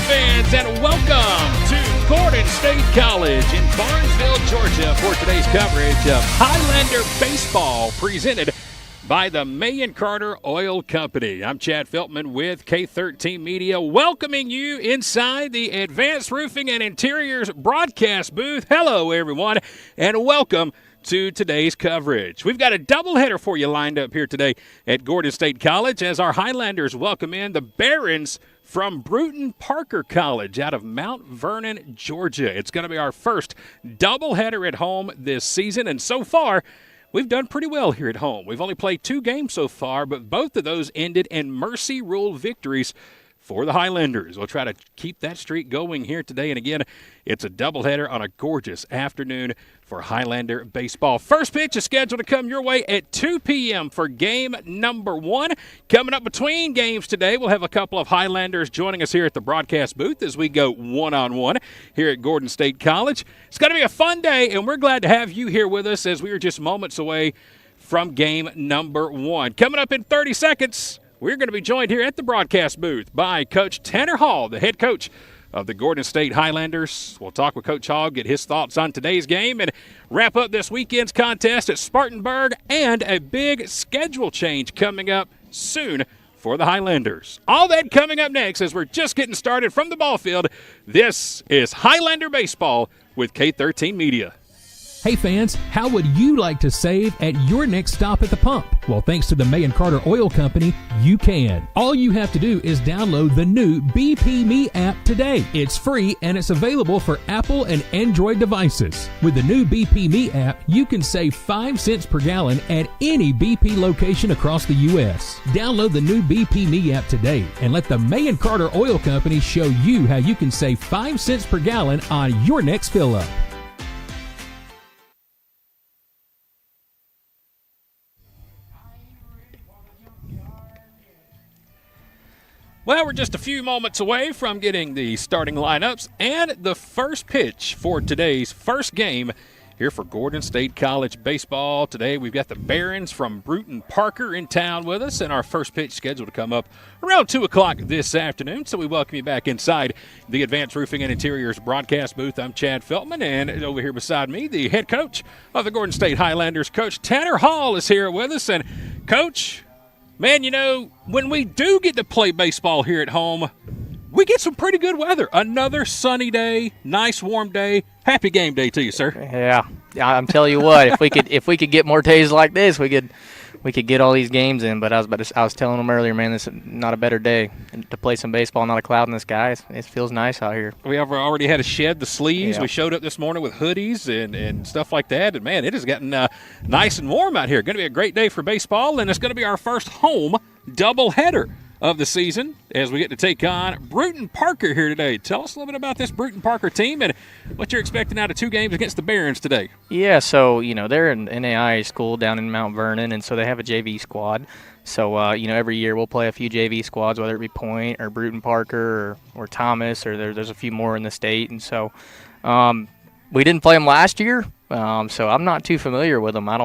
fans, and welcome to Gordon State College in Barnesville, Georgia for today's coverage of Highlander baseball presented by the May and Carter Oil Company. I'm Chad Feltman with K13 Media, welcoming you inside the Advanced Roofing and Interiors broadcast booth. Hello, everyone, and welcome to today's coverage. We've got a doubleheader for you lined up here today at Gordon State College as our Highlanders welcome in the Barons from Brewton Parker College out of Mount Vernon, Georgia. It's going to be our first doubleheader at home this season, and so far, we've done pretty well here at home. We've only played 2 games so far, but both of those ended in mercy rule victories for the Highlanders. We'll try to keep that streak going here today, and again, it's a doubleheader on a gorgeous afternoon for Highlander baseball. First pitch is scheduled to come your way at 2 p.m. for game number 1. Coming up between games today, we'll have a couple of Highlanders joining us here at the broadcast booth as we go one-on-one here at Gordon State College. It's going to be a fun day, and we're glad to have you here with us as we are just moments away from game number 1. Coming up in 30 seconds, we're going to be joined here at the broadcast booth by Coach Tanner Hall, the head coach of the Gordon State Highlanders. We'll talk with Coach Hall, get his thoughts on today's game, and wrap up this weekend's contest at Spartanburg, and a big schedule change coming up soon for the Highlanders. All that coming up next as we're just getting started from the ball field. This is Highlander Baseball with K13 Media. Hey fans, how would you like to save at your next stop at the pump? Well, thanks to the May and Carter Oil Company, you can. All you have to do is download the new BP Me app today. It's free and it's available for Apple and Android devices. With the new BP Me app, you can save 5 cents per gallon at any BP location across the U.S. Download the new BP Me app today and let the May and Carter Oil Company show you how you can save 5 cents per gallon on your next fill-up. Well, we're just a few moments away from getting the starting lineups and the first pitch for today's first game here for Gordon State College baseball. Today we've got the Barons from Brewton Parker in town with us, and our first pitch scheduled to come up around 2 o'clock this afternoon. So we welcome you back inside the Advanced Roofing and Interiors broadcast booth. I'm Chad Feltman, and over here beside me, the head coach of the Gordon State Highlanders, Coach Tanner Hall, is here with us. And Coach, man, you know, when we do get to play baseball here at home, we get some pretty good weather. Another sunny day, nice warm day. Happy game day to you, sir. Yeah, I'm telling you what, if we could get more days like this, we could get all these games in. But I was telling them earlier, man, this is not a better day to play some baseball. Not a cloud in the sky. It feels nice out here. We have already had to shed the sleeves. Yeah. We showed up this morning with hoodies and stuff like that. And, man, it has gotten nice and warm out here. Going to be a great day for baseball, and it's going to be our first home doubleheader of the season as we get to take on Brewton Parker here today. Tell us a little bit about this Brewton Parker team and what you're expecting out of 2 games against the Barons today. Yeah, so, they're an NAIA school down in Mount Vernon, and so they have a JV squad. So, every year we'll play a few JV squads, whether it be Point or Brewton Parker or Thomas, or there's a few more in the state. And so we didn't play them last year. So I'm not too familiar with them. This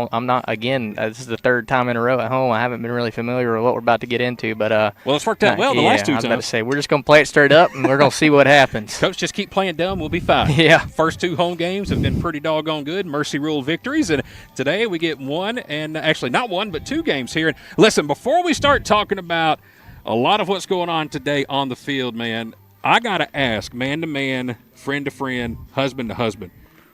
is the 3rd time in a row at home. I haven't been really familiar with what we're about to get into, but well, it's worked out well the last 2 times. I was about to say, we're just going to play it straight up, and we're going to see what happens. Coach, just keep playing dumb. We'll be fine. Yeah. First 2 home games have been pretty doggone good, mercy rule victories, and today we get 1, and actually not 1, but 2 games here. And listen, before we start talking about a lot of what's going on today on the field, man, I got to ask, man to man, friend to friend, husband to husband,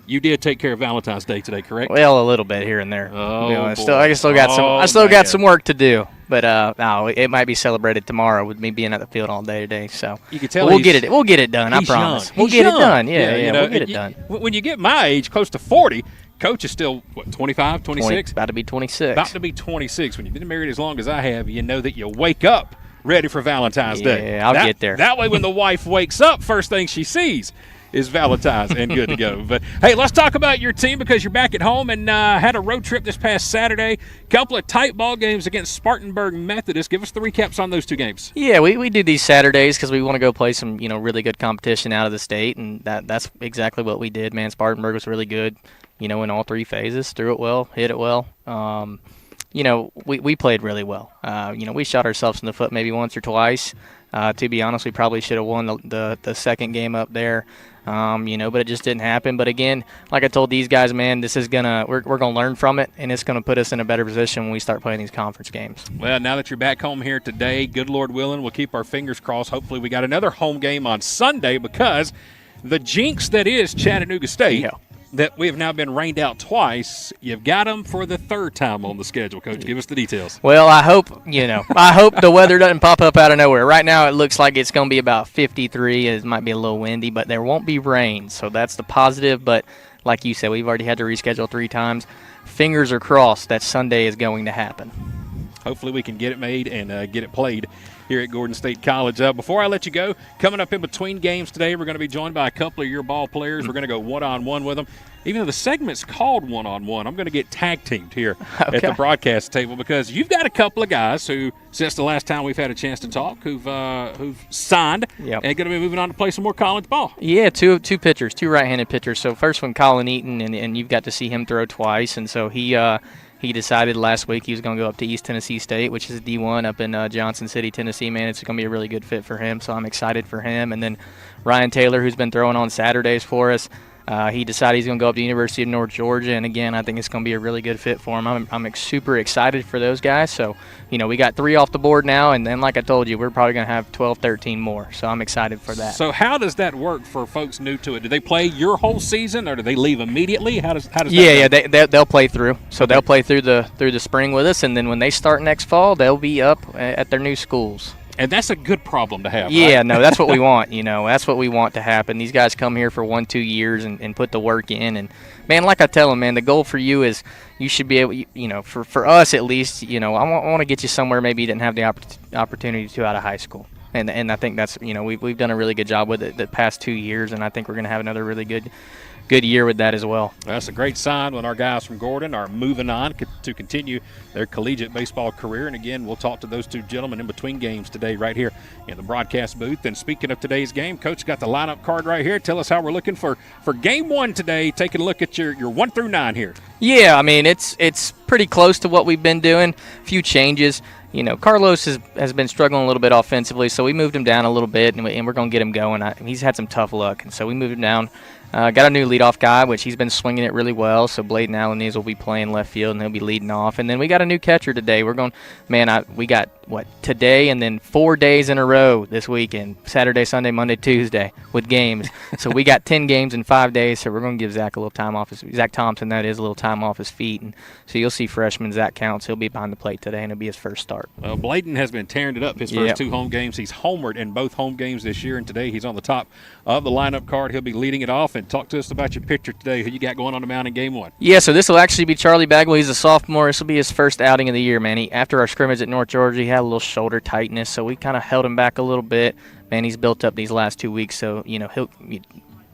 you did take care of Valentine's Day today, correct? Well, a little bit here and there. Oh, I still got some work to do. But no, it might be celebrated tomorrow with me being at the field all day today. So you can tell we'll get it done. I promise. We'll get it done. Yeah, we'll get it done. When you get my age, close to 40, Coach is still, 25, 26? About to be 26. About to be 26. When you've been married as long as I have, you know that you wake up ready for Valentine's Day. Yeah, I'll get there. That way when the wife wakes up, first thing she sees is Valentine's and good to go. But, hey, let's talk about your team because you're back at home and had a road trip this past Saturday. Couple of tight ball games against Spartanburg Methodist. Give us the recaps on those 2 games. Yeah, we do these Saturdays because we want to go play some, really good competition out of the state, and that's exactly what we did, man. Spartanburg was really good, in all 3 phases. Threw it well, hit it well. we played really well. We shot ourselves in the foot maybe once or twice. To be honest, we probably should have won the second game up there. But it just didn't happen. But again, like I told these guys, man, this is we're gonna learn from it, and it's gonna put us in a better position when we start playing these conference games. Well, now that you're back home here today, good Lord willing, we'll keep our fingers crossed. Hopefully, we got another home game on Sunday, because the jinx that is Chattanooga State, that we have now been rained out twice, you've got them for the third time on the schedule. Coach, give us the details. Well, I hope the weather doesn't pop up out of nowhere. Right now, it looks like it's going to be about 53. It might be a little windy, but there won't be rain, so that's the positive. But like you said, we've already had to reschedule 3 times. Fingers are crossed that Sunday is going to happen. Hopefully we can get it made and get it played here at Gordon State College. Before I let you go, coming up in between games today, we're going to be joined by a couple of your ball players. We're going to go one-on-one with them. Even though the segment's called one-on-one, I'm going to get tag-teamed here at the broadcast table, because you've got a couple of guys who, since the last time we've had a chance to talk, who've signed and going to be moving on to play some more college ball. Yeah, two pitchers, 2 right-handed pitchers. So first one, Colin Eaton, and you've got to see him throw twice. And so he decided last week he was going to go up to East Tennessee State, which is D1 up in Johnson City, Tennessee. Man, it's going to be a really good fit for him, so I'm excited for him. And then Ryan Taylor, who's been throwing on Saturdays for us, he decided he's going to go up to the University of North Georgia, and again, I think it's going to be a really good fit for him. I'm super excited for those guys. So, we got 3 off the board now, and then like I told you, we're probably going to have 12, 13 more. So I'm excited for that. So how does that work for folks new to it? Do they play your whole season, or do they leave immediately? How does that work? They'll play through. So they'll play through the spring with us, and then when they start next fall, they'll be up at their new schools. And that's a good problem to have. Yeah, right? No, that's what we want. That's what we want to happen. These guys come here for 1-2 years and put the work in. And, man, like I tell them, man, the goal for you is you should be able, for us at least, I want to get you somewhere maybe you didn't have the opportunity to out of high school. And I think that's, we've done a really good job with it the past 2 years, and I think we're going to have another really good year with that as well. That's a great sign when our guys from Gordon are moving on to continue their collegiate baseball career. And again, we'll talk to those 2 gentlemen in between games today right here in the broadcast booth. And speaking of today's game, Coach got the lineup card right here. Tell us how we're looking for game 1 today. Taking a look at your 1 through 9 here. Yeah, I mean, it's pretty close to what we've been doing. A few changes. Carlos has been struggling a little bit offensively, so we moved him down a little bit, and we're going to get him going. He's had some tough luck, and so we moved him down. Got a new leadoff guy, which he's been swinging it really well. So Bladen Alaniz will be playing left field, and he'll be leading off. And then we got a new catcher today. We got today and then 4 days in a row this weekend, Saturday, Sunday, Monday, Tuesday with games. So we got 10 games in 5 days. So we're going to give Zach a little time off Zach Thompson, that is, a little time off his feet. And so you'll see freshman Zach Counts. He'll be behind the plate today, and it'll be his first start. Well, Bladen has been tearing it up his first 2 home games. He's homered in both home games this year, and today he's on the top of the lineup card. He'll be leading it off. And talk to us about your pitcher today, who you got going on the mound in game 1. Yeah, so this will actually be Charlie Bagwell. He's a sophomore. This will be his first outing of the year, man. After our scrimmage at North Georgia, he had a little shoulder tightness, so we kind of held him back a little bit. Man, he's built up these last 2 weeks, so, he'll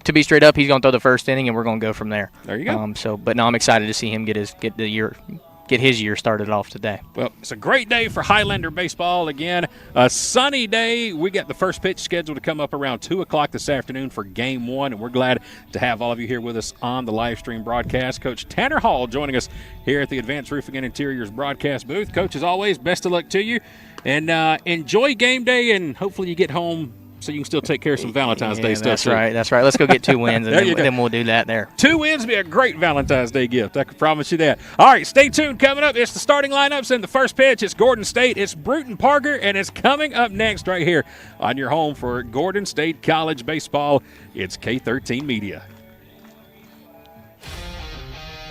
to be straight up, he's going to throw the first inning, and we're going to go from there. There you go. But no, I'm excited to see him get his year started off today. Well, it's a great day for Highlander baseball. Again, a sunny day. We got the first pitch scheduled to come up around 2 o'clock this afternoon for game 1, and we're glad to have all of you here with us on the live stream broadcast. Coach Tanner Hall joining us here at the Advanced Roofing and Interiors broadcast booth. Coach, as always, best of luck to you, and enjoy game day, and hopefully you get home so you can still take care of some Valentine's Day stuff. That's right. Let's go get 2 wins, and then we'll do that there. 2 wins would be a great Valentine's Day gift. I can promise you that. All right, stay tuned. Coming up, it's the starting lineups and the first pitch. It's Gordon State, it's Brewton Parker, and it's coming up next right here on your home for Gordon State College baseball. It's K13 Media.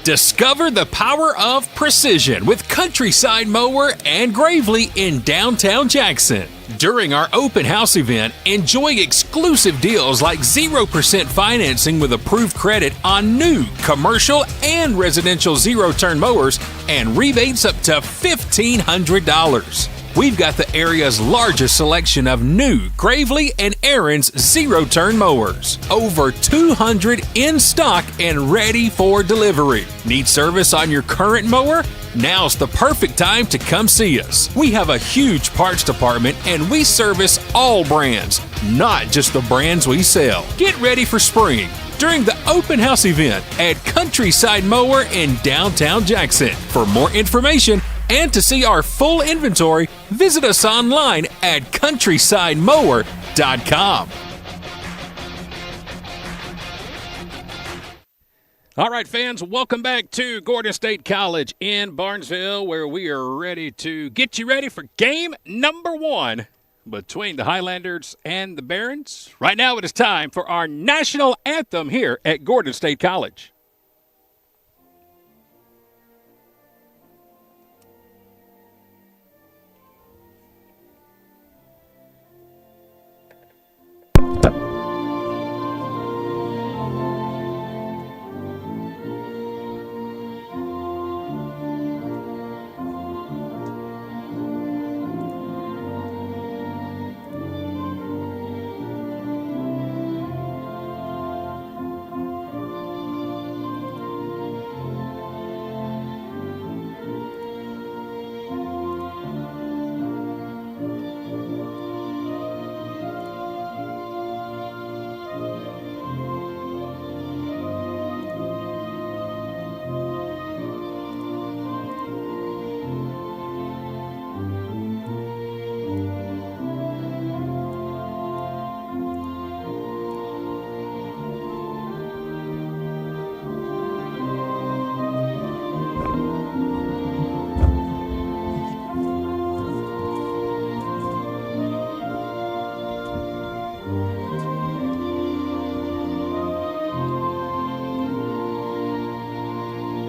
Discover the power of precision with Countryside Mower and Gravely in downtown Jackson. During our open house event, enjoy exclusive deals like 0% financing with approved credit on new commercial and residential zero-turn mowers and rebates up to $1,500. We've got the area's largest selection of new Gravely and Aaron's zero-turn mowers. Over 200 in stock and ready for delivery. Need service on your current mower? Now's the perfect time to come see us. We have a huge parts department and we service all brands, not just the brands we sell. Get ready for spring during the open house event at Countryside Mower in downtown Jackson. For more information, And to see our full inventory, visit us online at countrysidemower.com. All right, fans, welcome back to Gordon State College in Barnesville, where we are ready to get you ready for game number 1 between the Highlanders and the Barons. Right now it is time for our national anthem here at Gordon State College.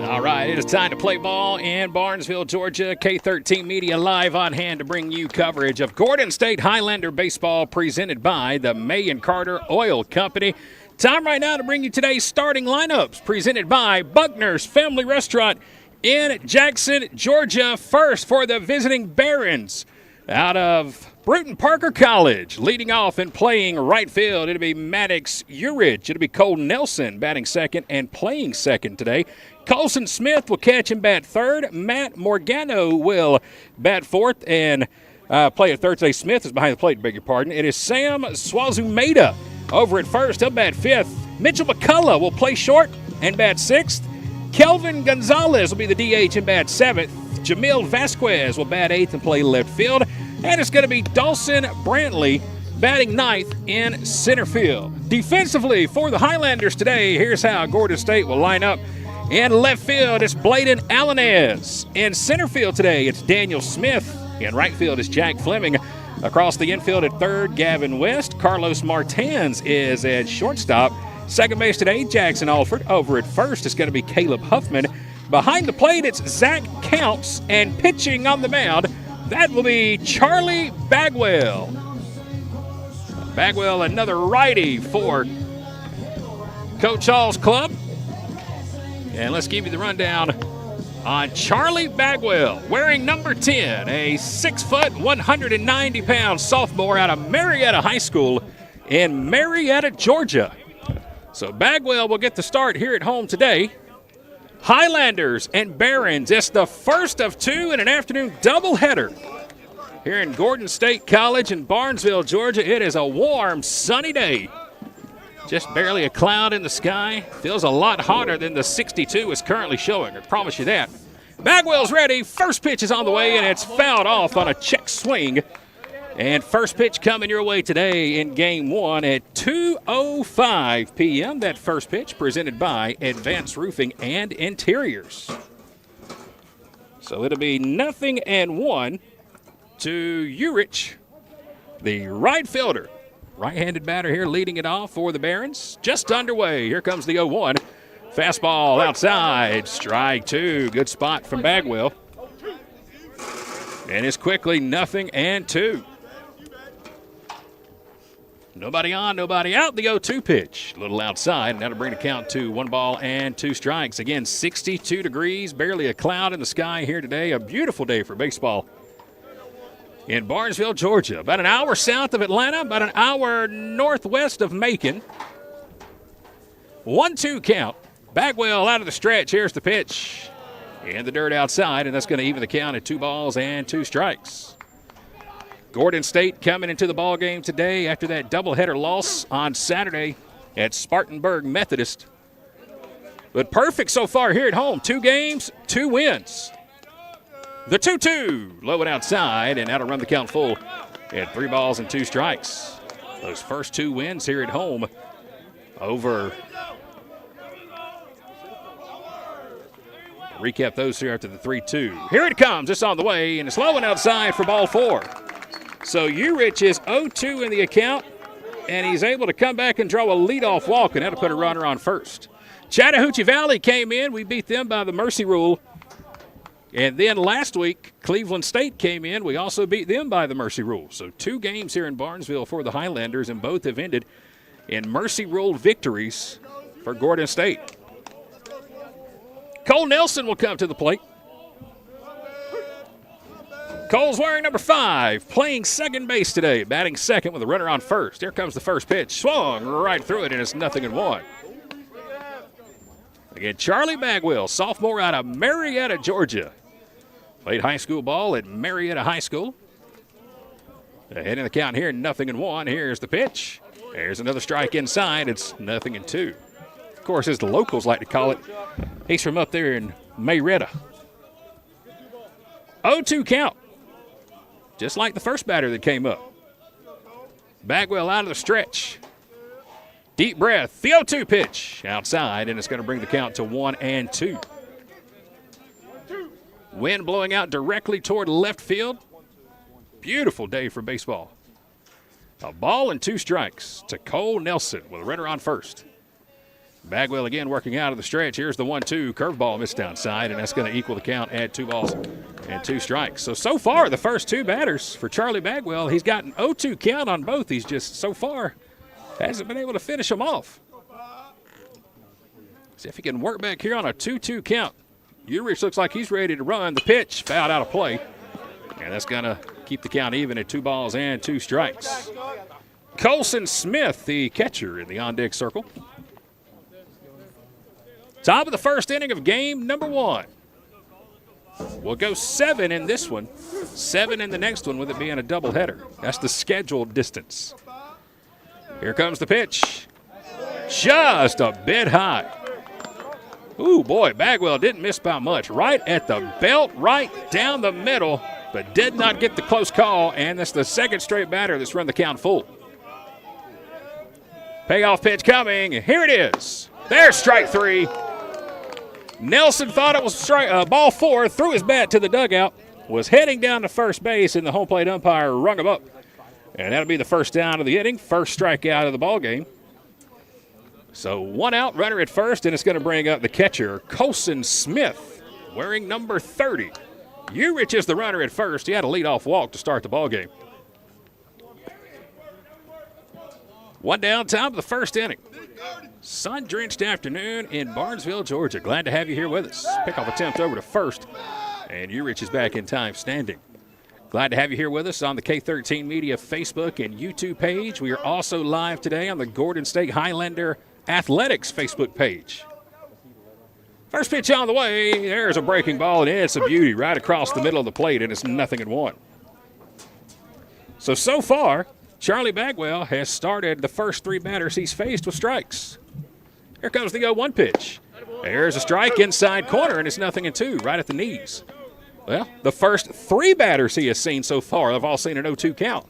All right, it is time to play ball in Barnesville, Georgia. K13 Media live on hand to bring you coverage of Gordon State Highlander baseball presented by the May and Carter Oil Company. Time right now to bring you today's starting lineups presented by Buckner's Family Restaurant in Jackson, Georgia. First for the visiting Barons out of Brewton Parker College. Leading off and playing right field, it'll be Maddox Urich. It'll be Cole Nelson batting second and playing second today. Colson Smith will catch and bat third. Matt Morgano will bat fourth and play at third today. Smith is behind the plate, beg your pardon. It is Sam Swazumeda over at first. He'll bat fifth. Mitchell McCullough will play short and bat sixth. Kelvin Gonzalez will be the DH and bat seventh. Jamil Vasquez will bat eighth and play left field. And it's going to be Dawson Brantley batting ninth in center field. Defensively for the Highlanders today, here's how Gordon State will line up. In left field, it's Bladen Allenez. In center field today, it's Daniel Smith. In right field, it's Jack Fleming. Across the infield at third, Gavin West. Carlos Martins is at shortstop. Second base today, Jackson Alford. Over at first, it's going to be Caleb Huffman. Behind the plate, it's Zach Counts. And pitching on the mound, that will be Charlie Bagwell. Bagwell, another righty for Coach Hall's club. And let's give you the rundown on Charlie Bagwell, wearing number 10, a 6 foot, 190-pound sophomore out of Marietta High School in Marietta, Georgia. So Bagwell will get the start here at home today. Highlanders and Barons, it's the first of two in an afternoon doubleheader here in Gordon State College in Barnesville, Georgia. It is a warm, sunny day. Just barely a cloud in the sky. Feels a lot hotter than the 62 is currently showing, I promise you that. Bagwell's ready. First pitch is on the way, and it's fouled off on a check swing. And first pitch coming your way today in Game 1 at 2:05 p.m. That first pitch presented by Advanced Roofing and Interiors. So it'll be 0-1 to Urich, the right fielder. Right-handed batter here leading it off for the Barons. Just underway. Here comes the 0-1. Fastball outside. Strike two. Good spot from Bagwell. And it's quickly 0-2. Nobody on, nobody out. The 0-2 pitch. A little outside. And that'll bring the count to 1-2 strikes. Again, 62 degrees. Barely a cloud in the sky here today. A beautiful day for baseball in Barnesville, Georgia. About an hour south of Atlanta, about an hour northwest of Macon. 1-2 count. Bagwell out of the stretch. Here's the pitch. In the dirt outside, and that's going to even the count at 2-2 strikes. Gordon State coming into the ball game today after that doubleheader loss on Saturday at Spartanburg Methodist. But perfect so far here at home. 2 games, 2 wins. The 2-2, low and outside, and now to run the count full at 3 balls and 2 strikes. Those first 2 wins here at home over. Recap those here after the 3-2. Here it comes. It's on the way, and it's low and outside for ball 4. So Urich is 0-2 in the account, and he's able to come back and draw a leadoff walk, and that'll put a runner on first. Chattahoochee Valley came in. We beat them by the mercy rule. And then last week, Cleveland State came in. We also beat them by the mercy rule. So 2 games here in Barnesville for the Highlanders, and both have ended in mercy rule victories for Gordon State. Cole Nelson will come to the plate. Cole's wearing number 5, playing second base today, batting second with a runner on first. Here comes the first pitch. Swung right through it, and it's 0-1. Again, Charlie Bagwell, sophomore out of Marietta, Georgia. Played high school ball at Marietta High School. Ahead in the count here, 0-1. Here's the pitch. There's another strike inside. It's 0-2. Of course, as the locals like to call it, he's from up there in Marietta. 0-2 count. Just like the first batter that came up. Bagwell out of the stretch. Deep breath. The 0-2 pitch. Outside, and it's going to bring the count to 1-2. Wind blowing out directly toward left field. Beautiful day for baseball. A ball and 2 strikes to Cole Nelson with a runner on first. Bagwell again working out of the stretch. Here's the 1-2. Curveball missed outside, and that's going to equal the count at 2 balls and 2 strikes. So far, the first 2 batters for Charlie Bagwell, he's got an 0-2 count on both. He's just, so far, hasn't been able to finish them off. See if he can work back here on a 2-2 count. Urich looks like he's ready to run. The pitch fouled out of play. And that's going to keep the count even at 2 balls and 2 strikes. Colson Smith, the catcher in the on-deck circle. Top of the first inning of game number 1. We'll go 7 in this one, 7 in the next one with it being a doubleheader. That's the scheduled distance. Here comes the pitch. Just a bit high. Ooh, boy, Bagwell didn't miss by much. Right at the belt, right down the middle, but did not get the close call, and that's the second straight batter that's run the count full. Payoff pitch coming, and here it is. There's strike 3. Nelson thought it was ball 4, threw his bat to the dugout, was heading down to first base, and the home plate umpire rung him up. And that'll be the first down of the inning, first strikeout of the ball game. So 1 out, runner at first, and it's going to bring up the catcher, Colson Smith, wearing number 30. Urich is the runner at first. He had a leadoff walk to start the ball game. 1 down, top of the first inning. Sun-drenched afternoon in Barnesville, Georgia. Glad to have you here with us. Pickoff attempt over to first, and Urich is back in time standing. Glad to have you here with us on the K13 Media Facebook and YouTube page. We are also live today on the Gordon State Highlander Athletics Facebook page. First pitch on the way. There's a breaking ball, and it's a beauty right across the middle of the plate, and it's 0-1. So far, Charlie Bagwell has started the first 3 batters he's faced with strikes. Here comes the 0-1 pitch. There's a strike inside corner, and it's 0-2 right at the knees. Well, the first 3 batters he has seen so far have all seen an 0-2 count.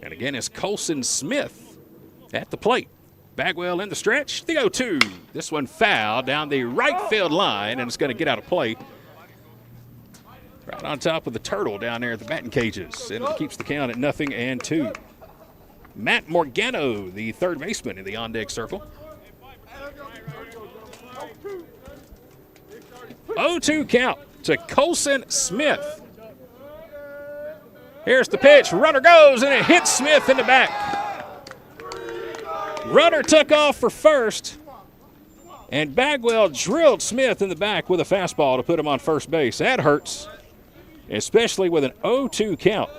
And again, it's Colson Smith at the plate. Bagwell in the stretch, the 0-2. This one foul down the right field line, and it's going to get out of play. Right on top of the turtle down there at the batting cages. And it keeps the count at 0-2. Matt Morgano, the third baseman in the on-deck circle. 0-2 count to Colson Smith. Here's the pitch. Runner goes, and it hits Smith in the back. Runner took off for first, and Bagwell drilled Smith in the back with a fastball to put him on first base. That hurts, especially with an 0-2 count.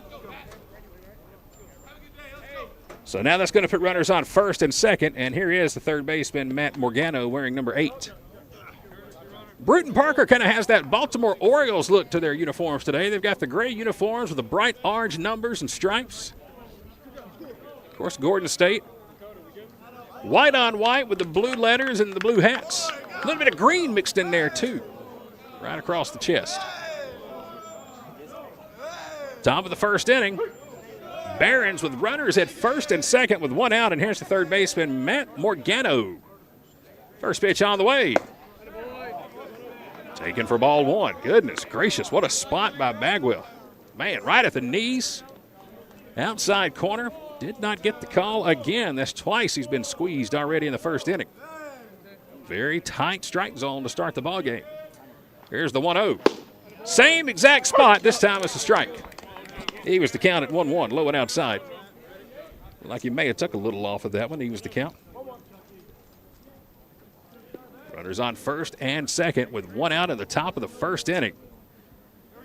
So now that's going to put runners on first and second, and here is the third baseman, Matt Morgano, wearing number 8. Brewton Parker kind of has that Baltimore Orioles look to their uniforms today. They've got the gray uniforms with the bright orange numbers and stripes. Of course, Gordon State, white on white with the blue letters and the blue hats. A little bit of green mixed in there, too, right across the chest. Top of the first inning. Barons with runners at first and second with one out, and here's the third baseman, Matt Morgano. First pitch on the way. Taken for ball one. Goodness gracious, what a spot by Bagwell. Man, right at the knees. Outside corner. Did not get the call again. That's twice he's been squeezed already in the first inning. Very tight strike zone to start the ball game. Here's the 1-0. Same exact spot. This time it's a strike. He was the count at 1-1, low and outside. Like he may have took a little off of that one. He was the count. Runners on first and second with one out in the top of the first inning.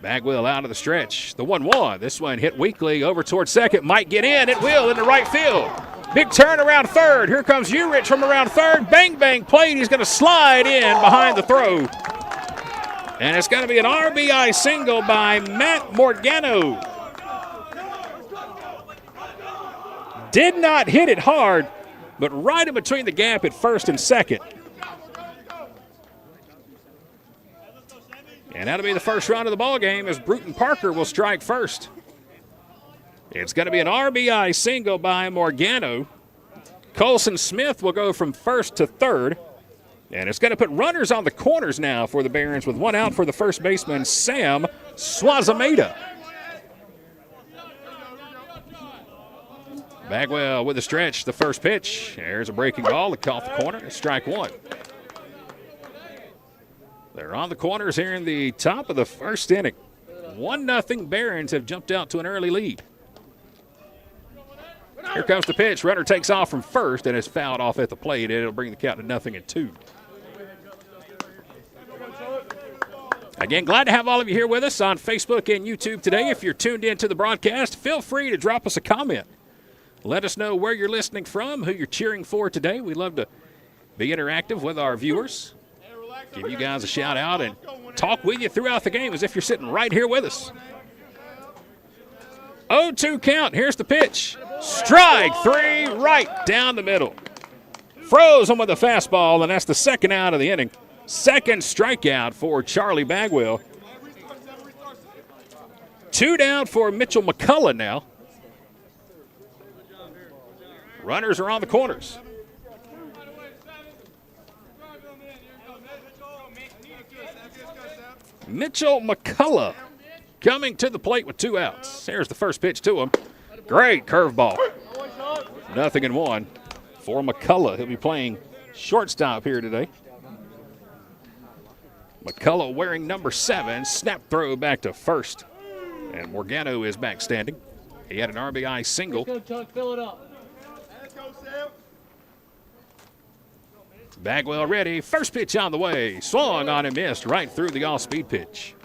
Bagwell out of the stretch. The 1-1. This one hit weakly over towards second. Might get in. It will into right field. Big turn around third. Here comes Urich from around third. Bang, bang, played. He's going to slide in behind the throw. And it's going to be an RBI single by Matt Morgano. Did not hit it hard, but right in between the gap at first and second. And that'll be the first run of the ball game as Brewton Parker will strike first. It's going to be an RBI single by Morgano. Colson Smith will go from first to third. And it's going to put runners on the corners now for the Barons with one out for the first baseman, Sam Swazameda. Bagwell with a stretch, the first pitch. There's a breaking ball, off the corner, it's strike one. They're on the corners here in the top of the first inning. 1-0 Barons have jumped out to an early lead. Here comes the pitch. Runner takes off from first and is fouled off at the plate. It'll bring the count to 0-2. Again, glad to have all of you here with us on Facebook and YouTube today. If you're tuned into the broadcast, feel free to drop us a comment. Let us know where you're listening from, who you're cheering for today. We love to be interactive with our viewers. Give you guys a shout out and talk with you throughout the game as if you're sitting right here with us. 0-2 count. Here's the pitch. Strike three, right down the middle. Froze him with a fastball, and that's the second out of the inning. Second strikeout for Charlie Bagwell. 2 down for Mitchell McCullough now. Runners are on the corners. Mitchell McCullough coming to the plate with 2 outs. There's the first pitch to him. Great curveball. 0-1 for McCullough. He'll be playing shortstop here today. McCullough wearing number 7. Snap throw back to first. And Morgano is back standing. He had an RBI single. Let's go, Chuck. Fill it up. Bagwell ready. First pitch on the way. Swung on and missed right through the off-speed pitch.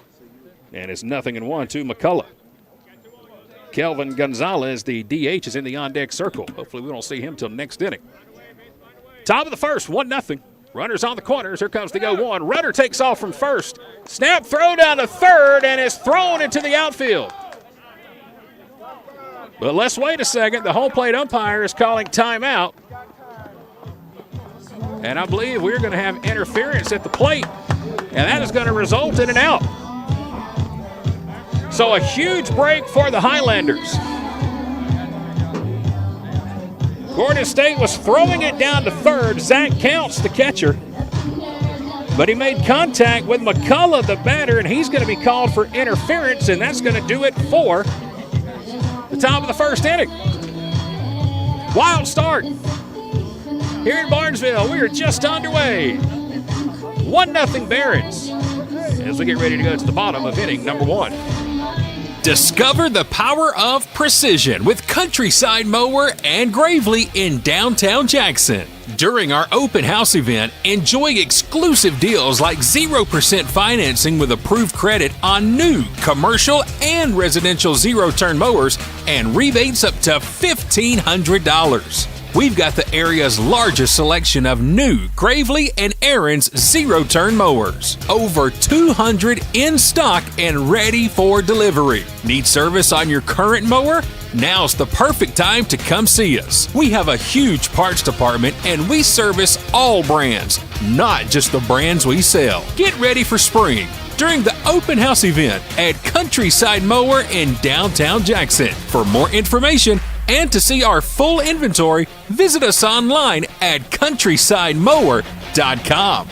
And it's 0-1 to McCullough. Kelvin Gonzalez, the DH, is in the on-deck circle. Hopefully we don't see him till next inning. Top of the first, 1-0. Runners on the corners. Here comes the 0-1. Runner takes off from first. Snap throw down to third and is thrown into the outfield. But let's wait a second. The home plate umpire is calling timeout. And I believe we're going to have interference at the plate. And that is going to result in an out. So a huge break for the Highlanders. Gordon State was throwing it down to third. Zach Counts, the catcher. But he made contact with McCullough, the batter, and he's going to be called for interference, and that's going to do it for the top of the first inning. Wild start. Here in Barnesville, we are just underway. 1-0 Barons as we get ready to go to the bottom of inning number 1. Discover the power of precision with Countryside Mower and Gravely in downtown Jackson. During our open house event, enjoy exclusive deals like 0% financing with approved credit on new commercial and residential zero-turn mowers and rebates up to $1,500. We've got the area's largest selection of new Gravely and Aaron's zero-turn mowers. Over 200 in stock and ready for delivery. Need service on your current mower? Now's the perfect time to come see us. We have a huge parts department and we service all brands, not just the brands we sell. Get ready for spring. during the open house event at Countryside Mower in downtown Jackson. For more information and to see our full inventory, visit us online at countrysidemower.com.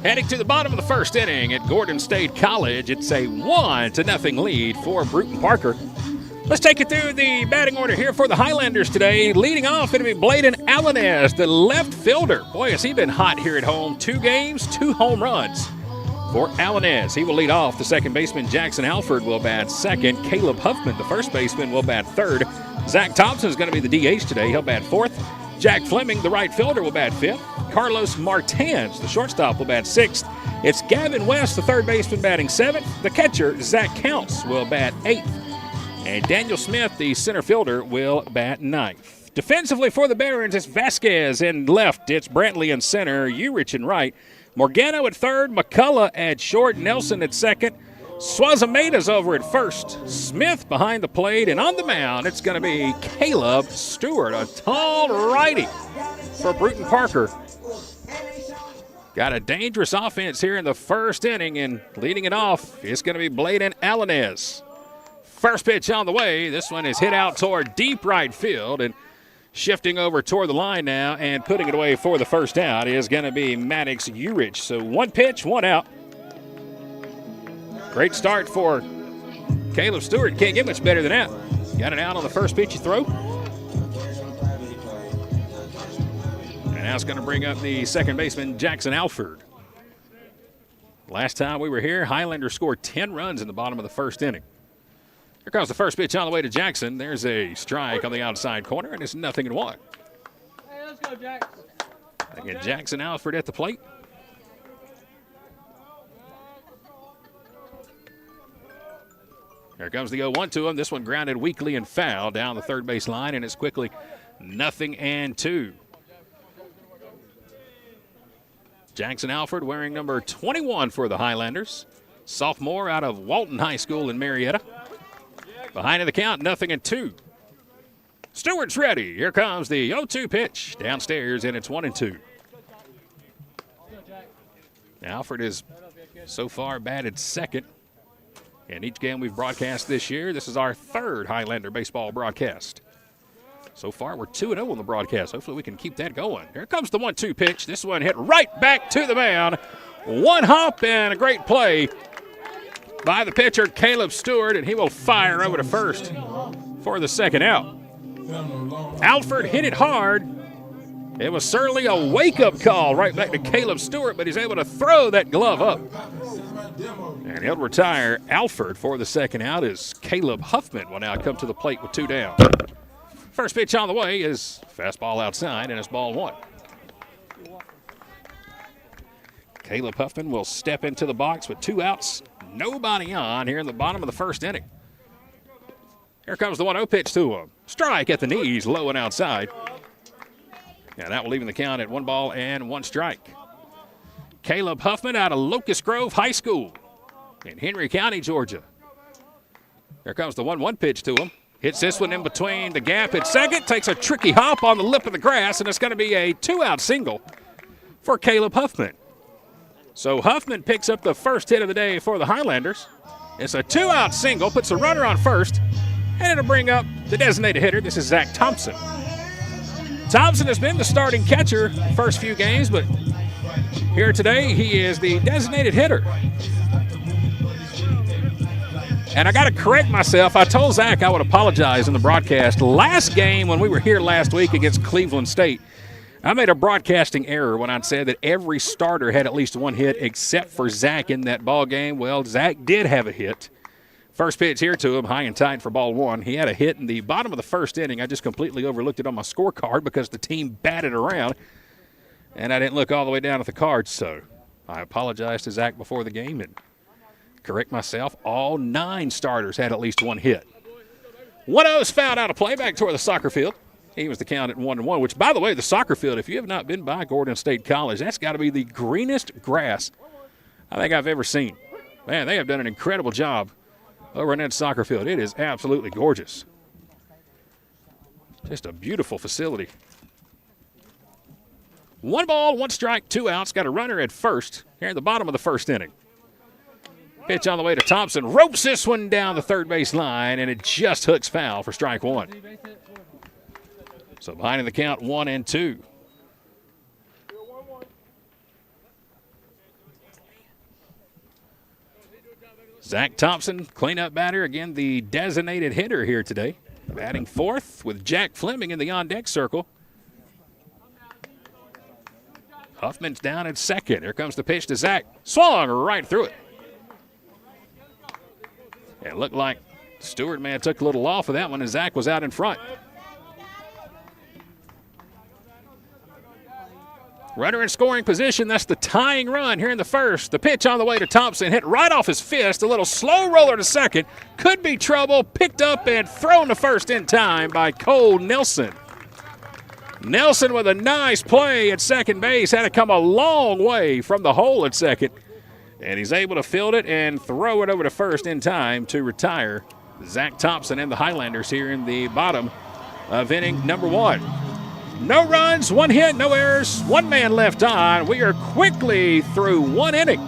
Heading to the bottom of the first inning at Gordon State College, it's a 1-0 lead for Brewton Parker. Let's take you through the batting order here for the Highlanders today. Leading off, it'll be Bladen Alanes, the left fielder. Boy, has he been hot here at home. 2 games, 2 home runs for Alanes. He will lead off. The second baseman, Jackson Alford, will bat second. Caleb Huffman, the first baseman, will bat third. Zach Thompson is going to be the DH today. He'll bat fourth. Jack Fleming, the right fielder, will bat fifth. Carlos Martins, the shortstop, will bat sixth. It's Gavin West, the third baseman, batting seventh. The catcher, Zach Counts, will bat eighth. And Daniel Smith, the center fielder, will bat ninth. Defensively for the Barons, it's Vasquez in left. It's Brantley in center, Urich in right. Morgano at third, McCullough at short, Nelson at second. Swazameda's over at first. Smith behind the plate, and on the mound, it's going to be Caleb Stewart, a tall righty for Brewton Parker. Got a dangerous offense here in the first inning, and leading it off is going to be Bladen Alanes. First pitch on the way. This one is hit out toward deep right field, and shifting over toward the line now and putting it away for the first out is going to be Maddox Urich. So 1 pitch, 1 out. Great start for Caleb Stewart. Can't get much better than that. Got it out on the first pitch you throw. And now it's going to bring up the second baseman, Jackson Alford. Last time we were here, Highlanders scored 10 runs in the bottom of the first inning. Here comes the first pitch on the way to Jackson. There's a strike on the outside corner, and it's 0-1. Hey, let's go, Jackson. Again, Jackson Alford at the plate. Here comes the 0-1 to him. This one grounded weakly and foul down the third base line, and it's quickly 0-2. Jackson Alford wearing number 21 for the Highlanders. Sophomore out of Walton High School in Marietta. Behind in the count, 0-2. Stewart's ready. Here comes the 0-2 pitch downstairs, and it's 1-2. Alford is so far batted second. In each game we've broadcast this year, this is our third Highlander baseball broadcast. So far, we're 2-0 on the broadcast. Hopefully we can keep that going. Here comes the 1-2 pitch. This one hit right back to the mound. One hop and a great play by the pitcher, Caleb Stewart, and he will fire over to first for the second out. Alford hit it hard. It was certainly a wake-up call right back to Caleb Stewart, but he's able to throw that glove up. And he'll retire Alford for the second out as Caleb Huffman will now come to the plate with 2 down. First pitch on the way is fastball outside, and it's ball 1. Caleb Huffman will step into the box with 2 outs, nobody on here in the bottom of the first inning. Here comes the 1-0 pitch to him. Strike at the knees, low and outside. And that will even the count at 1-1 strike. Caleb Huffman out of Locust Grove High School in Henry County, Georgia. Here comes the 1-1 pitch to him. Hits this one in between the gap at second. Takes a tricky hop on the lip of the grass, and it's going to be a 2-out single for Caleb Huffman. So Huffman picks up the first hit of the day for the Highlanders. It's a 2-out single, puts a runner on first, and it'll bring up the designated hitter. This is Zach Thompson. Thompson has been the starting catcher the first few games, but here today he is the designated hitter. And I got to correct myself. I told Zach I would apologize in the broadcast. Last game when we were here last week against Cleveland State, I made a broadcasting error when I said that every starter had at least 1 hit except for Zach in that ball game. Well, Zach did have a hit. First pitch here to him, high and tight for ball 1. He had a hit in the bottom of the first inning. I just completely overlooked it on my scorecard because the team batted around, and I didn't look all the way down at the cards. So I apologize to Zach before the game and correct myself. All 9 starters had at least 1 hit. 1-0's fouled out of play back toward the soccer field. He was the count at 1-1, which, by the way, the soccer field, if you have not been by Gordon State College, that's got to be the greenest grass I think I've ever seen. Man, they have done an incredible job over in that soccer field. It is absolutely gorgeous. Just a beautiful facility. 1 ball, 1 strike, 2 outs. Got a runner at first here in the bottom of the first inning. Pitch on the way to Thompson. Ropes this one down the third base line, and it just hooks foul for strike 1. So behind in the count, 1-2. Zach Thompson, cleanup batter, again the designated hitter here today. Batting fourth with Jack Fleming in the on-deck circle. Huffman's down at second. Here comes the pitch to Zach. Swung right through it. It looked like Stewart may have took a little off of that one, and Zach was out in front. Runner in scoring position. That's the tying run here in the first. The pitch on the way to Thompson. Hit right off his fist. A little slow roller to second. Could be trouble. Picked up and thrown to first in time by Cole Nelson. Nelson with a nice play at second base. Had to come a long way from the hole at second. And he's able to field it and throw it over to first in time to retire Zach Thompson and the Highlanders here in the bottom of inning number 1. No runs, 1 hit, no errors, 1 man left on. We are quickly through 1 inning.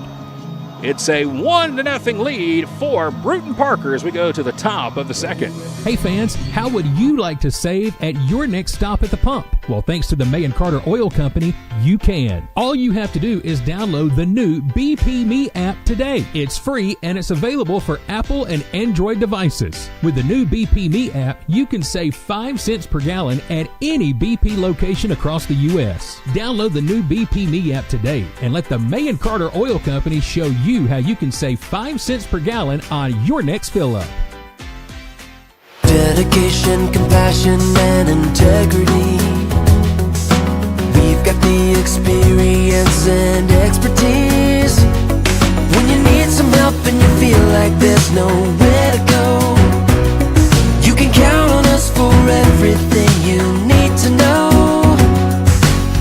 It's a 1-0 lead for Brewton Parker as we go to the top of the second. Hey fans, how would you like to save at your next stop at the pump? Well, thanks to the May & Carter Oil Company, you can. All you have to do is download the new BP Me app today. It's free and it's available for Apple and Android devices. With the new BP Me app, you can save 5 cents per gallon at any BP location across the U.S. Download the new BP Me app today and let the May & Carter Oil Company show you how you can save 5 cents per gallon on your next fill-up. Dedication, compassion, and integrity. We've got the experience and expertise. When you need some help and you feel like there's nowhere to go, you can count on us for everything you need to know.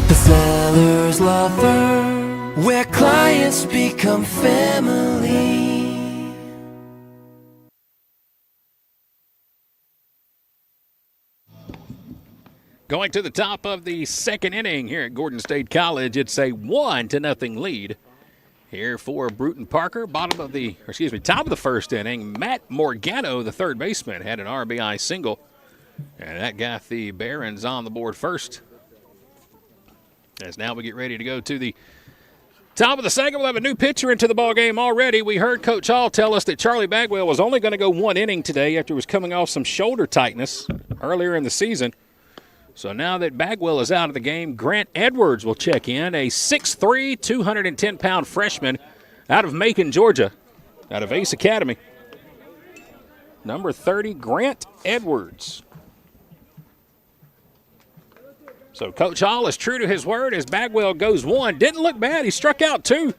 The Sellers Law Firm, where clients become family. Going to the top of the second inning here at Gordon State College, it's a 1-0 lead here for Brewton Parker. Top of the first inning, Matt Morgano, the third baseman, had an RBI single, and that got the Barons on the board first. As now we get ready to go to the top of the second, we'll have a new pitcher into the ballgame already. We heard Coach Hall tell us that Charlie Bagwell was only going to go 1 inning today after he was coming off some shoulder tightness earlier in the season. So now that Bagwell is out of the game, Grant Edwards will check in, a 6'3", 210-pound freshman out of Macon, Georgia, out of Ace Academy. Number 30, Grant Edwards. So Coach Hall is true to his word as Bagwell goes 1. Didn't look bad. He struck out 2.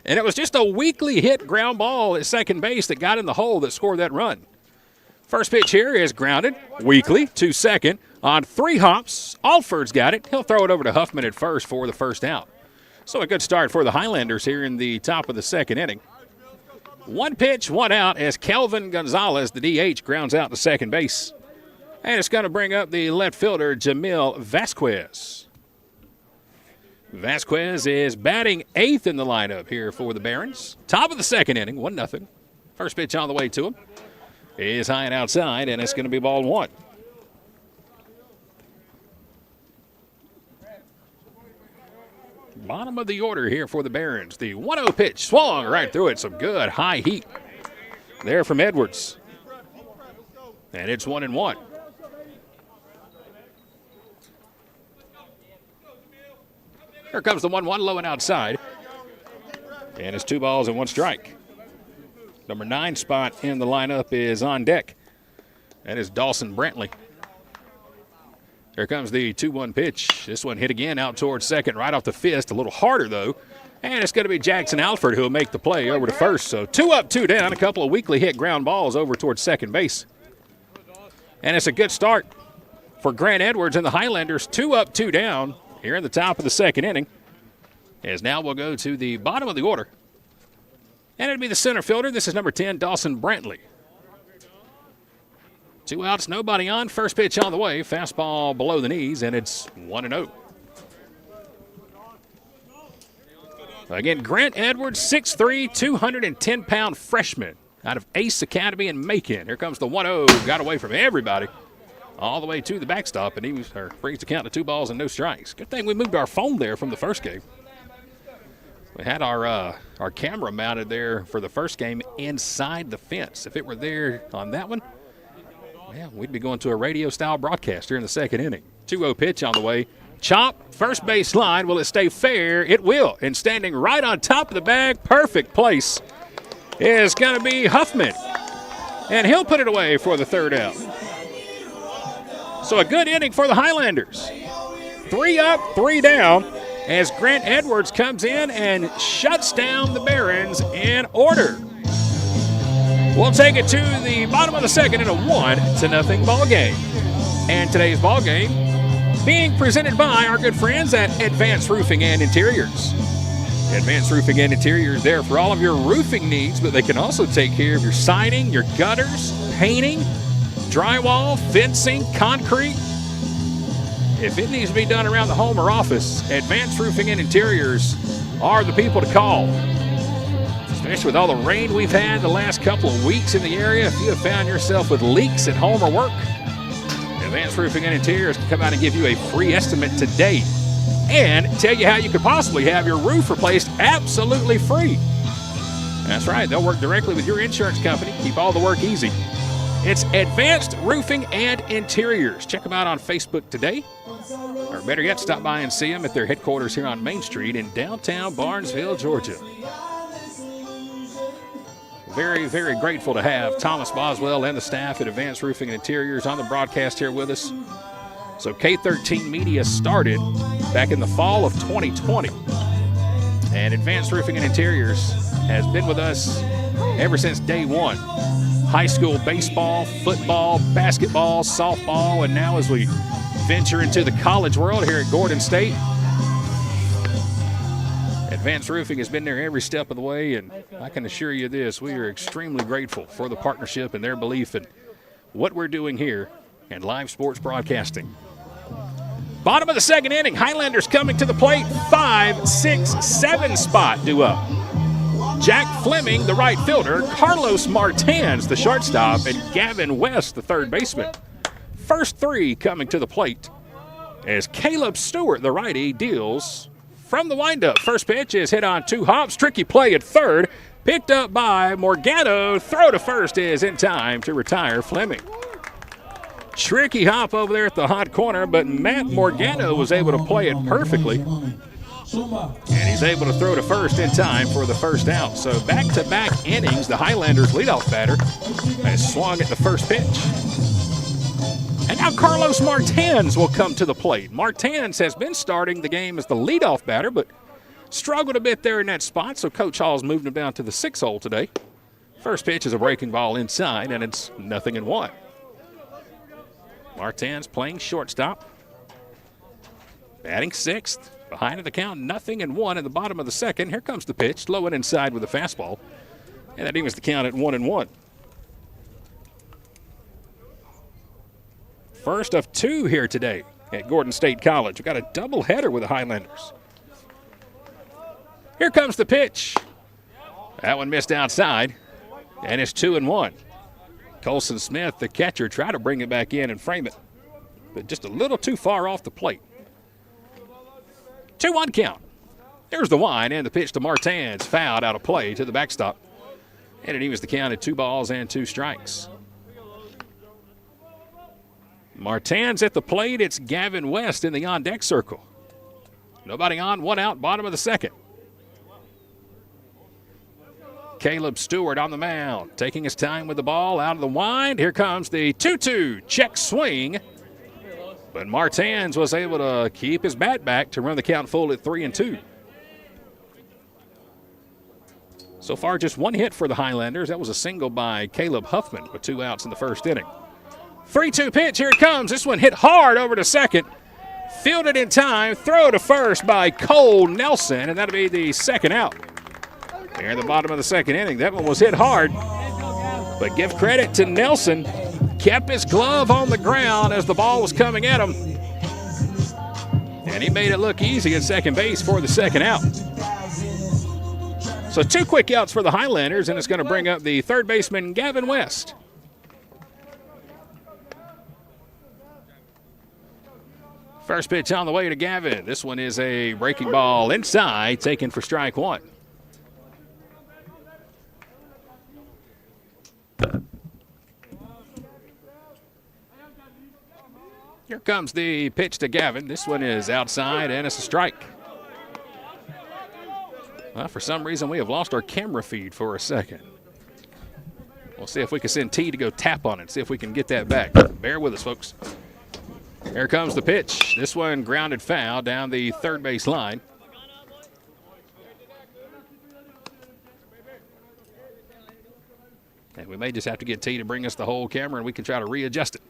And it was just a weakly hit ground ball at second base that got in the hole that scored that run. First pitch here is grounded, weakly, to second. On 3 hops, Alford's got it. He'll throw it over to Huffman at first for the first out. So a good start for the Highlanders here in the top of the second inning. 1 pitch, 1 out as Kelvin Gonzalez, the DH, grounds out to second base. And it's going to bring up the left fielder, Jamil Vasquez. Vasquez is batting 8th in the lineup here for the Barons. Top of the second inning, 1-0. First pitch on the way to him is high and outside, and it's going to be ball 1. Bottom of the order here for the Barons. The 1-0 pitch swung right through it. Some good high heat there from Edwards. And it's 1-1. Here comes the 1-1 low and outside. And it's 2 balls and 1 strike. Number 9 spot in the lineup is on deck. That is Dawson Brantley. Here comes the 2-1 pitch. This one hit again out towards second, right off the fist. A little harder, though. And it's going to be Jackson Alford who will make the play over to first. So 2 up, 2 down. A couple of weakly hit ground balls over towards second base. And it's a good start for Grant Edwards and the Highlanders. 2 up, 2 down here in the top of the second inning. As now we'll go to the bottom of the order. And it'll be the center fielder. This is number 10, Dawson Brantley. 2 outs, nobody on. First pitch on the way. Fastball below the knees, and it's 1-0. Again, Grant Edwards, 6'3", 210-pound freshman out of Ace Academy in Macon. Here comes the 1-0. Got away from everybody all the way to the backstop, and he brings the count to 2 balls and no strikes. Good thing we moved our phone there from the first game. We had our camera mounted there for the first game inside the fence. If it were there on that one, yeah, we'd be going to a radio-style broadcast here in the second inning. 2-0 pitch on the way. Chop, first base line. Will it stay fair? It will. And standing right on top of the bag, perfect place, is going to be Huffman. And he'll put it away for the 3rd out. So a good inning for the Highlanders. 3 up, 3 down, as Grant Edwards comes in and shuts down the Barons in order. We'll take it to the bottom of the second in a 1-0 ball game. And today's ball game being presented by our good friends at Advanced Roofing and Interiors. Advanced Roofing and Interiors there for all of your roofing needs, but they can also take care of your siding, your gutters, painting, drywall, fencing, concrete. If it needs to be done around the home or office, Advanced Roofing and Interiors are the people to call. Especially with all the rain we've had the last couple of weeks in the area, if you have found yourself with leaks at home or work, Advanced Roofing and Interiors can come out and give you a free estimate today and tell you how you could possibly have your roof replaced absolutely free. That's right, they'll work directly with your insurance company, keep all the work easy. It's Advanced Roofing and Interiors. Check them out on Facebook today. Or better yet, stop by and see them at their headquarters here on Main Street in downtown Barnesville, Georgia. Very, very grateful to have Thomas Boswell and the staff at Advanced Roofing and Interiors on the broadcast here with us. So K13 Media started back in the fall of 2020. And Advanced Roofing and Interiors has been with us ever since day one. High school baseball, football, basketball, softball, and now as we venture into the college world here at Gordon State, Advanced Roofing has been there every step of the way, and I can assure you this, we are extremely grateful for the partnership and their belief in what we're doing here in live sports broadcasting. Bottom of the second inning, Highlanders coming to the plate, 5, 6, 7 spot due up. Jack Fleming, the right fielder, Carlos Martins, the shortstop, and Gavin West, the third baseman. First 3 coming to the plate as Caleb Stewart, the righty, deals from the windup. First pitch is hit on 2 hops. Tricky play at third. Picked up by Morgano. Throw to first is in time to retire Fleming. Tricky hop over there at the hot corner, but Matt Morgano was able to play it perfectly. And he's able to throw to first in time for the first out. So back-to-back innings, the Highlanders leadoff batter has swung at the first pitch. And now Carlos Martins will come to the plate. Martins has been starting the game as the leadoff batter, but struggled a bit there in that spot, so Coach Hall's moved him down to the 6 hole today. First pitch is a breaking ball inside, and it's 0-1. Martins playing shortstop. Batting 6th. Behind the count, 0-1 in the bottom of the second. Here comes the pitch, low and inside with a fastball. And that evens the count at 1-1. First of 2 here today at Gordon State College. We've got a doubleheader with the Highlanders. Here comes the pitch. That one missed outside, and it's 2-1. Colson Smith, the catcher, tried to bring it back in and frame it, but just a little too far off the plate. 2-1 count. There's the wind and the pitch to Martins. Fouled out of play to the backstop. And it evens the count at 2 balls and 2 strikes. Martins at the plate. It's Gavin West in the on-deck circle. Nobody on, 1 out, bottom of the second. Caleb Stewart on the mound, taking his time with the ball, out of the wind. Here comes the 2-2 check swing. But Martins was able to keep his bat back to run the count full at 3-2. So far, just 1 hit for the Highlanders. That was a single by Caleb Huffman with 2 outs in the first inning. 3-2 pitch, here it comes. This one hit hard over to second. Fielded in time, throw to first by Cole Nelson, and that'll be the second out. There in the bottom of the second inning, that one was hit hard. But give credit to Nelson. kept his glove on the ground as the ball was coming at him. And he made it look easy at second base for the second out. So 2 quick outs for the Highlanders, and it's going to bring up the third baseman, Gavin West. First pitch on the way to Gavin. This one is a breaking ball inside, taken for strike one. Here comes the pitch to Gavin. This one is outside, and it's a strike. Well, for some reason, we have lost our camera feed for a second. We'll see if we can send T to go tap on it, see if we can get that back. Bear with us, folks. Here comes the pitch. This one grounded foul down the third base line. And we may just have to get T to bring us the whole camera, and we can try to readjust it.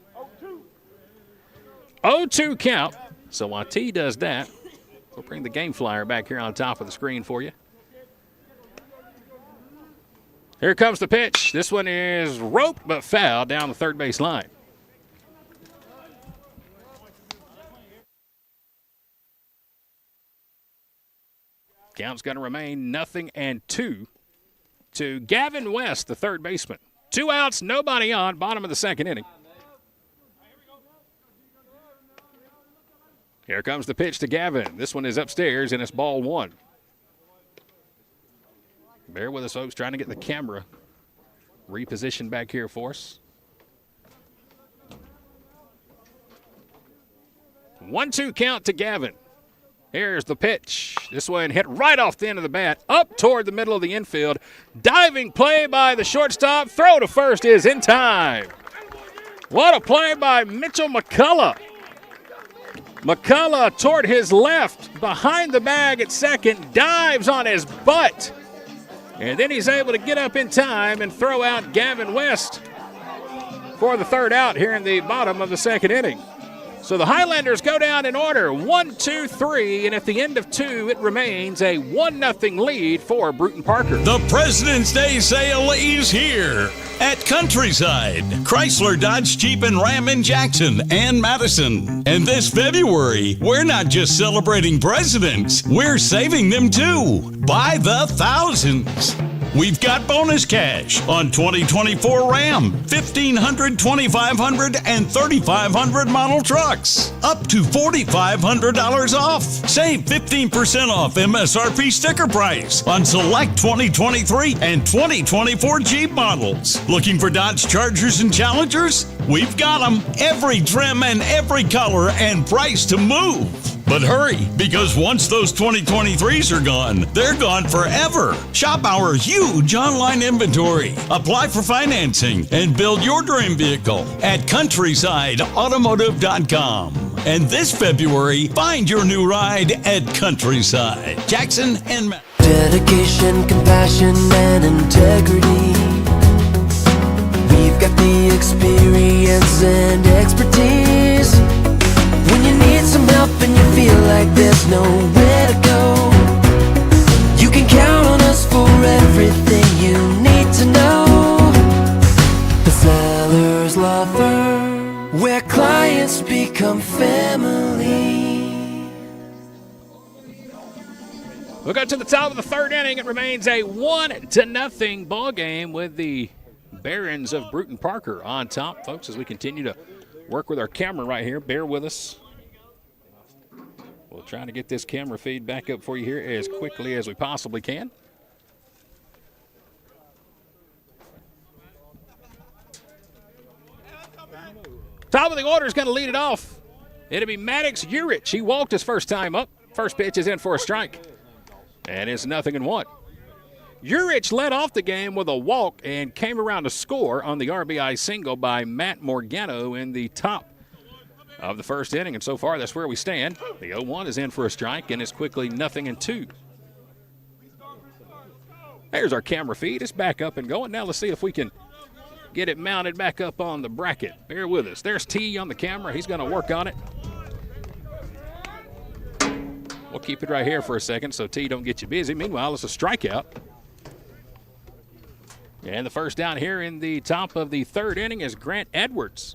0-2 count. So while T does that, we'll bring the game flyer back here on top of the screen for you. Here comes the pitch. This one is roped but foul down the third base line. Count's going to remain 0-2 to Gavin West, the third baseman. 2 outs, nobody on, bottom of the second inning. Here comes the pitch to Gavin. This one is upstairs, and it's ball one. Bear with us, folks, trying to get the camera repositioned back here for us. 1-2 count to Gavin. Here's the pitch. This one hit right off the end of the bat, up toward the middle of the infield. Diving play by the shortstop. Throw to first is in time. What a play by Mitchell McCullough. McCullough toward his left, behind the bag at second, dives on his butt. And then he's able to get up in time and throw out Gavin West for the third out here in the bottom of the second inning. So the Highlanders go down in order, 1-2-3, and at the end of 2, it remains a 1-0 lead for Brewton Parker. The President's Day sale is here at Countryside, Chrysler, Dodge, Jeep, and Ram in Jackson and Madison. And this February, we're not just celebrating presidents, we're saving them too, by the thousands. We've got bonus cash on 2024 Ram, 1500, 2500, and 3500 model trucks. Up to $4,500 off. Save 15% off MSRP sticker price on select 2023 and 2024 Jeep models. Looking for Dodge Chargers and Challengers? We've got them. Every trim and every color and price to move. But hurry, because once those 2023s are gone, they're gone forever. Shop our huge online inventory. Apply for financing and build your dream vehicle at CountrysideAutomotive.com. And this February, find your new ride at Countryside, Jackson and Matt. Dedication, compassion, and integrity. We've got the experience and expertise. When you need some help and you feel like there's nowhere to go, you can count on us for everything you need to know. The Sellers Law Firm, where clients become family. We'll go to the top of the third inning. It remains a 1-0 ball game with the Barons of Brewton Parker on top, folks, as we continue to work with our camera right here. Bear with us. We'll try to get this camera feed back up for you here as quickly as we possibly can. Top of the order is going to lead it off. It'll be Maddox Urich. He walked his first time up. First pitch is in for a strike. And it's 0-1. Urich led off the game with a walk and came around to score on the RBI single by Matt Morgano in the top of the first inning. And so far, that's where we stand. The 0-1 is in for a strike, and it's quickly 0-2. There's our camera feed. It's back up and going. Now let's see if we can get it mounted back up on the bracket. Bear with us. There's T on the camera. He's going to work on it. We'll keep it right here for a second so T don't get you busy. Meanwhile, it's a strikeout. And the first down here in the top of the third inning is Grant Edwards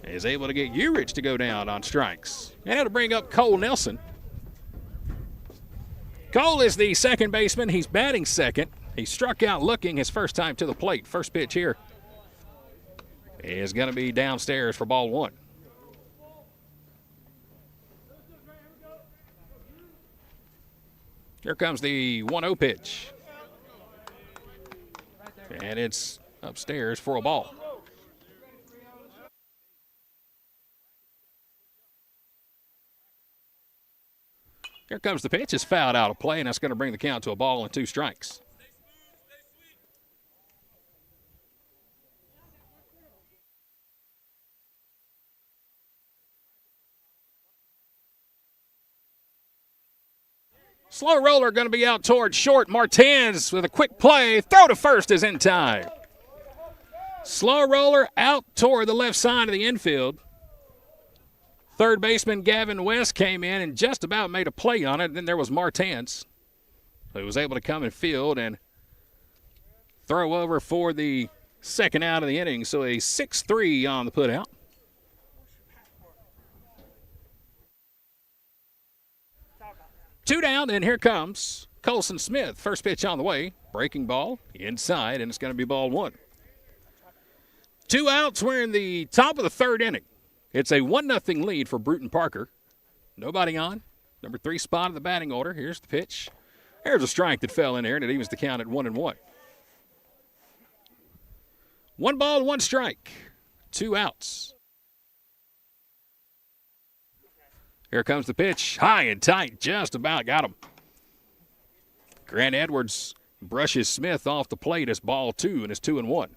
is able to get Urich to go down on strikes. And it'll bring up Cole Nelson. Cole is the second baseman. He's batting second. He struck out looking his first time to the plate. First pitch here is going to be downstairs for ball one. Here comes the 1-0 pitch. And it's upstairs for a ball. Here comes the pitch. It's fouled out of play, and that's going to bring the count to a ball and 2 strikes. Slow roller going to be out towards short. Martins with a quick play. Throw to first is in time. Slow roller out toward the left side of the infield. Third baseman Gavin West came in and just about made a play on it. Then there was Martins, who was able to come and field and throw over for the second out of the inning. So a 6-3 on the putout. Two down, and here comes Colson Smith. First pitch on the way. Breaking ball inside, and it's going to be ball one. 2 outs. We're in the top of the third inning. It's a 1-0 lead for Brewton Parker. Nobody on. Number 3 spot of the batting order. Here's the pitch. There's a strike that fell in there, and it evens the count at 1-1. 1 ball, 1 strike. 2 outs. Here comes the pitch. High and tight. Just about got him. Grant Edwards brushes Smith off the plate. It's ball 2, and it's 2-1.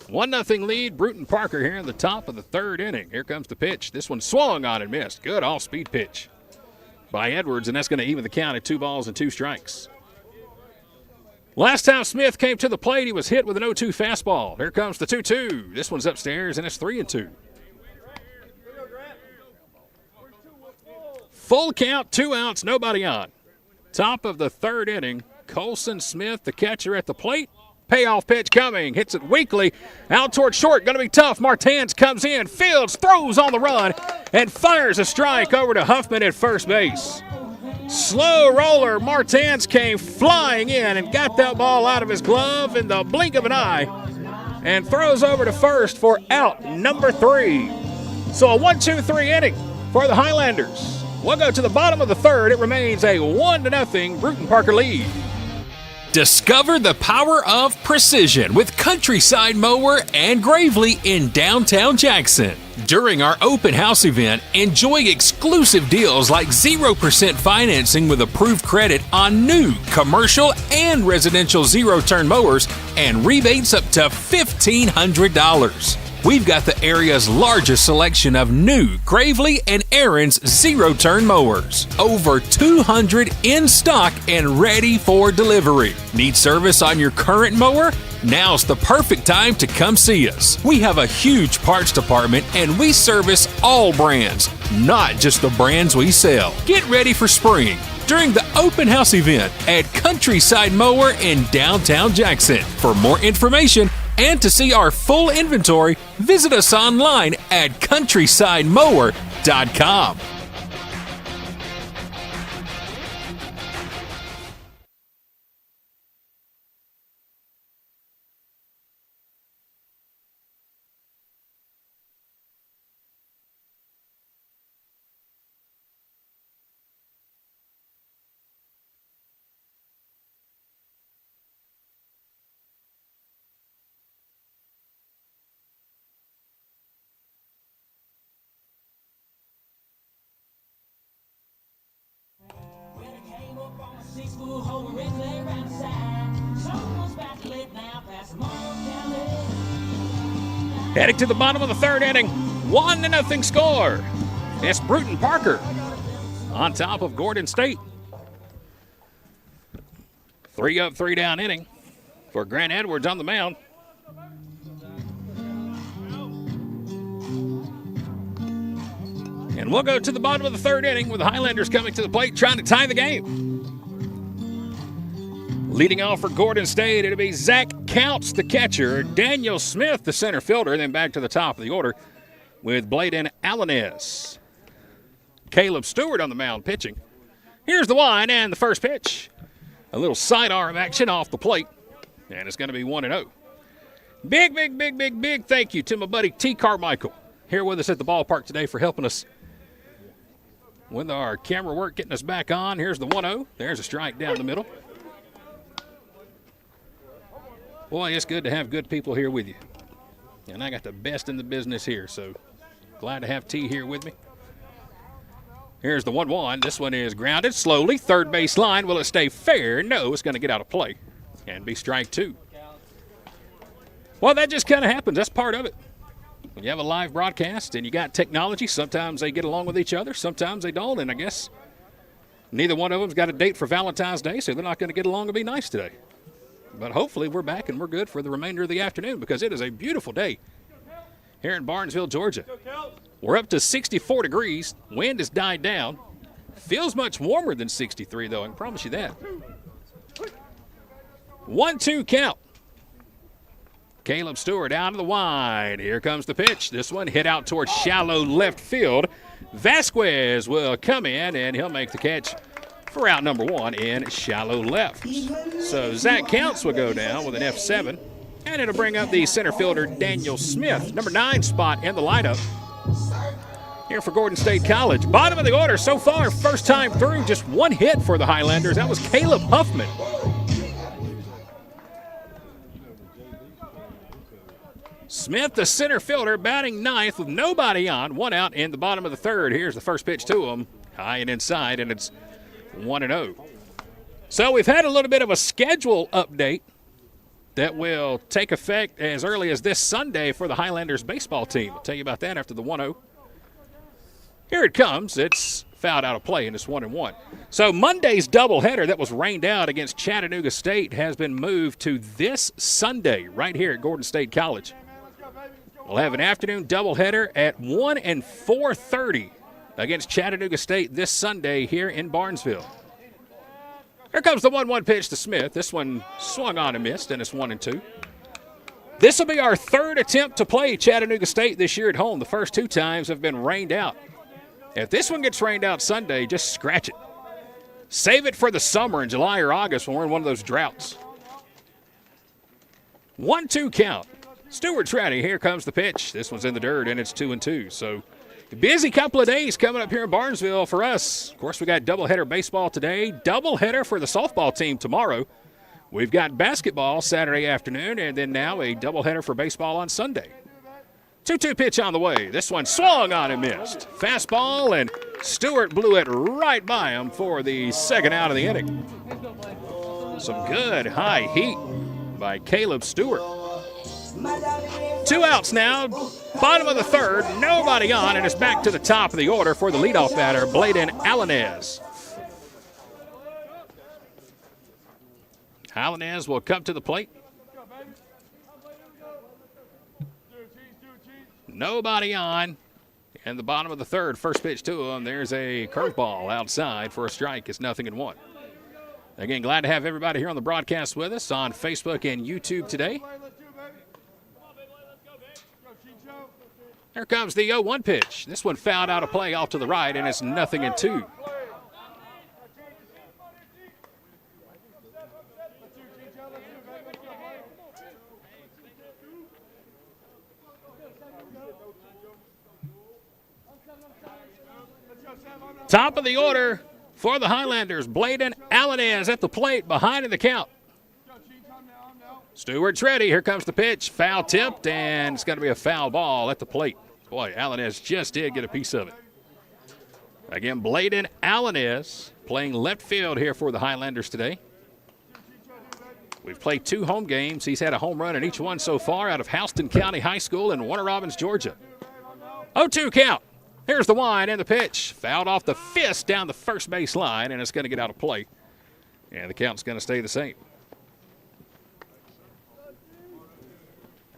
1-0 lead. Brewton Parker here in the top of the third inning. Here comes the pitch. This one swung on and missed. Good off-speed pitch by Edwards, and that's going to even the count at 2 balls and 2 strikes. Last time Smith came to the plate, he was hit with an 0-2 fastball. Here comes the 2-2. This one's upstairs, and it's 3-2. Full count, 2 outs, nobody on. Top of the third inning, Colson Smith, the catcher at the plate. Payoff pitch coming, hits it weakly, out toward short, going to be tough. Martins comes in, fields, throws on the run, and fires a strike over to Huffman at first base. Slow roller, Martins came flying in and got that ball out of his glove in the blink of an eye and throws over to first for out number 3. So a 1-2-3 inning for the Highlanders. We'll go to the bottom of the third. It remains a 1-0 Brewton Parker lead. Discover the power of precision with Countryside Mower and Gravely in downtown Jackson. During our open house event, enjoy exclusive deals like 0% financing with approved credit on new commercial and residential zero-turn mowers and rebates up to $1,500. We've got the area's largest selection of new Gravely and Aaron's zero-turn mowers. Over 200 in stock and ready for delivery. Need service on your current mower? Now's the perfect time to come see us. We have a huge parts department and we service all brands, not just the brands we sell. Get ready for spring during the open house event at Countryside Mower in downtown Jackson. For more information and to see our full inventory, visit us online at countrysidemower.com. Heading to the bottom of the third inning, 1-0 score. It's Brewton Parker on top of Gordon State. 3 up, 3 down inning for Grant Edwards on the mound. And we'll go to the bottom of the third inning with the Highlanders coming to the plate trying to tie the game. Leading off for Gordon State, it'll be Zach Counts, the catcher, Daniel Smith, the center fielder, and then back to the top of the order with Bladen Alanes. Caleb Stewart on the mound pitching. Here's the wind and the first pitch. A little sidearm action off the plate, and it's going to be 1-0. Big thank you to my buddy T. Carmichael here with us at the ballpark today for helping us with our camera work, getting us back on. Here's the 1-0. There's a strike down the middle. Boy, it's good to have good people here with you. And I got the best in the business here, so glad to have T here with me. Here's the 1-1. This one is grounded slowly. Third base line. Will it stay fair? No, it's going to get out of play and be strike two. Well, that just kind of happens. That's part of it. When you have a live broadcast and you got technology, sometimes they get along with each other, sometimes they don't, and I guess neither one of them's got a date for Valentine's Day, so they're not going to get along and be nice today. But hopefully we're back and we're good for the remainder of the afternoon because it is a beautiful day here in Barnesville, Georgia. We're up to 64 degrees. Wind has died down. Feels much warmer than 63, though. I can promise you that. 1-2 count. Caleb Stewart out of the wide. Here comes the pitch. This one hit out towards shallow left field. Vasquez will come in, and he'll make the catch for out number one in shallow left. So Zach Counts will go down with an F7, and it'll bring up the center fielder Daniel Smith, number 9 spot in the lineup here for Gordon State College. Bottom of the order so far, first time through, just one hit for the Highlanders. That was Caleb Huffman. Smith, the center fielder, batting ninth with nobody on, one out in the bottom of the third. Here's the first pitch to him, high and inside, and it's 1-0. So we've had a little bit of a schedule update that will take effect as early as this Sunday for the Highlanders baseball team. I'll tell you about that after the 1-0. Here it comes. It's fouled out of play, and it's 1-1. So Monday's doubleheader that was rained out against Chattanooga State has been moved to this Sunday right here at Gordon State College. We'll have an afternoon doubleheader at 1 and 4:30 against Chattanooga State this Sunday here in Barnesville. Here comes the 1-1 pitch to Smith. This one swung on and missed, and it's 1-2. This will be our third attempt to play Chattanooga State this year at home. The first two times have been rained out. If this one gets rained out Sunday, just scratch it. Save it for the summer in July or August when we're in one of those droughts. 1-2 count. Stewart's ready. Here comes the pitch. This one's in the dirt, and it's 2-2. So a busy couple of days coming up here in Barnesville for us. Of course, we got doubleheader baseball today, doubleheader for the softball team tomorrow. We've got basketball Saturday afternoon, and then now a doubleheader for baseball on Sunday. 2-2 pitch on the way. This one swung on and missed. Fastball, and Stewart blew it right by him for the second out of the inning. Some good high heat by Caleb Stewart. 2 outs now, bottom of the third, nobody on, and it's back to the top of the order for the leadoff batter, Bladen Alanes. Alanes will come to the plate. Nobody on. And the bottom of the third, first pitch to him. There's a curveball outside for a strike. It's 0-1. Again, glad to have everybody here on the broadcast with us on Facebook and YouTube today. Here comes the 0-1 pitch. This one fouled out of play off to the right, and it's 0-2. Top of the order for the Highlanders. Bladen Alanes at the plate, behind in the count. Stewart's ready. Here comes the pitch. Foul tipped, and it's going to be a foul ball at the plate. Boy, Alanes just did get a piece of it. Again, Bladen Alanes playing left field here for the Highlanders today. We've played 2 home games. He's had a home run in each one so far out of Houston County High School in Warner Robins, Georgia. 0-2 count. Here's the wind and the pitch. Fouled off the fist down the first base line, and it's going to get out of play. And the count's going to stay the same.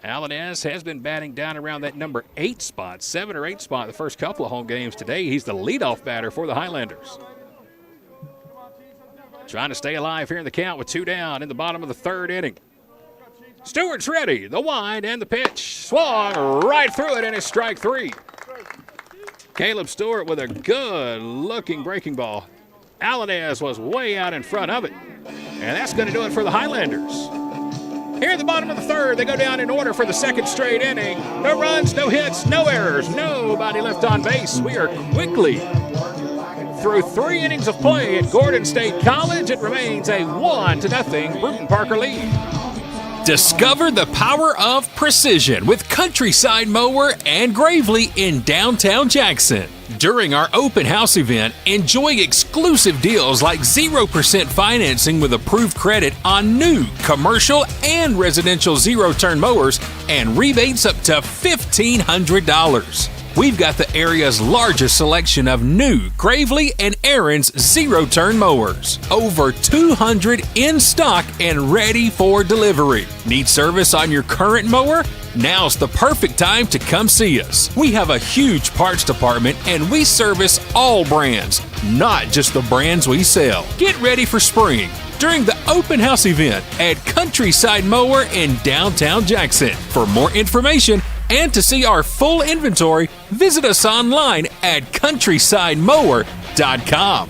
Alanes has been batting down around that number 8 spot, 7 or 8 spot the first couple of home games today. He's the leadoff batter for the Highlanders. trying to stay alive here in the count with 2 down in the bottom of the 3rd inning. Stewart's ready. The wind and the pitch. Swung right through it, and it's strike 3. Caleb Stewart with a good-looking breaking ball. Alanez was way out in front of it. And that's going to do it for the Highlanders. Here at the bottom of the 3rd, they go down in order for the 2nd straight inning. No runs, no hits, no errors, nobody left on base. We are quickly through 3 innings of play at Gordon State College. It remains a 1-0 Brewton Parker lead. Discover the power of precision with Countryside Mower and Gravely in downtown Jackson. During our open house event, enjoy exclusive deals like 0% financing with approved credit on new commercial and residential zero-turn mowers and rebates up to $1,500. We've got the area's largest selection of new Gravely and Aaron's zero-turn mowers. Over 200 in stock and ready for delivery. Need service on your current mower? Now's the perfect time to come see us. We have a huge parts department and we service all brands, not just the brands we sell. Get ready for spring during the open house event at Countryside Mower in downtown Jackson. For more information and to see our full inventory, visit us online at countrysidemower.com.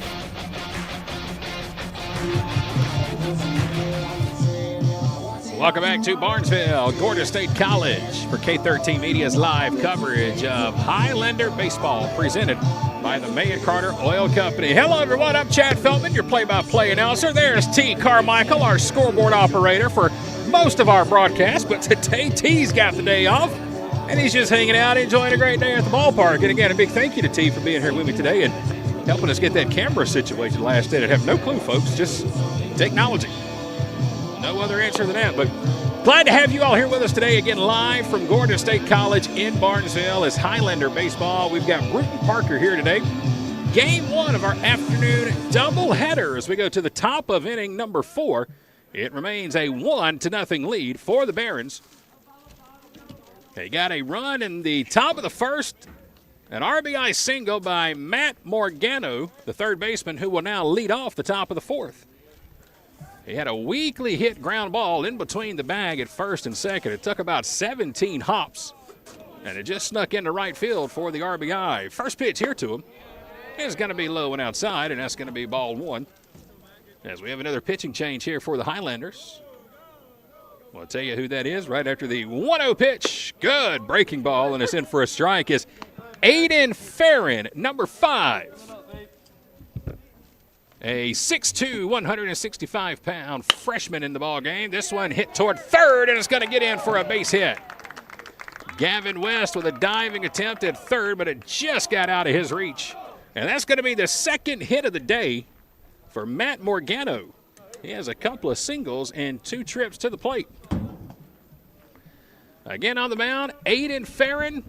Welcome back to Barnesville, Gordon State College for K13 Media's live coverage of Highlander baseball presented by the May and Carter Oil Company. Hello, everyone. I'm Chad Feldman, your play-by-play announcer. There's T. Carmichael, our scoreboard operator for most of our broadcast, but today T's got the day off, and he's just hanging out, enjoying a great day at the ballpark. And again, a big thank you to T for being here with me today and helping us get that camera situation last day. I have no clue, folks, just technology. No other answer than that, but glad to have you all here with us today, again, live from Gordon State College in Barnesville as Highlander baseball. We've got Brewton Parker here today. Game 1 of our afternoon doubleheader as we go to the top of inning number 4. It remains a 1-0 lead for the Barons. They got a run in the top of the 1st, an RBI single by Matt Morgano, the third baseman, who will now lead off the top of the 4th. He had a weakly hit ground ball in between the bag at 1st and 2nd. It took about 17 hops, and it just snuck into right field for the RBI. First pitch here to him is going to be low and outside, and that's going to be ball 1. As we have another pitching change here for the Highlanders. We'll tell you who that is right after the 1-0 pitch. Good breaking ball, and it's in for a strike is Aiden Farron, number 5. A 6'2", 165-pound freshman in the ball game. This one hit toward 3rd, and it's going to get in for a base hit. Gavin West with a diving attempt at 3rd, but it just got out of his reach. And that's going to be the 2nd hit of the day for Matt Morgano. He has a couple of singles and 2 trips to the plate. Again on the mound, Aiden Farron.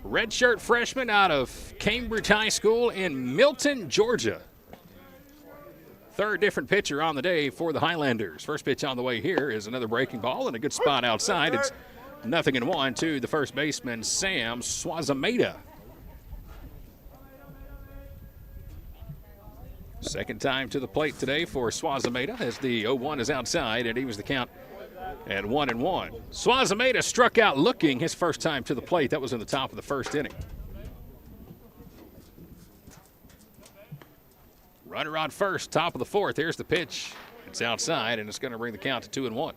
Redshirt freshman out of Cambridge High School in Milton, Georgia. 3rd different pitcher on the day for the Highlanders. First pitch on the way here is another breaking ball and a good spot outside. It's 0-1 to the first baseman, Sam Swazameda. Second time to the plate today for Swazameda as the 0-1 is outside, and he was the count at 1-1. Swazameda struck out looking his first time to the plate. That was in the top of the 1st inning. Runner on first, top of the 4th. Here's the pitch. It's outside, and it's going to bring the count to 2-1.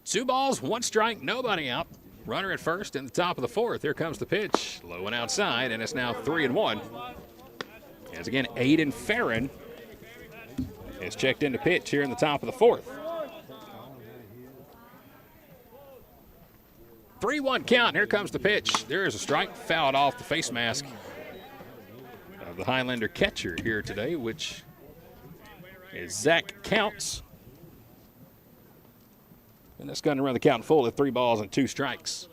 Two balls, 1 strike, nobody out. Runner at first in the top of the 4th. Here comes the pitch. Low and outside, and it's now 3-1. As again, Aiden Farron is checked into pitch here in the top of the 4th. 3-1 count. Here comes the pitch. There is a strike, fouled off the face mask of the Highlander catcher here today, which is Zach Counts. And that's going to run the count full at 3 balls and 2 strikes.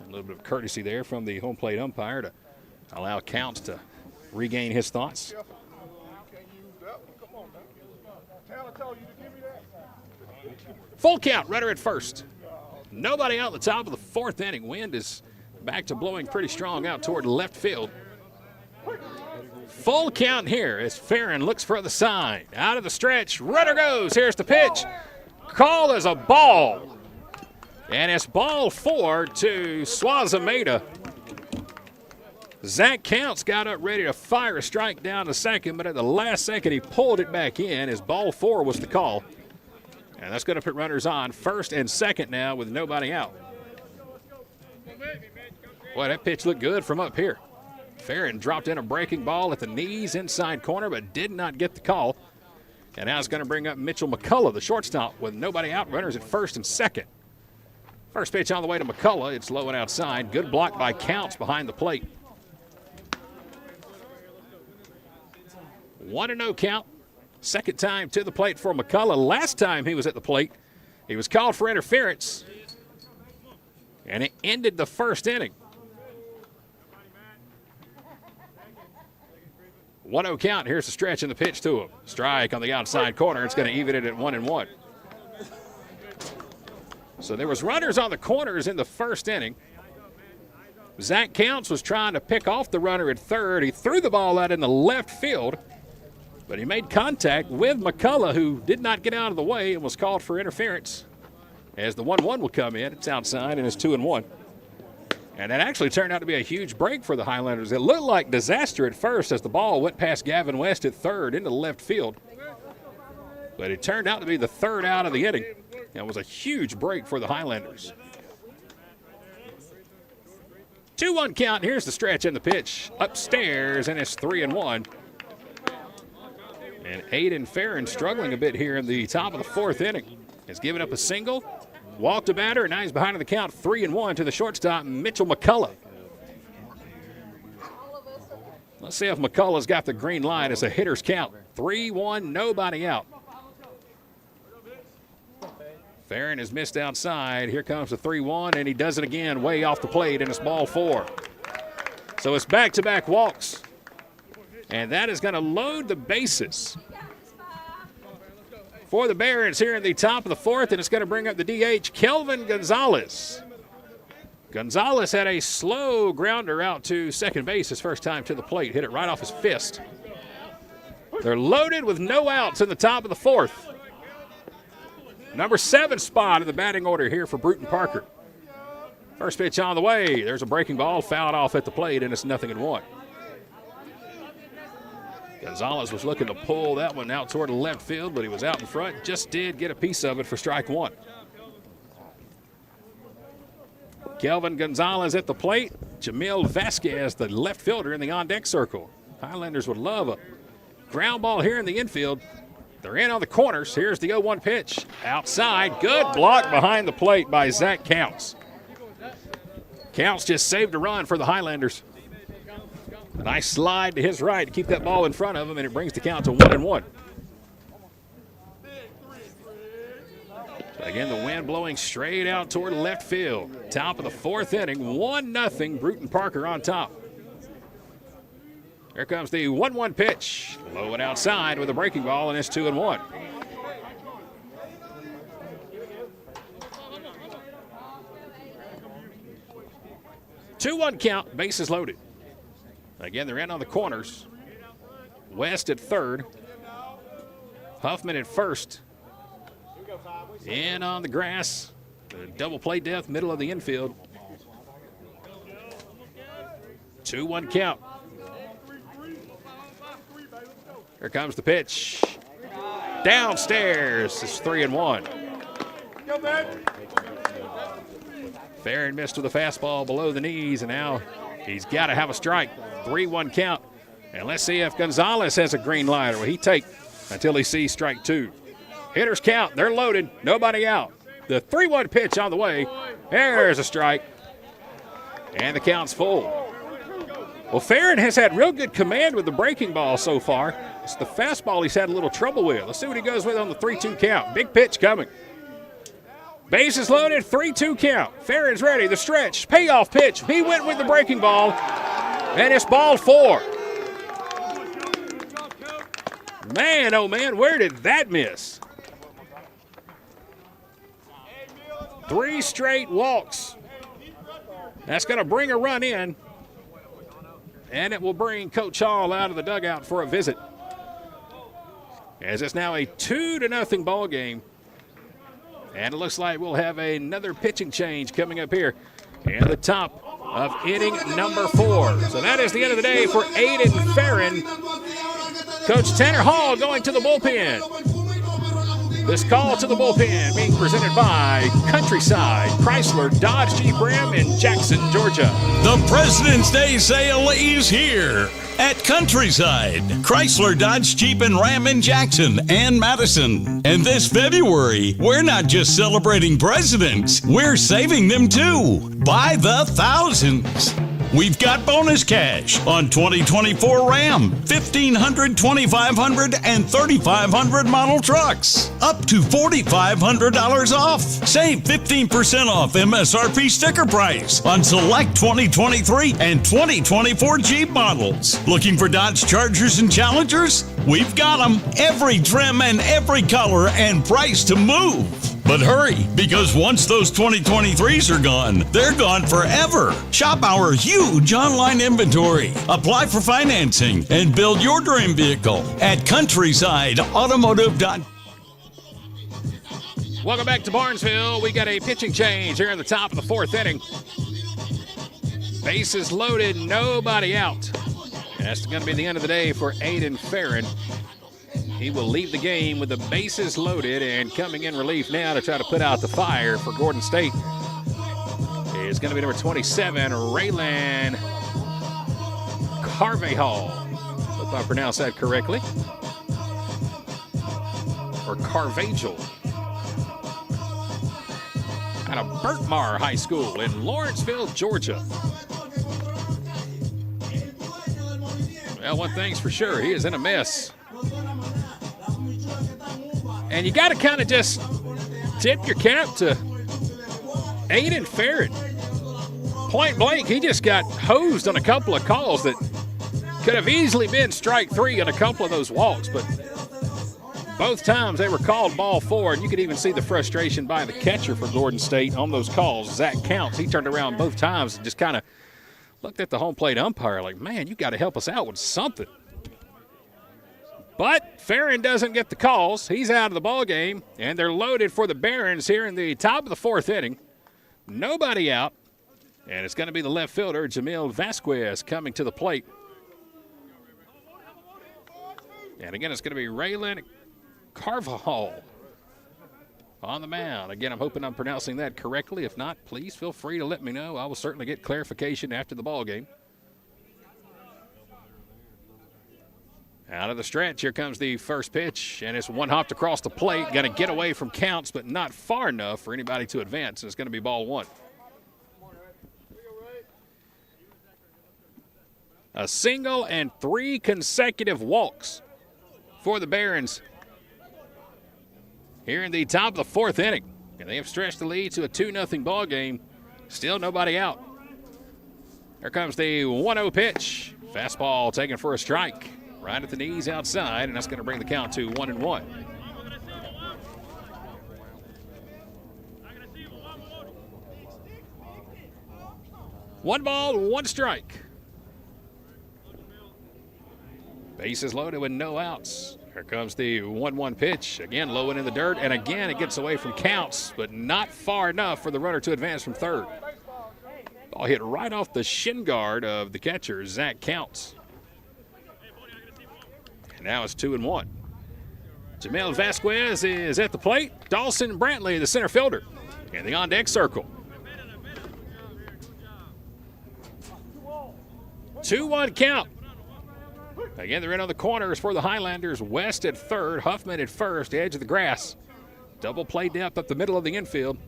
A little bit of courtesy there from the home plate umpire to allow Counts to regain his thoughts. Full count, runner at first. Nobody out at the top of the 4th inning. Wind is back to blowing pretty strong out toward left field. Full count here as Farron looks for the sign. Out of the stretch, runner goes. Here's the pitch. Call is a ball. And it's ball 4 to Swazameda. Zach Counts got up ready to fire a strike down to second, but at the last second he pulled it back in as ball 4 was the call. And that's going to put runners on first and second now with nobody out. Boy, that pitch looked good from up here. Farron dropped in a breaking ball at the knees inside corner, but did not get the call. And now it's going to bring up Mitchell McCullough, the shortstop, with nobody out. Runners at first and second. First pitch on the way to McCullough. It's low and outside. Good block by Counts behind the plate. 1-0 count. Second time to the plate for McCullough. Last time he was at the plate, he was called for interference. And it ended the first inning. 1-0 count. Here's the stretch and the pitch to him. Strike on the outside corner. It's going to even it at 1-1. So there was runners on the corners in the first inning. Zach Counts was trying to pick off the runner at third. He threw the ball out in the left field, but he made contact with McCullough, who did not get out of the way and was called for interference. As the 1-1 will come in, it's outside and it's 2-1. And that actually turned out to be a huge break for the Highlanders. It looked like disaster at first as the ball went past Gavin West at third into the left field. But it turned out to be the third out of the inning. It was a huge break for the Highlanders. 2-1 count. Here's the stretch and the pitch. Upstairs, and it's 3-1. And Aiden Farron struggling a bit here in the top of the fourth inning. Has given up a single, walked a batter, and now he's behind the count 3-1 to the shortstop, Mitchell McCullough. Let's see if McCullough's got the green light as a hitter's count. 3-1, nobody out. Farron has missed outside. Here comes the 3-1, and he does it again way off the plate, and it's ball 4. So it's back-to-back walks. And that is going to load the bases for the Barons here in the top of the fourth, and it's going to bring up the DH, Kelvin Gonzalez. Gonzalez had a slow grounder out to second base his first time to the plate. Hit it right off his fist. They're loaded with no outs in the top of the fourth. Number 7 spot in the batting order here for Brewton Parker. First pitch on the way. There's a breaking ball, fouled off at the plate, and it's 0-1. Gonzalez was looking to pull that one out toward the left field, but he was out in front. Just did get a piece of it for strike 1. Kelvin Gonzalez at the plate. Jamil Vasquez, the left fielder, in the on-deck circle. Highlanders would love a ground ball here in the infield. They're in on the corners. Here's the 0-1 pitch. Outside. Good block behind the plate by Zach Counts. Counts just saved a run for the Highlanders. A nice slide to his right to keep that ball in front of him, and it brings the count to 1-1. So again, the wind blowing straight out toward left field. Top of the fourth inning, 1-0, Brewton Parker on top. Here comes the 1-1 pitch. Low and outside with a breaking ball, and it's 2-1. Two-1 count, bases loaded. Again, they're in on the corners. West at third. Huffman at first. In on the grass. Double play death, middle of the infield. 2-1 count. Here comes the pitch. Downstairs. It's 3-1. Farron missed with a fastball below the knees, and now he's got to have a strike. 3-1 count. And let's see if Gonzalez has a green light, or will he take until he sees strike 2. Hitters count. They're loaded. Nobody out. The 3-1 pitch on the way. There's a strike. And the count's full. Well, Farron has had real good command with the breaking ball so far. It's the fastball he's had a little trouble with. Let's see what he goes with on the 3-2 count. Big pitch coming. Bases loaded, 3-2 count. Farron's ready, the stretch, payoff pitch. He went with the breaking ball, and it's ball 4. Man, oh man, where did that miss? 3 straight walks. That's going to bring a run in, and it will bring Coach Hall out of the dugout for a visit. As it's now a 2-0 ball game. And it looks like we'll have another pitching change coming up here in the top of inning number 4. So that is the end of the day for Aiden Farron. Coach Tanner Hall going to the bullpen. This call to the bullpen being presented by Countryside, Chrysler, Dodge, Jeep, Ram in Jackson, Georgia. The President's Day sale is here at Countryside, Chrysler, Dodge, Jeep, and Ram in Jackson and Madison. And this February, we're not just celebrating presidents, we're saving them too, by the thousands. We've got bonus cash on 2024 Ram, 1500, 2500, and 3500 model trucks. Up to $4,500 off. Save 15% off MSRP sticker price on select 2023 and 2024 Jeep models. Looking for Dodge Chargers and Challengers? We've got them. Every trim and every color and price to move. But hurry, because once those 2023s are gone, they're gone forever. Shop our huge online inventory. Apply for financing and build your dream vehicle at CountrysideAutomotive.com. Welcome back to Barnesville. We got a pitching change here in the top of the 4th inning. Bases loaded, nobody out. That's going to be the end of the day for Aiden Farron. He will leave the game with the bases loaded, and coming in relief now to try to put out the fire for Gordon State is going to be number 27, Raylan Carvajal. Hope I pronounced that correctly. Or Carvajal. Out of Berkmar High School in Lawrenceville, Georgia. Well, one thing's for sure, he is in a mess. And you got to kind of just tip your cap to Aiden Farron. Point blank, he just got hosed on a couple of calls that could have easily been strike 3 on a couple of those walks, but both times they were called ball 4, and you could even see the frustration by the catcher for Gordon State on those calls. Zach Counts, he turned around both times and just kind of looked at the home plate umpire like, man, you got to help us out with something. But Farron doesn't get the calls. He's out of the ball game, and they're loaded for the Barons here in the top of the 4th inning. Nobody out, and it's going to be the left fielder, Jamil Vasquez, coming to the plate. And again, it's going to be Raylan Carvajal on the mound. Again, I'm hoping I'm pronouncing that correctly. If not, please feel free to let me know. I will certainly get clarification after the ball game. Out of the stretch, here comes the first pitch, and it's one hopped across the plate. Going to get away from Counts, but not far enough for anybody to advance, and it's going to be ball 1. A single and 3 consecutive walks for the Barons here in the top of the 4th inning. And they have stretched the lead to a 2-0 ball game. Still nobody out. Here comes the 1-0 pitch. Fastball taken for a strike. Right at the knees outside, and that's going to bring the count to 1-1. One ball, 1 strike. Bases loaded with no outs. Here comes the 1-1 pitch. Again, low and in the dirt, and again it gets away from Counts, but not far enough for the runner to advance from third. Ball hit right off the shin guard of the catcher, Zach Counts. And now it's 2-1. Jamel Vasquez is at the plate. Dawson Brantley, the center fielder, in the on-deck circle. 2-1 count. Again, they're in on the corners for the Highlanders. West at third, Huffman at first, edge of the grass. Double play depth up the middle of the infield.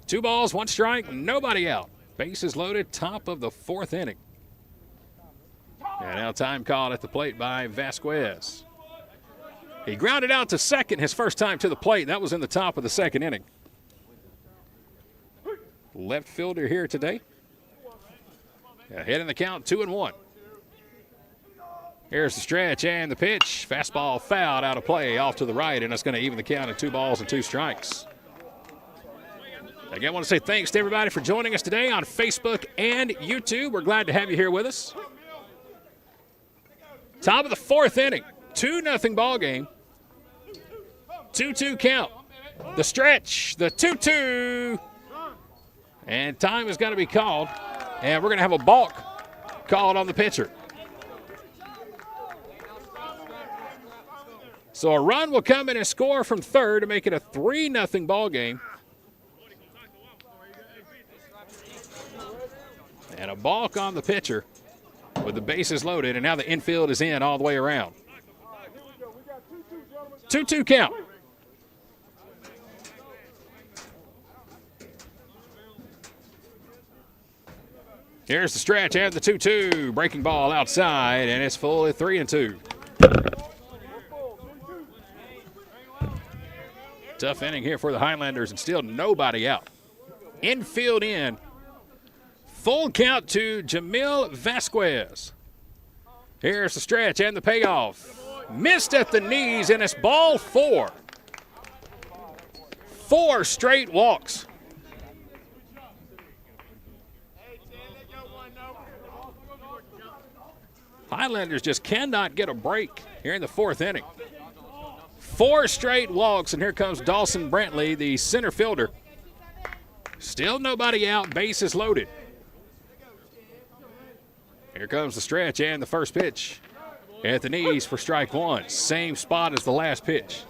2 balls, 1 strike, nobody out. Bases loaded, top of the 4th inning. And now time called at the plate by Vasquez. He grounded out to second his first time to the plate. That was in the top of the 2nd inning. Left fielder here today. Ahead in the count, 2-1. Here's the stretch and the pitch. Fastball fouled out of play off to the right, and it's going to even the count at 2 balls and 2 strikes. Again, I want to say thanks to everybody for joining us today on Facebook and YouTube. We're glad to have you here with us. Top of the fourth inning, 2-0 ball game. 2-2 count. The stretch, the 2-2. And time is going to be called. And we're going to have a balk called on the pitcher. So a run will come in and score from third to make it a 3-0 ball game. And a balk on the pitcher with the bases loaded. And now the infield is in all the way around. 2-2 count. Here's the stretch and the 2-2. Breaking ball outside, and it's full at 3-2. Tough inning here for the Highlanders, and still nobody out. Infield in. Full count to Jamil Vasquez. Here's the stretch and the payoff. Missed at the knees, and it's ball 4. 4 straight walks. Highlanders just cannot get a break here in the fourth inning. 4 straight walks, and here comes Dawson Brantley, the center fielder. Still nobody out, bases loaded. Here comes the stretch and the first pitch. At the knees for strike 1. Same spot as the last pitch.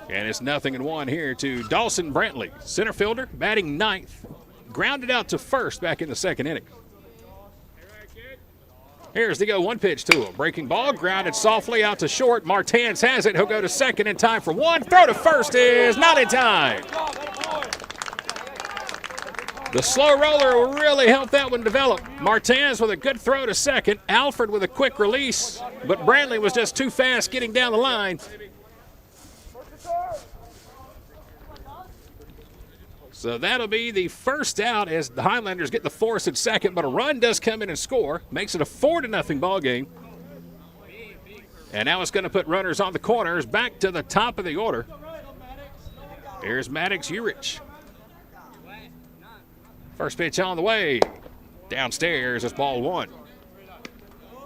And it's 0-1 here to Dawson Brantley, center fielder, batting 9th. Grounded out to first back in the second inning. Here's the 0-1 pitch to him. Breaking ball, grounded softly out to short. Martins has it. He'll go to second in time for 1. Throw to first is not in time. The slow roller will really help that one develop. Martins with a good throw to second. Alford with a quick release, but Brantley was just too fast getting down the line. So that'll be the first out as the Highlanders get the force at second, but a run does come in and score. Makes it a 4-0 ball game. And now it's going to put runners on the corners back to the top of the order. Here's Maddox Urich. First pitch on the way. Downstairs, it's ball 1.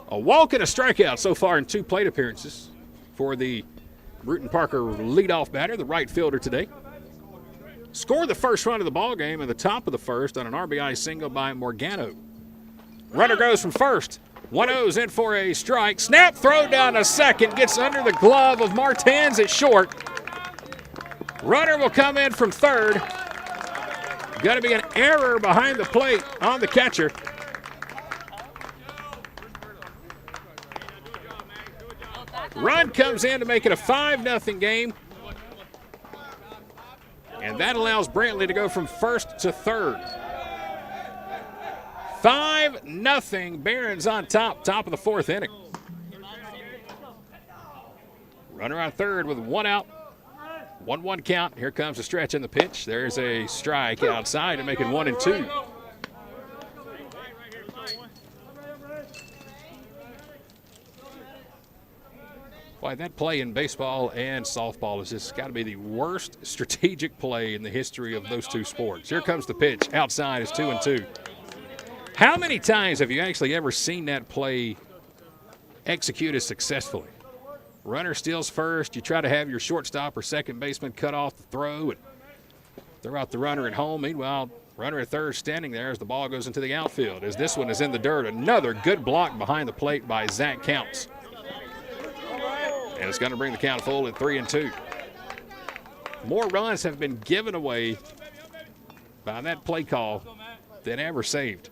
A walk and a strikeout so far in 2 plate appearances for the Brewton Parker leadoff batter, the right fielder today. Scored the first run of the ball game at the top of the first on an RBI single by Morgano. Runner goes from first. 1-0's in for a strike. Snap throw down to second. Gets under the glove of Martins at short. Runner will come in from third. Got to be an error behind the plate on the catcher. Run comes in to make it a 5-0 game. And that allows Brantley to go from first to third. 5-0. Barons on top of the fourth inning. Runner on third with 1 out. 1-1 count. Here comes the stretch in the pitch. There's a strike outside to make it 1-2. Boy, that play in baseball and softball has just got to be the worst strategic play in the history of those 2 sports. Here comes the pitch. Outside is 2-2. How many times have you actually ever seen that play executed successfully? Runner steals first. You try to have your shortstop or second baseman cut off the throw and throw out the runner at home. Meanwhile, runner at third standing there as the ball goes into the outfield. As this one is in the dirt, another good block behind the plate by Zach Counts. And it's going to bring the count full at 3-2. More runs have been given away by that play call than ever saved.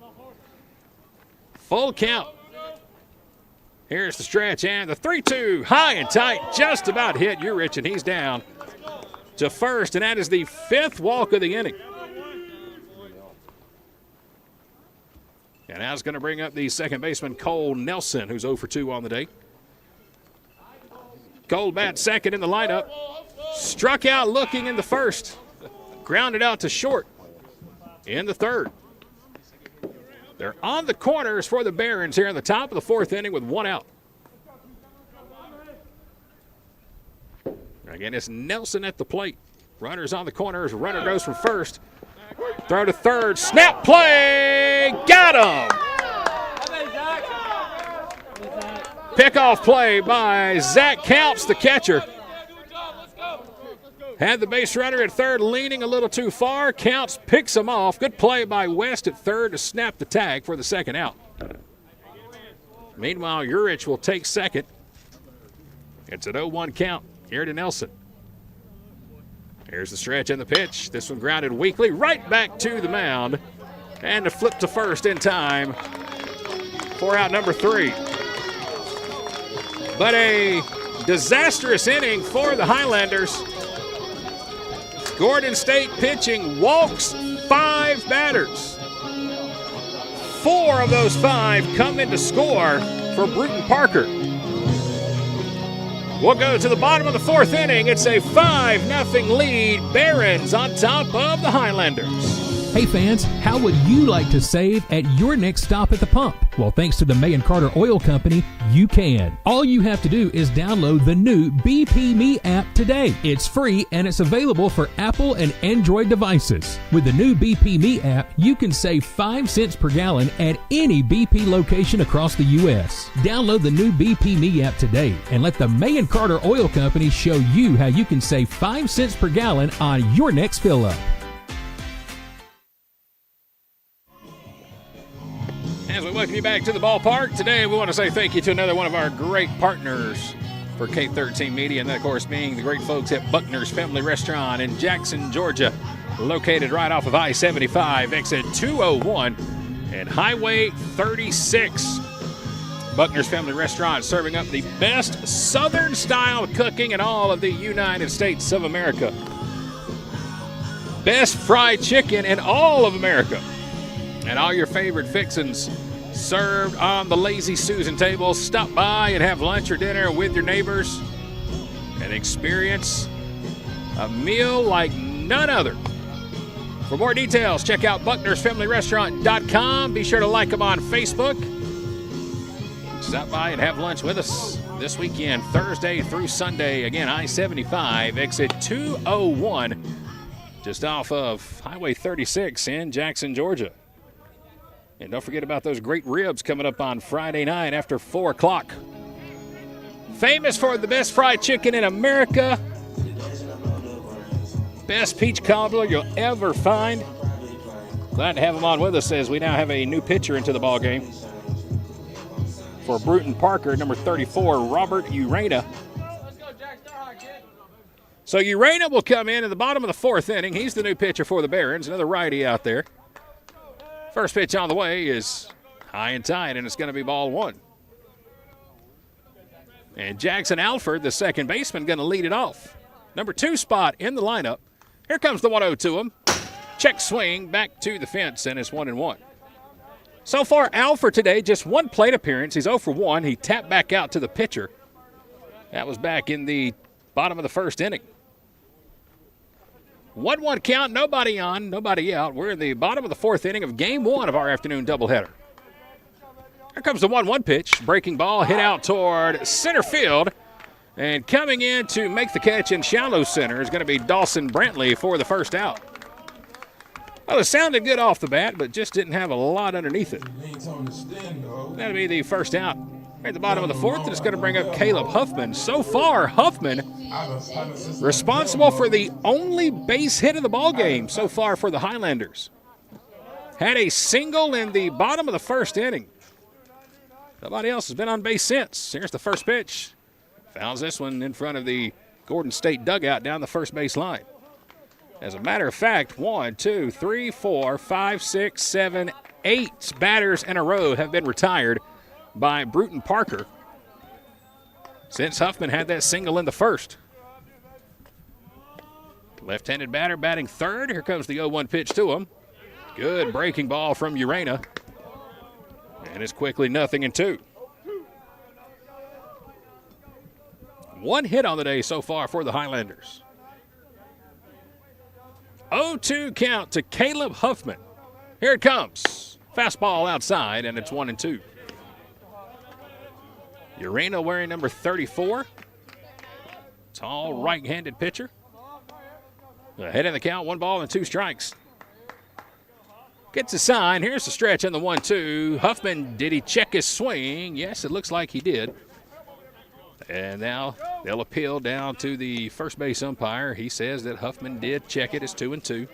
Full count. Here's the stretch and the 3-2. High and tight, just about hit Urich, and he's down to first, and that is the 5th walk of the inning. And now it's going to bring up the second baseman, Cole Nelson, who's 0 for 2 on the day. Cole bat second in the lineup. Struck out looking in the first. Grounded out to short in the third. They're on the corners for the Barons here in the top of the fourth inning with 1 out. Again, it's Nelson at the plate. Runners on the corners. Runner goes from first. Throw to third. Snap play. Got him. Pickoff play by Zach Counts, the catcher. Had the base runner at third leaning a little too far. Counts picks him off. Good play by West at third to snap the tag for the second out. Meanwhile, Urich will take second. It's an 0-1 count here to Nelson. Here's the stretch and the pitch. This one grounded weakly right back to the mound. And to flip to first in time for out number 3. But a disastrous inning for the Highlanders. Gordon State pitching walks 5 batters. 4 of those 5 come in to score for Brewton Parker. We'll go to the bottom of the 4th inning. It's a 5-0 lead. Barons on top of the Highlanders. Hey fans, how would you like to save at your next stop at the pump? Well, thanks to the May & Carter Oil Company, you can. All you have to do is download the new BP Me app today. It's free and it's available for Apple and Android devices. With the new BP Me app, you can save 5 cents per gallon at any BP location across the U.S. Download the new BP Me app today and let the May & Carter Oil Company show you how you can save 5 cents per gallon on your next fill-up. As we welcome you back to the ballpark, today we want to say thank you to another one of our great partners for K13 Media, and that, of course, being the great folks at Buckner's Family Restaurant in Jackson, Georgia, located right off of I-75, exit 201 and Highway 36. Buckner's Family Restaurant serving up the best Southern-style cooking in all of the United States of America. Best fried chicken in all of America. And all your favorite fixins served on the Lazy Susan table. Stop by and have lunch or dinner with your neighbors and experience a meal like none other. For more details, check out bucknersfamilyrestaurant.com. Be sure to like them on Facebook. Stop by and have lunch with us this weekend, Thursday through Sunday. Again, I-75, exit 201, just off of Highway 36 in Jackson, Georgia. And don't forget about those great ribs coming up on Friday night after 4 o'clock. Famous for the best fried chicken in America. Best peach cobbler you'll ever find. Glad to have him on with us as we now have a new pitcher into the ballgame. For Brewton Parker, number 34, Robert Urena. So Urena will come in at the bottom of the 4th inning. He's the new pitcher for the Barons, another righty out there. First pitch on the way is high and tight, and it's going to be ball 1. And Jackson Alford, the second baseman, going to lead it off. Number 2 spot in the lineup. Here comes the 1-0 to him. Check swing back to the fence, and it's 1-1. So far, Alford today, just 1 plate appearance. He's 0 for 1. He tapped back out to the pitcher. That was back in the bottom of the 1st inning. 1-1 count, nobody on, nobody out. We're in the bottom of the 4th inning of Game 1 of our afternoon doubleheader. Here comes the 1-1 pitch. Breaking ball hit out toward center field. And coming in to make the catch in shallow center is going to be Dawson Brantley for the first out. Well, it sounded good off the bat, but just didn't have a lot underneath it. That'll be the first out. At the bottom of the 4th, and it's going to bring up Caleb Huffman. So far, Huffman responsible for the only base hit of the ballgame so far for the Highlanders. Had a single in the bottom of the 1st inning. Nobody else has been on base since. Here's the first pitch. Fouls this one in front of the Gordon State dugout down the first base line. As a matter of fact, 1, 2, 3, 4, 5, 6, 7, 8 batters in a row have been retired by Brewton Parker since Huffman had that single in the 1st. Left-handed batter batting 3rd. Here comes the 0-1 pitch to him. Good breaking ball from Urena. And it's quickly 0-2. 1 hit on the day so far for the Highlanders. 0-2 count to Caleb Huffman. Here it comes. Fastball outside, and it's 1-2. Urena wearing number 34. Tall right-handed pitcher. Ahead in the count, 1 ball and 2 strikes. Gets a sign. Here's the stretch on the 1-2. Huffman, did he check his swing? Yes, it looks like he did. And now they'll appeal down to the first base umpire. He says that Huffman did check it. It's 2-2.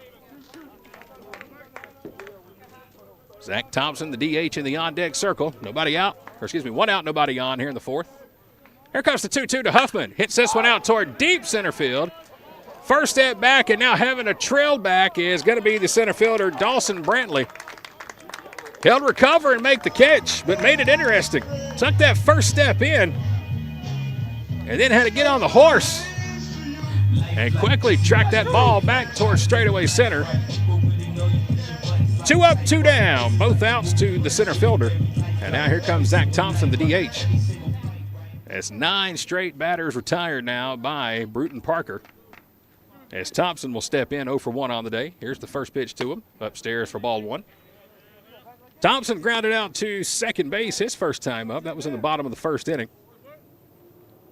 Zach Thompson, the DH in the on-deck circle. Nobody out. Or excuse me, 1 out, nobody on here in the 4th. Here comes the 2-2 to Huffman. Hits this one out toward deep center field. First step back, and now having a trail back is going to be the center fielder, Dawson Brantley. He'll recover and make the catch, but made it interesting. Took that first step in, and then had to get on the horse and quickly track that ball back towards straightaway center. 2 up, 2 down, both outs to the center fielder. And now here comes Zach Thompson, the DH. That's 9 straight batters retired now by Brewton Parker. As Thompson will step in 0 for 1 on the day. Here's the first pitch to him, upstairs for ball 1. Thompson grounded out to second base his first time up. That was in the bottom of the first inning.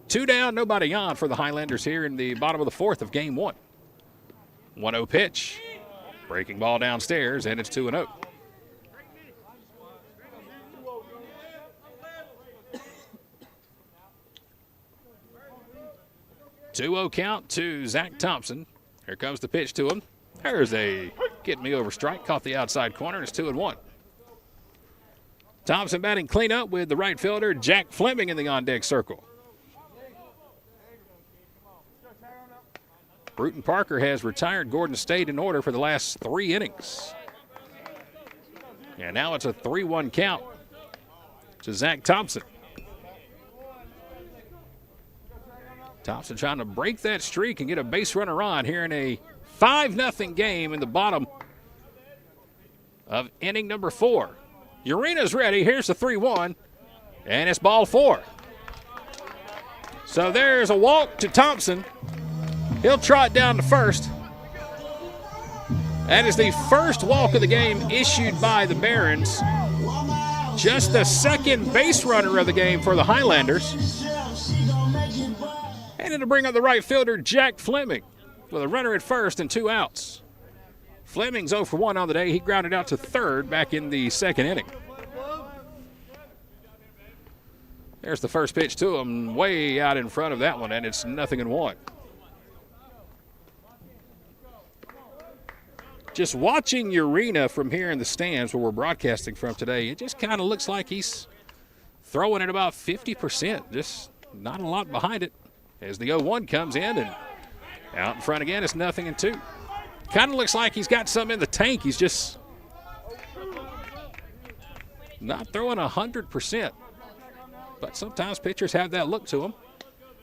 2 down, nobody on for the Highlanders here in the bottom of the 4th of game 1. 1-0 pitch. Breaking ball downstairs, and it's 2-0. Two-0 count to Zach Thompson. Here comes the pitch to him. There's a get me over strike. Caught the outside corner, and it's 2-1. Thompson batting cleanup with the right fielder, Jack Fleming, in the on-deck circle. Brewton Parker has retired Gordon State in order for the last 3 innings. And now it's a 3-1 count to Zach Thompson. Thompson trying to break that streak and get a base runner on here in a 5-0 game in the bottom of inning number 4. Urina's ready. Here's the 3-1, and it's ball 4. So there's a walk to Thompson. He'll trot down to first. That is the first walk of the game issued by the Barons. Just the second base runner of the game for the Highlanders. And it'll bring up the right fielder, Jack Fleming, with a runner at first and 2 outs. Fleming's 0 for 1 on the day. He grounded out to third back in the second inning. There's the first pitch to him, way out in front of that one, and it's 0-1. Just watching Urena from here in the stands where we're broadcasting from today, it just kind of looks like he's throwing at about 50%. Just not a lot behind it. As the 0-1 comes in, and out in front again, it's 0-2. Kind of looks like he's got some in the tank. He's just not throwing 100%. But sometimes pitchers have that look to him.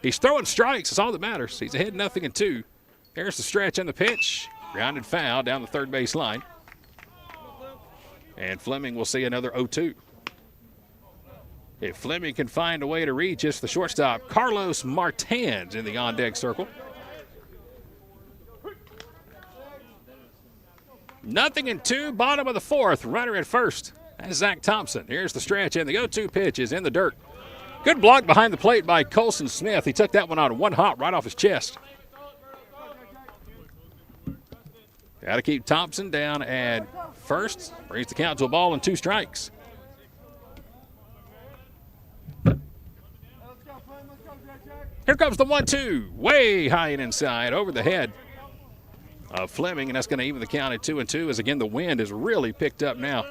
He's throwing strikes. It's all that matters. He's ahead 0-2. Here's the stretch and the pitch. Grounded foul down the third base line. And Fleming will see another 0-2. If Fleming can find a way to reach, it's the shortstop, Carlos Martins, in the on-deck circle. 0-2, bottom of the 4th. Runner at first. That's Zach Thompson. Here's the stretch, and the 0-2 pitch is in the dirt. Good block behind the plate by Colson Smith. He took that one on 1 hop right off his chest. Got to keep Thompson down at first. Brings the count to a ball and 2 strikes. Here comes the 1-2, way high and inside, over the head of Fleming, and that's going to even the count at 2-2 as, again, the wind has really picked up now.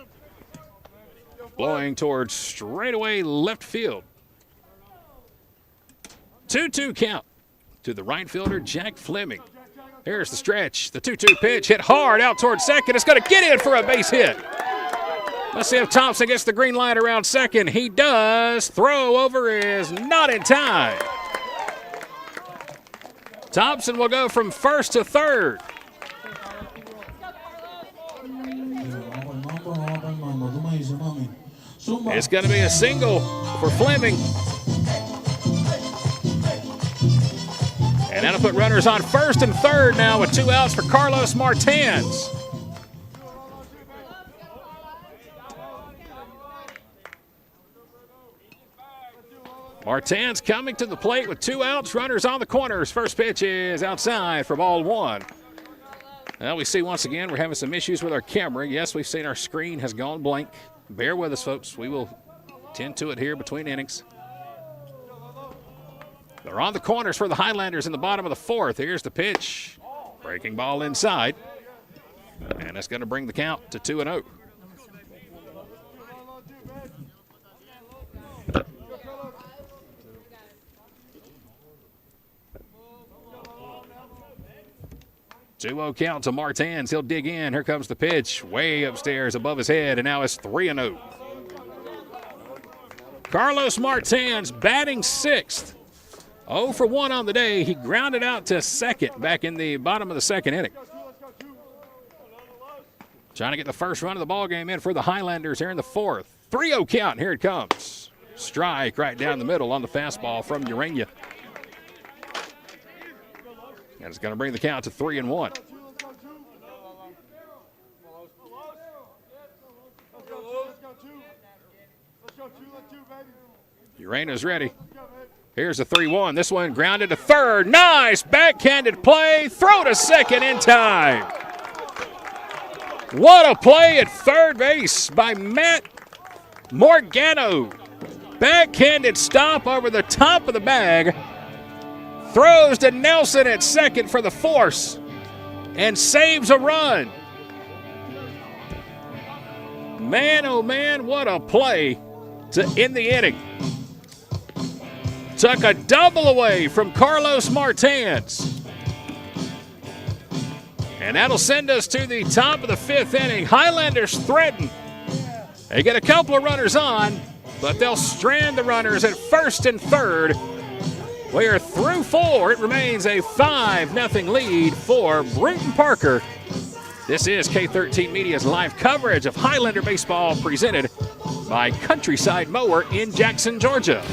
Blowing towards straightaway left field. 2-2 count to the right fielder, Jack Fleming. Here's the stretch, the 2-2 pitch, hit hard out towards second. It's going to get in for a base hit. Let's see if Thompson gets the green light around second. He does. Throw over is not in time. Thompson will go from first to third. It's going to be a single for Fleming. And that'll put runners on first and third now with 2 outs for Carlos Martins. Martin's coming to the plate with 2 outs, runners on the corners. First pitch is outside for ball 1. Now we see once again we're having some issues with our camera. Yes, we've seen our screen has gone blank. Bear with us, folks. We will tend to it here between innings. They're on the corners for the Highlanders in the bottom of the 4th. Here's the pitch. Breaking ball inside. And that's going to bring the count to 2-0. Two-0 count to Martins. He'll dig in. Here comes the pitch. Way upstairs above his head, and now it's 3-0. Carlos Martins batting 6th. 0 for 1 on the day. He grounded out to second back in the bottom of the 2nd inning. Trying to get the first run of the ball game in for the Highlanders here in the 4th. 3-0 count. Here it comes. Strike right down the middle on the fastball from Urania. And it's going to bring the count to 3-1. Urania's ready. Here's a 3-1. This one grounded to third. Nice backhanded play. Throw to second in time. What a play at third base by Matt Morgano. Backhanded stop over the top of the bag. Throws to Nelson at second for the force and saves a run. Man, oh man, what a play to end the inning. Took a double away from Carlos Martins. And that'll send us to the top of the 5th inning. Highlanders threaten. They get a couple of runners on, but they'll strand the runners at first and third. We are through 4. It remains a 5-0 lead for Brewton Parker. This is K13 Media's live coverage of Highlander baseball presented by Countryside Mower in Jackson, Georgia.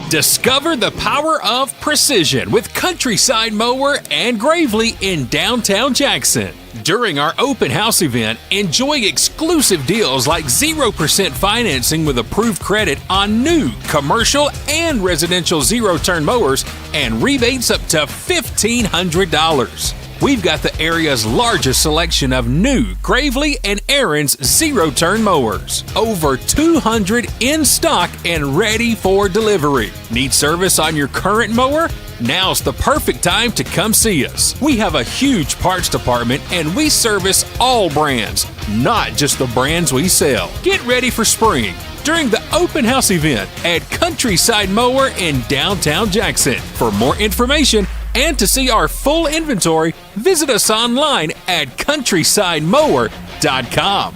Discover the power of precision with Countryside Mower and Gravely in downtown Jackson. During our open house event, enjoy exclusive deals like 0% financing with approved credit on new commercial and residential zero-turn mowers and rebates up to $1,500. We've got the area's largest selection of new Gravely and Aaron's zero-turn mowers. Over 200 in stock and ready for delivery. Need service on your current mower? Now's the perfect time to come see us. We have a huge parts department and we service all brands, not just the brands we sell. Get ready for spring during the open house event at Countryside Mower in downtown Jackson. For more information and to see our full inventory, visit us online at countrysidemower.com.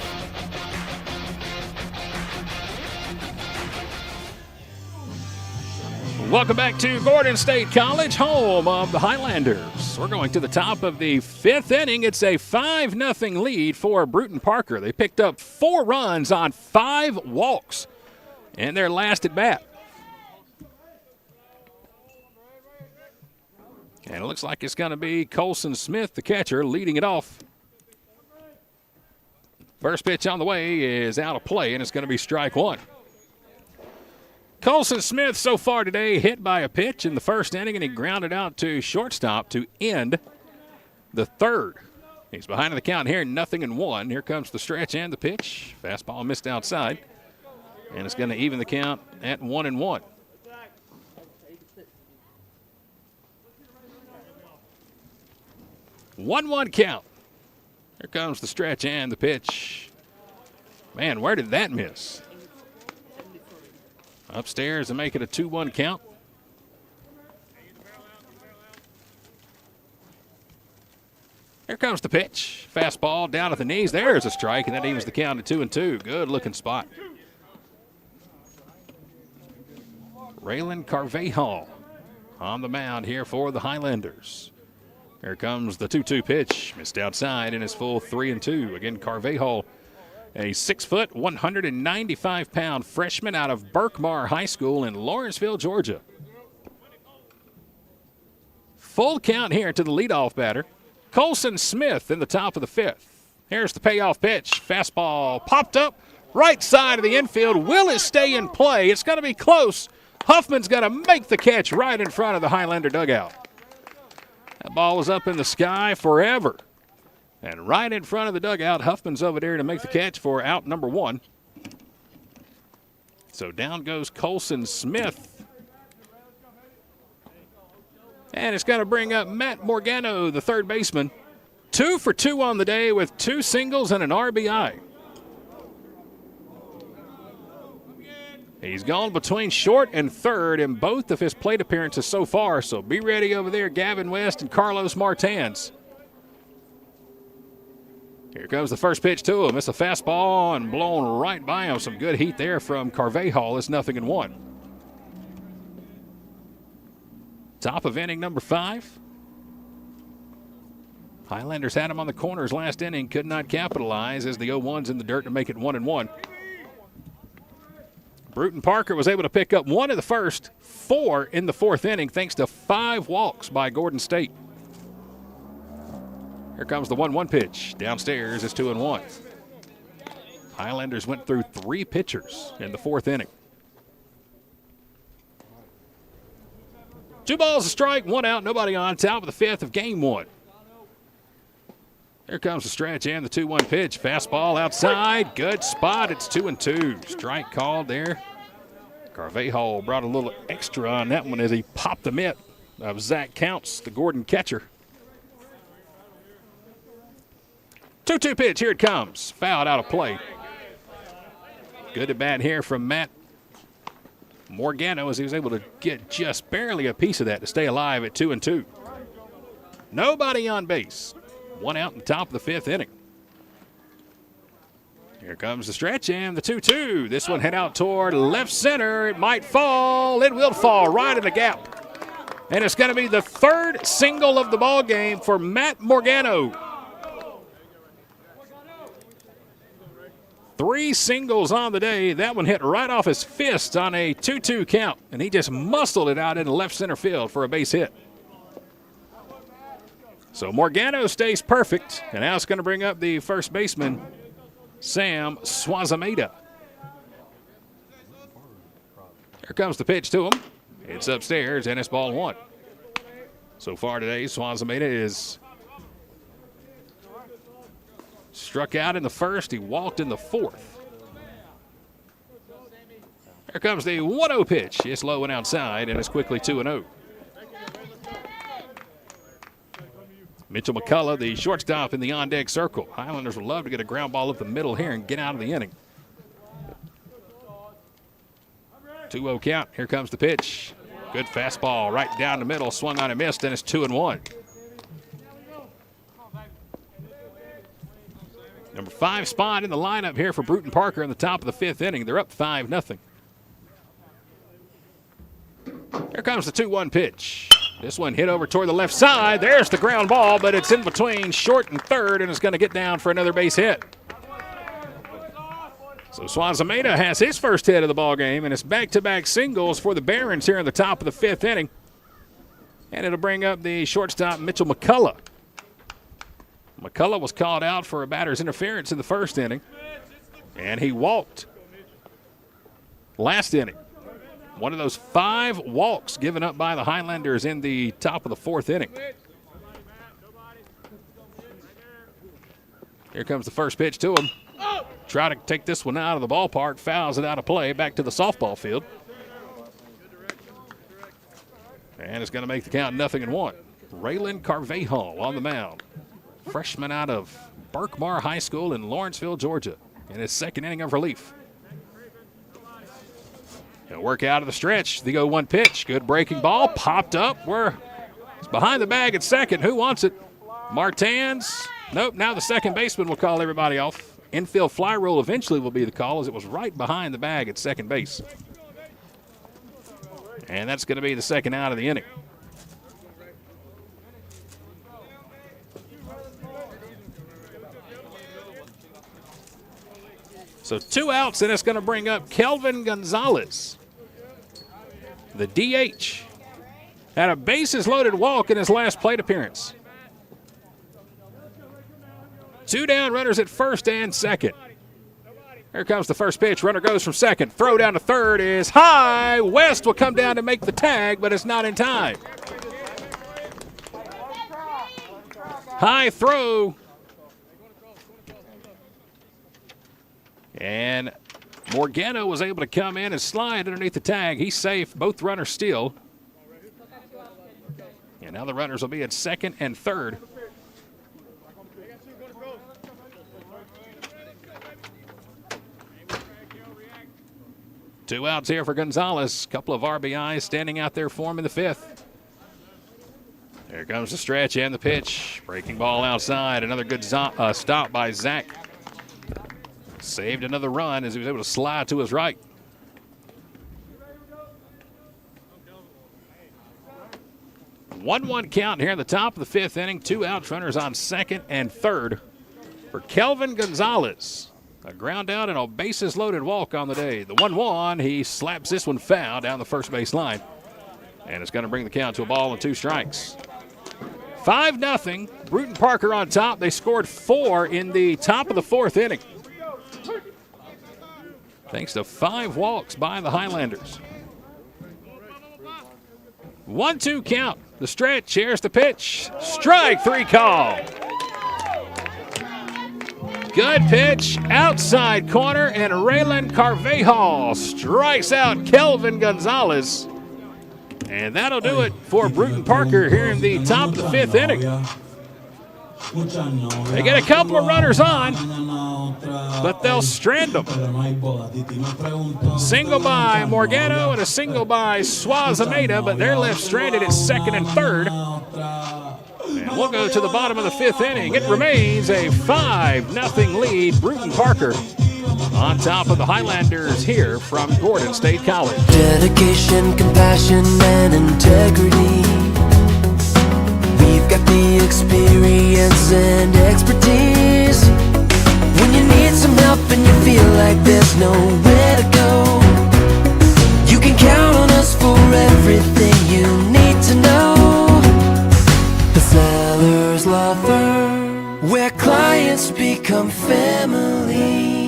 Welcome back to Gordon State College, home of the Highlanders. We're going to the top of the 5th inning. It's a 5-0 lead for Brewton Parker. They picked up 4 runs on 5 walks in their last at bat. And it looks like it's going to be Colson Smith, the catcher, leading it off. First pitch on the way is out of play, and it's going to be strike 1. Colson Smith so far today hit by a pitch in the first inning, and he grounded out to shortstop to end the 3rd. He's behind the count here, 0-1. Here comes the stretch and the pitch. Fastball missed outside, and it's going to even the count at 1-1. One count. Here comes the stretch and the pitch. Man, where did that miss? Upstairs and make it a 2-1 count. Here comes the pitch. Fastball down at the knees. There's a strike, and that evens the count at 2-2. Good looking spot. Raylan Carvajal on the mound here for the Highlanders. Here comes the 2-2 pitch. Missed outside and it's full 3-2. Again, Carvajal, a 6-foot, 195-pound freshman out of Berkmar High School in Lawrenceville, Georgia. Full count here to the leadoff batter, Colson Smith, in the top of the 5th. Here's the payoff pitch. Fastball popped up right side of the infield. Will it stay in play? It's going to be close Huffman's going to make the catch right in front of the Highlander dugout. That ball was up in the sky forever. And right in front of the dugout, Huffman's over there to make the catch for out number 1. So down goes Colson Smith. And it's going to bring up Matt Morgano, the third baseman. 2 for 2 on the day with 2 singles and an RBI. He's gone between short and third in both of his plate appearances so far, so be ready over there, Gavin West and Carlos Martins. Here comes the first pitch to him. It's a fastball and blown right by him. Some good heat there from Carvajal. It's 0-1. Top of inning number 5. Highlanders had him on the corners last inning, could not capitalize as the 0-1's in the dirt to make it 1-1. Brewton Parker was able to pick up 1 in the first, 4 in the 4th inning, thanks to 5 walks by Gordon State. Here comes the 1-1 pitch. Downstairs, it's 2-1. Highlanders went through 3 pitchers in the 4th inning. 2 balls, a strike, 1 out, nobody on. Top of the 5th of game 1. Here comes the stretch and the 2-1 pitch. Fastball outside. Good spot. It's 2-2. Strike called there. Carvajal brought a little extra on that one as he popped the mitt of Zach Counts, the Gordon catcher. 2-2 pitch. Here it comes. Fouled out of play. Good at bat here from Matt Morgano as he was able to get just barely a piece of that to stay alive at 2-2. Nobody on base. 1 out in the top of the 5th inning. Here comes the stretch and the 2-2. This one hit out toward left center. It might fall. It will fall right in the gap. And it's going to be the 3rd single of the ball game for Matt Morgano. 3 singles on the day. That one hit right off his fist on a 2-2 count. And he just muscled it out into left center field for a base hit. So Morgano stays perfect, and now it's going to bring up the first baseman, Sam Swazameda. Here comes the pitch to him. It's upstairs, and it's ball 1. So far today, Swazameda is struck out in the first. He walked in the 4th. Here comes the 1-0 pitch. It's low and outside, and it's quickly 2-0. Mitchell McCullough, the shortstop in the on-deck circle. Highlanders would love to get a ground ball up the middle here and get out of the inning. 2-0 count. Here comes the pitch. Good fastball right down the middle. Swung on and missed, and it's 2-1. Number 5 spot in the lineup here for Brewton Parker in the top of the 5th inning. They're up 5-0. Here comes the 2-1 pitch. This one hit over toward the left side. There's the ground ball, but it's in between short and third, and it's going to get down for another base hit. So Swazameda has his first hit of the ball game, and it's back-to-back singles for the Barons here in the top of the 5th inning. And it'll bring up the shortstop, Mitchell McCullough. McCullough was called out for a batter's interference in the 1st inning, and he walked last inning. One of those 5 walks given up by the Highlanders in the top of the 4th inning. Here comes the first pitch to him. Try to take this one out of the ballpark. Fouls it out of play. Back to the softball field. And it's going to make the count 0-1. Raylan Carvajal on the mound. Freshman out of Berkmar High School in Lawrenceville, Georgia, in his 2nd inning of relief. He'll work out of the stretch. The 0-1 pitch. Good breaking ball. Popped up. It's behind the bag at second. Who wants it? Martins. Nope. Now the second baseman will call everybody off. Infield fly rule eventually will be the call as it was right behind the bag at second base. And that's going to be the 2nd out of the inning. So 2 outs, and it's going to bring up Kelvin Gonzalez. The DH had a bases-loaded walk in his last plate appearance. 2 down runners at first and second. Here comes the first pitch. Runner goes from second. Throw down to third is high. West will come down to make the tag, but it's not in time. High throw. And Morgano was able to come in and slide underneath the tag. He's safe. Both runners still. And now the runners will be at second and third. Two outs here for Gonzalez. Couple of RBIs standing out there for him in the fifth. There comes the stretch and the pitch. Breaking ball outside. Another good stop by Zach. Saved another run as he was able to slide to his right. One count here in the top of the fifth inning. Two outs, runners on second and third for Kelvin Gonzalez. A ground out and a bases loaded walk on the day. The 1-1, he slaps this one foul down the first base line. And it's going to bring the count to a ball and 2 strikes. 5-0. Brewton Parker on top. They scored 4 in the top of the fourth inning, thanks to 5 walks by the Highlanders. 1-2 count. The stretch. Here's the pitch. Strike 3 call. Good pitch. Outside corner, and Raylan Carvajal strikes out Kelvin Gonzalez. And that'll do it for Brewton Parker here in the top of the fifth inning. They get a couple of runners on, but they'll strand them. Single by Morgano and a single by Suazameda, but they're left stranded at second and third. And we'll go to the bottom of the fifth inning. It remains a 5-0 lead. Brewton Parker on top of the Highlanders here from Gordon State College. Dedication, compassion, and integrity. We've got the experience and expertise. When you need some help and you feel like there's nowhere to go, you can count on us for everything you need to know. The Sellers Law Firm, where clients become family.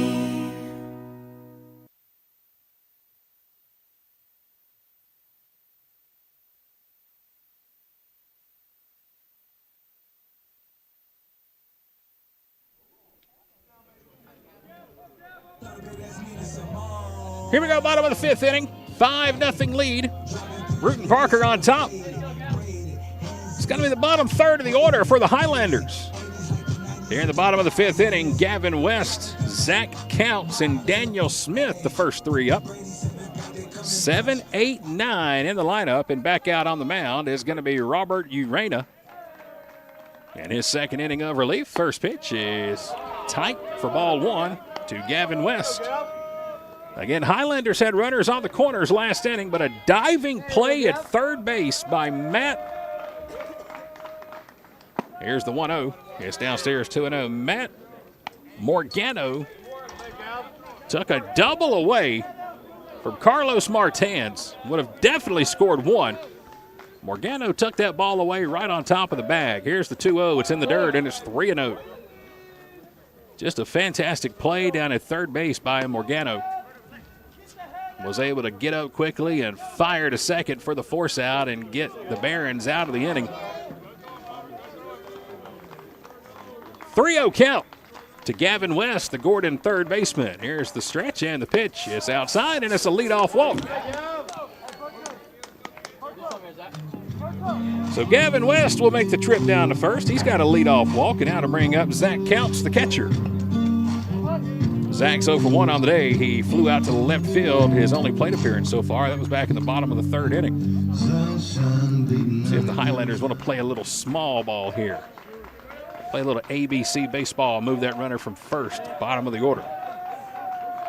Here we go, bottom of the fifth inning. 5-0 lead. Brewton Parker on top. It's going to be the bottom third of the order for the Highlanders. Here in the bottom of the fifth inning, Gavin West, Zach Counts, and Daniel Smith, the first 3 up. 7, 8, 9 in the lineup, and back out on the mound is going to be Robert Urena. And his second inning of relief. First pitch is tight for ball 1 to Gavin West. Again, Highlanders had runners on the corners last inning, but a diving play at third base by Matt. Here's the 1-0. It's downstairs 2-0. Matt Morgano took a double away from Carlos Martins. Would have definitely scored 1. Morgano took that ball away right on top of the bag. Here's the 2-0. It's in the dirt, and it's 3-0. Just a fantastic play down at third base by Morgano. Was able to get up quickly and fire to second for the force out and get the Barons out of the inning. 3-0 count to Gavin West, the Gordon third baseman. Here's the stretch and the pitch. It's outside, and it's a leadoff walk. So Gavin West will make the trip down to first. He's got a leadoff walk, and now to bring up Zach Counts, the catcher. Zach's 0 for 1 on the day. He flew out to the left field, his only plate appearance so far. That was back in the bottom of the third inning. See if the Highlanders want to play a little small ball here. Play a little ABC baseball, move that runner from first, bottom of the order.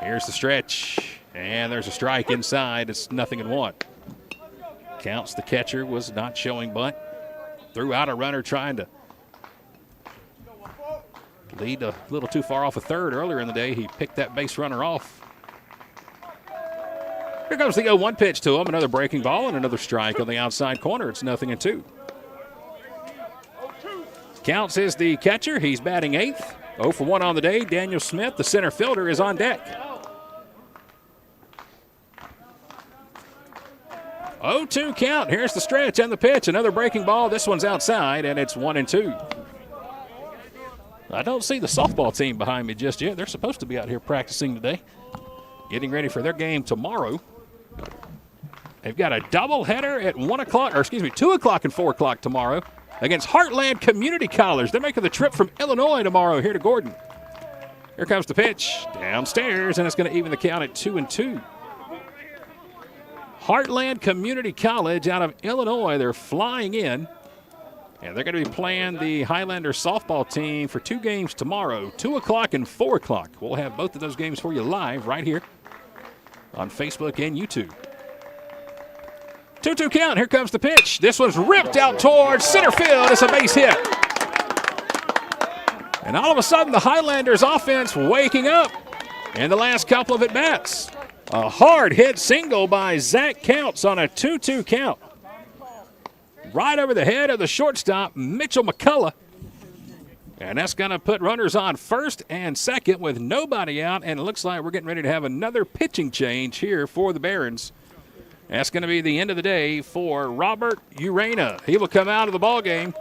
Here's the stretch, and there's a strike inside. It's 0-1. Counts, the catcher, was not showing bunt. Threw out a runner trying to lead a little too far off a third earlier in the day. He picked that base runner off. Here comes the 0-1 pitch to him. Another breaking ball and another strike on the outside corner. It's 0-2. Counts is the catcher. He's batting eighth. 0 for 1 on the day. Daniel Smith, the center fielder, is on deck. 0-2 count. Here's the stretch and the pitch. Another breaking ball. This one's outside, and it's 1-2. I don't see the softball team behind me just yet. They're supposed to be out here practicing today, getting ready for their game tomorrow. They've got a doubleheader at 2 o'clock and 4 o'clock tomorrow against Heartland Community College. They're making the trip from Illinois tomorrow here to Gordon. Here comes the pitch downstairs, and it's going to even the count at 2-2. Heartland Community College out of Illinois. They're flying in, and they're going to be playing the Highlanders softball team for 2 games tomorrow, 2 o'clock and 4 o'clock. We'll have both of those games for you live right here on Facebook and YouTube. 2-2 count. Here comes the pitch. This one's ripped out towards center field. It's a base hit. And all of a sudden, the Highlanders offense waking up in the last couple of at-bats. A hard hit single by Zach Counts on a 2-2 count. Right over the head of the shortstop, Mitchell McCullough. And that's going to put runners on first and second with nobody out. And it looks like we're getting ready to have another pitching change here for the Barons. That's going to be the end of the day for Robert Urena. He will come out of the ball game,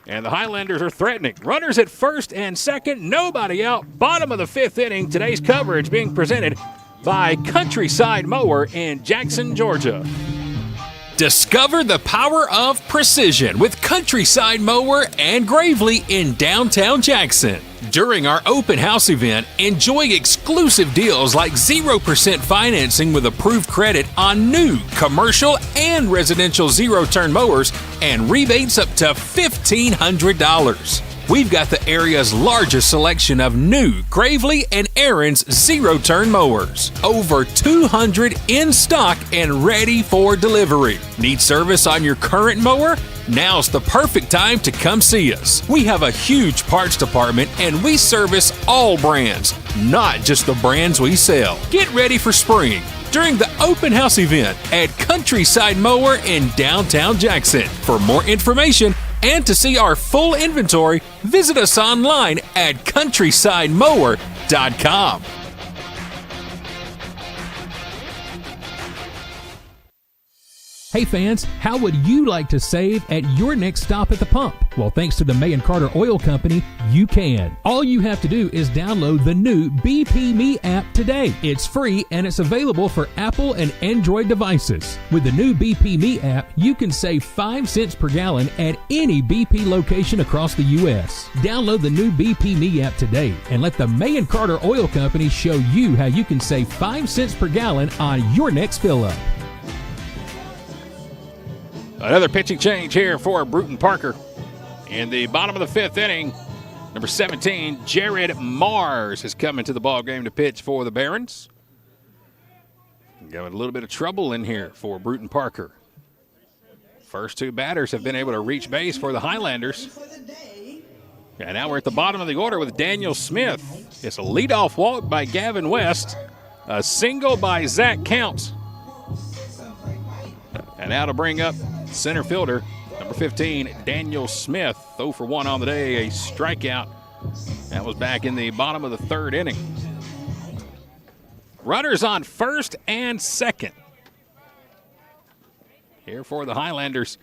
and the Highlanders are threatening. Runners at first and second, nobody out. Bottom of the 5th inning. Today's coverage being presented by Countryside Mower in Jackson, Georgia. Discover the power of precision with Countryside Mower and Gravely in downtown Jackson. During our open house event, enjoy exclusive deals like 0% financing with approved credit on new commercial and residential zero-turn mowers and rebates up to $1,500. We've got the area's largest selection of new Gravely and Aaron's zero-turn mowers. Over 200 in stock and ready for delivery. Need service on your current mower? Now's the perfect time to come see us. We have a huge parts department and we service all brands, not just the brands we sell. Get ready for spring during the open house event at Countryside Mower in downtown Jackson. For more information and to see our full inventory, visit us online at countrysidemower.com. Hey fans, how would you like to save at your next stop at the pump? Well, thanks to the May & Carter Oil Company, you can. All you have to do is download the new BP Me app today. It's free and it's available for Apple and Android devices. With the new BP Me app, you can save 5 cents per gallon at any BP location across the U.S. Download the new BP Me app today and let the May & Carter Oil Company show you how you can save 5 cents per gallon on your next fill-up. Another pitching change here for Brewton Parker. In the bottom of the 5th inning, number 17, Jared Mars has come into the ball game to pitch for the Barons. Got a little bit of trouble in here for Brewton Parker. First 2 batters have been able to reach base for the Highlanders. And now we're at the bottom of the order with Daniel Smith. It's a leadoff walk by Gavin West, a single by Zach Counts. And now to bring up center fielder, number 15, Daniel Smith. 0 for 1 on the day, a strikeout. That was back in the bottom of the 3rd inning. Runners on first and second here for the Highlanders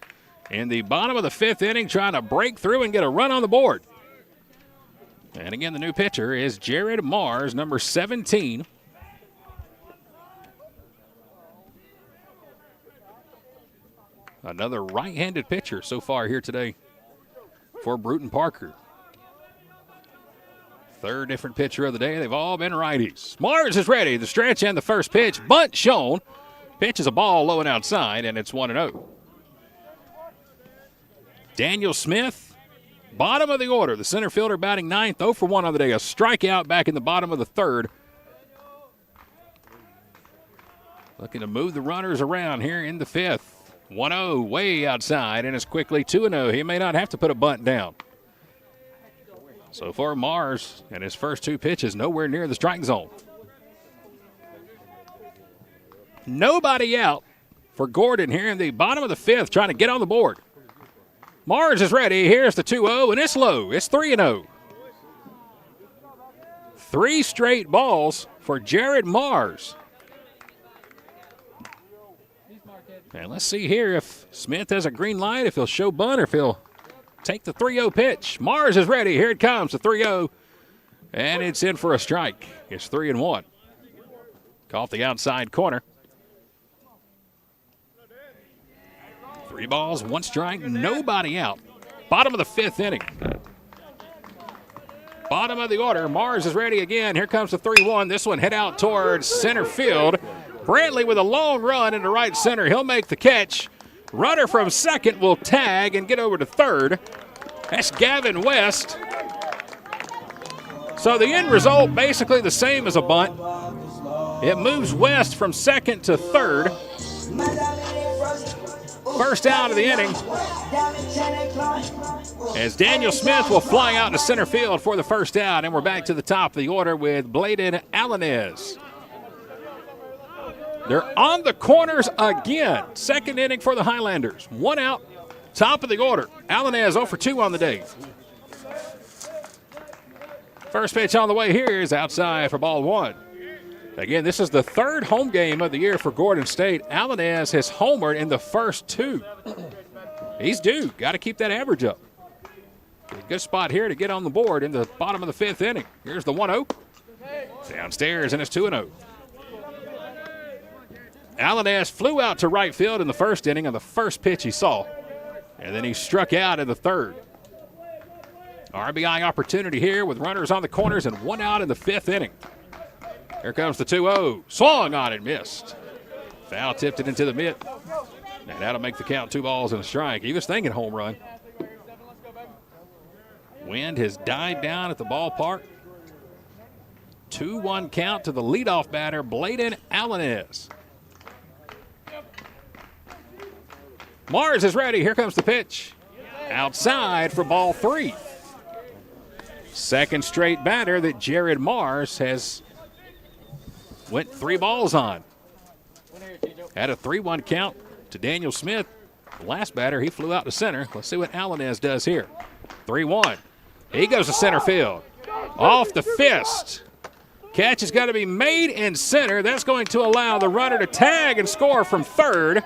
in the bottom of the 5th inning, trying to break through and get a run on the board. And again, the new pitcher is Jared Mars, number 17. Another right-handed pitcher so far here today for Brewton Parker. 3rd different pitcher of the day. They've all been righties. Mars is ready. The stretch and the first pitch. Bunt shown. Pitch is a ball low and outside, and it's 1-0. Daniel Smith, bottom of the order. The center fielder batting 9th. 0 for 1 on the day. A strikeout back in the bottom of the 3rd. Looking to move the runners around here in the 5th. 1-0 way outside, and it's quickly 2-0. He may not have to put a bunt down. So far, Mars and his first 2 pitches nowhere near the strike zone. Nobody out for Gordon here in the bottom of the 5th, trying to get on the board. Mars is ready. Here's the 2-0, and it's low. It's 3-0. 3 straight balls for Jared Mars. And let's see here if Smith has a green light, if he'll show bunt, or if he'll take the 3-0 pitch. Mars is ready. Here it comes, the 3-0. And it's in for a strike. It's 3-1. Off the outside corner. 3 balls, 1 strike, nobody out. Bottom of the 5th inning. Bottom of the order. Mars is ready again. Here comes the 3-1. This one hit out towards center field. Brantley with a long run into right center. He'll make the catch. Runner from second will tag and get over to third. That's Gavin West. So the end result basically the same as a bunt. It moves West from second to third. First out of the inning, as Daniel Smith will fly out to center field for the first out, and we're back to the top of the order with Bladen Alanez. They're on the corners again. Second inning for the Highlanders. 1 out, top of the order. Alanez 0 for 2 on the day. First pitch on the way here is outside for ball 1. Again, this is the 3rd home game of the year for Gordon State. Alanez has homered in the first 2. He's due. Got to keep that average up. Good spot here to get on the board in the bottom of the 5th inning. Here's the 1-0. Downstairs, and it's 2-0. Alanez flew out to right field in the first inning on the first pitch he saw. And then he struck out in the 3rd. RBI opportunity here with runners on the corners and 1 out in the 5th inning. Here comes the 2-0. Swung on it, missed. Foul tipped it into the mitt. And that'll make the count 2 balls and a strike. He was thinking home run. Wind has died down at the ballpark. 2-1 count to the leadoff batter, Bladen Alanez. Mars is ready. Here comes the pitch. Outside for ball 3. Second straight batter that Jared Mars has went 3 balls on. Had a 3-1 count to Daniel Smith. The last batter, he flew out to center. Let's see what Alanez does here. 3-1. He goes to center field. Off the fist. Catch has got to be made in center. That's going to allow the runner to tag and score from third.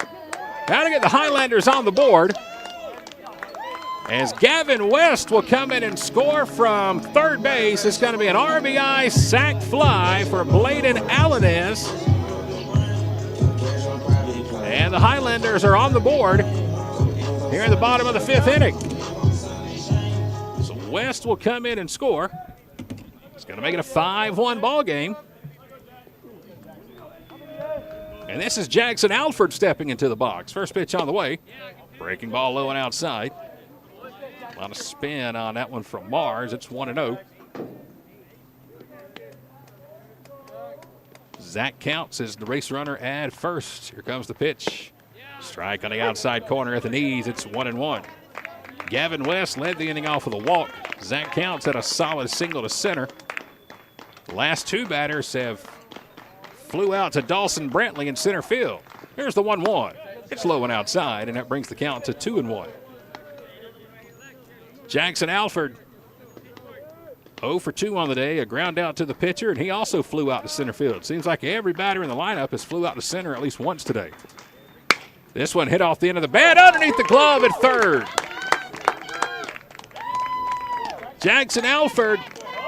Now to get the Highlanders on the board, as Gavin West will come in and score from third base. It's going to be an RBI sac fly for Bladen Alanez. And the Highlanders are on the board here in the bottom of the 5th inning. So West will come in and score. It's going to make it a 5-1 ball game. And this is Jackson Alford stepping into the box. First pitch on the way. Breaking ball low and outside. A lot of spin on that one from Mars. It's 1-0. Zach counts as the race runner at first. Here comes the pitch. Strike on the outside corner at the knees. It's 1-1. Gavin West led the inning off with a walk. Zach counts had a solid single to center. The last 2 batters have flew out to Dawson Brantley in center field. Here's the 1-1. It's low and outside, and that brings the count to 2-1. Jackson Alford 0 for 2 on the day, a ground out to the pitcher, and he also flew out to center field. Seems like every batter in the lineup has flew out to center at least once today. This one hit off the end of the bat underneath the glove at third. Jackson Alford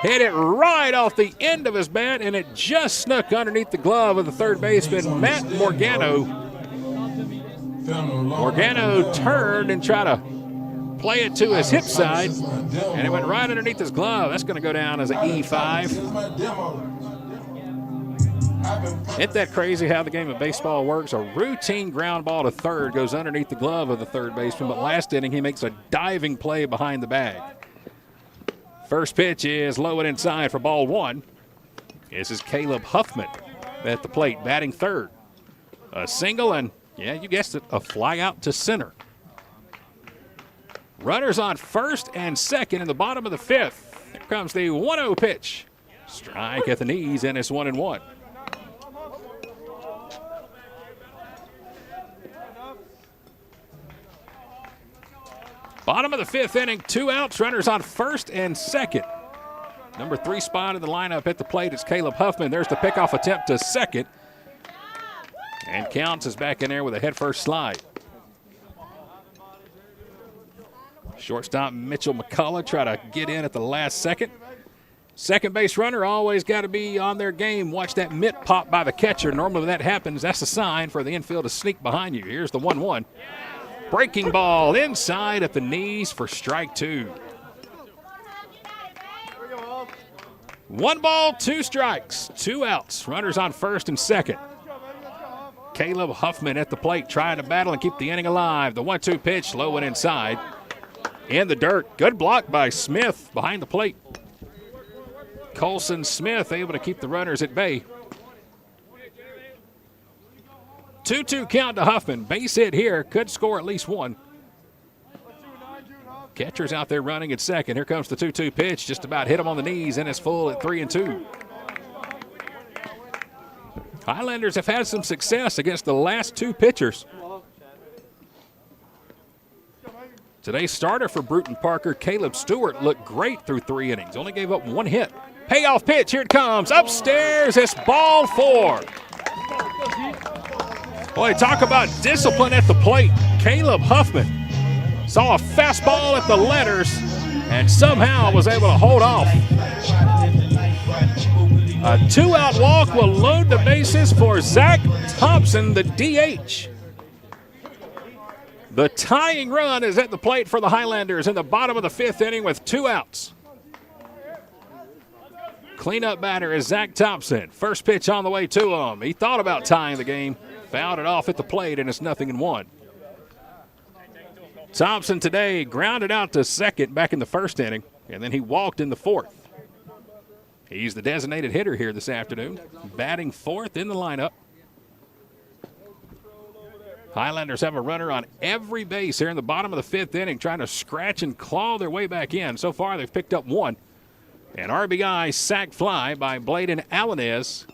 hit it right off the end of his bat, and it just snuck underneath the glove of the third baseman, Matt Morgano. Morgano turned and tried to play it to his hip side, and it went right underneath his glove. That's going to go down as an E5. Isn't that crazy how the game of baseball works? A routine ground ball to third goes underneath the glove of the third baseman, but last inning he makes a diving play behind the bag. First pitch is low and inside for ball 1. This is Caleb Huffman at the plate, batting third. A single and, yeah, you guessed it, a fly out to center. Runners on first and second in the bottom of the 5th. Here comes the 1-0 pitch. Strike at the knees, and it's 1-1. Bottom of the 5th inning, 2 outs, runners on first and second. Number 3 spot in the lineup at the plate is Caleb Huffman. There's the pickoff attempt to second. And Counts is back in there with a head-first slide. Shortstop Mitchell McCullough try to get in at the last second. Second base runner always got to be on their game. Watch that mitt pop by the catcher. Normally when that happens, that's a sign for the infield to sneak behind you. Here's the 1-1. Breaking ball inside at the knees for strike 2. 1 ball, 2 strikes, 2 outs. Runners on first and second. Caleb Huffman at the plate trying to battle and keep the inning alive. The 1-2 pitch, low and inside. In the dirt. Good block by Smith behind the plate. Colson Smith able to keep the runners at bay. 2-2 count to Huffman. Base hit here. Could score at least 1. Catcher's out there running at second. Here comes the 2-2 pitch. Just about hit him on the knees, and it's full at 3-2. Highlanders have had some success against the last 2 pitchers. Today's starter for Brewton Parker, Caleb Stewart, looked great through 3 innings. Only gave up 1 hit. Payoff pitch. Here it comes. Upstairs. It's ball 4. Boy, talk about discipline at the plate. Caleb Huffman saw a fastball at the letters and somehow was able to hold off. A 2-out walk will load the bases for Zach Thompson, the DH. The tying run is at the plate for the Highlanders in the bottom of the 5th inning with 2 outs. Cleanup batter is Zach Thompson. First pitch on the way to him. He thought about tying the game, fouled it off at the plate, and it's 0-1. Thompson today grounded out to second back in the 1st inning, and then he walked in the 4th. He's the designated hitter here this afternoon, batting 4th in the lineup. Highlanders have a runner on every base here in the bottom of the 5th inning, trying to scratch and claw their way back in. So far, they've picked up 1. An RBI sac fly by Bladen Alanes.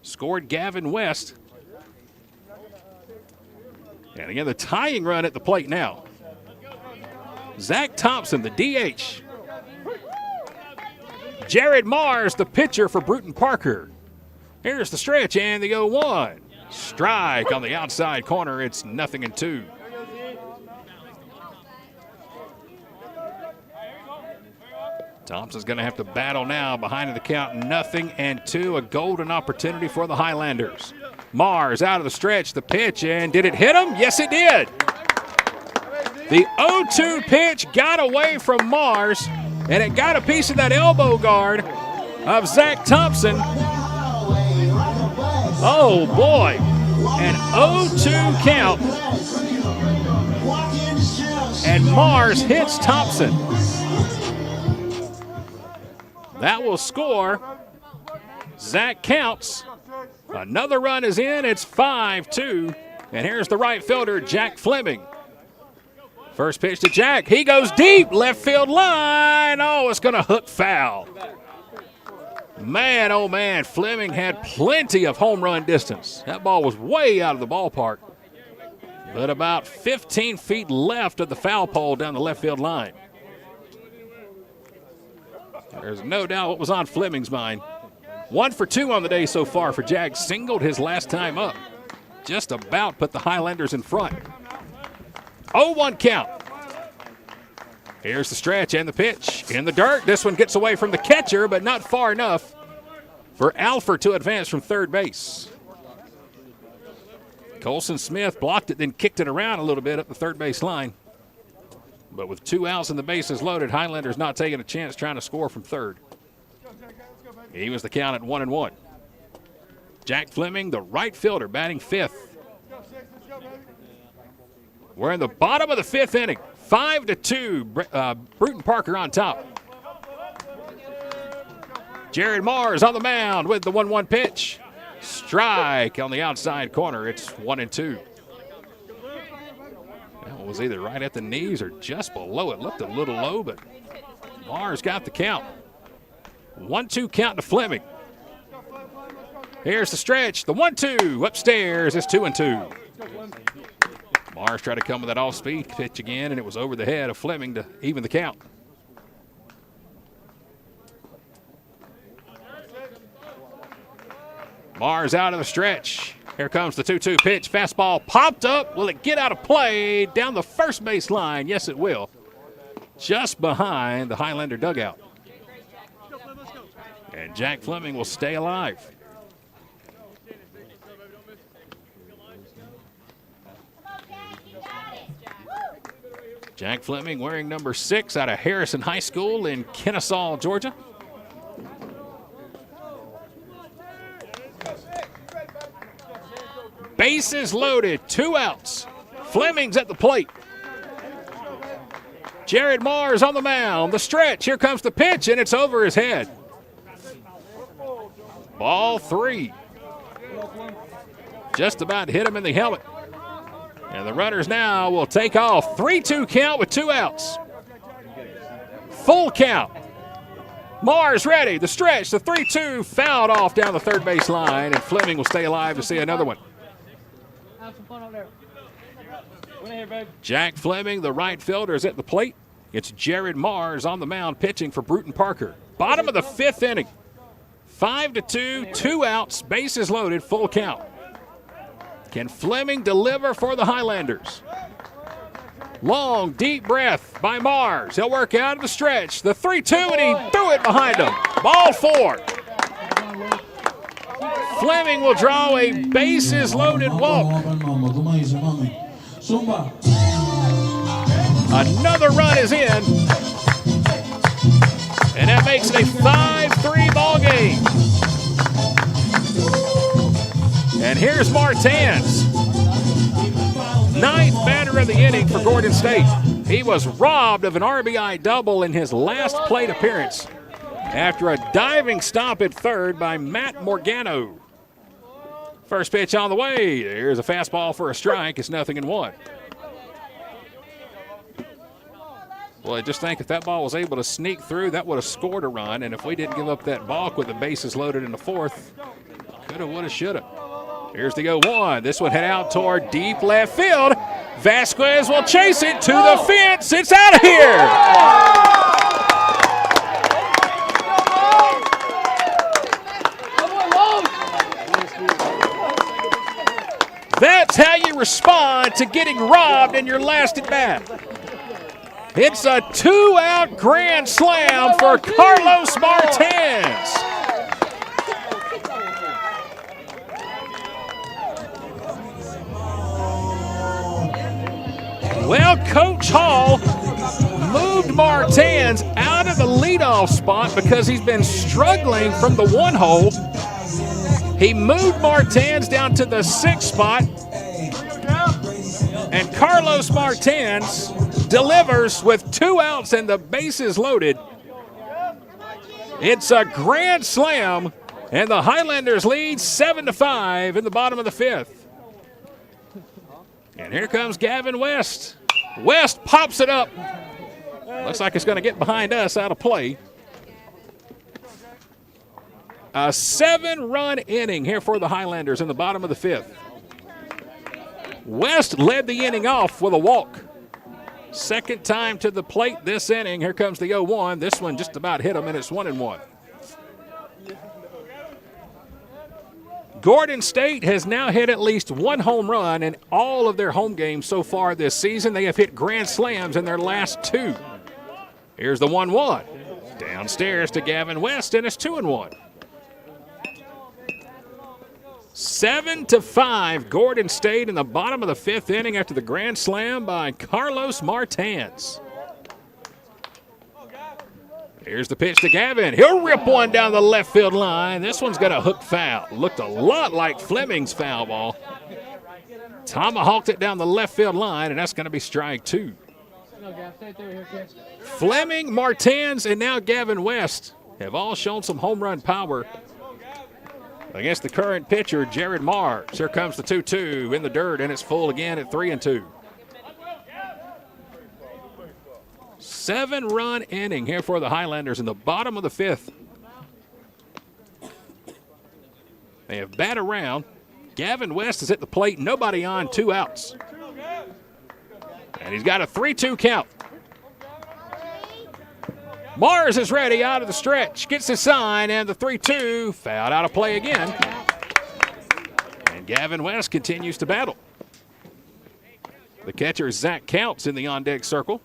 Scored Gavin West. And again, the tying run at the plate now. Zach Thompson, the DH. Jared Mars, the pitcher for Brewton Parker. Here's the stretch and the 0-1. Strike on the outside corner. It's 0-2. Thompson's going to have to battle now behind the count 0-2. A golden opportunity for the Highlanders. Mars out of the stretch, the pitch, and did it hit him? Yes, it did. The 0-2 pitch got away from Mars, and it got a piece of that elbow guard of Zach Thompson. Oh, boy. An 0-2 count. And Mars hits Thompson. That will score. Zach counts. Another run is in. It's 5-2. And here's the right fielder, Jack Fleming. First pitch to Jack. He goes deep. Left field line. Oh, it's going to hook foul. Man, oh, man. Fleming had plenty of home run distance. That ball was way out of the ballpark. But about 15 feet left of the foul pole down the left field line. There's no doubt what was on Fleming's mind. 1 for 2 on the day so far for Jack. Singled his last time up. Just about put the Highlanders in front. 0-1 count. Here's the stretch and the pitch. In the dirt. This one gets away from the catcher, but not far enough for Alford to advance from third base. Colson Smith blocked it, then kicked it around a little bit up the third base line. But with 2 outs and the bases loaded, Highlanders not taking a chance trying to score from third. He was the count at 1-1. Jack Fleming, the right fielder, batting 5th. We're in the bottom of the 5th inning. 5-2, Brewton Parker on top. Jared Mars on the mound with the 1-1 pitch. Strike on the outside corner. It's 1-2. That was either right at the knees or just below it. Looked a little low, but Mars got the count. 1-2 count to Fleming. Here's the stretch. The 1-2 upstairs. It's 2-2. Mars tried to come with that off-speed pitch again, and it was over the head of Fleming to even the count. Mars out of the stretch. Here comes the 2-2 pitch. Fastball popped up. Will it get out of play down the first base line? Yes, it will. Just behind the Highlander dugout. And Jack Fleming will stay alive. Jack Fleming wearing number 6 out of Harrison High School in Kennesaw, Georgia. Bases loaded, 2 outs. Fleming's at the plate. Jared Mars on the mound. The stretch. Here comes the pitch, and it's over his head. Ball 3. Just about hit him in the helmet. And the runners now will take off. 3-2 count with 2 outs. Full count. Mars ready. The stretch. The 3-2 fouled off down the third base line, and Fleming will stay alive to see another one. Have some fun up there. Win here, babe. Jack Fleming, the right fielder, is at the plate. It's Jared Mars on the mound pitching for Brewton Parker. Bottom of the 5th inning. 5-2, 2 outs, bases loaded, full count. Can Fleming deliver for the Highlanders? Long, deep breath by Mars. He'll work out of the stretch. The 3-2, and he threw it behind him. Ball 4. Fleming will draw a bases-loaded walk. Another run is in. And that makes it a 5-3 ball game. And here's Martins. 9th batter of the inning for Gordon State. He was robbed of an RBI double in his last plate appearance after a diving stop at third by Matt Morgano. First pitch on the way. There's a fastball for a strike. It's 0-1. Well, I just think if that ball was able to sneak through, that would have scored a run. And if we didn't give up that balk with the bases loaded in the 4th, coulda, woulda, shoulda. Here's the 0-1. This one head out toward deep left field. Vasquez will chase it to the fence. It's out of here. That's how you respond to getting robbed in your last at bat. It's a 2-out grand slam for Carlos Martins. Well, Coach Hall moved Martins out of the leadoff spot because he's been struggling from the 1 hole. He moved Martins down to the 6th spot. And Carlos Martins delivers with 2 outs and the bases loaded. It's a grand slam, and the Highlanders lead 7-5 in the bottom of the 5th. And here comes Gavin West. West pops it up. Looks like it's going to get behind us out of play. A 7-run inning here for the Highlanders in the bottom of the 5th. West led the inning off with a walk. Second time to the plate this inning. Here comes the 0-1. This one just about hit him, and it's 1-1. Gordon State has now hit at least 1 home run in all of their home games so far this season. They have hit grand slams in their last 2. Here's the 1-1. Downstairs to Gavin West, and it's 2-1. 7-5, Gordon State in the bottom of the 5th inning after the grand slam by Carlos Martins. Here's the pitch to Gavin. He'll rip one down the left field line. This one's got a hook foul. Looked a lot like Fleming's foul ball. Tomahawked it down the left field line, and that's going to be strike 2. Fleming, Martins, and now Gavin West have all shown some home run power against the current pitcher, Jared Mars. Here comes the 2-2 in the dirt, and it's full again at 3-2. 7-run inning here for the Highlanders in the bottom of the 5th. They have bat around. Gavin West is at the plate. Nobody on, 2 outs. And he's got a 3-2 count. Mars is ready out of the stretch. Gets the sign, and the 3-2 fouled out of play again. And Gavin West continues to battle. The catcher, Zach Counts, in the on-deck circle.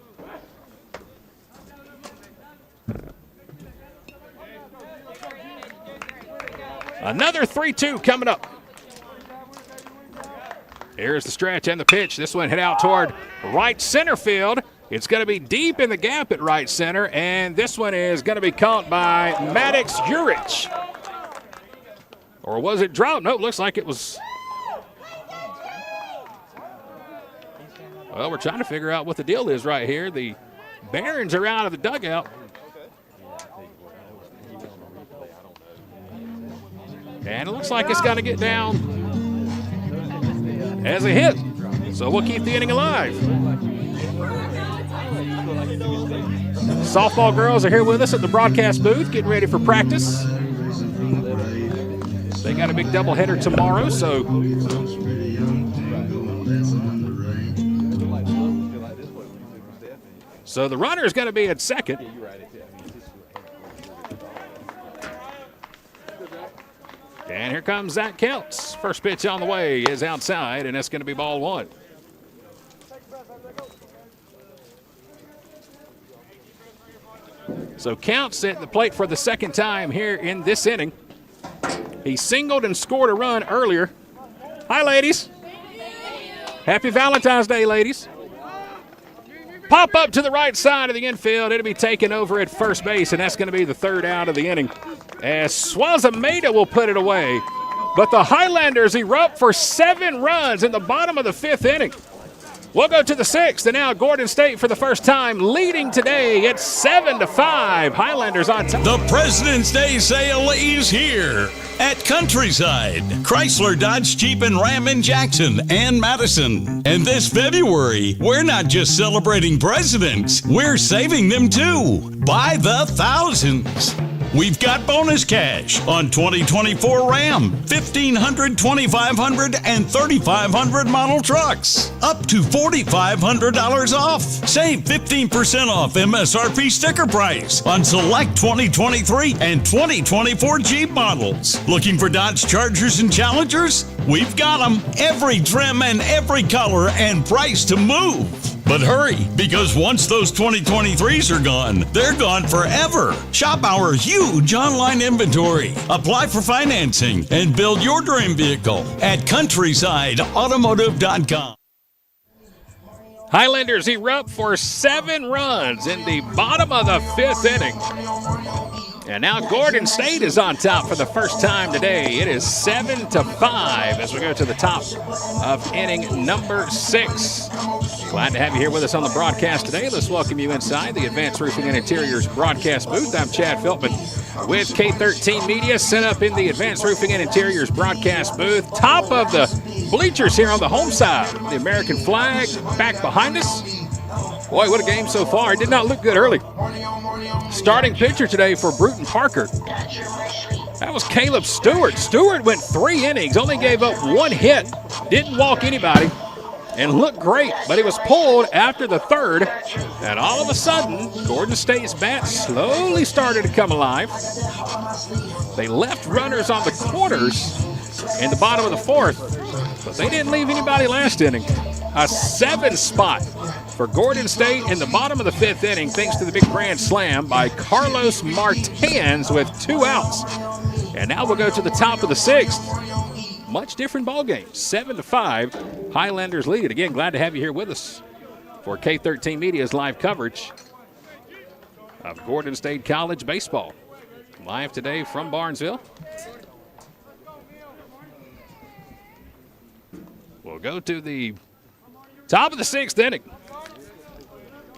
Another 3-2 coming up. Here's the stretch and the pitch. This one hit out toward right center field. It's going to be deep in the gap at right center, and this one is going to be caught by Maddox Urich. Or was it dropped? No, it looks like it was. Well, we're trying to figure out what the deal is right here. The Barons are out of the dugout. And it looks like it's going to get down as a hit. So we'll keep the inning alive. Softball girls are here with us at the broadcast booth, getting ready for practice. They got a big doubleheader tomorrow, so the runner is going to be at second. And here comes Zach Counts. First pitch on the way is outside, and that's going to be ball one. So Counts at the plate for the second time here in this inning. He singled and scored a run earlier. Hi, ladies. Happy Valentine's Day, ladies. Pop up to the right side of the infield. It'll be taken over at first base, and that's going to be the third out of the inning. As Swazameda will put it away. But the Highlanders erupt for 7 runs in the bottom of the 5th inning. We'll go to the 6th, and now Gordon State for the first time leading today. It's 7-5. Highlanders on top. The President's Day sale is here at Countryside, Chrysler, Dodge, Jeep, and Ram in Jackson and Madison. And this February, we're not just celebrating presidents, we're saving them too, by the thousands. We've got bonus cash on 2024 Ram, 1500, 2500, and 3500 model trucks. Up to $4,500 off. Save 15% off MSRP sticker price on select 2023 and 2024 Jeep models. Looking for Dodge Chargers and Challengers? We've got them. Every trim and every color and price to move. But hurry, because once those 2023s are gone, they're gone forever. Shop our huge online inventory. Apply for financing and build your dream vehicle at CountrysideAutomotive.com. Highlanders erupt for 7 runs in the bottom of the 5th inning. And now Gordon State is on top for the first time today. It is 7-5 as we go to the top of inning number 6. Glad to have you here with us on the broadcast today. Let's welcome you inside the Advanced Roofing and Interiors broadcast booth. I'm Chad Philpin with K13 Media, set up in the Advanced Roofing and Interiors broadcast booth. Top of the bleachers here on the home side. The American flag back behind us. Boy, what a game so far. It did not look good early. Starting pitcher today for Brewton Parker. That was Caleb Stewart. Stewart went 3 innings, only gave up 1 hit, didn't walk anybody, and looked great. But he was pulled after the 3rd, and all of a sudden, Gordon State's bat slowly started to come alive. They left runners on the corners in the bottom of the 4th, but they didn't leave anybody last inning. A 7 spot for Gordon State in the bottom of the 5th inning, thanks to the big grand slam by Carlos Martins with 2 outs. And now we'll go to the top of the 6th. Much different ball game, 7-5. Highlanders lead it. Again, glad to have you here with us for K13 Media's live coverage of Gordon State College baseball. Live today from Barnesville. We'll go to the top of the 6th inning.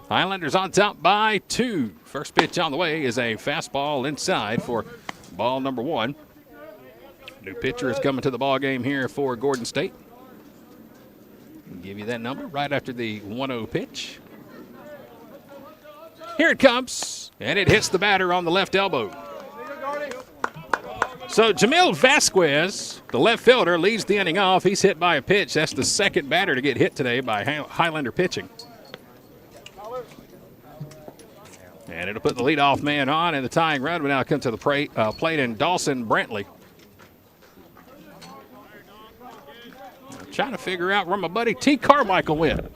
Highlanders on top by 2. First pitch on the way is a fastball inside for ball number 1. New pitcher is coming to the ball game here for Gordon State. I'll give you that number right after the 1-0 pitch. Here it comes, and it hits the batter on the left elbow. So Jamil Vasquez, the left fielder, leads the inning off. He's hit by a pitch. That's the second batter to get hit today by Highlander pitching. And it'll put the leadoff man on, and the tying run will now come to the plate in Dawson Brantley. I'm trying to figure out where my buddy T. Carmichael went.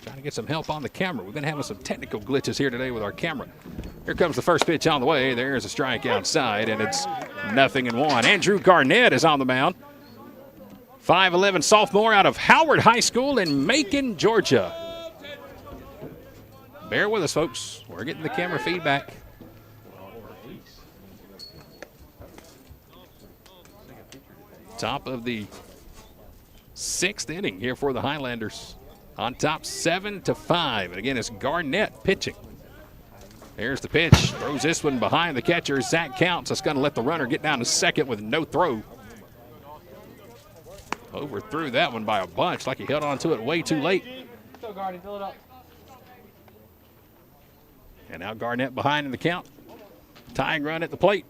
Trying to get some help on the camera. We've been having some technical glitches here today with our camera. Here comes the first pitch on the way. There's a strike outside, and it's 0-1. Andrew Garnett is on the mound. 5'11" sophomore out of Howard High School in Macon, Georgia. Bear with us, folks. We're getting the camera feedback. Top of the 6th inning here for the Highlanders. On top 7-5. And again, it's Garnett pitching. There's the pitch. Throws this one behind the catcher. Zach Counts. That's going to let the runner get down to second with no throw. Overthrew that one by a bunch, like he held on to it way too late. Go, Gardy, fill it up. And now Garnett behind in the count. Tying run at the plate.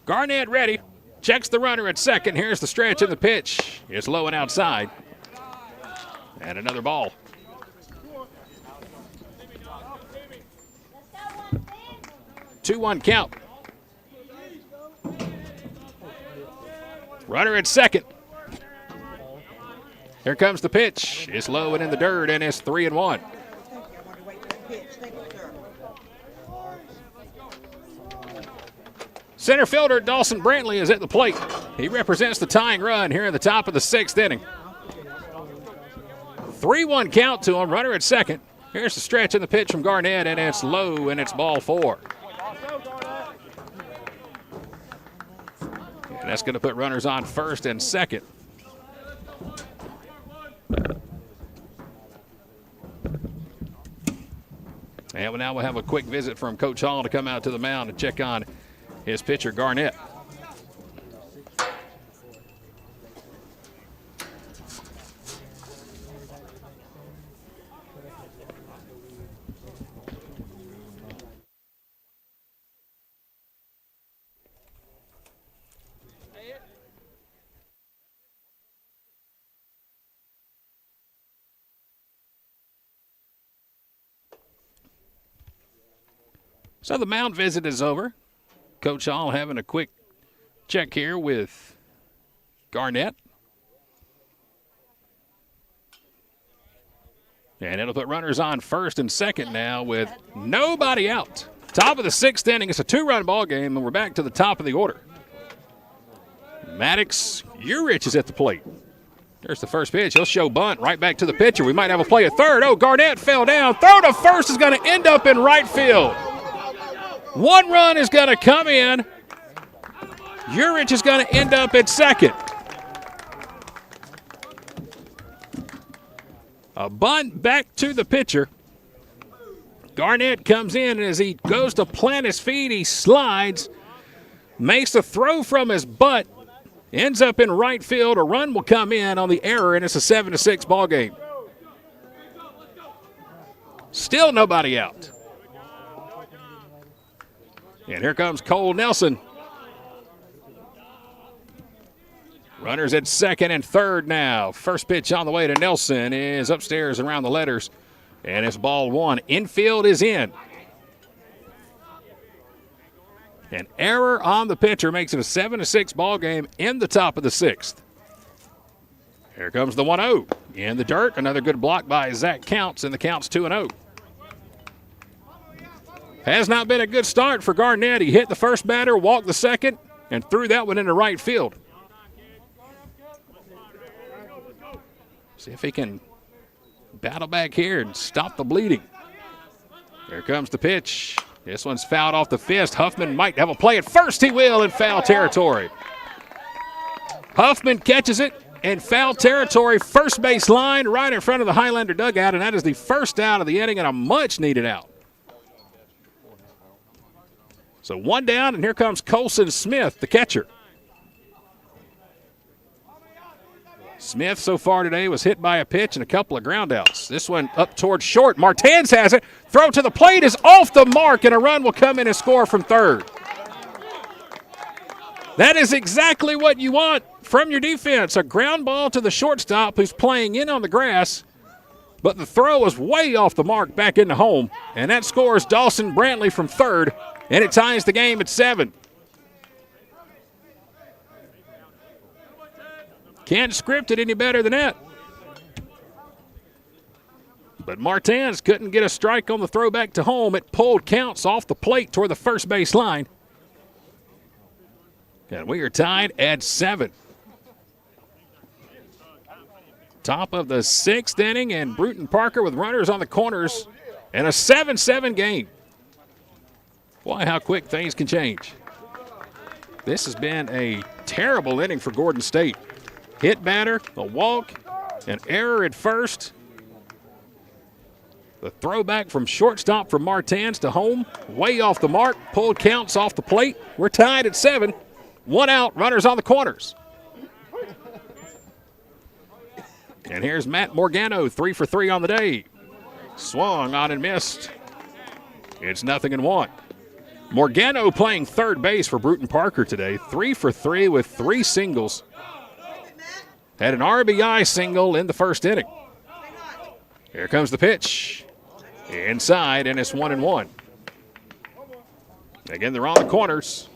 Garnett ready. Checks the runner at second. Here's the stretch and the pitch. It's low and outside. And another ball. Two 2-1 count. Runner at second. Here comes the pitch. It's low and in the dirt, and it's 3-1. Center fielder Dawson Brantley is at the plate. He represents the tying run here in the top of the 6th inning. 3-1 count to him. Runner at second. Here's the stretch and the pitch from Garnett, and it's low, and it's ball 4. And that's going to put runners on first and second. And now we'll have a quick visit from Coach Hall to come out to the mound and check on his pitcher, Garnett. So the mound visit is over. Coach Hall having a quick check here with Garnett. And it'll put runners on first and second now with nobody out. Top of the 6th inning. It's a 2-run ball game, and we're back to the top of the order. Maddox Urich is at the plate. There's the first pitch. He'll show bunt right back to the pitcher. We might have a play at third. Oh, Garnett fell down. Throw to first is going to end up in right field. One run is going to come in. Urich is going to end up at second. A bunt back to the pitcher. Garnett comes in, and as he goes to plant his feet, he slides, makes a throw from his butt, ends up in right field. A run will come in on the error, and it's a 7-6 ball game. Still nobody out. And here comes Cole Nelson. Runners at second and third now. First pitch on the way to Nelson is upstairs around the letters. And it's ball 1. Infield is in. An error on the pitcher makes it a 7-6 ball game in the top of the 6th. Here comes the 1-0. In the dirt, another good block by Zach Counts, and the count's 2-0. Has not been a good start for Garnett. He hit the first batter, walked the second, and threw that one into right field. See if he can battle back here and stop the bleeding. Here comes the pitch. This one's fouled off the fist. Huffman might have a play at first. He will in foul territory. Huffman catches it in foul territory, first base line, right in front of the Highlander dugout, and that is the first out of the inning and a much-needed out. So one down, and here comes Colson Smith, the catcher. Smith so far today was hit by a pitch and a couple of groundouts. This one up towards short. Martins has it. Throw to the plate is off the mark, and a run will come in and score from third. That is exactly what you want from your defense. A ground ball to the shortstop who's playing in on the grass, but the throw is way off the mark back into home, and that scores Dawson Brantley from third, and it ties the game at 7. Can't script it any better than that. But Martins couldn't get a strike on the throw back to home. It pulled counts off the plate toward the first base line. And we are tied at 7. Top of the 6th inning, and Brewton Parker with runners on the corners, and a 7-7 game. Boy, how quick things can change. This has been a terrible inning for Gordon State. Hit batter, a walk, an error at first. The throwback from shortstop from Martins to home, way off the mark, pulled counts off the plate. We're tied at 7. 1 out, runners on the corners. And here's Matt Morgano, 3 for 3 on the day. Swung on and missed. It's 0-1. Morgano playing third base for Brewton Parker today, 3 for 3 with 3 singles. Had an RBI single in the first inning. Here comes the pitch. Inside, and it's 1-1. Again, they're on the corners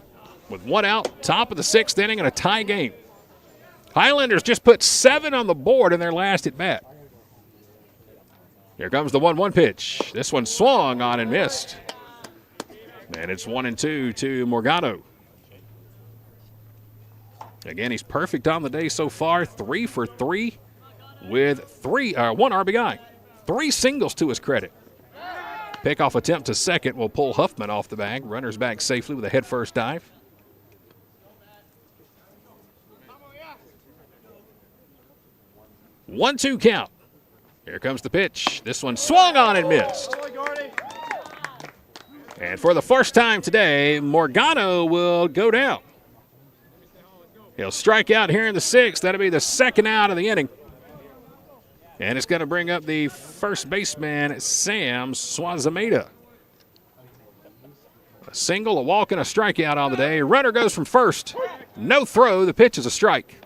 with 1 out, top of the 6th inning, and a tie game. Highlanders just put 7 on the board in their last at bat. Here comes the 1-1 pitch. This one swung on and missed. And it's 1-2 to Morgano. Again, he's perfect on the day so far. 3 for 3 with 1 RBI. 3 singles to his credit. Pickoff attempt to second will pull Huffman off the bag. Runners back safely with a head-first dive. One-two count. Here comes the pitch. This one swung on and missed. And for the first time today, Morgano will go down. He'll strike out here in the 6th. That'll be the 2nd out of the inning. And it's going to bring up the first baseman, Sam Swazameda. A single, a walk, and a strikeout on the day. Runner goes from first. No throw. The pitch is a strike.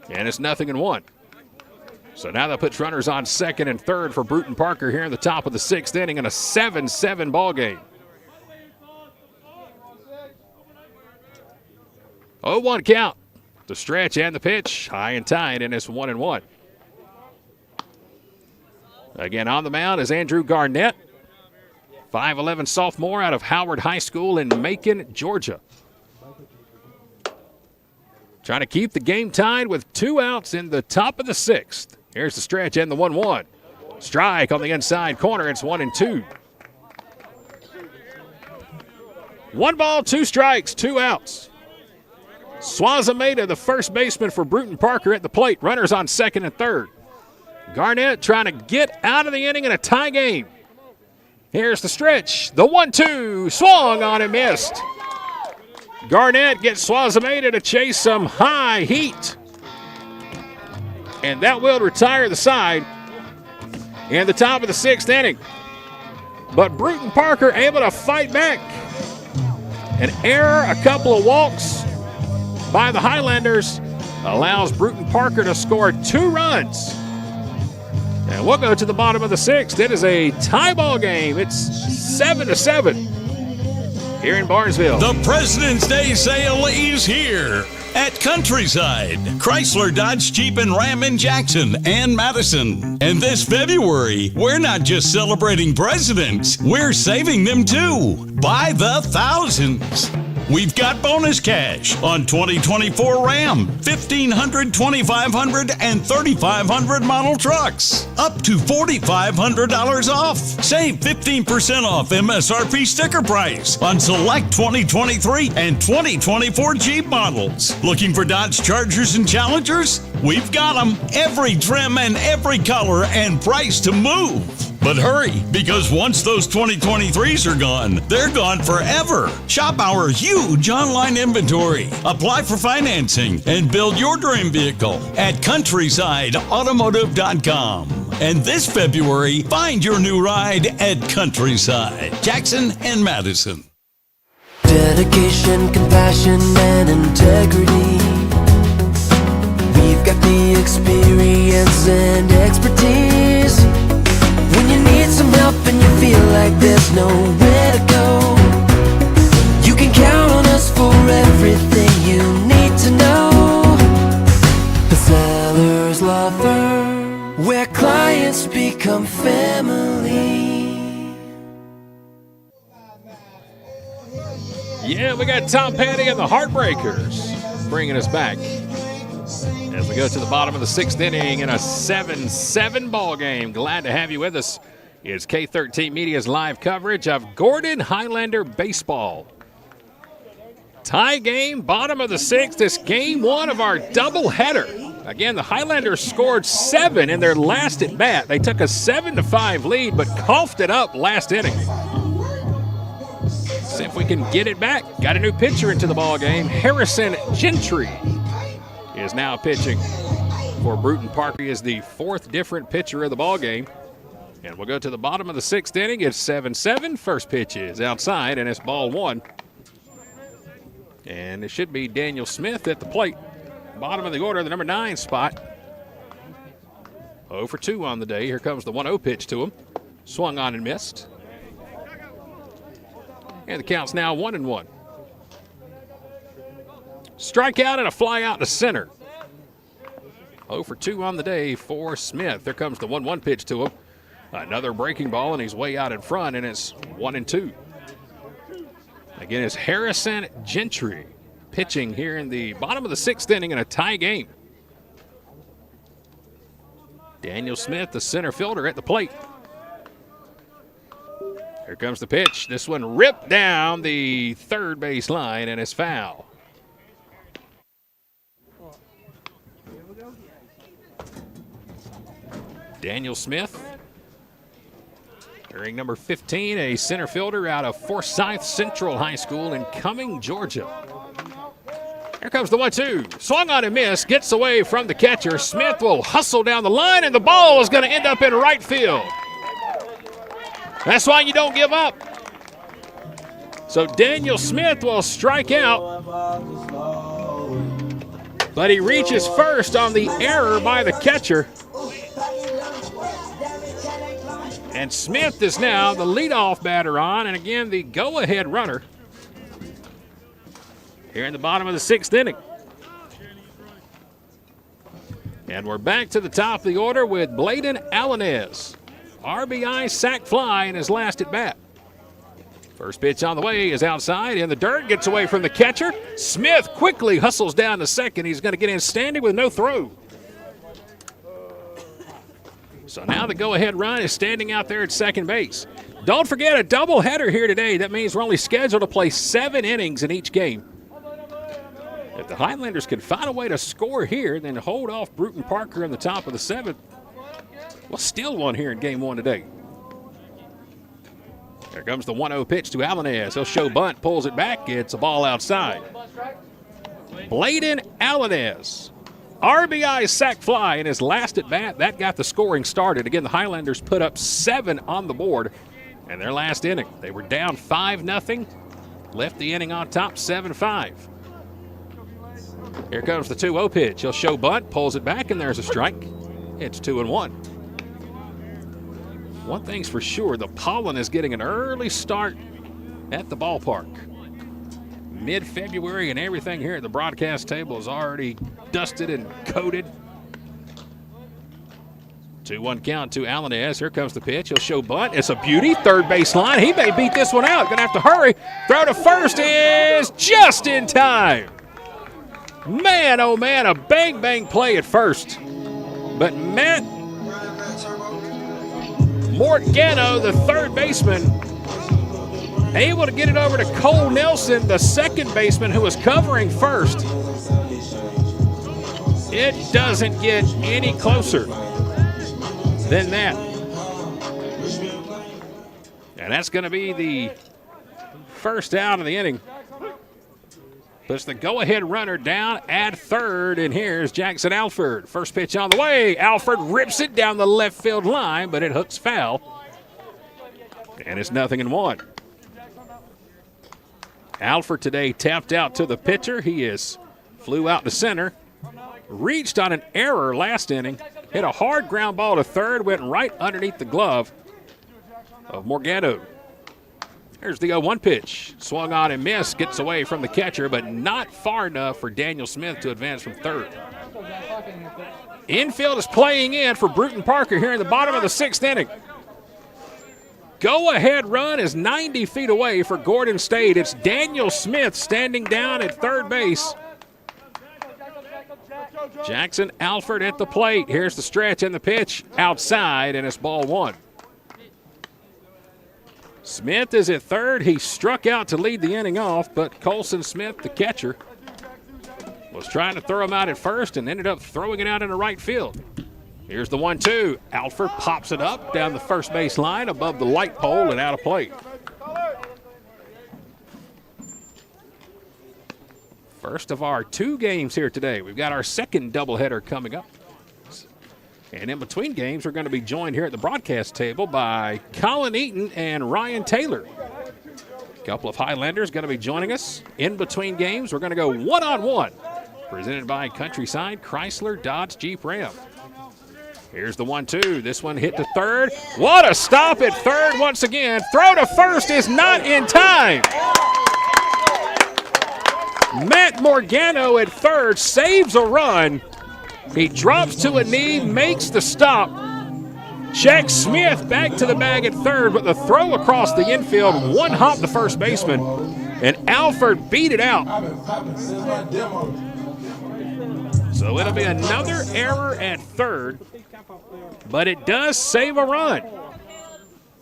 And it's 0-1. So now that puts runners on second and third for Brewton Parker here in the top of the 6th inning in a 7-7 ball game. 0-1 count. The stretch and the pitch, high and tight, and it's 1-1. Again on the mound is Andrew Garnett, 5'11 sophomore out of Howard High School in Macon, Georgia. Trying to keep the game tied with 2 outs in the top of the 6th. Here's the stretch and the 1-1. Strike on the inside corner. It's 1-2. 1 ball, 2 strikes, 2 outs. Swazameda, the first baseman for Brewton Parker at the plate. Runners on second and third. Garnett trying to get out of the inning in a tie game. Here's the stretch. The 1-2. Swung on and missed. Garnett gets Swazameda to chase some high heat. And that will retire the side in the top of the 6th inning. But Brewton Parker able to fight back. An error, a couple of walks by the Highlanders allows Brewton Parker to score 2 runs. And we'll go to the bottom of the 6th. It is a tie ball game. It's 7-7 here in Barnesville. The President's Day sale is here at Countryside, Chrysler, Dodge, Jeep, and Ram in Jackson and Madison. And this February, we're not just celebrating presidents, we're saving them too, by the thousands. We've got bonus cash on 2024 Ram, 1500, 2500, and 3500 model trucks. Up to $4,500 off. Save 15% off MSRP sticker price on select 2023 and 2024 Jeep models. Looking for Dodge Chargers and Challengers? We've got them. Every trim and every color and price to move. But hurry, because once those 2023s are gone, they're gone forever. Shop our huge online inventory. Apply for financing and build your dream vehicle at CountrysideAutomotive.com. And this February, find your new ride at Countryside, Jackson and Madison. Dedication, compassion, and integrity. We've got the experience and expertise. When you need some help and you feel like there's nowhere to go, you can count on us for everything you need to know. The Seller's Law Firm, where clients become family. Yeah, we got Tom Petty and the Heartbreakers bringing us back as we go to the bottom of the 6th inning in a 7-7 ball game. Glad to have you with us. It's K13 Media's live coverage of Gordon Highlander baseball. Tie game, bottom of the 6th. It's game 1 of our doubleheader. Again, the Highlanders scored 7 in their last at bat. They took a 7-5 lead, but coughed it up last inning. See if we can get it back. Got a new pitcher into the ball game. Harrison Gentry is now pitching for Brewton Park. He is the 4th different pitcher of the ball game. And we'll go to the bottom of the 6th inning. It's 7-7. First pitch is outside, and it's ball 1. And it should be Daniel Smith at the plate. Bottom of the order, the number 9 spot. 0 for 2 on the day. Here comes the 1-0 pitch to him. Swung on and missed. And the count's now 1-1. Strikeout and a fly out to center. 0 for 2 on the day for Smith. There comes the 1-1 pitch to him. Another breaking ball, and he's way out in front, and it's 1-2. Again, it's Harrison Gentry pitching here in the bottom of the 6th inning in a tie game. Daniel Smith, the center fielder, at the plate. Here comes the pitch. This one ripped down the third base line, and it's foul. Daniel Smith, wearing number 15, a center fielder out of Forsyth Central High School in Cumming, Georgia. Here comes the 1-2. Swung on and missed. Gets away from the catcher. Smith will hustle down the line, and the ball is going to end up in right field. That's why you don't give up. So Daniel Smith will strike out, but he reaches first on the error by the catcher. And Smith is now the leadoff batter on, and again the go-ahead runner here in the bottom of the 6th inning. And we're back to the top of the order with Bladen Alaniz. RBI sac fly in his last at bat. First pitch on the way is outside in the dirt, gets away from the catcher. Smith quickly hustles down to second. He's going to get in standing with no throw. So now the go-ahead run is standing out there at second base. Don't forget a doubleheader here today. That means we're only scheduled to play 7 innings in each game. If the Highlanders can find a way to score here, then hold off Brewton Parker in the top of the 7th, we'll steal one here in game 1 today. There comes the 1-0 pitch to Alaniz. He'll show bunt, pulls it back. It's a ball outside. Bladen Alaniz. RBI sac fly in his last at bat. That got the scoring started. Again, the Highlanders put up 7 on the board in their last inning. They were down 5-0. Left the inning on top 7-5. Here comes the 2-0 pitch. He'll show bunt, pulls it back, and there's a strike. It's 2-1. One thing's for sure, the pollen is getting an early start at the ballpark. Mid-February, and everything here at the broadcast table is already dusted and coated. 2-1 count to Alaniz. Here comes the pitch. He'll show bunt. It's a beauty. Third base line. He may beat this one out. Going to have to hurry. Throw to first is just in time. Man, oh man, a bang-bang play at first. But Matt Morgano, the third baseman, able to get it over to Cole Nelson, the second baseman who was covering first. It doesn't get any closer than that. And that's going to be the first out of the inning. Puts the go-ahead runner down at third, and here's Jackson Alford. First pitch on the way. Alford rips it down the left field line, but it hooks foul. And it's 0-1. Alford today tapped out to the pitcher. He flew out to center, reached on an error last inning, hit a hard ground ball to third, went right underneath the glove of Morgado. There's the 0-1 pitch. Swung on and missed, gets away from the catcher, but not far enough for Daniel Smith to advance from third. Infield is playing in for Brewton Parker here in the bottom of the 6th inning. Go-ahead run is 90 feet away for Gordon State. It's Daniel Smith standing down at third base. Jackson Alford at the plate. Here's the stretch and the pitch outside, and it's ball 1. Smith is at third. He struck out to lead the inning off, but Colson Smith, the catcher, was trying to throw him out at first and ended up throwing it out into right field. Here's the 1-2. Alford pops it up down the first base line above the light pole and out of play. First of our 2 games here today. We've got our second doubleheader coming up. And in between games, we're going to be joined here at the broadcast table by Colin Eaton and Ryan Taylor. A couple of Highlanders going to be joining us. In between games, we're going to go one-on-one. Presented by Countryside Chrysler Dodge Jeep Ram. Here's the 1-2. This one hit to third. What a stop at third once again. Throw to first is not in time. Matt Morgano at third saves a run. He drops to a knee, makes the stop. Jack Smith back to the bag at third, but the throw across the infield one-hopped the first baseman, and Alford beat it out. So it'll be another error at third, but it does save a run.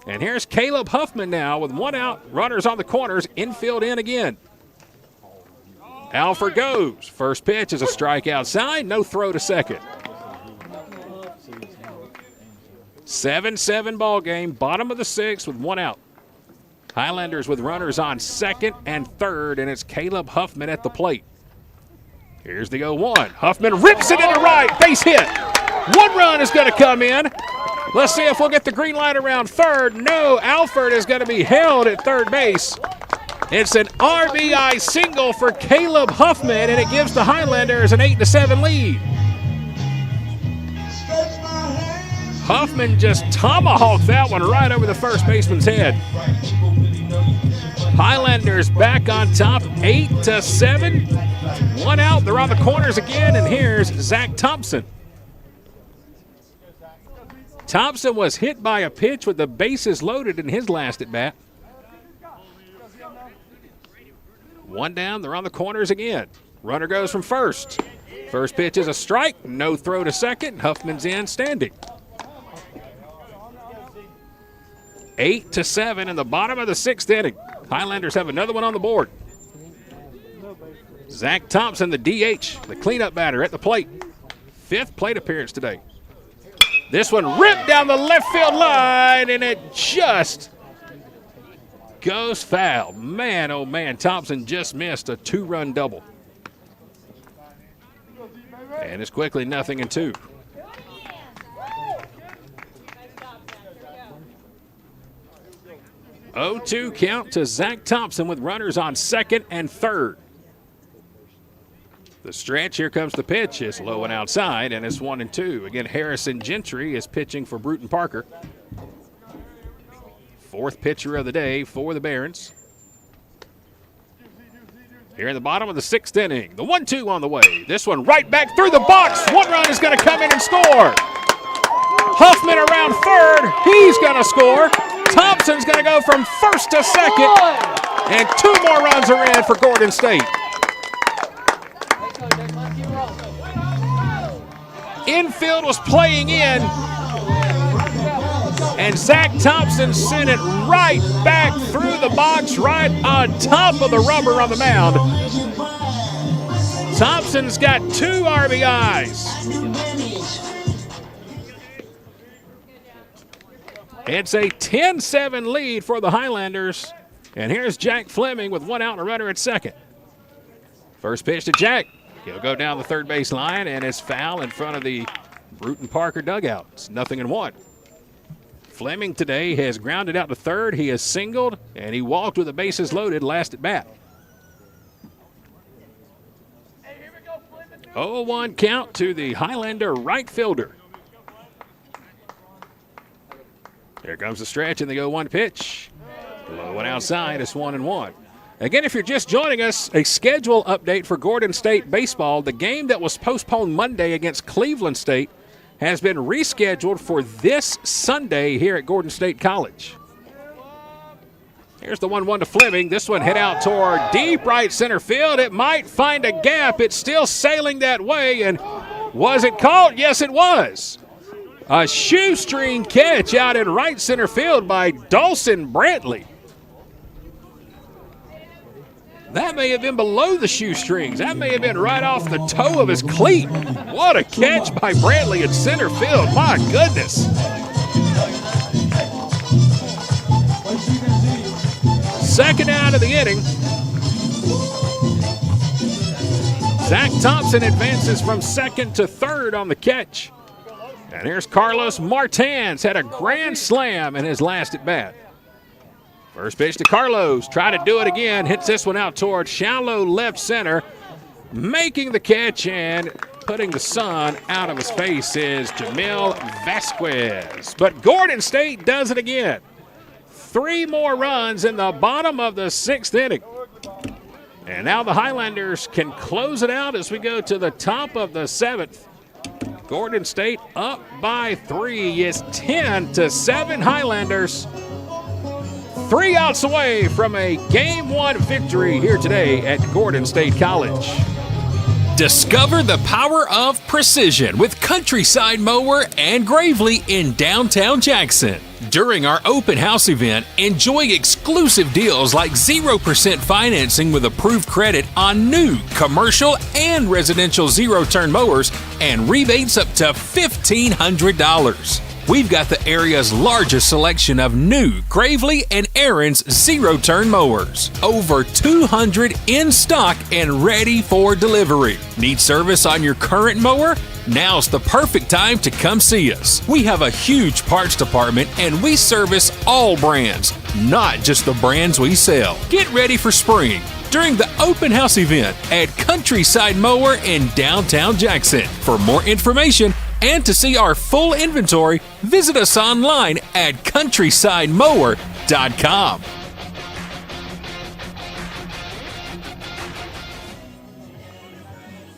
And here's Caleb Huffman now with 1 out, runners on the corners, infield in again. Alford goes. First pitch is a strike outside, no throw to second. 7-7 ball game, bottom of the 6th with 1 out. Highlanders with runners on second and third, and it's Caleb Huffman at the plate. Here's the 0-1. Huffman rips it into right, base hit. 1 run is going to come in. Let's see if we'll get the green light around third. No, Alford is going to be held at third base. It's an RBI single for Caleb Huffman, and it gives the Highlanders an 8-7 lead. Huffman just tomahawked that one right over the first baseman's head. Highlanders back on top, 8-7. 1 out, they're on the corners again, and here's Zach Thompson. Thompson was hit by a pitch with the bases loaded in his last at bat. 1 down, they're on the corners again. Runner goes from first. First pitch is a strike, no throw to second. Huffman's in, standing. 8-7 in the bottom of the 6th inning. Highlanders have another one on the board. Zach Thompson, the DH, the cleanup batter at the plate. 5th plate appearance today. This one ripped down the left field line, and it just goes foul. Man, oh man, Thompson just missed a 2-run double. And it's quickly 0-2. Oh, 0-2 count to Zach Thompson with runners on second and third. The stretch, here comes the pitch. It's low and outside, and it's 1-2. Again, Harrison Gentry is pitching for Brewton Parker. 4th pitcher of the day for the Barons. Here in the bottom of the 6th inning, the 1-2 on the way. This one right back through the box. 1 run is going to come in and score. Huffman around third. He's going to score. Thompson's going to go from first to second. And 2 more runs are in for Gordon State. Infield was playing in, and Zach Thompson sent it right back through the box, right on top of the rubber on the mound. Thompson's got 2 RBIs. It's a 10-7 lead for the Highlanders, and here's Jack Fleming with 1 out and a runner at second. First pitch to Jack. He'll go down the third base line, and it's foul in front of the Brewton Parker dugout. It's 0-1. Fleming today has grounded out to third. He has singled, and he walked with the bases loaded last at bat. 0-1 count to the Highlander right fielder. Here comes the stretch and the 0-1 pitch. Low one outside. It's 1-1. Again, if you're just joining us, a schedule update for Gordon State baseball. The game that was postponed Monday against Cleveland State has been rescheduled for this Sunday here at Gordon State College. Here's the 1-1 to Fleming. This one hit out toward deep right center field. It might find a gap. It's still sailing that way. And was it caught? Yes, it was. A shoestring catch out in right center field by Dawson Brantley. That may have been below the shoestrings. That may have been right off the toe of his cleat. What a catch by Brantley in center field. My goodness. Second out of the inning. Zach Thompson advances from second to third on the catch. And here's Carlos Martins, had a grand slam in his last at bat. First pitch to Carlos, try to do it again, hits this one out toward shallow left center. Making the catch and putting the sun out of his face is Jamil Vasquez. But Gordon State does it again. 3 more runs in the bottom of the 6th inning. And now the Highlanders can close it out as we go to the top of the 7th. Gordon State up by 3. It's 10-7 Highlanders. 3 outs away from a Game 1 victory here today at Gordon State College. Discover the power of precision with Countryside Mower and Gravely in downtown Jackson. During our open house event, enjoy exclusive deals like 0% financing with approved credit on new commercial and residential zero-turn mowers and rebates up to $1,500. We've got the area's largest selection of new Gravely and Aaron's zero-turn mowers. Over 200 in stock and ready for delivery. Need service on your current mower? Now's the perfect time to come see us. We have a huge parts department and we service all brands, not just the brands we sell. Get ready for spring during the open house event at Countryside Mower in downtown Jackson. For more information and to see our full inventory, visit us online at countrysidemower.com.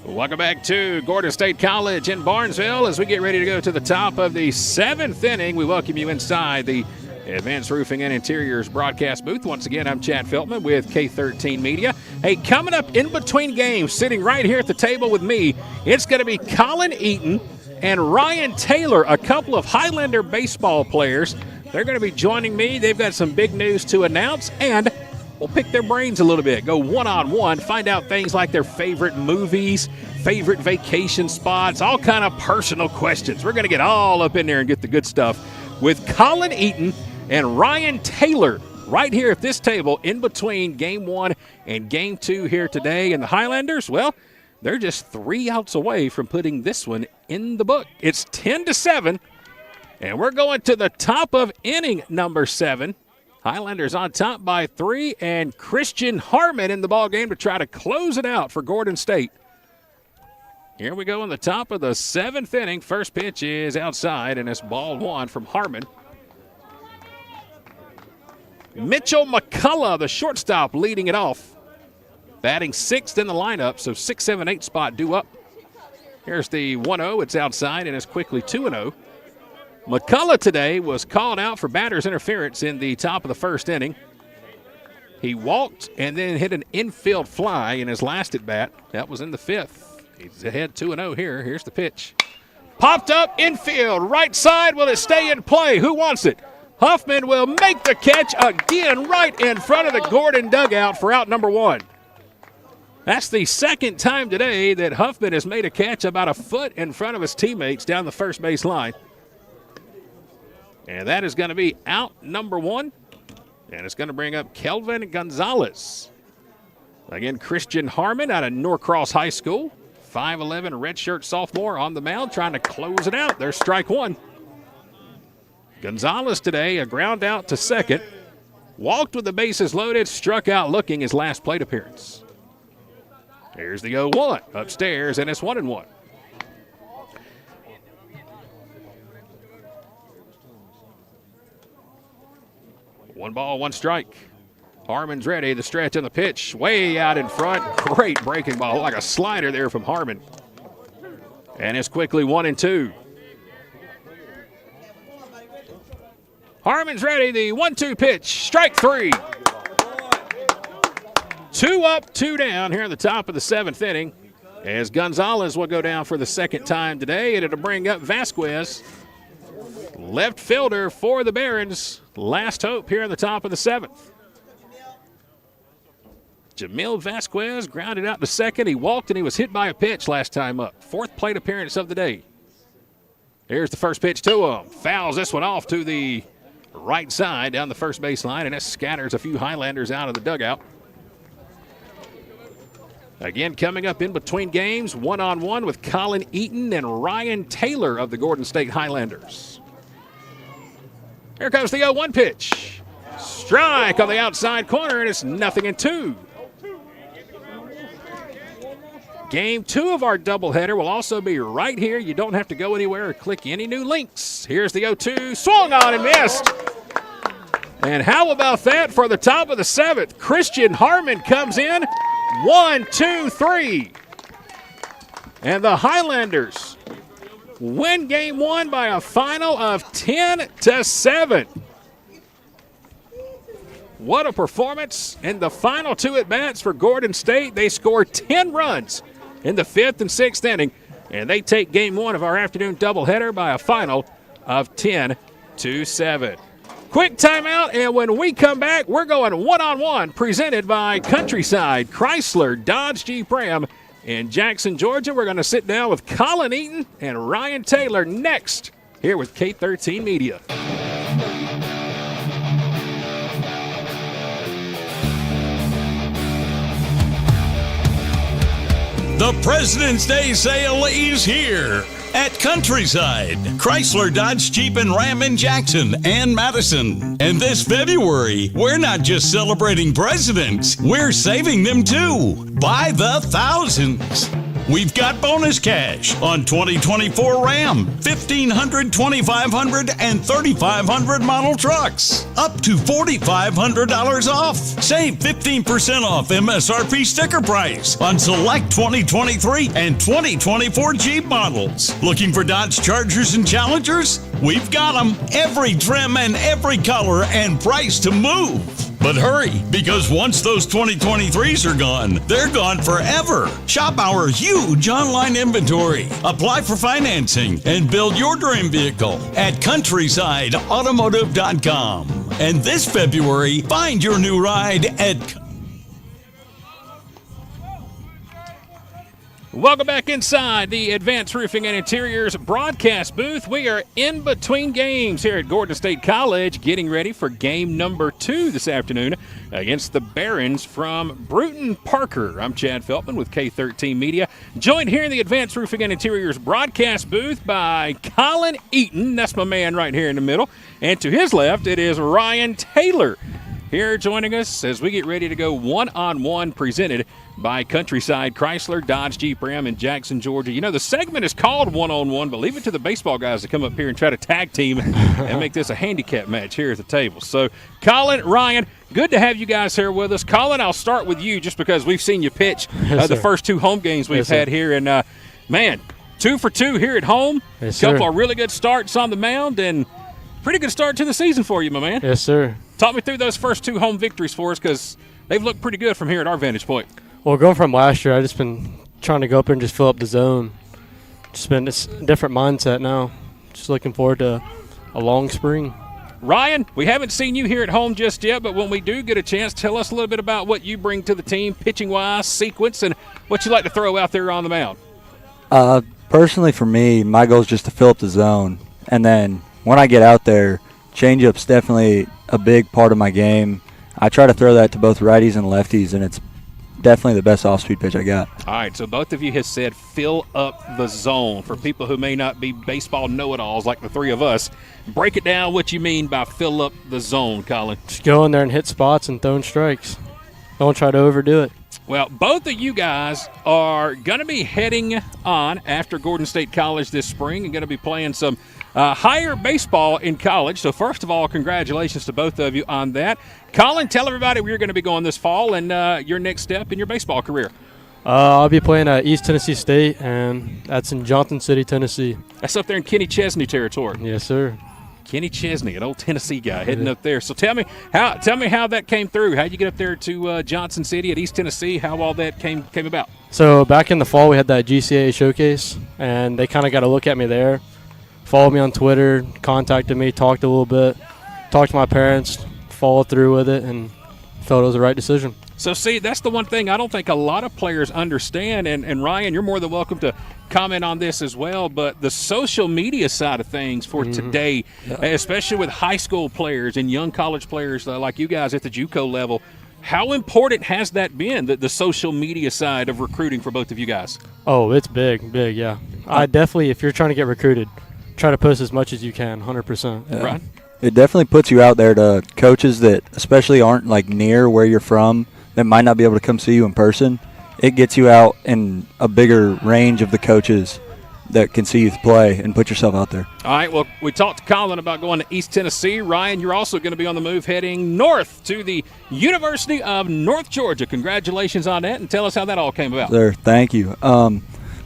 Welcome back to Gordon State College in Barnesville as we get ready to go to the top of the 7th inning. We welcome you inside the Advanced Roofing and Interiors broadcast booth. Once again, I'm Chad Feltman with K13 Media. Hey, coming up in between games, sitting right here at the table with me, it's going to be Colin Eaton and Ryan Taylor, a couple of Highlander baseball players. They're going to be joining me. They've got some big news to announce, and we'll pick their brains a little bit, go one-on-one, find out things like their favorite movies, favorite vacation spots, all kind of personal questions. We're going to get all up in there and get the good stuff with Colin Eaton and Ryan Taylor right here at this table in between Game 1 and Game 2 here today. And the Highlanders, well, they're just 3 outs away from putting this one in the book. It's 10-7, and we're going to the top of inning number 7. Highlanders on top by 3, and Christian Harmon in the ballgame to try to close it out for Gordon State. Here we go in the top of the 7th inning. First pitch is outside, and it's ball 1 from Harmon. Mitchell McCullough, the shortstop, leading it off. Batting 6th in the lineup, so 6, 7, 8 spot due up. Here's the 1-0. It's outside, and it's quickly 2-0. McCullough today was called out for batter's interference in the top of the 1st inning. He walked and then hit an infield fly in his last at bat. That was in the 5th. He's ahead 2-0 here. Here's the pitch. Popped up infield, right side. Will it stay in play? Who wants it? Huffman will make the catch again right in front of the Gordon dugout for out number 1. That's the 2nd time today that Huffman has made a catch about a foot in front of his teammates down the first base line. And that is going to be out number 1. And it's going to bring up Kelvin Gonzalez. Again, Christian Harmon out of Norcross High School. 5'11", redshirt sophomore on the mound trying to close it out. There's strike 1. Gonzalez today, a ground out to second. Walked with the bases loaded, struck out looking his last plate appearance. Here's the 0-1 upstairs, and it's 1-1. One ball, one strike. Harmon's ready. The stretch on the pitch, way out in front. Great breaking ball, like a slider there from Harmon. And it's quickly 1-2. Harmon's ready. The 1-2 pitch, strike 3. 2 up, 2 down here in the top of the 7th inning. As Gonzalez will go down for the second time today, and it'll bring up Vasquez, left fielder for the Barons. Last hope here in the top of the 7th. Jamil Vasquez grounded out to second. He walked and he was hit by a pitch last time up. 4th plate appearance of the day. Here's the first pitch to him. Fouls this one off to the right side down the first baseline, and that scatters a few Highlanders out of the dugout. Again, coming up in between games, 1-on-1 with Colin Eaton and Ryan Taylor of the Gordon State Highlanders. Here comes the 0-1 pitch. Strike on the outside corner, and it's 0-2. Game 2 of our doubleheader will also be right here. You don't have to go anywhere or click any new links. Here's the 0-2, swung on and missed. And how about that for the top of the 7th? Christian Harmon comes in, 1, 2, 3. And the Highlanders win game 1 by a final of 10-7. What a performance in the final 2 at-bats for Gordon State. They score 10 runs in the 5th and 6th inning, and they take game 1 of our afternoon doubleheader by a final of 10-7. Quick timeout, and when we come back, we're going 1-on-1, presented by Countryside Chrysler Dodge Jeep Ram in Jackson, Georgia. We're going to sit down with Colin Eaton and Ryan Taylor next here with K13 Media. The President's Day sale is here at Countryside, Chrysler, Dodge, Jeep, and Ram in Jackson and Madison. And this February, we're not just celebrating presidents, we're saving them too, by the thousands. We've got bonus cash on 2024 Ram, 1500, 2500, and 3500 model trucks. Up to $4,500 off. Save 15% off MSRP sticker price on select 2023 and 2024 Jeep models. Looking for Dodge Chargers and Challengers? We've got them. Every trim and every color and price to move. But hurry, because once those 2023s are gone, they're gone forever. Shop our huge online inventory. Apply for financing and build your dream vehicle at CountrysideAutomotive.com. And this February, find your new ride at... Welcome back inside the Advanced Roofing and Interiors broadcast booth. We are in between games here at Gordon State College, getting ready for game number 2 this afternoon against the Barons from Brewton Parker. I'm Chad Feltman with K13 Media, joined here in the Advanced Roofing and Interiors broadcast booth by Colin Eaton. That's my man right here in the middle. And to his left, it is Ryan Taylor here joining us as we get ready to go 1-on-1, presented by Countryside Chrysler Dodge Jeep Ram in Jackson, Georgia. You know, the segment is called 1-on-1, but leave it to the baseball guys to come up here and try to tag team and make this a handicap match here at the table. So, Colin, Ryan, good to have you guys here with us. Colin, I'll start with you just because we've seen you pitch the first 2 home games we've had here. And, man, 2 for 2 here at home. Yes, couple sir. of really good starts on the mound, and pretty good start to the season for you, my man. Yes, sir. Talk me through those first 2 home victories for us, because they've looked pretty good from here at our vantage point. Well, going from last year, I've just been trying to go up there and just fill up the zone. It's a different mindset now. Just looking forward to a long spring. Ryan, we haven't seen you here at home just yet, but when we do get a chance, tell us a little bit about what you bring to the team, pitching-wise, sequence, and what you like to throw out there on the mound. Personally, for me, my goal is just to fill up the zone. And then when I get out there, change-up's definitely a big part of my game. I try to throw that to both righties and lefties, and it's definitely the best off-speed pitch I got. All right, so both of you have said fill up the zone. For people who may not be baseball know-it-alls like the 3 of us, break it down what you mean by fill up the zone, Colin. Just go in there and hit spots and throwing strikes. Don't try to overdo it. Well, both of you guys are going to be heading on after Gordon State College this spring and going to be playing some higher baseball in college. So, first of all, congratulations to both of you on that. Colin, tell everybody where you're going to be going this fall and your next step in your baseball career. I'll be playing at East Tennessee State, and that's in Johnson City, Tennessee. That's up there in Kenny Chesney territory. Yes, sir. Kenny Chesney, an old Tennessee guy, heading up there. So tell me how that came through. How'd you get up there to Johnson City at East Tennessee? How all that came about? So back in the fall, we had that GCAA showcase, and they kind of got a look at me there. Followed me on Twitter, contacted me, talked a little bit, talked to my parents, followed through with it, and felt it was the right decision. So, see, that's the one thing I don't think a lot of players understand. And Ryan, you're more than welcome to comment on this as well. But the social media side of things for today, especially with high school players and young college players like you guys at the JUCO level, how important has that been, the social media side of recruiting for both of you guys? Oh, it's big, yeah. I definitely, if you're trying to get recruited, try to post as much as you can, 100%. Yeah. Right? It definitely puts you out there to coaches that especially aren't like near where you're from, that might not be able to come see you in person. It gets you out in a bigger range of the coaches that can see you play and put yourself out there. All right, well, we talked to Colin about going to East Tennessee. Ryan, you're also going to be on the move heading north to the University of North Georgia. Congratulations on that, and tell us how that all came about. Sir, thank you.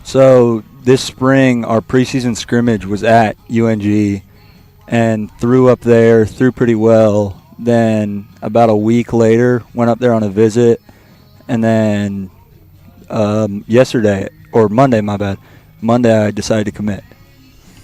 So this spring, our preseason scrimmage was at UNG and threw pretty well. Then about a week later, went up there on a visit, and then Monday I decided to commit.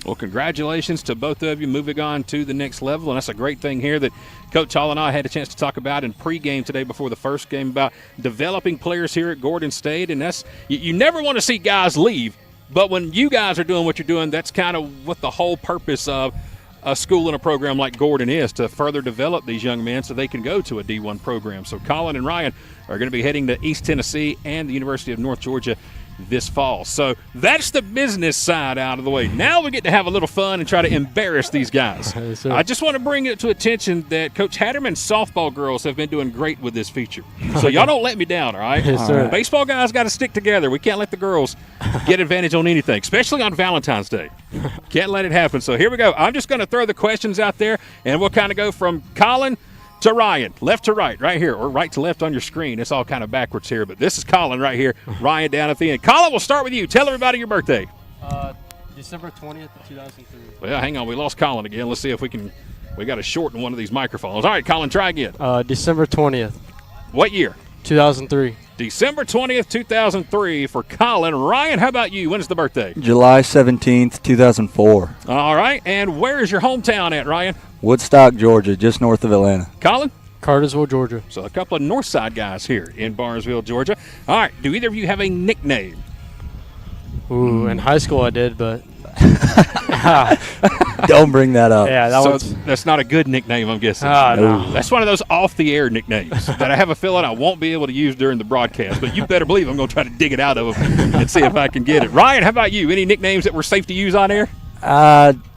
Well, congratulations to both of you moving on to the next level, and that's a great thing here that Coach Hall and I had a chance to talk about in pregame today before the first game about developing players here at Gordon State, and that's you never want to see guys leave, but when you guys are doing what you're doing, that's kind of what the whole purpose of a school and a program like Gordon is, to further develop these young men so they can go to a D1 program. So Colin and Ryan are going to be heading to East Tennessee and the University of North Georgia this fall. So that's the business side out of the way. Now we get to have a little fun and try to embarrass these guys. Yes, I just want to bring it to attention that Coach Hatterman's softball girls have been doing great with this feature. So y'all don't let me down, all right? Yes, sir. Baseball guys got to stick together. We can't let the girls get advantage on anything, especially on Valentine's Day. Can't let it happen. So here we go. I'm just going to throw the questions out there, and we'll kind of go from Colin to Ryan, left to right here, or right to left on your screen. It's all kind of backwards here, but this is Colin right here, Ryan down at the end. Colin, we'll start with you. Tell everybody your birthday. December 20th, 2003. Well, hang on. We lost Colin again. Let's see if we got to shorten one of these microphones. All right, Colin, try again. December 20th. What year? 2003. December 20th, 2003 for Colin. Ryan, how about you? When is the birthday? July 17th, 2004. All right, and where is your hometown at, Ryan? Woodstock, Georgia, just north of Atlanta. Colin? Cartersville, Georgia. So a couple of north side guys here in Barnesville, Georgia. All right, do either of you have a nickname? Ooh, in high school I did, but Don't bring that up. yeah, That's not a good nickname, I'm guessing. no. That's one of those off-the-air nicknames that I have a feeling I won't be able to use during the broadcast, but you better believe I'm going to try to dig it out of them and see if I can get it. Ryan, how about you? Any nicknames that were safe to use on air?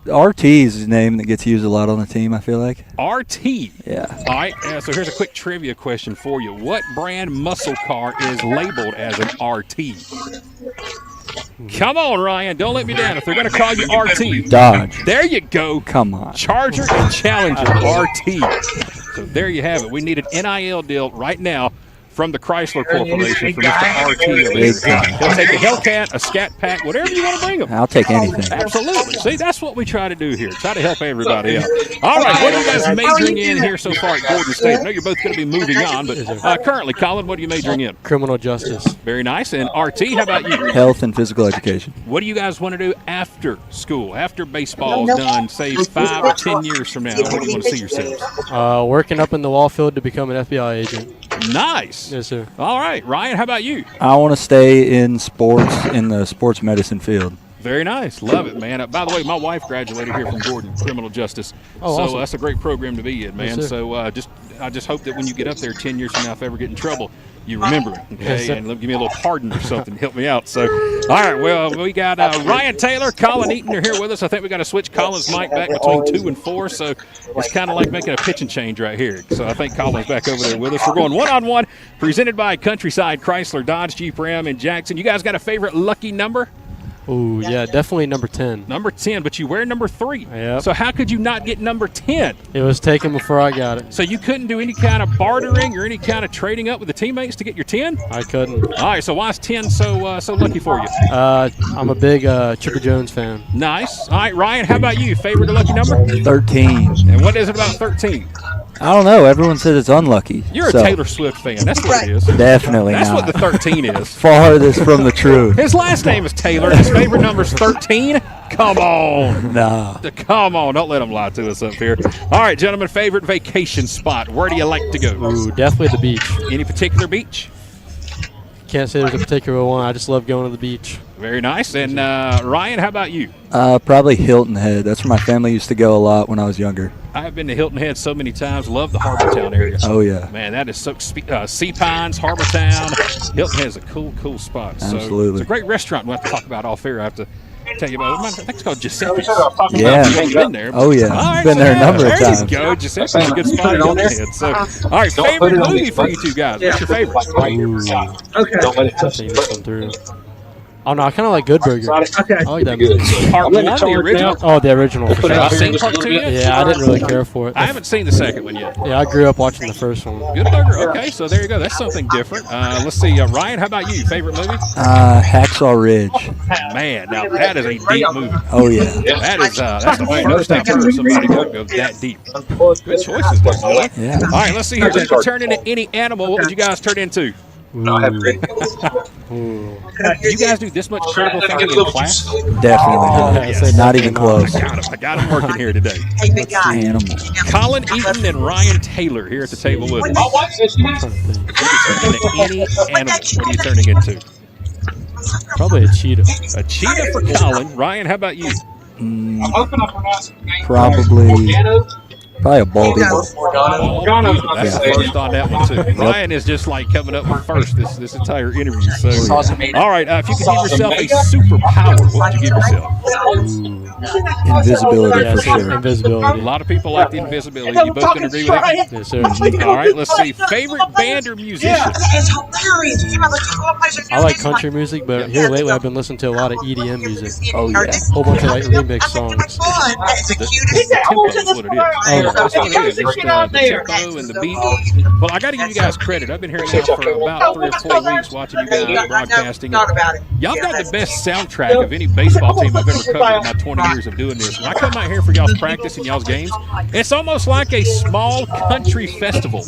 RT is a name that gets used a lot on the team, I feel like. RT. Yeah. All right, so here's a quick trivia question for you. What brand muscle car is labeled as an RT? Come on, Ryan. Don't let me down. If they're going to call you RT. Dodge. There you go. Come on. Charger and Challenger RT. So there you have it. We need an NIL deal right now from the Chrysler Corporation for Mr. RT over here. He'll take a Hellcat, a Scat Pack, whatever you want to bring him. I'll take anything. Absolutely. See, that's what we try to do here. Try to help everybody out. All right, what are you guys majoring in here so far at Gordon State? I know you're both going to be moving on, but currently, Colin, what are you majoring in? Criminal justice. Very nice. And RT, how about you? Health and physical education. What do you guys want to do after school, after baseball is done, say 5 or 10 years from now? Where do you want to see yourselves? Working up in the wall field to become an FBI agent. Nice. Yes, sir. All right. Ryan, how about you? I want to stay in sports, in the sports medicine field. Very nice. Love it, man. By the way, my wife graduated here from Gordon Criminal Justice. Oh, so awesome. That's a great program to be in, man. Yes, sir. So I just hope that when you get up there 10 years from now, if I ever get in trouble, you remember it, okay? Yes, sir. And give me a little pardon or something. Help me out. So, All right, well, we got Ryan Taylor, Colin Eaton are here with us. I think we got to switch Colin's mic back between 2 and 4, so it's kind of like making a pitching change right here. So I think Colin's back over there with us. We're going one-on-one, presented by Countryside Chrysler Dodge Jeep Ram in Jackson. You guys got a favorite lucky number? Oh, yeah, definitely number 10. Number 10, but you wear number 3. Yep. So how could you not get number 10? It was taken before I got it. So you couldn't do any kind of bartering or any kind of trading up with the teammates to get your 10? I couldn't. All right, so why is 10 so lucky for you? I'm a big Chipper Jones fan. Nice. All right, Ryan, how about you? Favorite or lucky number? 13. And what is it about 13? I don't know. Everyone says it's unlucky. You're a Taylor Swift fan. That's what it is. Definitely That's not. what the 13 is. Farthest from the truth. His last name is Taylor. His favorite number is 13. Come on. Nah. Come on. Don't let him lie to us up here. All right, gentlemen, favorite vacation spot. Where do you like to go? Ooh, definitely the beach. Any particular beach? Can't say there's a particular one. I just love going to the beach. Very nice. And Ryan, how about you? Probably Hilton Head. That's where my family used to go a lot when I was younger. I have been to Hilton Head so many times. Love the Harbortown area. Oh, yeah. Man, that is so Sea Pines, Harbortown. Hilton Head is a cool spot. Absolutely. So it's a great restaurant we'll have to talk about off air. I have to tell you about it. I think it's called Giuseppe's. Yeah. You've been there. Oh, yeah. All right, Been there a number of there times. you go. Giuseppe's is a good spot in Hilton Head. So, all right, favorite movie for you two guys. What's your favorite? Okay. Don't let it see this one through. Oh, no, I kind of like Good Burger. Okay. I like that movie. Part 1, the original. Oh, the original. For Have you sure. seen part 2 yet? Yeah, I didn't really care for it. I haven't seen the second one yet. Yeah, I grew up watching the first one. Good Burger. Okay, so there you go. That's something different. Let's see. Ryan, how about you? Favorite movie? Hacksaw Ridge. Man, now that is a deep movie. Oh, yeah. That is that's the first I've heard somebody go that deep. Good choices, there. Yeah. All right, let's see here. If you turn into any animal, what would you guys turn into? Ooh. Do you guys do this much critical thinking in class? Definitely not. Yes. Not even close. I got him working here today. Animal. Colin Eaton and Ryan Taylor here at the table with us. Any animal, what are you turning into? Probably a cheetah. A cheetah for Colin. Ryan, how about you? Probably a bald eagle. That's the first on that one, too. Ryan is just like coming up with first this entire interview. So, all right, if you could give yourself a superpower, what would you give yourself? Invisibility Yeah, for sure. A invisibility. lot of people like the invisibility. You both can agree with that? Yes, sir. All right, let's see. Favorite band or musician? I like country music, but here lately I've been listening to a lot of EDM music. Oh, yeah. A whole bunch of like remix songs. The tempo is what it is. That's what it is. It's the tempo and the beat. Well, I got to give you guys credit. I've been hearing y'all for about 3 or 4 weeks watching you guys broadcasting. Y'all got the best soundtrack of any baseball team I've ever covered in my 20 years of doing this. When I come out here for y'all's practice and y'all's games, it's almost like a small country festival.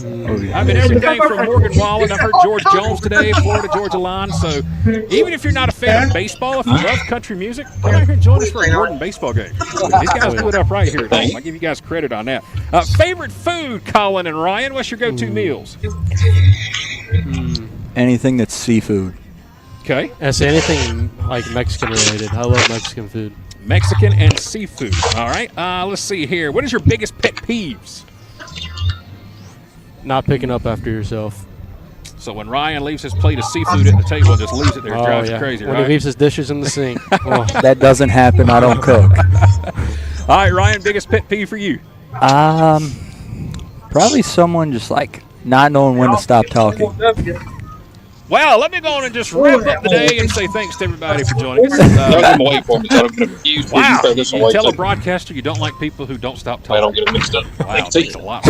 I mean, everything from Morgan Wallen. I've heard George Jones today, Florida Georgia Line. So even if you're not a fan of baseball, if you love country music, come out here and join us for a Gordon baseball game. These guys do it up right here at home. I give you guys credit on that. Favorite food, Colin and Ryan? What's your go-to meals? Anything that's seafood. Okay. That's anything like Mexican related. I love Mexican food. Mexican and seafood. All right. Let's see here. What is your biggest pet peeves? Not picking up after yourself. So when Ryan leaves his plate of seafood at the table and just leaves it there, it drives you crazy, When right? he leaves his dishes in the sink. Oh. That doesn't happen. I don't cook. All right, Ryan, biggest pet peeve for you? Probably someone just like not knowing when to stop talking. Well, let me go on and just wrap up the day and say thanks to everybody for joining us. Wow, you tell a broadcaster you don't like people who don't stop talking. I don't get it mixed up. Wow, thanks a lot.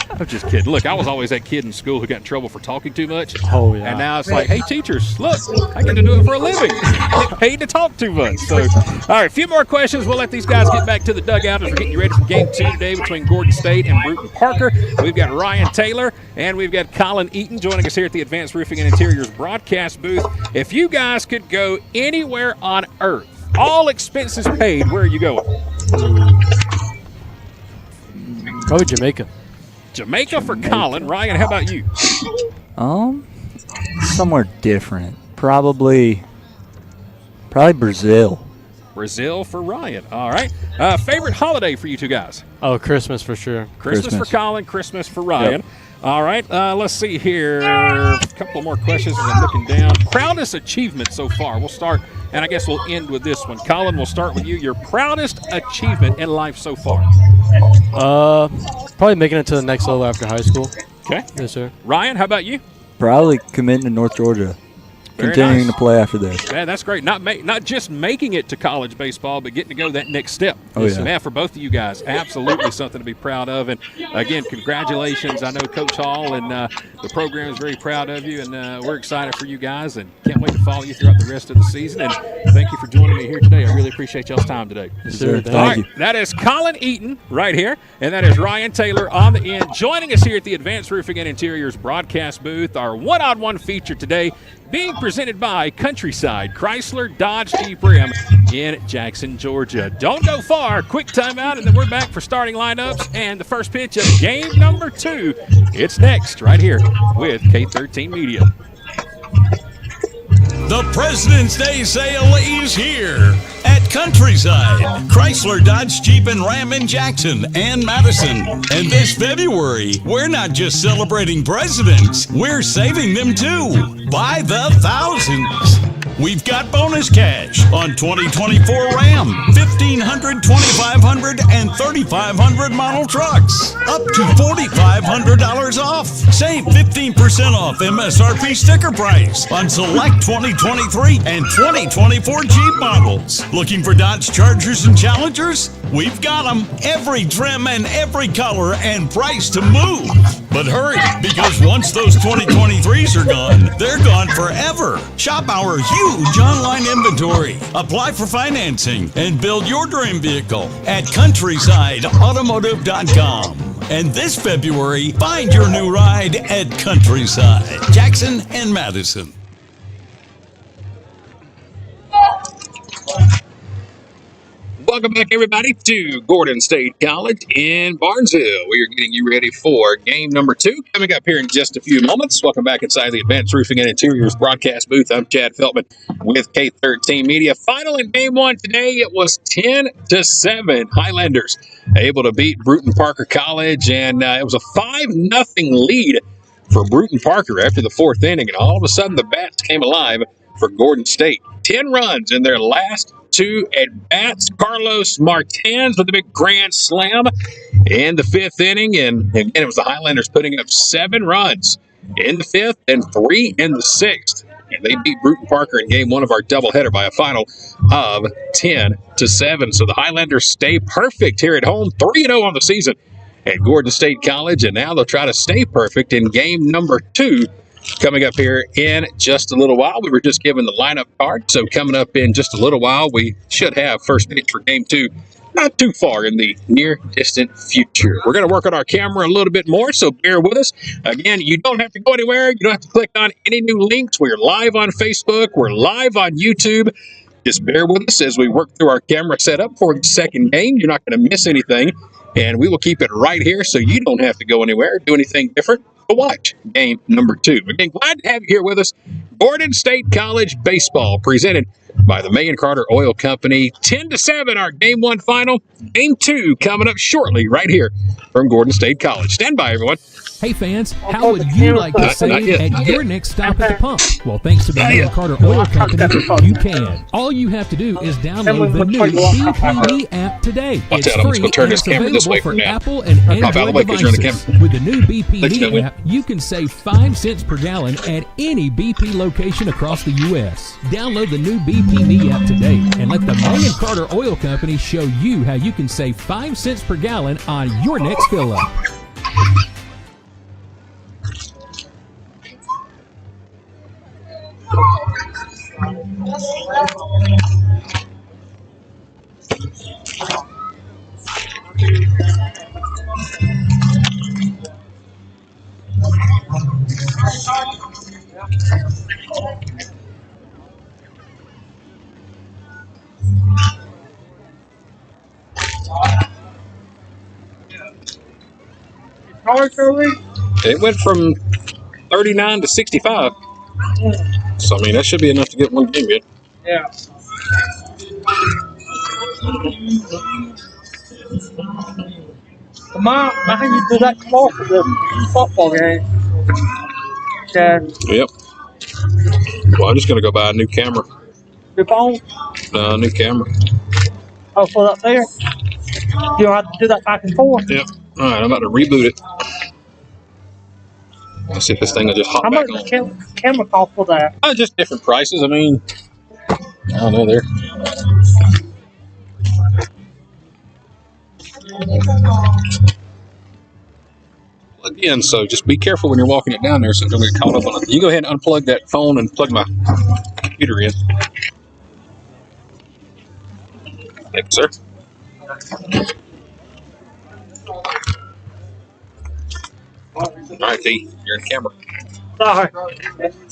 I'm just kidding. Look, I was always that kid in school who got in trouble for talking too much. Oh, yeah. And now it's like, hey, teachers, look, I get to do it for a living. I get paid to talk too much. So, all right, a few more questions. We'll let these guys get back to the dugout as we're getting you ready for Game 2 today between Gordon State and Brewton Parker. We've got Ryan Taylor and we've got Colin Eaton joining us here at the Advanced Roofing and Interiors broadcast booth. If you guys could go anywhere on earth, all expenses paid, where are you going? Probably Jamaica. Jamaica for Colin. Ryan, how about you? Somewhere different. Probably Brazil. Brazil for Ryan. All right. Favorite holiday for you two guys? Oh, Christmas for sure. Christmas for Colin, Christmas for Ryan. Yep. All right, let's see here. A couple more questions as I'm looking down. Proudest achievement so far. We'll start, and I guess we'll end with this one. Colin, we'll start with you. Your proudest achievement in life so far? Probably making it to the next level after high school. Okay. Yes, sir. Ryan, how about you? Probably committing to North Georgia. Very Continuing nice. to play after this. Man, that's great. Not just making it to college baseball, but getting to go that next step. Oh, yeah. Man, for both of you guys, absolutely something to be proud of. And, again, congratulations. I know Coach Hall and the program is very proud of you, and we're excited for you guys and can't wait to follow you throughout the rest of the season. And thank you for joining me here today. I really appreciate y'all's time today. Yes, sir. Thank you. That is Colin Eaton right here, and that is Ryan Taylor on the end, joining us here at the Advanced Roofing and Interiors broadcast booth. Our one-on-one feature today being presented by Countryside Chrysler Dodge Jeep Ram in Jackson, Georgia. Don't go far. Quick timeout, and then we're back for starting lineups and the first pitch of game number 2. It's next right here with K13 Media. The President's Day sale is here at Countryside, Chrysler, Dodge, Jeep, and Ram in Jackson and Madison. And this February, we're not just celebrating presidents, we're saving them too, by the thousands. We've got bonus cash on 2024 Ram, 1500, 2500, and 3500 model trucks. Up to $4,500 off. Save 15% off MSRP sticker price on select 2023 and 2024 Jeep models. Looking for Dodge Chargers and Challengers? We've got them. Every trim and every color and price to move. But hurry, because once those 2023s are gone, they're gone forever. Shop our huge online inventory. Apply for financing and build your dream vehicle at CountrysideAutomotive.com. And this February, find your new ride at Countryside, Jackson and Madison. Welcome back, everybody, to Gordon State College in Barnesville. We are getting you ready for game number 2 coming up here in just a few moments. Welcome back inside the Advanced Roofing and Interiors broadcast booth. I'm Chad Feltman with K13 Media. Final in game 1 today, it was 10-7. Highlanders able to beat Brewton Parker College, and it was a 5-0 lead for Brewton Parker after the 4th inning, and all of a sudden the bats came alive for Gordon State. 10 runs in their last 2 at-bats. Carlos Martins with a big grand slam in the 5th inning. And again, it was the Highlanders putting up 7 runs in the 5th and 3 in the 6th. And they beat Brewton Parker in game 1 of our doubleheader by a final of 10-7. So the Highlanders stay perfect here at home, 3-0 on the season at Gordon State College. And now they'll try to stay perfect in game number 2. Coming up here in just a little while. We were just given the lineup card, so coming up in just a little while, we should have first pitch for game 2 not too far in the near distant future. We're going to work on our camera a little bit more, so bear with us. Again, you don't have to go anywhere. You don't have to click on any new links. We're live on Facebook. We're live on YouTube. Just bear with us as we work through our camera setup for the second game. You're not going to miss anything, and we will keep it right here so you don't have to go anywhere, do anything different. To watch game number 2. Again, glad to have you here with us. Gordon State College baseball presented by the May and Carter Oil Company. 10-7, our game 1 final. Game 2 coming up shortly right here from Gordon State College. Stand by, everyone. Hey fans, how would you like to save at your next stop at the pump? Well, thanks to the May and Carter Oil Company, you can. All you have to do is download the new BP app today. It's free and it's available for Apple and Android devices. With the new BP app, you can save 5 cents per gallon at any BP location across the U.S. Download the new BP app today and let the May and Carter Oil Company show you how you can save 5 cents per gallon on your next fill-up. It went from 39 to 65. So, I mean, that should be enough to get one game in. Yeah. Mom, I think you do that tomorrow for the football game. Chad, Yep. Well, I'm just going to go buy a new camera. your phone? New camera. Oh, for up there? You'll have to do that back and forth. Yep. All right, I'm about to reboot it. Let's see if this thing will just hop How back much on. does camera cost for that? Just different prices. I mean, I don't know. There. Plug in, so just be careful when you're walking it down there so don't get caught up on it. You go ahead and unplug that phone and plug my computer in. Thank you, sir. All right, T, you're in the camera. Sorry.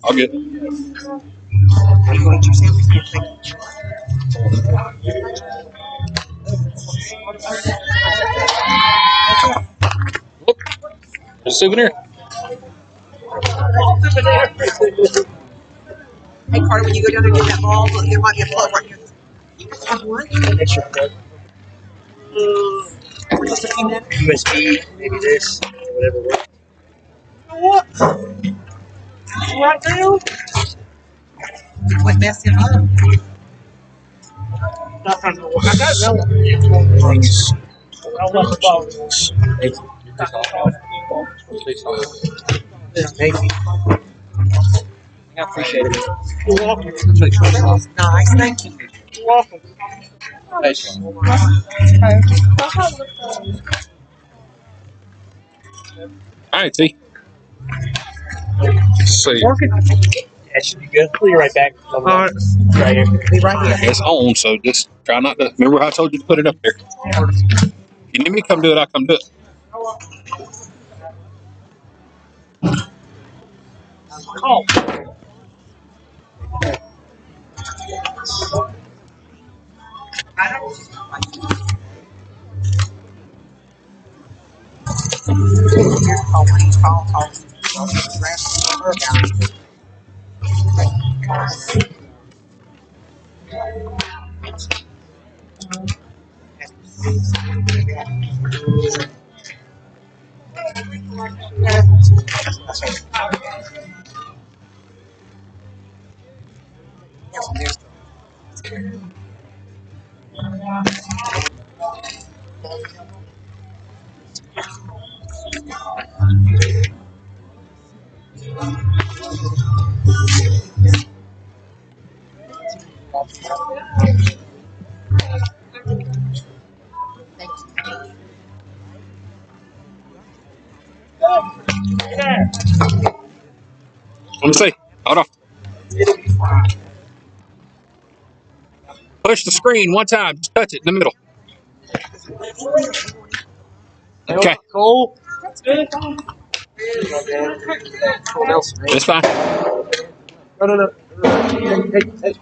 I'll get. Look, a souvenir. Hey, Carter, when you go down there and get that ball, look, there might be a plug right here. You just have one. That's your plug. Just a few minutes. USB, maybe this, whatever works. What? Right now? What messed him up? I got no one. I want the ball. Thank you. I appreciate it. You're welcome. Nice, thank you. You're welcome. All right, T. Let's see. Working. That should be good. We'll be right back. All right. Right here. Be right here. It's on, so just try not to. Remember how I told you to put it up there. If you need me to come do it, I'll come do it. Call. Let me see. Hold on. Push the screen one time. Just touch it in the middle. Okay. Cool. It's fine. No. Hey.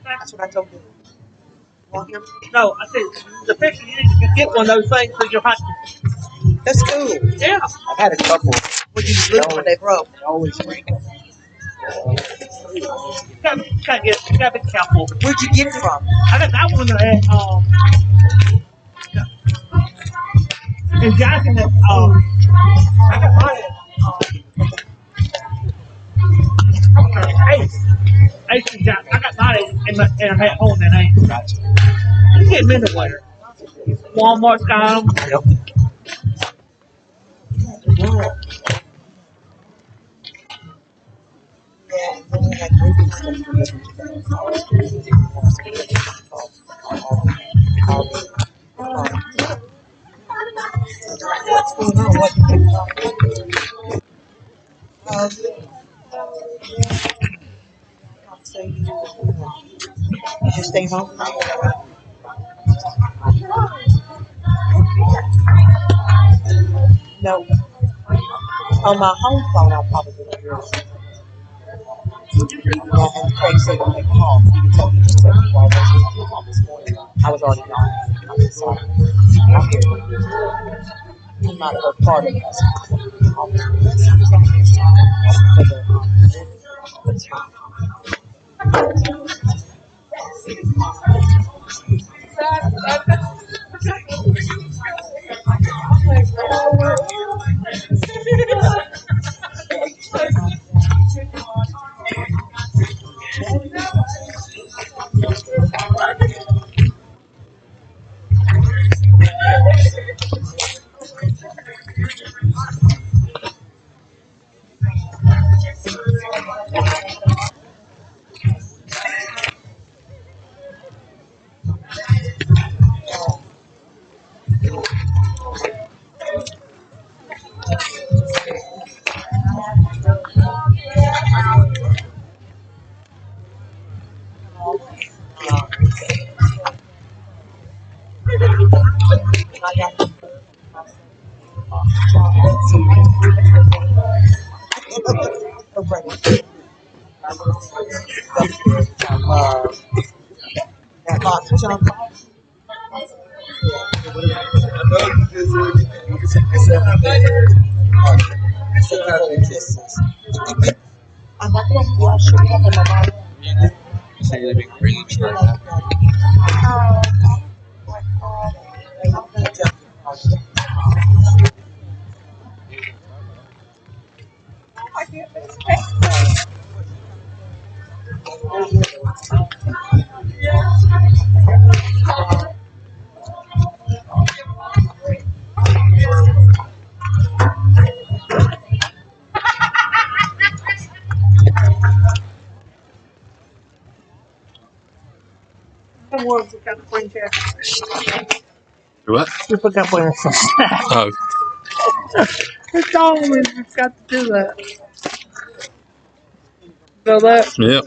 That's what I told you. Want him? No, I said the picture you get one of those things so you'll have to. That's cool. Yeah. I've had a couple. Would you lose when they broke? Always break. You gotta be careful. Where'd you get it from? I got that one at in Jackson. I got mine at Ace and Jackson. I got mine in a hat home in Ace. Gotcha. You get them anywhere. Walmart's got them. Yep. What's going on? What? So you just stay home. No. On my home phone, I'll probably do it. Yeah, and Craig said to make a call. You can tell me just tell me why I was call this morning. I was already gone. I'm sorry. I'm here. He might have heard part of this. I'm not going to wash it up in my body. So you're living green right What? You forgot where it's Oh, It's always got to do that. So that yeah.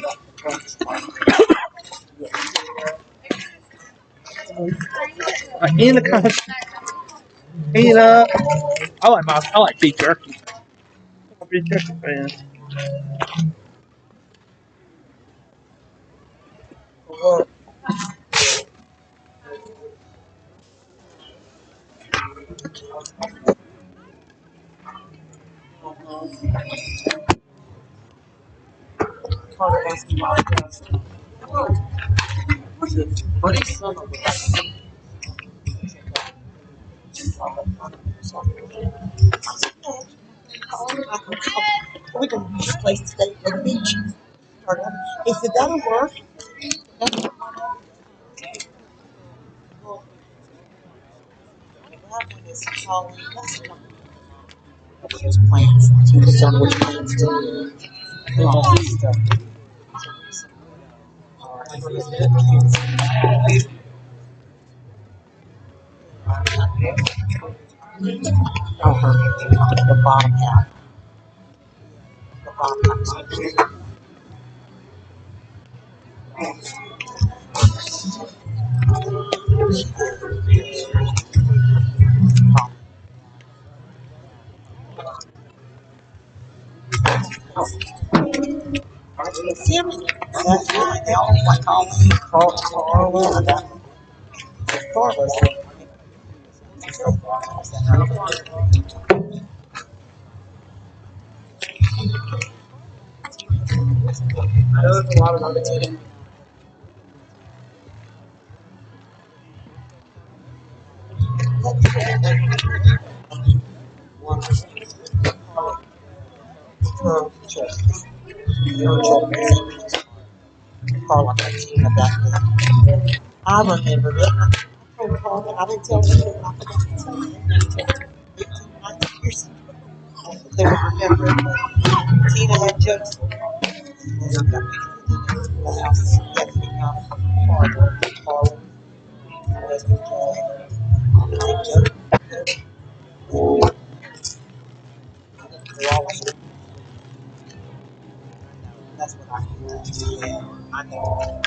in the country. I like beef jerky. I'm a beef jerky fan. We can just place the state for the beach. He said, that'll work. There's plants. There's so much plants too. The bottom half. The bottom half. See him? That's why they all like Colleen, Carla, and that. Carla's. I know there's a lot of other teams. I remember it. I told Carla, I didn't tell you, I forgot to tell you. 18, 19 years. They would remember it. Tina had jokes. The house had become Carla, Carla, husband, They're all like That's what I do. Yeah, I know.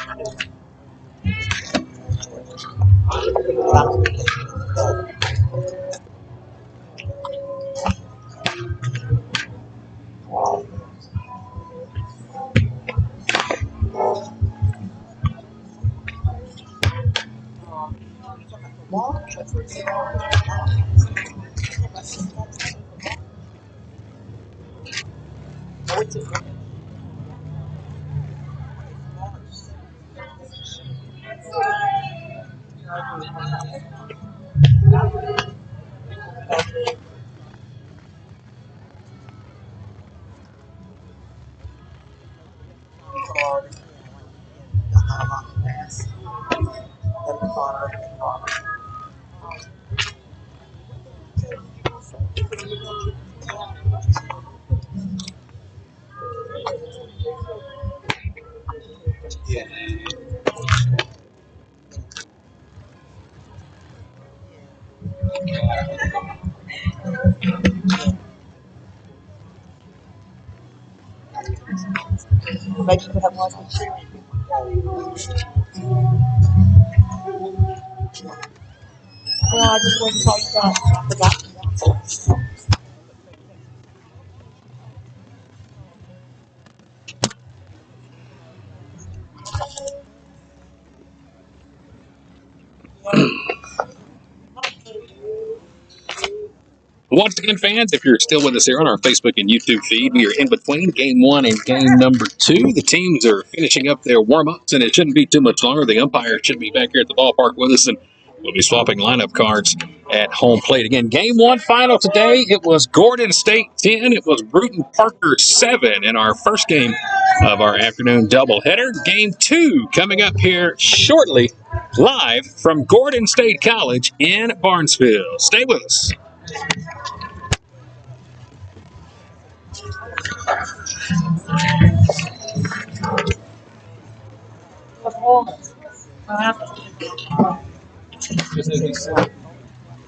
Maybe you could have one with cheering. Well, I just wanted to call you guys. I forgot. Once again, fans, if you're still with us here on our Facebook and YouTube feed, we are in between game 1 and game number 2. The teams are finishing up their warm-ups, and it shouldn't be too much longer. The umpire should be back here at the ballpark with us, and we'll be swapping lineup cards at home plate. Again, game 1 final today, it was Gordon State 10. It was Brewton Parker 7 in our first game of our afternoon doubleheader. Game 2 coming up here shortly, live from Gordon State College in Barnesville. Stay with us.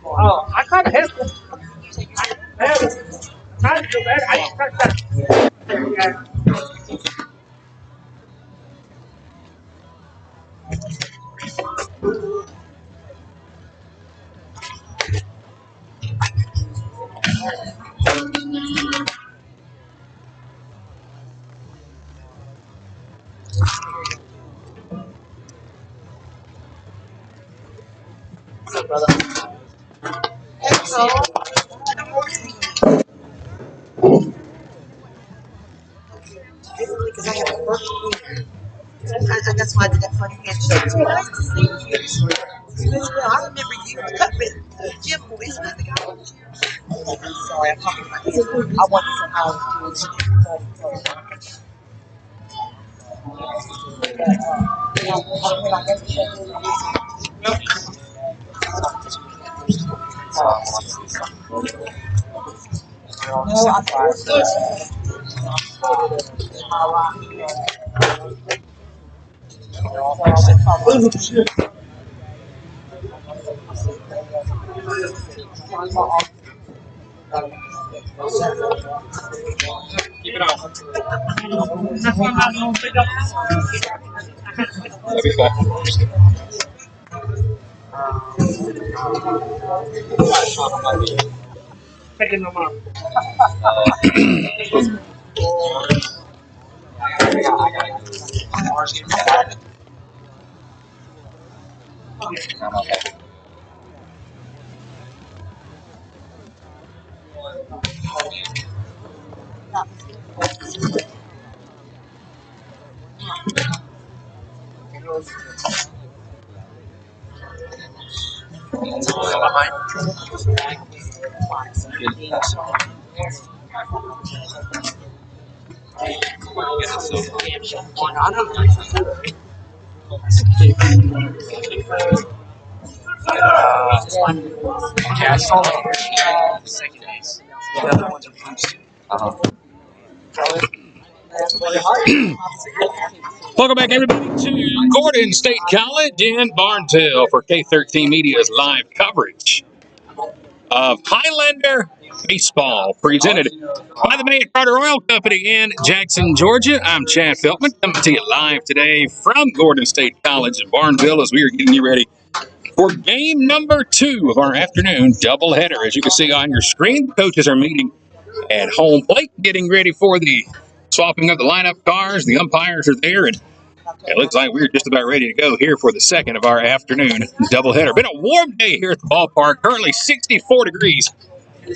Oh, I kind of hesitate. I tried to do better. I didn't touch that. Yeah. Because I have a first week. And that's why I did that funny handshake. It's nice to see you. Well, I remember you cut with Jim Boyce with the guy. I'm sorry, I'm talking about him. I want to say how I was No, I forced it. Keep it on. That'd be fun. Taking them up. Yeah, I saw that second base. The other ones are first. Welcome back, everybody, to Gordon State College in Barnesville for K13 Media's live coverage of Highlander Baseball, presented by the Mayan Carter Oil Company in Jackson, Georgia. I'm Chad Feltman, coming to you live today from Gordon State College in Barnesville as we are getting you ready for game number 2 of our afternoon doubleheader. As you can see on your screen, the coaches are meeting at home plate, getting ready for the swapping of the lineup cars. The umpires are there, and it looks like we're just about ready to go here for the second of our afternoon doubleheader. Been a warm day here at the ballpark, currently 64 degrees.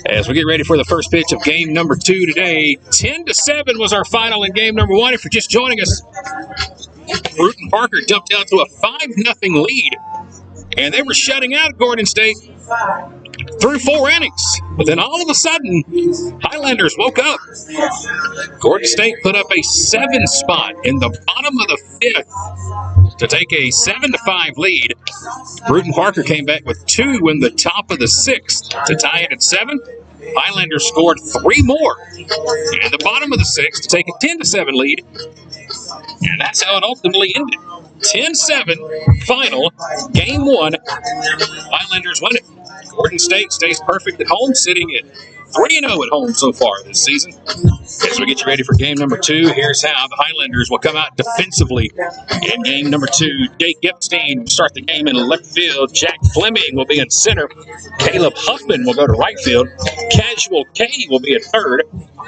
As we get ready for the first pitch of game number 2 today, 10-7 was our final in game number 1. If you're just joining us, Brewton Parker jumped out to a 5-0 lead, and they were shutting out Gordon State through 4 innings. But then all of a sudden, Highlanders woke up. Gordon State put up a 7 spot in the bottom of the 5th to take a 7-5 lead. Brewton Parker came back with 2 in the top of the 6th to tie it at 7. Highlanders scored 3 more in the bottom of the 6th to take a 10-7 lead. And that's how it ultimately ended. 10-7 final, game 1. Highlanders win it. Gordon State stays perfect at home, sitting at 3-0 at home so far this season. As we get you ready for game number 2, here's how the Highlanders will come out defensively in game number 2. Jake Epstein will start the game in left field. Jack Fleming will be in center. Caleb Huffman will go to right field. Casual K will be at third.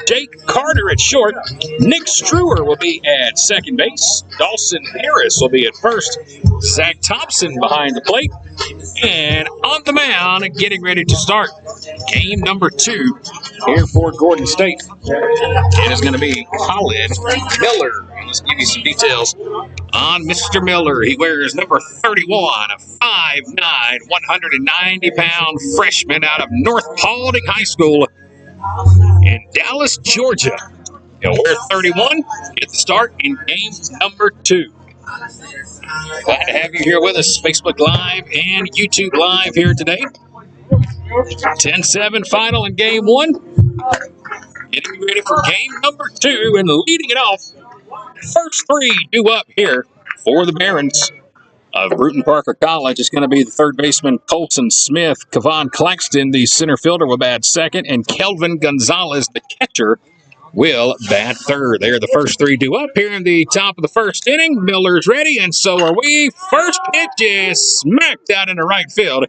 Jake Carter at short. Nick Struer will be at second base. Dawson Harris will be at first. Zach Thompson behind the plate. And on the mound, getting ready to start game number 2 here for Gordon State. It is going to be Colin Miller. Let's give you some details on Mr. Miller. He wears number 31, a 5'9", 190-pound freshman out of North Paulding High School in Dallas, Georgia. He'll wear 31, get the start in game number 2. Glad to have you here with us, Facebook Live and YouTube Live here today. 10-7 final in game 1. Getting you ready for game number 2 and leading it off. First 3 due up here for the Barons of Brewton Parker College. It's going to be the third baseman Colson Smith, Kevon Claxton, the center fielder, will bat second, and Kelvin Gonzalez, the catcher, will bat third. They're the first 3 due up here in the top of the first inning. Miller's ready, and so are we. First pitch is smacked out into right field,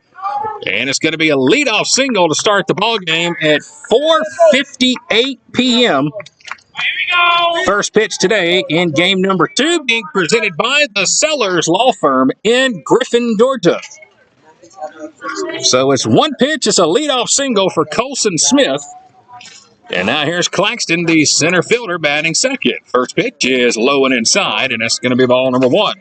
and it's going to be a leadoff single to start the ball game at 4:58 p.m. First pitch today in game number 2 being presented by the Sellers Law Firm in Griffin, Georgia. So it's 1 pitch. It's a leadoff single for Colson Smith. And now here's Claxton, the center fielder, batting second. First pitch is low and inside, and that's going to be ball number 1.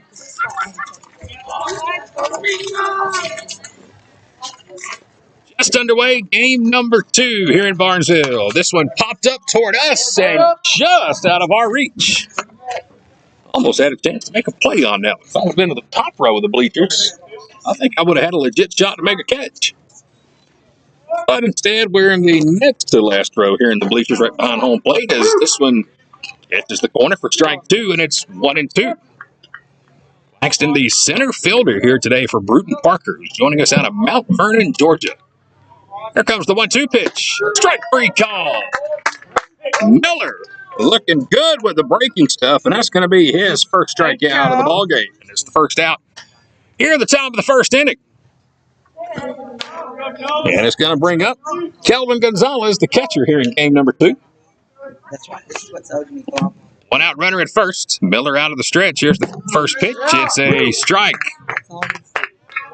Just underway, game number 2 here in Barnesville. This one popped up toward us and just out of our reach. Almost had a chance to make a play on that one. If I would have been to the top row of the bleachers, I think I would have had a legit shot to make a catch. But instead, we're in the next to last row here in the bleachers right behind home plate as this one catches the corner for strike 2, and it's 1-2. Claxton, the center fielder here today for Brewton Parker, who's joining us out of Mount Vernon, Georgia. Here comes the 1-2 pitch. Strike 3 call. Miller looking good with the breaking stuff, and that's going to be his first strikeout of the ball game. And it's the first out here at the top of the first inning. And it's going to bring up Kelvin Gonzalez, the catcher, here in game number 2. That's right. This is what's owed me, Bob. 1 out runner at first. Miller out of the stretch. Here's the first pitch. It's a strike.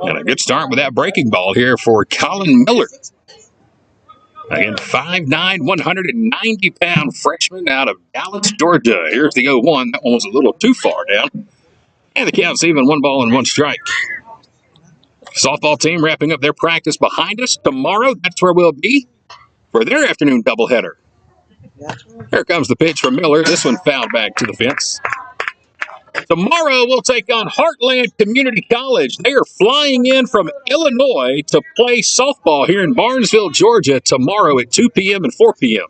And a good start with that breaking ball here for Colin Miller. Again, 5'9", 190-pound freshman out of Dallas, Georgia. Here's the 0-1. That one was a little too far down. And the count's even, 1 ball and 1 strike. Softball team wrapping up their practice behind us. Tomorrow, that's where we'll be for their afternoon doubleheader. Here comes the pitch from Miller. This one fouled back to the fence. Tomorrow, we'll take on Heartland Community College. They are flying in from Illinois to play softball here in Barnesville, Georgia, tomorrow at 2 p.m. and 4 p.m.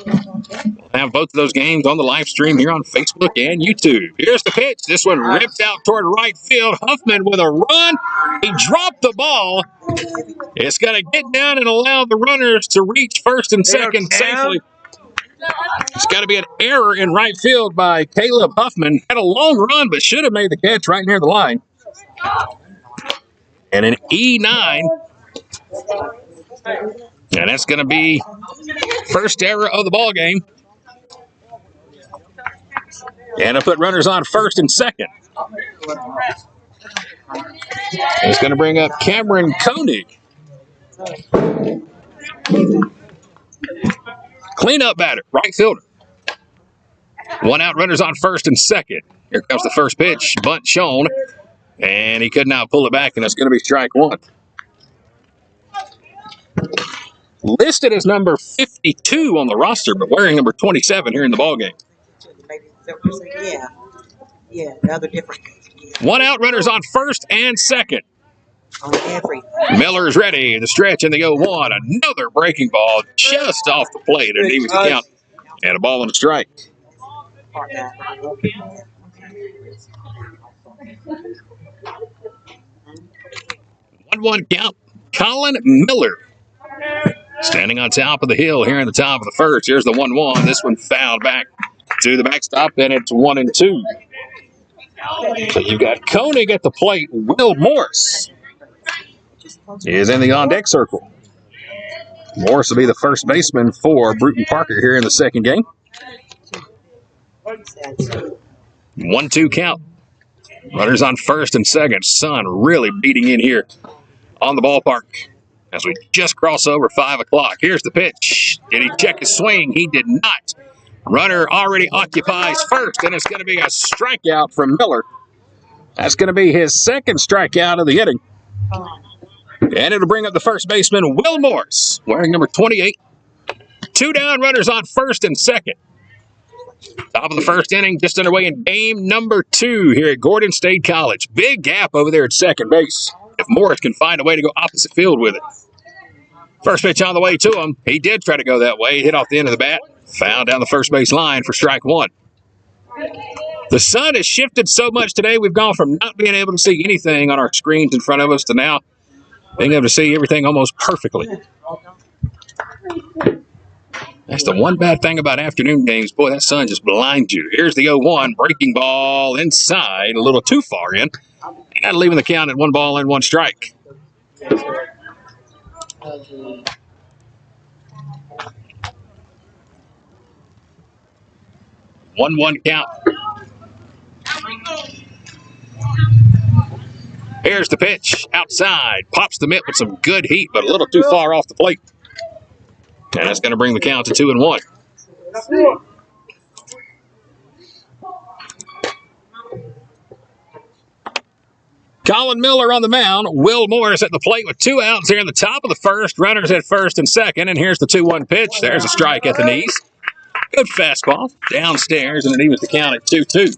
We'll have both of those games on the live stream here on Facebook and YouTube. Here's the pitch. This one ripped out toward right field. Huffman with a run. He dropped the ball. It's going to get down and allow the runners to reach first and second safely. It's got to be an error in right field by Caleb Huffman. Had a long run, but should have made the catch right near the line. And an E9. And that's going to be first error of the ball game. And it'll put runners on first and second. It's going to bring up Cameron Koenig. Cleanup batter, right fielder. One out, runners on first and second. Here comes the first pitch, bunt shown. And he could not pull it back, and it's going to be strike one. Listed as number 52 on the roster, but wearing number 27 here in the ballgame. Yeah, another different. One out, runners on first and second. Miller's ready. The stretch in the 0-1. Another breaking ball just off the plate, and he was the count. And a ball and a strike. 1-1 count. Colin Miller standing on top of the hill here in the top of the first. Here's the 1-1. This one fouled back to the backstop, and it's 1-2. So you've got Koenig at the plate. Will Morris is in the on-deck circle. Morris will be the first baseman for Brewton Parker here in the second game. 1-2 count. Runners on first and second. Sun really beating in here on the ballpark as we just cross over 5 o'clock. Here's the pitch. Did he check his swing? He did not. Runner already occupies first, and it's going to be a strikeout from Miller. That's going to be his second strikeout of the inning. And it'll bring up the first baseman, Will Morris, wearing number 28. 2 down, runners on first and second. Top of the first inning, just underway in game number 2 here at Gordon State College. Big gap over there at second base. If Morris can find a way to go opposite field with it. First pitch on the way to him. He did try to go that way. Hit off the end of the bat. Found down the first base line for strike one. The sun has shifted so much today. We've gone from not being able to see anything on our screens in front of us to now being able to see everything almost perfectly. That's the one bad thing about afternoon games. Boy, that sun just blinds you. Here's the 0-1. Breaking ball inside. A little too far in. And leaving the count at 1 ball and 1 strike. One count. Here's the pitch. Outside. Pops the mitt with some good heat, but a little too far off the plate. And that's going to bring the count to 2-1. Colin Miller on the mound. Will Morris at the plate with 2 outs here in the top of the first. Runners at first and second. And here's the 2-1 pitch. There's a strike at the knees. Good fastball downstairs, and it evens the count at 2-2.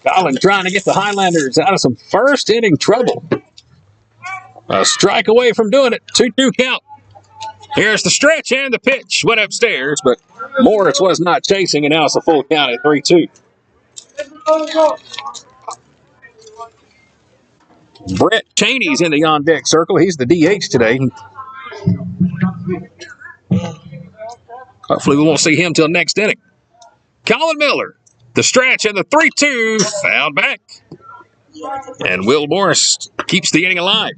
Colin trying to get the Highlanders out of some first inning trouble. A strike away from doing it. 2-2 count. Here's the stretch and the pitch. Went upstairs, but Morris was not chasing, and now it's a full count at 3-2. Brett Cheney's in the on-deck circle. He's the DH today. Hopefully we won't see him till next inning. Colin Miller, the stretch and the 3-2, fouled back. And Will Morris keeps the inning alive.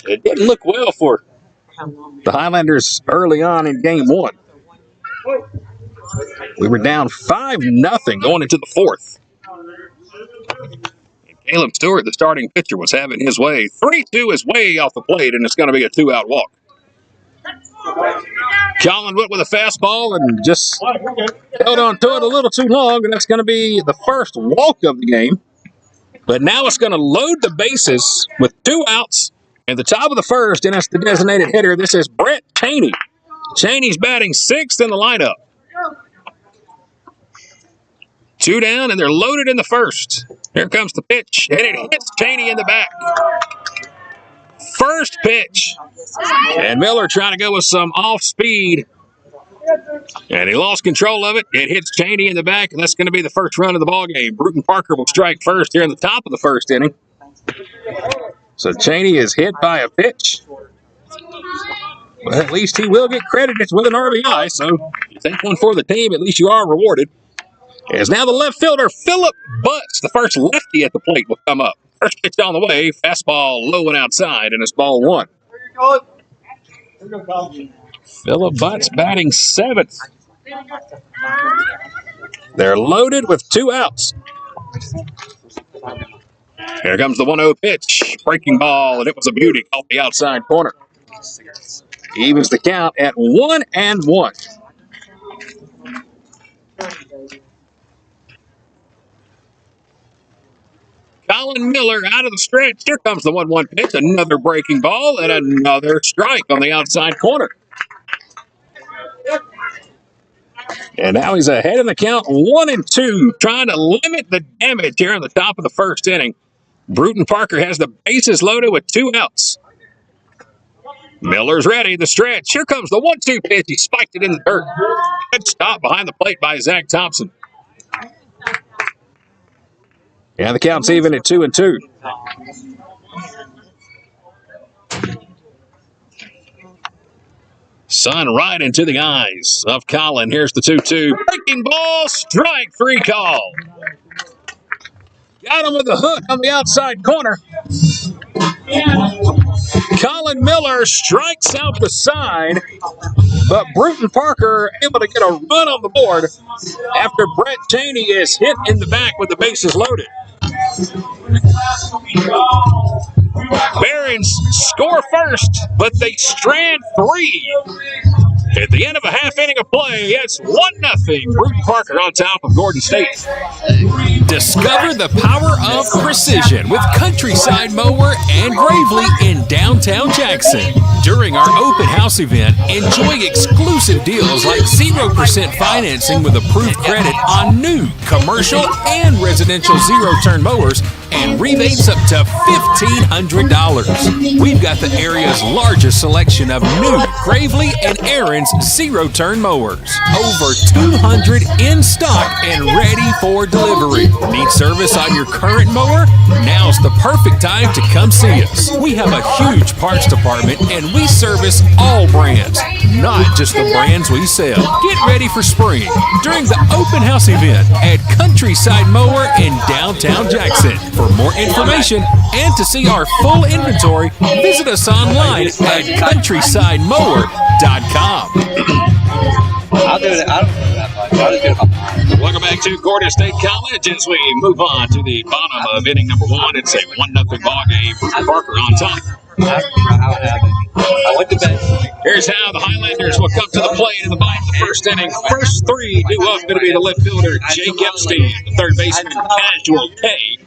It didn't look well for the Highlanders early on in game 1. We were down 5-0 going into the 4th. Caleb Stewart, the starting pitcher, was having his way. 3-2 is way off the plate, and it's going to be a 2-out walk. Colin went with a fastball and just held on to it a little too long, and that's going to be the first walk of the game. But now it's going to load the bases with 2 outs in the top of the first, and it's the designated hitter. This is Brett Cheney. Cheney's batting 6th in the lineup. 2 down, and they're loaded in the first. Here comes the pitch, and it hits Cheney in the back. First pitch. And Miller trying to go with some off speed. And he lost control of it. It hits Cheney in the back, and that's going to be the first run of the ballgame. Brewton Parker will strike first here in the top of the first inning. So Cheney is hit by a pitch. But at least he will get credited with an RBI. So you take one for the team, at least you are rewarded. As now the left fielder, Philip Butts, the first lefty at the plate, will come up. First pitch on the way, fastball low and outside, and it's ball one. Philip Butts batting seventh. They're loaded with 2 outs. Here comes the 1-0 pitch. Breaking ball, and it was a beauty off the outside corner. Evens the count at 1-1. Colin Miller out of the stretch. Here comes the 1-1 pitch. Another breaking ball and another strike on the outside corner. And now he's ahead in the count, 1-2, trying to limit the damage here in the top of the first inning. Brewton Parker has the bases loaded with 2 outs. Miller's ready, the stretch. Here comes the 1-2 pitch. He spiked it in the dirt. Good stop behind the plate by Zach Thompson. Yeah, the count's even at 2-2. Sun right into the eyes of Colin. Here's the 2-2. Breaking ball, strike 3 call. Got him with the hook on the outside corner. Colin Miller strikes out the side, but Brewton Parker able to get a run on the board after Brett Cheney is hit in the back with the bases loaded. Barons score first, but they strand 3. At the end of a half inning of play, it's 1-0. Brewton Parker on top of Gordon State. Discover the power of precision with Countryside Mower and Gravely in downtown Jackson. During our open house event, enjoy exclusive deals like 0% financing with approved credit on new commercial and residential zero-turn mowers and rebates up to $1,500. We've got the area's largest selection of new Gravely and Aaron's zero-turn mowers. Over 200 in stock and ready for delivery. Need service on your current mower? Now's the perfect time to come see us. We have a huge parts department and we service all brands, not just the brands we sell. Get ready for spring during the open house event at Countryside Mower in downtown Jackson. For more information and to see our full inventory, visit us online at countrysidemower.com. I'll do it. I don't do that much. I'll just do it. Welcome back to Gordon State College as we move on to the bottom of inning number 1. It's a 1-0 ball game. Brewton Parker on top. I went to bed. Here's how the Highlanders will come to the plate in the bottom of the first inning. First 3 due up going to be the left fielder, Jake Epstein, the third baseman, Casual K,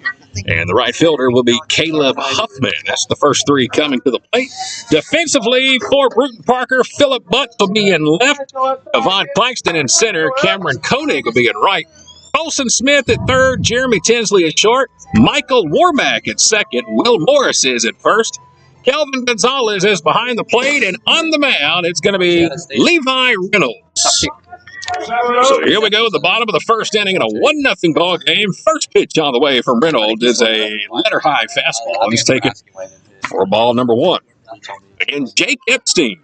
and the right fielder will be Caleb Huffman. That's the first 3 coming to the plate. Defensively for Brewton Parker, Philip Butts will be in left, Avon Claxton in center, Cameron Koenig will be in right, Colson Smith at third, Jeremy Tinsley at short, Michael Warmack at second, Will Morris is at first, Kelvin Gonzalez is behind the plate, and on the mound, it's going to be Levi Reynolds. So here we go, the bottom of the first inning in a 1-0 ball game. First pitch on the way from Reynolds is a letter-high fastball. He's taken for ball number 1. And Jake Epstein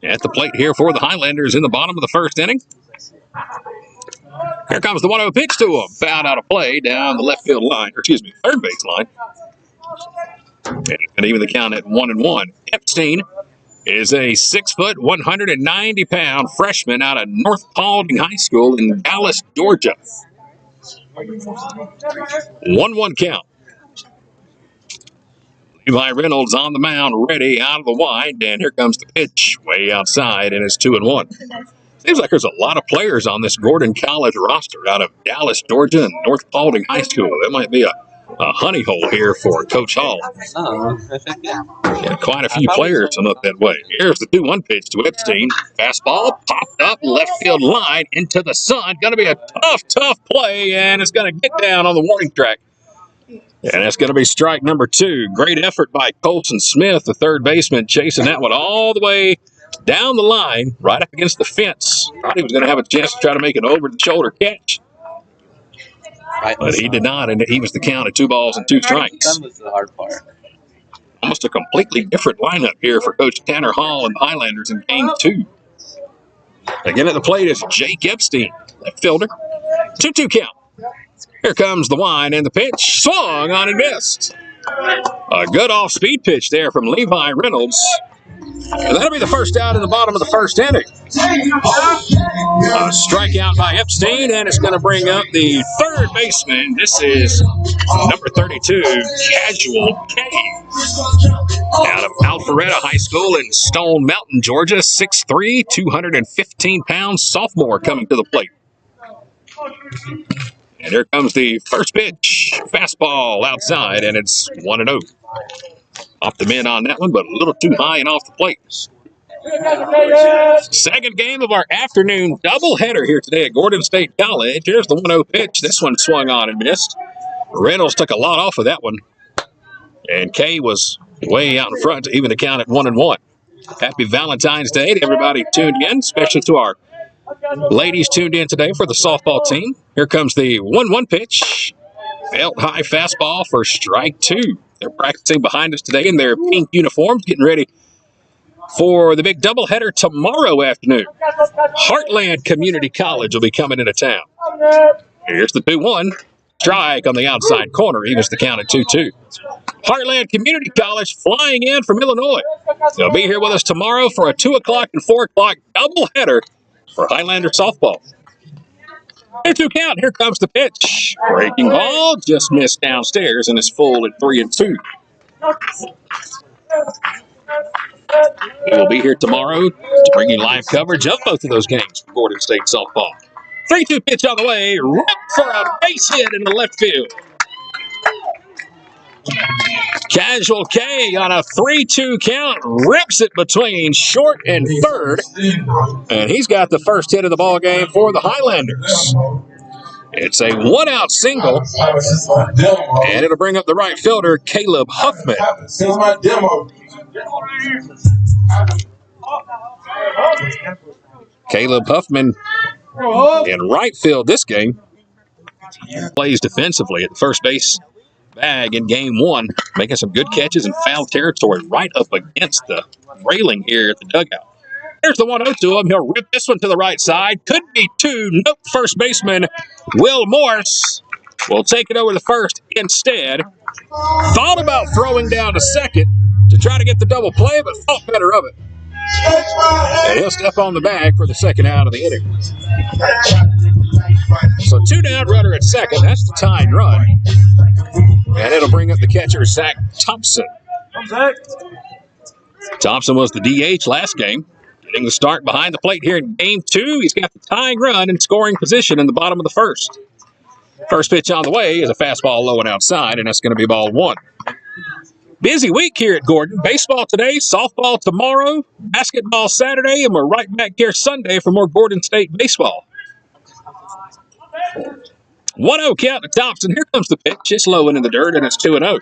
at the plate here for the Highlanders in the bottom of the first inning. Here comes the 1-0 pitch to him. Fouled out of play down the left field line, or excuse me, third base line. And even the count at 1-1. Epstein is a 6-foot, 190-pound freshman out of North Paulding High School in Dallas, Georgia. 1-1 count. Levi Reynolds on the mound, ready out of the wide, and here comes the pitch way outside, and it's 2-1. Seems like there's a lot of players on this Gordon College roster out of Dallas, Georgia, and North Paulding High School. That might be a honey hole here for Coach Hall. Yeah, quite a few players come up that way. Here's the 2-1 pitch to Epstein. Fastball popped up left field line into the sun. Going to be a tough play, and it's going to get down on the warning track. And that's going to be strike number 2. Great effort by Colson Smith, the third baseman, chasing that one all the way down the line, right up against the fence. Thought he was going to have a chance to try to make an over-the-shoulder catch. But he did not, and he was the count of 2 balls and 2 strikes. That was the hard part. Almost a completely different lineup here for Coach Tanner Hall and the Highlanders in Game 2. Again at the plate is Jake Epstein, left fielder. 2-2 count. Here comes the wind and the pitch. Swung on and missed. A good off-speed pitch there from Levi Reynolds. And that'll be the first out in the bottom of the first inning. A strikeout by Epstein, and it's going to bring up the third baseman. This is number 32, Casual K. Out of Alpharetta High School in Stone Mountain, Georgia. 6'3", 215 pounds, sophomore coming to the plate. And here comes the first pitch. Fastball outside, and it's 1-0. Off the mid on that one, but a little too high and off the plate. Second game of our afternoon doubleheader here today at Gordon State College. Here's the 1-0 pitch. This one swung on and missed. Reynolds took a lot off of that one. And Kay was way out in front to even the count at 1-1. Happy Valentine's Day to everybody tuned in, especially to our ladies tuned in today for the softball team. Here comes the 1-1 pitch. Felt high fastball for strike 2. They're practicing behind us today in their pink uniforms, getting ready for the big doubleheader tomorrow afternoon. Heartland Community College will be coming into town. Here's the 2-1. Strike on the outside corner. Evens the count at 2-2. Heartland Community College flying in from Illinois. They'll be here with us tomorrow for a 2 o'clock and 4 o'clock doubleheader for Highlander softball. 2-2 count. Here comes the pitch. Breaking ball. Just missed downstairs and is full at 3-2. We will be here tomorrow to bring you live coverage of both of those games for Gordon State softball. 3-2 pitch on the way. Rip for a base hit in the left field. Casual K on a 3-2 count rips it between short and third, and he's got the first hit of the ball game for the Highlanders. It's a 1-out single, and it'll bring up the right fielder, Caleb Huffman. Caleb Huffman in right field this game. Plays defensively at the first base bag in game 1, making some good catches in foul territory right up against the railing here at the dugout. There's the 1-0 to him. He'll rip this one to the right side. Could be 2. Nope. First baseman Will Morse will take it over the first instead. Thought about throwing down to second to try to get the double play, but thought better of it. And he'll step on the bag for the second out of the inning. So 2 down, runner at second. That's the tying run. And it'll bring up the catcher, Zach Thompson. Thompson was the DH last game. Getting the start behind the plate here in game 2. He's got the tying run in scoring position in the bottom of the first. First pitch on the way is a fastball low and outside, and that's going to be ball 1. Busy week here at Gordon. Baseball today, softball tomorrow, basketball Saturday, and we're right back here Sunday for more Gordon State baseball. 1-0 count to Thompson. Here comes the pitch. It's low and in the dirt, and it's 2-0.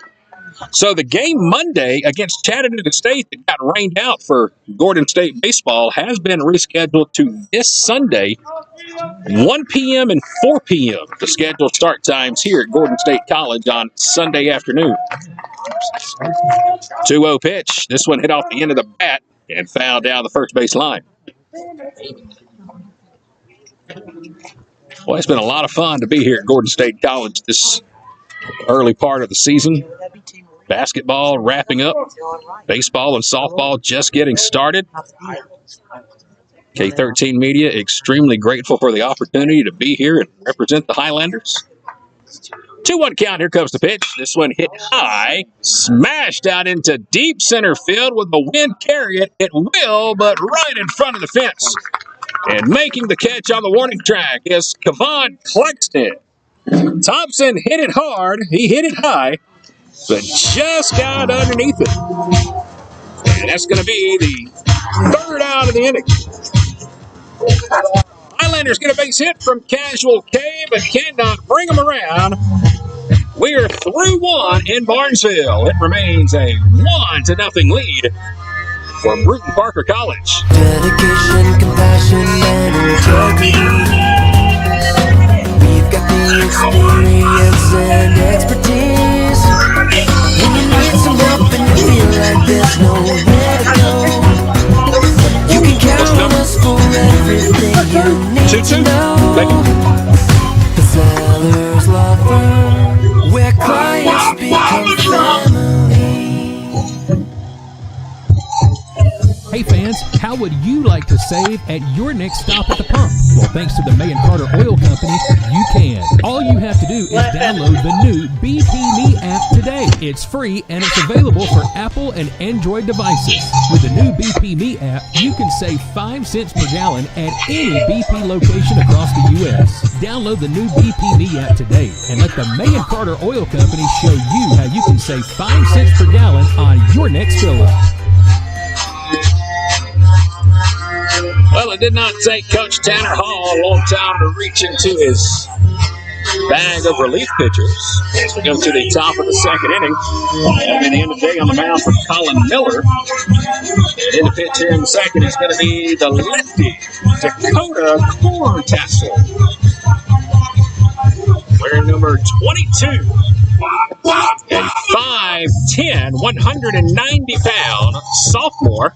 So the game Monday against Chattanooga State that got rained out for Gordon State baseball has been rescheduled to this Sunday, 1 p.m. and 4 p.m. The scheduled start times here at Gordon State College on Sunday afternoon. 2-0 pitch. This one hit off the end of the bat and fouled down the first base line. Well, it's been a lot of fun to be here at Gordon State College this early part of the season. Basketball wrapping up. Baseball and softball just getting started. K13 Media extremely grateful for the opportunity to be here and represent the Highlanders. 2-1 count. Here comes the pitch. This one hit high. Smashed out into deep center field. With the wind carry it. It will, but right in front of the fence. And making the catch on the warning track is Kevon Claxton. Thompson hit it hard. He hit it high, but just got underneath it. And that's going to be the third out of the inning. Highlanders get a base hit from Casual K, but cannot bring them around. We are through one in Barnesville. It remains a 1-0 lead for Brewton Parker College. Dedication, compassion, and integrity. We've got the experience and expertise. When you need some help and you feel like there's nowhere to go, you can count on us for everything you need to know. The Sellers Law Firm, where clients become family. Hey fans, how would you like to save at your next stop at the pump? Well, thanks to the May & Carter Oil Company, you can. All you have to do is download the new BP Me app today. It's free and it's available for Apple and Android devices. With the new BP Me app, you can save 5 cents per gallon at any BP location across the U.S. Download the new BP Me app today and let the May & Carter Oil Company show you how you can save 5 cents per gallon on your next fill-up. Well, it did not take Coach Tanner Hall a long time to reach into his bag of relief pitchers as we go to the top of the second inning. At the end of the day on the mound for Colin Miller. And in the pitch here in the second is going to be the lefty, Dakota Corntassel. Wearing number 22. And 5'10", 190-pound sophomore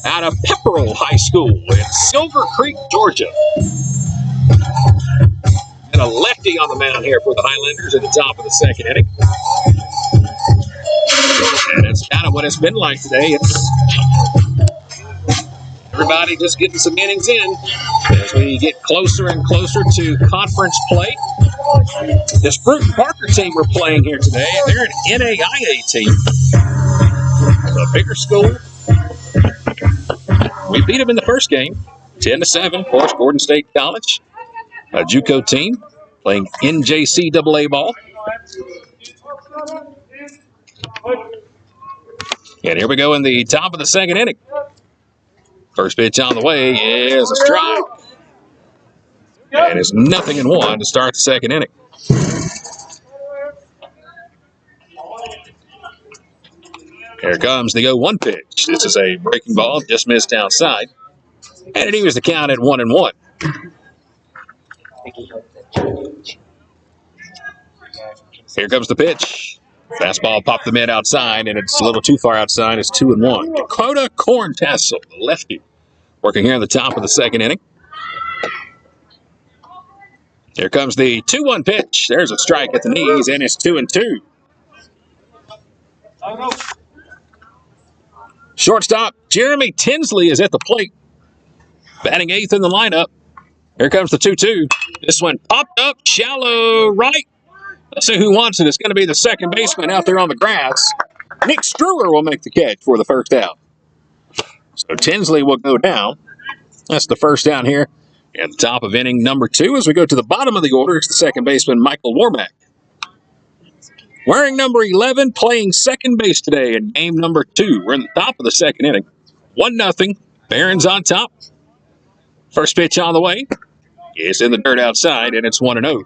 out of Pepperell High School in Silver Creek, Georgia. And a lefty on the mound here for the Highlanders at the top of the second inning. And that's kind of what it's been like today. It's everybody just getting some innings in as we get closer and closer to conference play. This Brewton Parker team we're playing here today, they're an NAIA team. A bigger school. We beat them in the first game, 10-7. Of course, Gordon State College, a JUCO team playing NJCAA ball. And here we go in the top of the second inning. First pitch on the way is a strike. And it's 0-1 to start the second inning. Here comes the 0-1 pitch. This is a breaking ball, just missed outside. And it evens the count at 1-1. Here comes the pitch. Fastball popped the mid outside, and it's a little too far outside. It's 2-1. Dakota Corntassel, the lefty, working here in the top of the second inning. Here comes the 2-1 pitch. There's a strike at the knees, and it's 2-2. Shortstop Jeremy Tinsley is at the plate, batting eighth in the lineup. Here comes the 2-2. This one popped up shallow right. Let's see who wants it. It's going to be the second baseman out there on the grass. Nick Struer will make the catch for the first out. So Tinsley will go down. That's the first down here at the top of inning number 2. As we go to the bottom of the order, it's the second baseman, Michael Warmack. Wearing number 11, playing second base today in game number 2. We're in the top of the second inning. 1-0. Barons on top. First pitch on the way. It's in the dirt outside, and it's 1-0.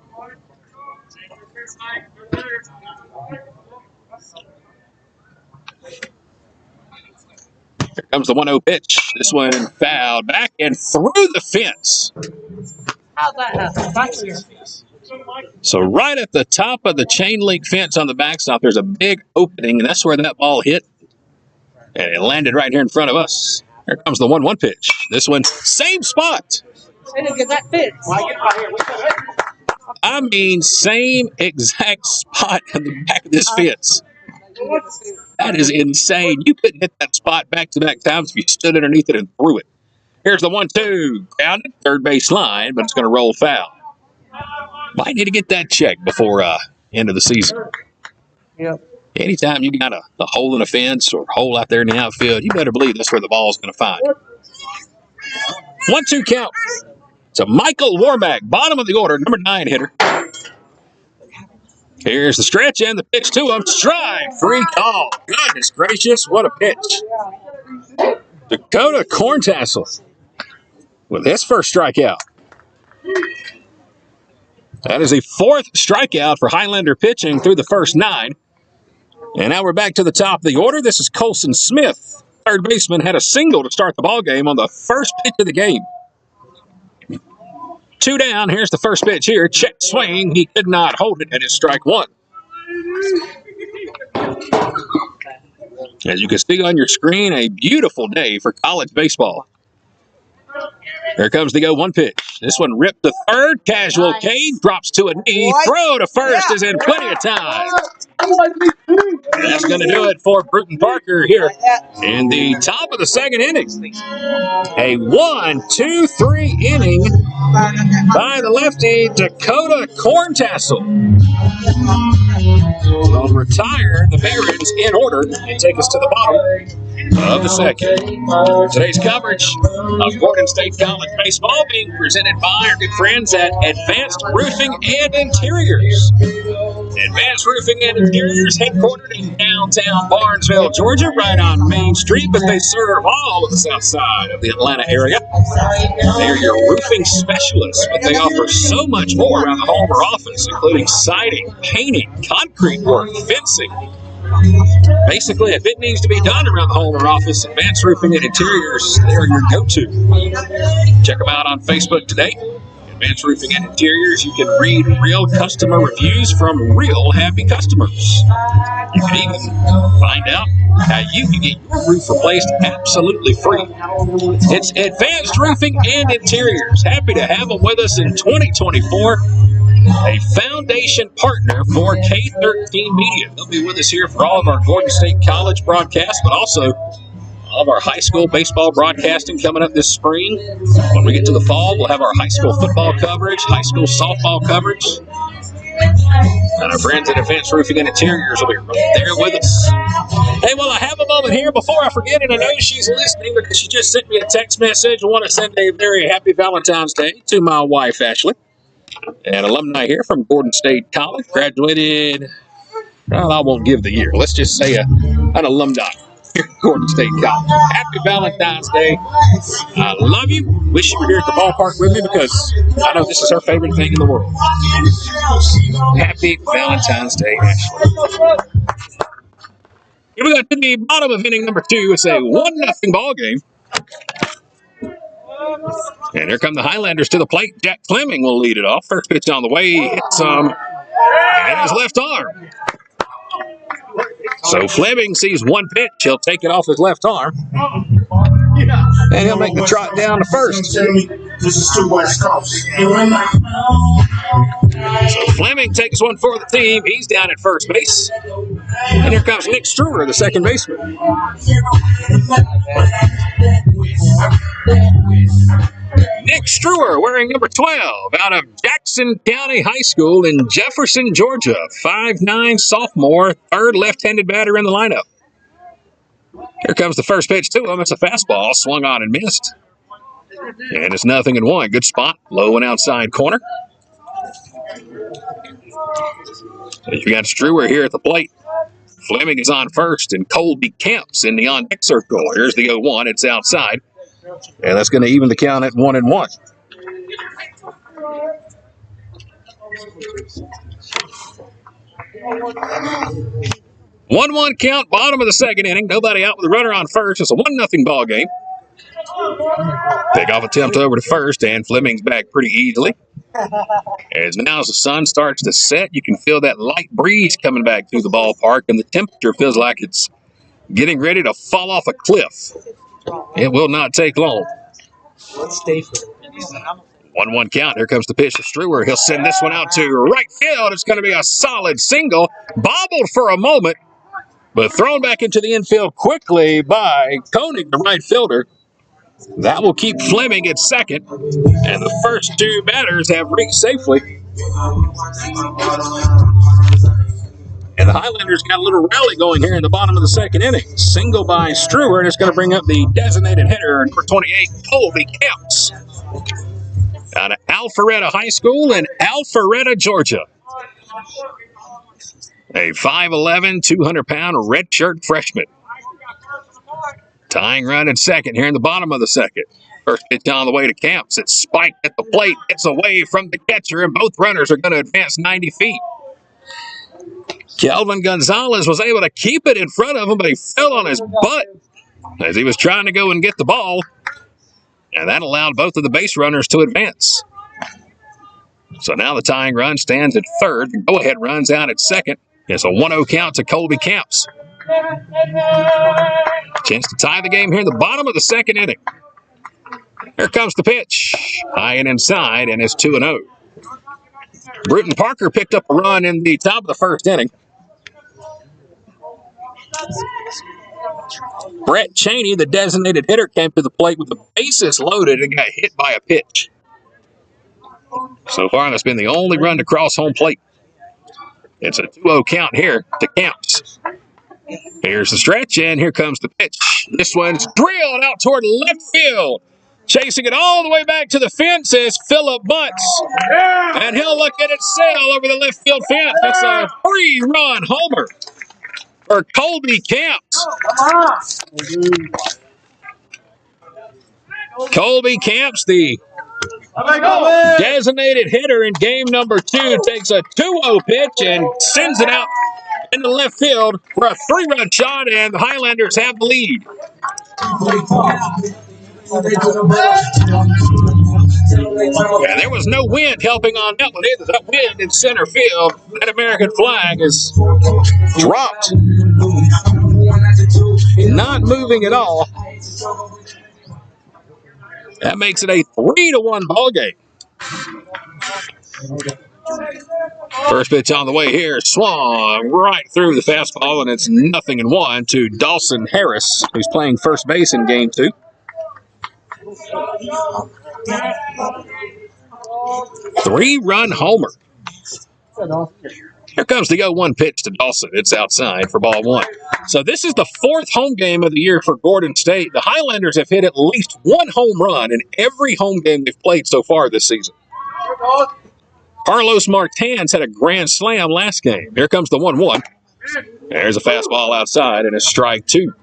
Here comes the 1-0 pitch. This one fouled back and through the fence. How'd that happen? So right at the top of the chain link fence on the backstop, there's a big opening, and that's where that ball hit. And it landed right here in front of us. Here comes the 1-1 pitch. This one, same spot. They didn't get that pitch. I mean, same exact spot in the back of this fence. That is insane. You couldn't hit that spot back-to-back times if you stood underneath it and threw it. Here's the 1-2. Grounded, third base line, but it's going to roll foul. Might need to get that checked before end of the season. Yep. Anytime you got a hole in a fence or hole out there in the outfield, you better believe that's where the ball's going to find. 1-2 count. So Michael Warmack, bottom of the order, number 9 hitter. Here's the stretch and the pitch to him. Strike, free call. Goodness gracious, what a pitch. Dakota Corntassel with his first strikeout. That is a 4th strikeout for Highlander pitching through the first 9. And now we're back to the top of the order. This is Colson Smith. Third baseman had a single to start the ball game on the first pitch of the game. 2 down. Here's the first pitch here. Check swing. He could not hold it, and it's strike 1. As you can see on your screen, a beautiful day for college baseball. Here comes the 0-1 pitch. This one ripped to third. Casual Cade drops to a knee. Throw to first is in plenty of time. And that's going to do it for Brewton Parker here in the top of the second inning. A 1-2-3 inning by the lefty Dakota Corntassel. Will retire the Barons in order and take us to the bottom of the second. Today's coverage of Gordon State College baseball being presented by our good friends at Advanced Roofing and Interiors. Advanced Roofing and Interiors, headquartered in downtown Barnesville, Georgia, right on Main Street, but they serve all of the south side of the Atlanta area. They're your roofing specialists, but they offer so much more around the home or office, including siding, painting, concrete work, fencing. Basically, if it needs to be done around the home or office, Advanced Roofing and Interiors, they're your go-to. Check them out on Facebook today. Advanced Roofing and Interiors, you can read real customer reviews from real happy customers. You can even find out how you can get your roof replaced absolutely free. It's Advanced Roofing and Interiors. Happy to have them with us in 2024. A foundation partner for K13 Media. They'll be with us here for all of our Gordon State College broadcasts, but also all of our high school baseball broadcasting coming up this spring. When we get to the fall, we'll have our high school football coverage, high school softball coverage. And our friends at Advanced Roofing and Interiors will be right there with us. Hey, well, I have a moment here before I forget it. I know she's listening because she just sent me a text message. I want to send a very happy Valentine's Day to my wife, Ashley. An alumni here from Gordon State College, graduated, well, I won't give the year. Let's just say an alumni here at Gordon State College. Happy Valentine's Day. I love you. Wish you were here at the ballpark with me because I know this is her favorite thing in the world. Happy Valentine's Day, Ashley. Here we go to the bottom of inning number 2. It's a 1-0 ball game. And here come the Highlanders to the plate. Jack Fleming will lead it off. First pitch on the way. Hits in his left arm. So Fleming sees one pitch. He'll take it off his left arm. And he'll make the trot down to first. This is too much coffee. So Fleming takes one for the team. He's down at first base. And here comes Nick Struer, the second baseman. Nick Struer wearing number 12 out of Jackson County High School in Jefferson, Georgia. 5'9" sophomore, third left-handed batter in the lineup. Here comes the first pitch to him. It's a fastball, swung on and missed. And it's 0-1. Good spot, low and outside corner. You got Struer here at the plate. Fleming is on first, and Colby Camps in the on-deck circle. Here's the 0-1. It's outside. And that's going to even the count at 1-1. One count, bottom of the second inning. Nobody out with a runner on first. It's a 1-0 ball game. Takeoff attempt over to first, and Fleming's back pretty easily. As the sun starts to set, you can feel that light breeze coming back through the ballpark, and the temperature feels like it's getting ready to fall off a cliff. It will not take long. Let's stay for it. 1-1 count. Here comes the pitch to Struer. He'll send this one out to right field. It's going to be a solid single. Bobbled for a moment, but thrown back into the infield quickly by Koenig, the right fielder. That will keep Fleming at second, and the first two batters have reached safely. And the Highlanders got a little rally going here in the bottom of the second inning. Single by Struer, and it's going to bring up the designated hitter, number 28, Colby Camps. Out of Alpharetta High School in Alpharetta, Georgia. A 5'11", 200-pound redshirt freshman. Tying run at second here in the bottom of the second. First pitch on the way to Camps. It's spiked at the plate. It's away from the catcher, and both runners are going to advance 90 feet. Kelvin Gonzalez was able to keep it in front of him, but he fell on his butt as he was trying to go and get the ball. And that allowed both of the base runners to advance. So now the tying run stands at third. The go-ahead run's out at second. It's a 1-0 count to Colby Camps. Chance to tie the game here in the bottom of the second inning. Here comes the pitch. High and inside, and it's 2-0. Brewton Parker picked up a run in the top of the first inning. Brett Cheney, the designated hitter, came to the plate with the bases loaded and got hit by a pitch. So far, that's been the only run to cross home plate. It's a 2-0 count here to Camps. Here's the stretch, and here comes the pitch. This one's drilled out toward left field. Chasing it all the way back to the fence is Phillip Butts. And he'll look at it sail over the left field fence. That's a 3-run homer for Colby Camps. Colby Camps, the designated hitter in game number 2, takes a 2-0 pitch and sends it out into left field for a 3-run shot, and the Highlanders have the lead. Yeah, there was no wind helping on that one either. That wind in center field. That American flag is dropped. Not moving at all. That makes it a 3-1 ball game. First pitch on the way here, swung right through the fastball, and it's 0-1 to Dawson Harris, who's playing first base in game 2. 3-run homer. Here comes the 0-1 pitch to Dawson. It's outside for ball 1. So this is the 4th home game of the year for Gordon State. The Highlanders have hit at least 1 home run in every home game they've played so far this season. Carlos Martins had a grand slam last game. Here comes the 1-1. There's a fastball outside, and a strike 2.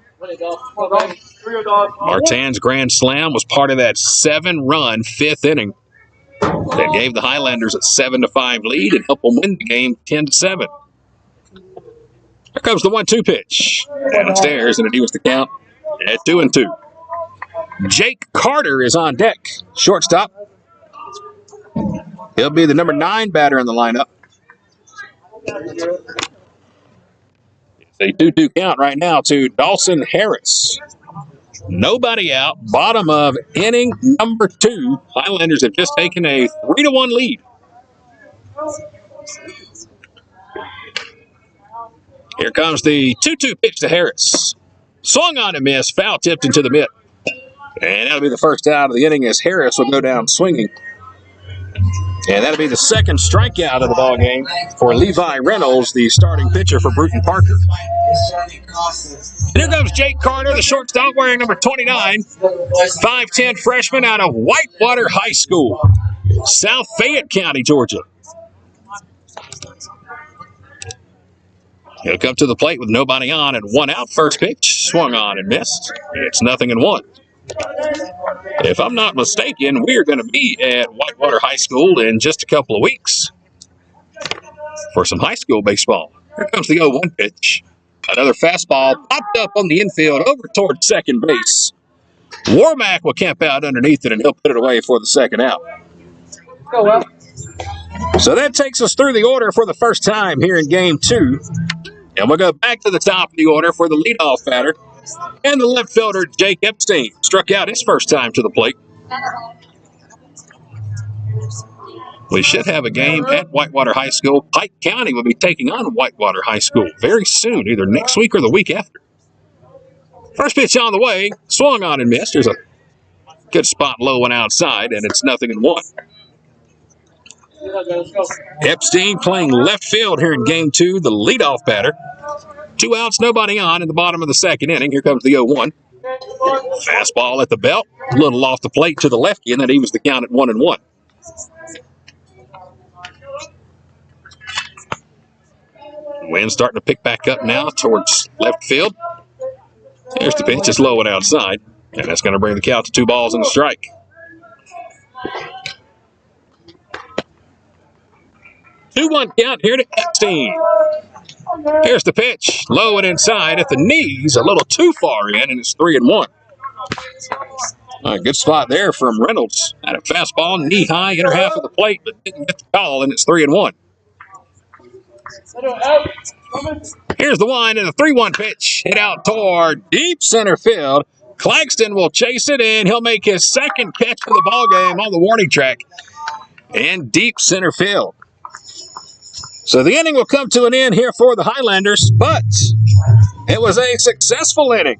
Martin's grand slam was part of that 7-run 5th inning that gave the Highlanders a 7-5 lead and helped them win the game 10-7. Here comes the 1-2 pitch. Downstairs, and it evens the count at 2-2. Jake Carter is on deck. Shortstop. He'll be the number 9 batter in the lineup. It's a 2-2 count right now to Dawson Harris. Nobody out. Bottom of inning number 2. Highlanders have just taken a 3-1 lead. Here comes the 2-2 pitch to Harris. Swung on and missed. Foul tipped into the mitt. And that'll be the first out of the inning as Harris will go down swinging. And that'll be the second strikeout of the ball game for Levi Reynolds, the starting pitcher for Brewton Parker. And here comes Jake Carter, the shortstop, wearing number 29, 5'10" freshman out of Whitewater High School, South Fayette County, Georgia. He'll come to the plate with nobody on and 1 out. First pitch, swung on and missed. It's 0-1. If I'm not mistaken, we're going to be at Whitewater High School in just a couple of weeks for some high school baseball. Here comes the 0-1 pitch. Another fastball popped up on the infield over toward second base. Warmack will camp out underneath it, and he'll put it away for the second out. So that takes us through the order for the first time here in Game 2. And we'll go back to the top of the order for the leadoff batter. And the left fielder, Jake Epstein, struck out his first time to the plate. We should have a game at Whitewater High School. Pike County will be taking on Whitewater High School very soon, either next week or the week after. First pitch on the way, swung on and missed. There's a good spot low and outside, and it's 0-1. Epstein playing left field here in Game 2, the leadoff batter. 2 outs, nobody on in the bottom of the second inning. Here comes the 0-1. Fastball at the belt, a little off the plate to the lefty, and then evens the count at 1-1. Wind starting to pick back up now towards left field. Here's the pitch, it's low and outside. And that's going to bring the count to 2 balls and a strike. Two-one count here to Epstein. Here's the pitch. Low and inside at the knees. A little too far in, and it's 3-1. Good spot there from Reynolds. Had a fastball knee-high, inner half of the plate, but didn't get the call, and it's 3-1. Here's the one and a 3-1 pitch. Hit out toward deep center field. Claxton will chase it, and he'll make his second catch of the ballgame on the warning track in deep center field. So the inning will come to an end here for the Highlanders, but it was a successful inning.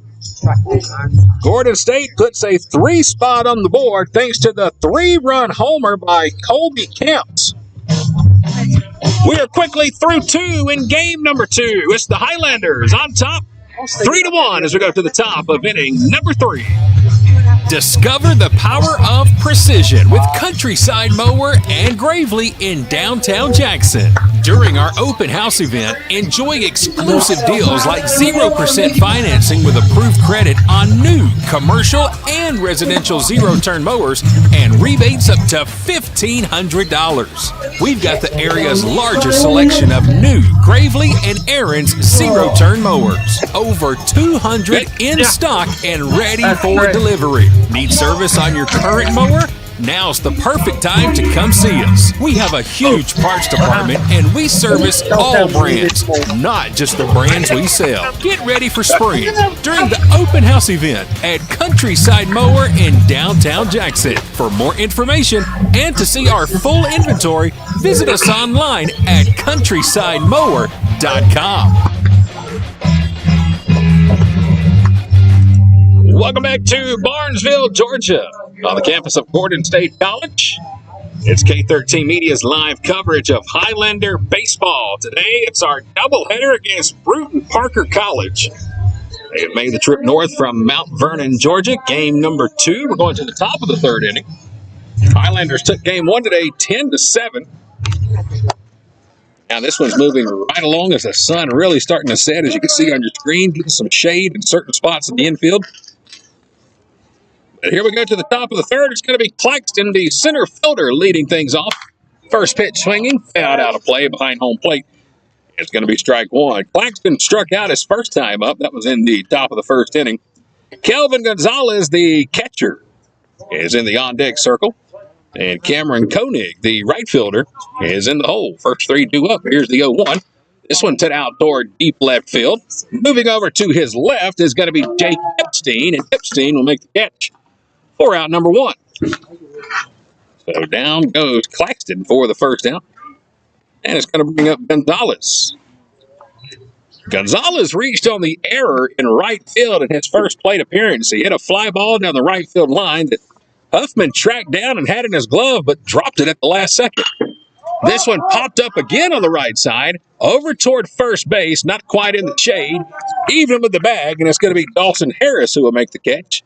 Gordon State puts a 3 spot on the board thanks to the 3-run homer by Colby Camps. We are quickly through 2 in game number 2. It's the Highlanders on top, 3-1 as we go to the top of inning number 3. Discover the power of precision with Countryside Mower and Gravely in downtown Jackson. During our open house event, enjoy exclusive deals like 0% financing with approved credit on new commercial and residential zero-turn mowers and rebates up to $1,500. We've got the area's largest selection of new Gravely and Aaron's zero-turn mowers. Over 200 in stock and ready for delivery. Need service on your current mower? Now's the perfect time to come see us. We have a huge parts department and we service all brands, not just the brands we sell. Get ready for spring during the open house event at Countryside Mower in downtown Jackson. For more information and to see our full inventory, visit us online at countrysidemower.com. Welcome back to Barnesville, Georgia, on the campus of Gordon State College. It's K13 Media's live coverage of Highlander baseball. Today, it's our doubleheader against Brewton Parker College. They have made the trip north from Mount Vernon, Georgia. Game number 2. We're going to the top of the 3rd inning. Highlanders took game 1 today, 10-7. Now this one's moving right along as the sun really starting to set, as you can see on your screen, getting some shade in certain spots in the infield. Here we go to the top of the 3rd. It's going to be Claxton, the center fielder, leading things off. First pitch swinging, fouled out of play behind home plate. It's going to be strike 1. Claxton struck out his first time up. That was in the top of the 1st inning. Kelvin Gonzalez, the catcher, is in the on-deck circle. And Cameron Koenig, the right fielder, is in the hole. First 3 due up. Here's the 0-1. This one hit out toward deep left field. Moving over to his left is going to be Jake Epstein, and Epstein will make the catch for out number 1. So down goes Claxton for the first out. And it's going to bring up Gonzalez. Gonzalez reached on the error in right field in his first plate appearance. He hit a fly ball down the right field line that Huffman tracked down and had in his glove, but dropped it at the last second. This one popped up again on the right side, over toward first base, not quite in the shade, even with the bag, and it's going to be Dawson Harris who will make the catch.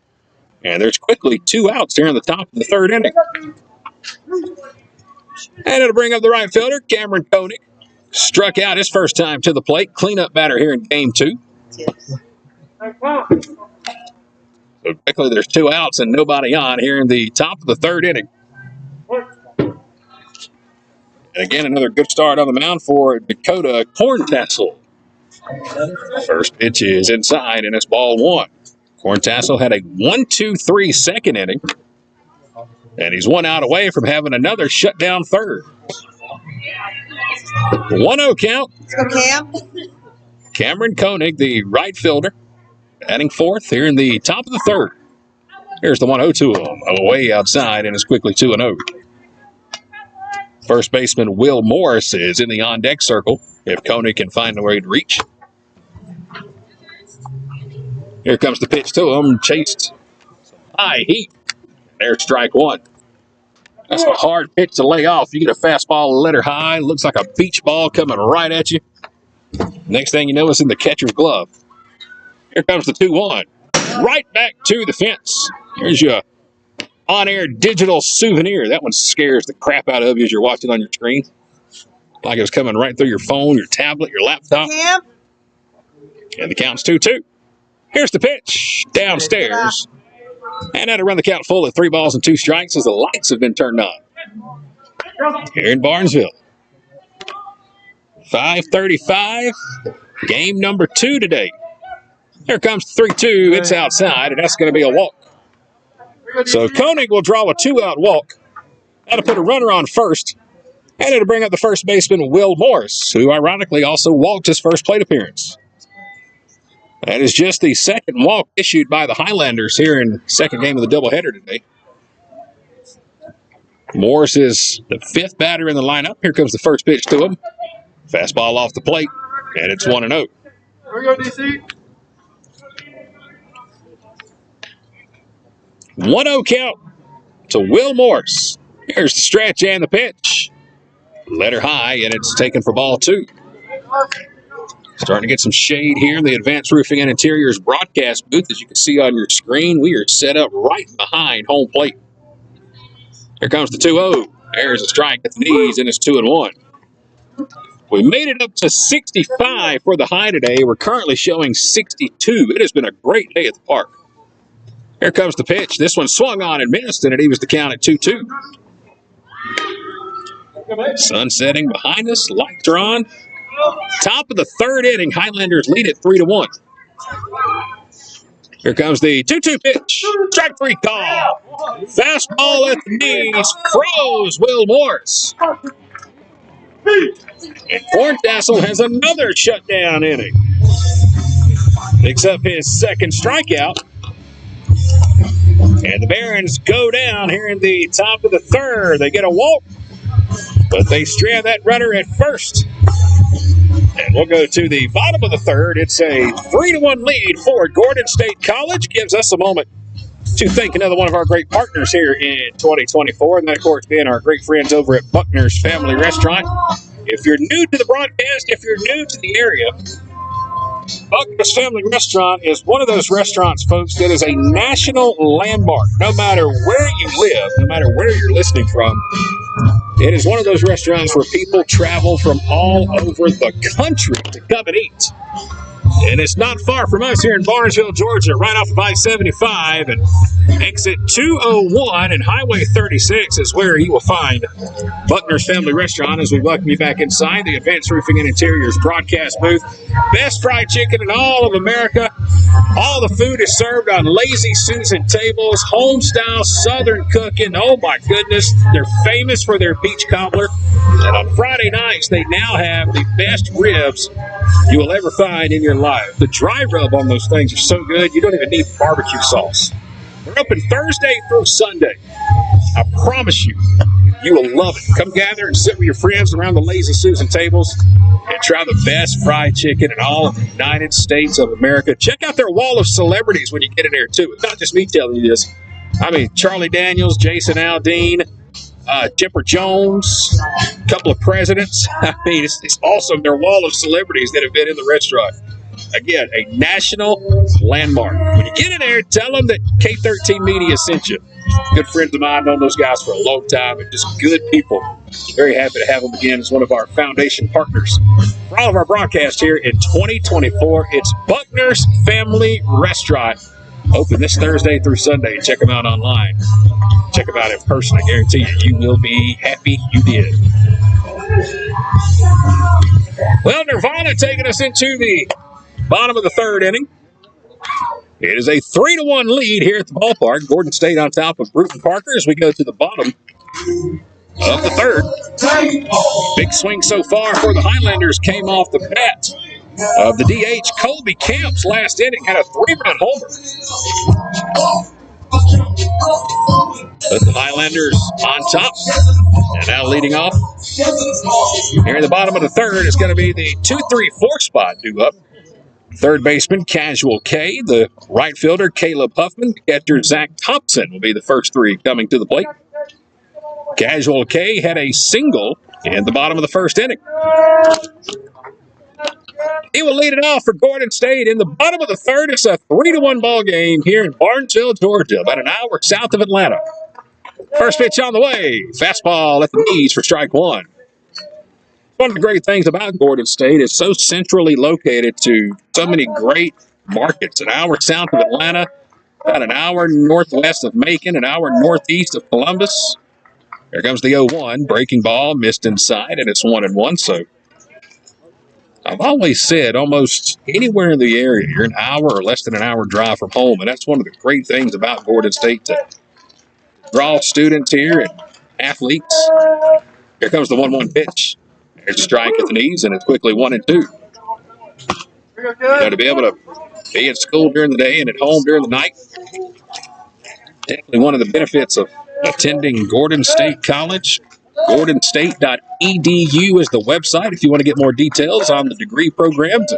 And there's quickly 2 outs here in the top of the 3rd inning. And it'll bring up the right fielder, Cameron Koenig. Struck out his first time to the plate. Cleanup batter here in game 2. So quickly there's 2 outs and nobody on here in the top of the 3rd inning. And again, another good start on the mound for Dakota Corntassel. First pitch is inside and it's ball 1. Corntassel had a 1-2-3 second inning, and he's 1 out away from having another shutdown 3rd. 1-0 count. Let's go, Cam. Cameron Koenig, the right fielder, batting 4th here in the top of the 3rd. Here's the 1-0 to him, away outside, and it's quickly 2-0. First baseman Will Morris is in the on-deck circle if Koenig can find a way to reach. Here comes the pitch to him, chased high heat. There's strike 1. That's a hard pitch to lay off. You get a fastball letter high, looks like a beach ball coming right at you. Next thing you know, it's in the catcher's glove. Here comes the 2-1. Right back to the fence. Here's your on-air digital souvenir. That one scares the crap out of you as you're watching on your screen. Like it was coming right through your phone, your tablet, your laptop. Cam. And the count's 2-2. Here's the pitch. Downstairs. And now to run the count full at 3 balls and 2 strikes as the lights have been turned on here in Barnesville. 5:35, game number 2 today. Here comes 3-2. It's outside, and that's going to be a walk. So Koenig will draw a 2-out walk. That'll put a runner on first, and it'll bring up the first baseman, Will Morris, who ironically also walked his first plate appearance. That is just the second walk issued by the Highlanders here in second game of the doubleheader today. Morris is the 5th batter in the lineup. Here comes the first pitch to him. Fastball off the plate, and it's 1-0. Here we go, DC. 1-0 count to Will Morris. Here's the stretch and the pitch. Letter high, and it's taken for ball 2. Starting to get some shade here in the Advanced Roofing and Interiors broadcast booth. As you can see on your screen, we are set up right behind home plate. Here comes the 2-0. There's a strike at the knees, and it's 2-1. We made it up to 65 for the high today. We're currently showing 62. It has been a great day at the park. Here comes the pitch. This one swung on and missed, and it evens the count at 2-2. Sun setting behind us. Lights are on. Top of the 3rd inning. Highlanders lead it 3-1. Here comes the 2-2 pitch. Strike 3 call. Fastball at the knees. Froze Will Morris. And Forntassel has another shutdown inning. Picks up his second strikeout. And the Barons go down here in the top of the 3rd. They get a walk, but they strand that runner at first. And we'll go to the bottom of the 3rd. It's a 3-1 lead for Gordon State College. Gives us a moment to thank another one of our great partners here in 2024. And that, of course, being our great friends over at Buckner's Family Restaurant. If you're new to the broadcast, if you're new to the area, Buckner's Family Restaurant is one of those restaurants, folks, that is a national landmark. No matter where you live, no matter where you're listening from, it is one of those restaurants where people travel from all over the country to come and eat. And it's not far from us here in Barnesville, Georgia, right off of I-75 and exit 201 and Highway 36 is where you will find Buckner's Family Restaurant as we welcome you back inside the Advanced Roofing and Interiors broadcast booth. Best fried chicken in all of America. All the food is served on Lazy Susan tables, home-style Southern cooking. Oh, my goodness. They're famous for their beach cobbler. And on Friday nights, they now have the best ribs you will ever find in your life. The dry rub on those things are so good, you don't even need barbecue sauce. They're open Thursday through Sunday. I promise you, you will love it. Come gather and sit with your friends around the Lazy Susan tables and try the best fried chicken in all of the United States of America. Check out their wall of celebrities when you get in there, too. It's not just me telling you this. I mean, Charlie Daniels, Jason Aldean, Chipper Jones, a couple of presidents. I mean, it's awesome. Their wall of celebrities that have been in the restaurant. Again, a national landmark. When you get in there, tell them that K13 Media sent you. Good friends of mine, known those guys for a long time, and just good people. Very happy to have them again as one of our foundation partners. For all of our broadcasts here in 2024, it's Buckner's Family Restaurant. Open this Thursday through Sunday. Check them out online. Check them out in person. I guarantee you, you will be happy you did. Well, Nirvana taking us into the bottom of the 3rd inning. It is a 3-1 lead here at the ballpark. Gordon State on top of Brewton Parker as we go to the bottom of the 3rd. Big swing so far for the Highlanders came off the bat of the DH. Colby Camps last inning had a 3-run homer. But the Highlanders on top. And now leading off here in the bottom of the 3rd is going to be the 2-3-4 spot due up. Third baseman, Casual K. The right fielder, Caleb Huffman. Catcher, Zach Thompson will be the first 3 coming to the plate. Casual K had a single in the bottom of the 1st inning. He will lead it off for Gordon State in the bottom of the 3rd. It's a 3-1 ball game here in Barnesville, Georgia, about an hour south of Atlanta. First pitch on the way. Fastball at the knees for strike 1. One of the great things about Gordon State is so centrally located to so many great markets. An hour south of Atlanta, About an hour northwest of Macon, an hour northeast of Columbus. Here comes the 0-1. Breaking ball, missed inside, and it's 1-1. So I've always said almost anywhere in the area, you're an hour or less than an hour drive from home. And that's one of the great things about Gordon State to draw students here and athletes. Here comes the 1-1 pitch. There's a strike at the knees, and it's quickly 1-2. You know, to be able to be at school during the day and at home during the night, definitely one of the benefits of attending Gordon State College. GordonState.edu is the website if you want to get more details on the degree programs.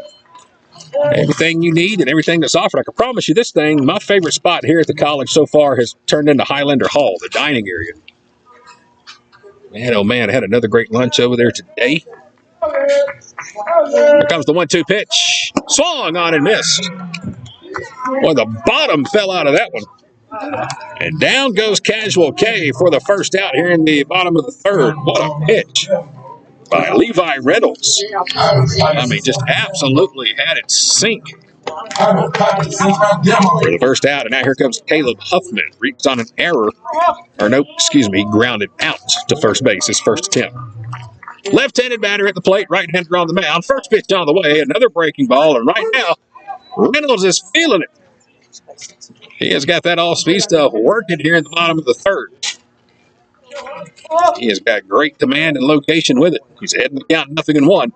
Everything you need and everything that's offered. I can promise you this thing, my favorite spot here at the college so far has turned into Highlander Hall, the dining area. Man, oh man, I had another great lunch over there today. Here comes the 1-2 pitch. Swung on and missed. Well, the bottom fell out of that one. And down goes Casual K for the first out here in the bottom of the third. What a pitch by Levi Reynolds. I mean, just absolutely had it sink for the first out. And now here comes Caleb Huffman. Reached on an error. Or no, excuse me, grounded out to first base, his first attempt. Left-handed batter at the plate, right-hander on the mound. First pitch on the way, another breaking ball. And right now, Reynolds is feeling it. He has got that all-speed stuff working here in the bottom of the third. He has got great command and location with it. He's heading the count 0-1.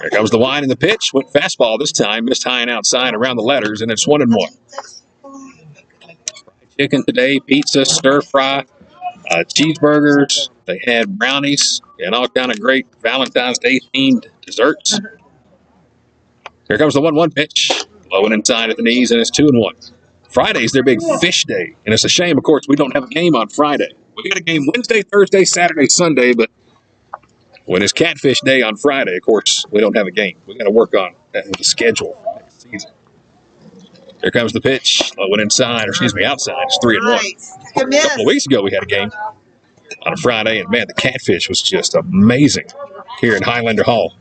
Here comes the wind and the pitch. Went fastball this time. Missed high and outside around the letters, and it's 1-1. Chicken today, pizza, stir fry, cheeseburgers. They had brownies and all kind of great Valentine's Day themed desserts. Here comes the 1-1 pitch. Low and inside at the knees, and it's 2-1. Friday's their big fish day, and it's a shame, of course, we don't have a game on Friday. We got a game Wednesday, Thursday, Saturday, Sunday, but when it's Catfish Day on Friday, of course, we don't have a game. We got to work on that with the schedule for next season. Here comes the pitch. Low and inside, or excuse me, outside. It's 3-1. A couple of weeks ago, we had a game on a Friday, and man, the Catfish was just amazing here in Highlander Hall.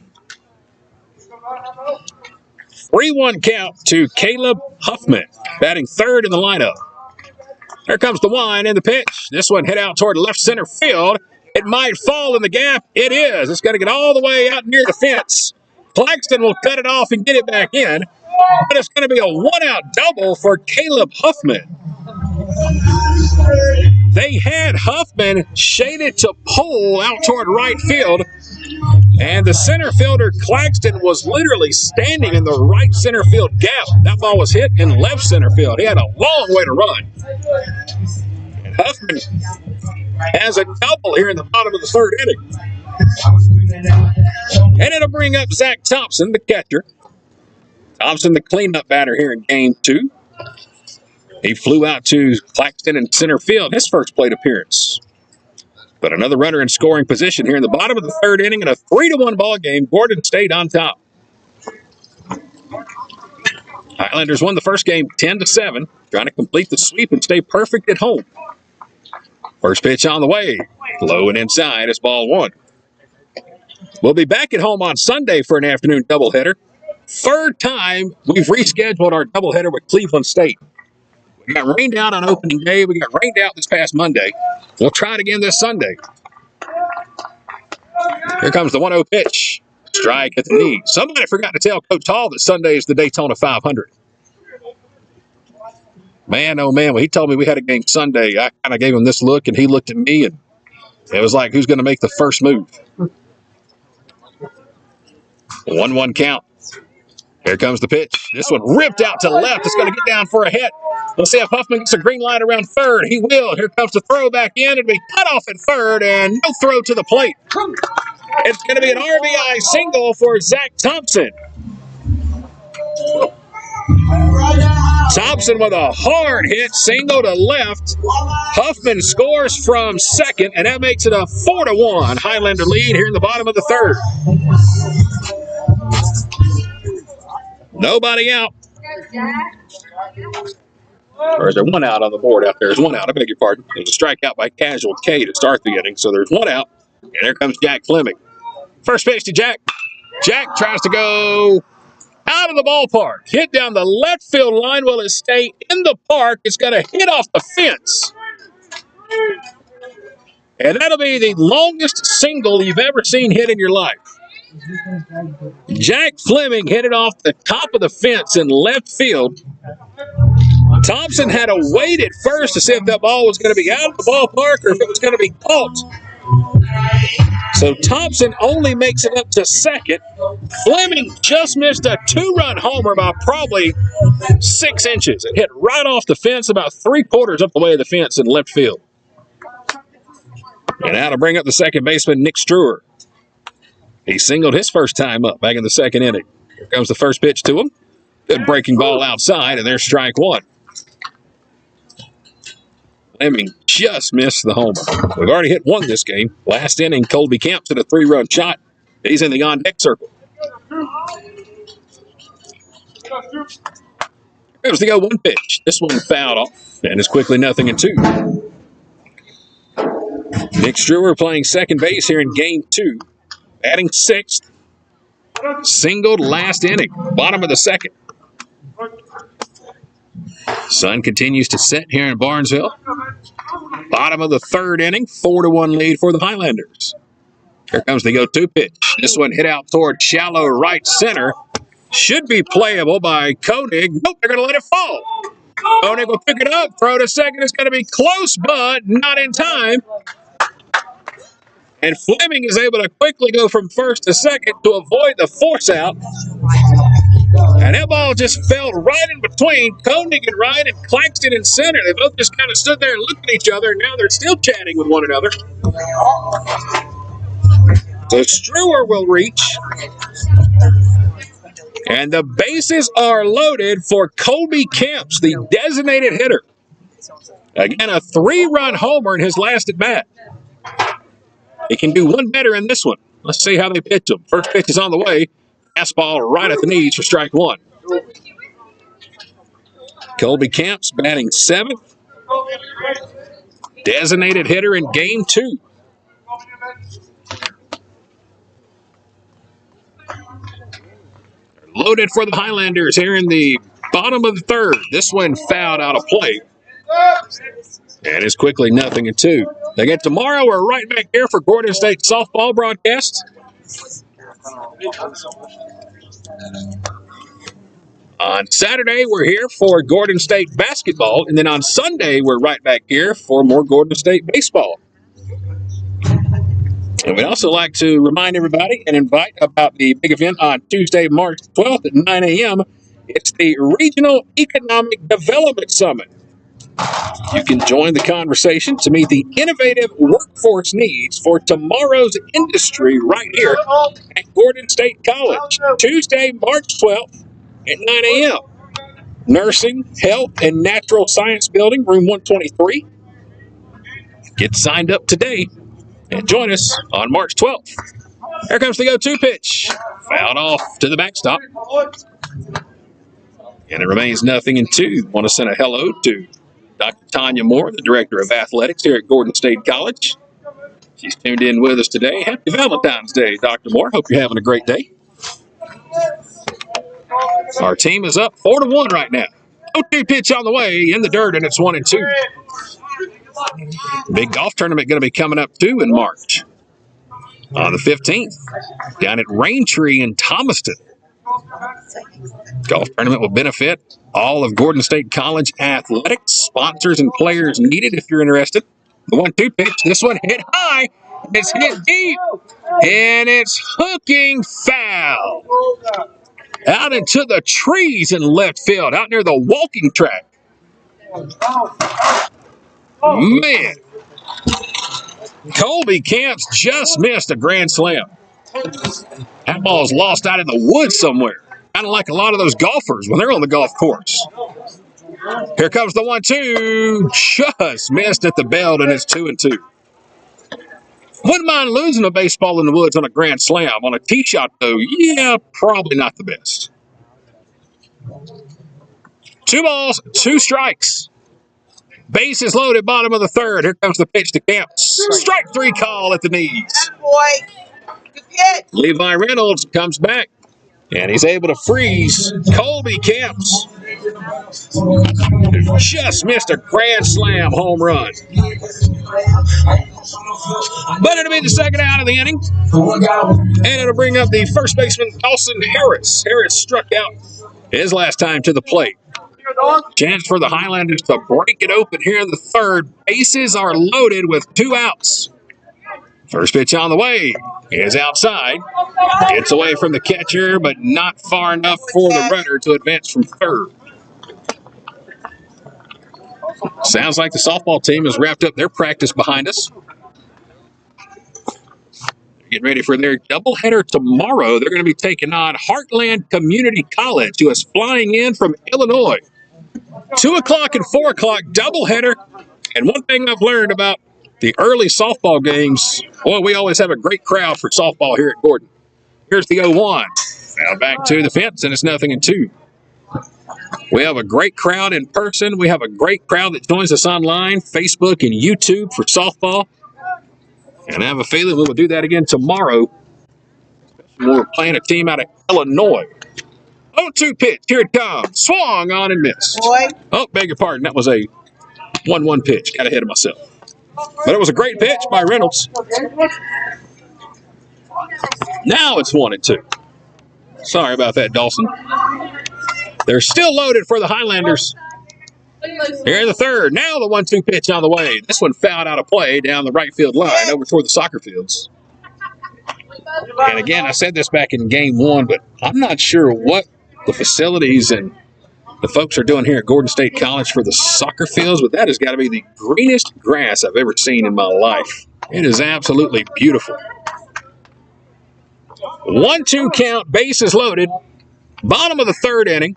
3-1 count to Caleb Huffman, batting third in the lineup. Here comes the wind and the pitch. This one hit out toward left center field. It might fall in the gap. It is. It's going to get all the way out near the fence. Claxton will cut it off and get it back in. But it's going to be a one-out double for Caleb Huffman. They had Huffman shaded to pole out toward right field. And the center fielder, Claxton, was literally standing in the right center field gap. That ball was hit in left center field. He had a long way to run. And Huffman has a double here in the bottom of the third inning. And it'll bring up Zach Thompson, the catcher. Thompson, the cleanup batter here in game 2. He flew out to Claxton in center field, his first plate appearance. But another runner in scoring position here in the bottom of the third inning in a 3-1 ball game. Gordon State on top. Highlanders won the first game 10-7, trying to complete the sweep and stay perfect at home. First pitch on the way. Low and inside. It's ball 1. We'll be back at home on Sunday for an afternoon doubleheader. Third time we've rescheduled our doubleheader with Cleveland State. We got rained out on opening day. We got rained out this past Monday. We'll try it again this Sunday. Here comes the 1-0 pitch. Strike at the knee. Somebody forgot to tell Coach Hall that Sunday is the Daytona 500. Man, oh man, when he told me we had a game Sunday, I kind of gave him this look, and he looked at me, and it was like, who's going to make the first move? 1-1 count. Here comes the pitch. This one ripped out to left. It's going to get down for a hit. Let's see if Huffman gets a green light around third. He will. Here comes the throw back in. It'll be cut off at third, and no throw to the plate. It's going to be an RBI single for Zach Thompson. Thompson with a hard hit, single to left. Huffman scores from second, and that makes it a 4-1 Highlander lead here in the bottom of the third. Nobody out. Or is there one out on the board out there? There's one out. I beg your pardon. There's a strikeout by Casual K to start the inning, so there's one out. And there comes Jack Fleming. First pitch to Jack. Jack tries to go out of the ballpark. Hit down the left field line. Will it stay in the park? It's going to hit off the fence. And that'll be the longest single you've ever seen hit in your life. Jack Fleming hit it off the top of the fence in left field. Thompson had to wait at first to see if that ball was going to be out of the ballpark or if it was going to be caught. So Thompson only makes it up to second. Fleming just missed a 2-run homer by probably 6 inches. It hit right off the fence, about 3/4 up the way of the fence in left field. And now to bring up the second baseman, Nick Struer. He singled his first time up back in the second inning. Here comes the first pitch to him. Good breaking ball outside, and there's strike one. Fleming just missed the homer. We've already hit one this game. Last inning, Colby Camps hit a 3-run shot. He's in the on-deck circle. Here's the 0-1 pitch. This one fouled off, and it's quickly 0-2. Nick Struer playing second base here in game 2. Batting 6th. Singled last inning. Bottom of the second. Sun continues to set here in Barnesville. Bottom of the third inning. 4-1 lead for the Highlanders. Here comes the 0-2 pitch. This one hit out toward shallow right center. Should be playable by Koenig. Nope, they're going to let it fall. Koenig will pick it up. Throw to second. It's going to be close, but not in time. And Fleming is able to quickly go from first to second to avoid the force out. And that ball just fell right in between Koenig and right and Claxton in center. They both just kind of stood there and looked at each other, and now they're still chatting with one another. So Struer will reach. And the bases are loaded for Colby Camps, the designated hitter. Again, a 3-run homer in his last at-bat. He can do one better in this one. Let's see how they pitch him. First pitch is on the way. Fastball right at the knees for strike one. Colby Camps batting 7th. Designated hitter in game 2. Loaded for the Highlanders here in the bottom of the third. This one fouled out of play. And it's quickly 0-2. Again, tomorrow we're right back here for Gordon State softball broadcast. On Saturday, we're here for Gordon State basketball. And then on Sunday, we're right back here for more Gordon State baseball. And we'd also like to remind everybody and invite about the big event on Tuesday, March 12th at 9 a.m. It's the Regional Economic Development Summit. You can join the conversation to meet the innovative workforce needs for tomorrow's industry right here at Gordon State College. Tuesday, March 12th at 9 a.m. Nursing, Health, and Natural Science Building, room 123. Get signed up today and join us on March 12th. Here comes the 0-2 pitch. Fouled off to the backstop. And it remains 0-2. Want to send a hello to Dr. Tanya Moore, the Director of Athletics here at Gordon State College. She's tuned in with us today. Happy Valentine's Day, Dr. Moore. Hope you're having a great day. Our team is up 4-1 right now. 0-2 pitch on the way in the dirt, and it's 1-2. Big golf tournament going to be coming up, too, in March. On the 15th, down at Raintree in Thomaston. Golf tournament will benefit all of Gordon State College athletics, sponsors, and players needed if you're interested. The 1-2 pitch, this one hit high, it's hit deep, and it's hooking foul. Out into the trees in left field, out near the walking track. Man, Colby Camps just missed a grand slam. That ball's lost out in the woods somewhere. Kind of like a lot of those golfers when they're on the golf course. Here comes the 1-2. Just missed at the belt, and it's 2-2. Wouldn't mind losing a baseball in the woods on a grand slam. On a tee shot, though, yeah, probably not the best. 2 balls, 2 strikes. Base is loaded, bottom of the third. Here comes the pitch to Camps. Strike 3 call at the knees. Good pitch. Levi Reynolds comes back. And he's able to freeze Colby Camps. Just missed a grand slam home run. But it'll be the second out of the inning. And it'll bring up the first baseman, Dawson Harris. Harris struck out his last time to the plate. Chance for the Highlanders to break it open here in the third. Bases are loaded with 2 outs. First pitch on the way is outside. Gets away from the catcher, but not far enough for the runner to advance from third. Sounds like the softball team has wrapped up their practice behind us. Getting ready for their doubleheader tomorrow. They're going to be taking on Heartland Community College, who is flying in from Illinois. 2 o'clock and 4 o'clock doubleheader. And one thing I've learned about the early softball games, well, we always have a great crowd for softball here at Gordon. Here's the 0-1. Now back to the fence, and it's 0-2. We have a great crowd in person. We have a great crowd that joins us online, Facebook and YouTube for softball. And I have a feeling we will do that again tomorrow. We're playing a team out of Illinois. 0-2 pitch. Here it comes. Swung on and missed. Oh, beg your pardon. That was a 1-1 pitch. Got ahead of myself. But it was a great pitch by Reynolds. Now it's 1-2. Sorry about that, Dawson. They're still loaded for the Highlanders. Here in the third. Now the 1-2 pitch on the way. This one fouled out of play down the right field line over toward the soccer fields. And again, I said this back in game 1, but I'm not sure what the facilities and the folks are doing here at Gordon State College for the soccer fields, but that has got to be the greenest grass I've ever seen in my life. It is absolutely beautiful. 1-2 count, bases loaded. Bottom of the third inning.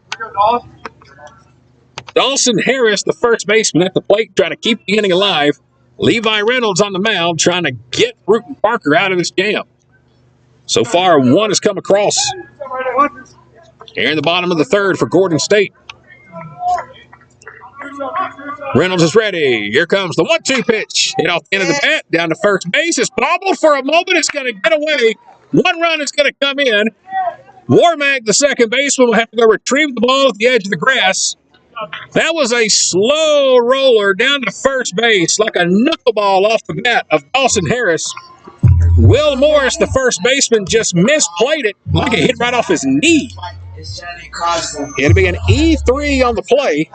Dawson Harris, the first baseman at the plate, trying to keep the inning alive. Levi Reynolds on the mound trying to get Brewton Parker out of this jam. So far, one has come across. Here in the bottom of the third for Gordon State. Reynolds is ready. Here comes the 1-2 pitch. Hit off the end of the bat, down to first base. It's bobbled for a moment. It's going to get away. 1 run is going to come in. Warmack, the second baseman, will have to go retrieve the ball at the edge of the grass. That was a slow roller down to first base, like a knuckleball off the bat of Dawson Harris. Will Morris, the first baseman, just misplayed it, like it hit right off his knee. It'll be an E3 on the play.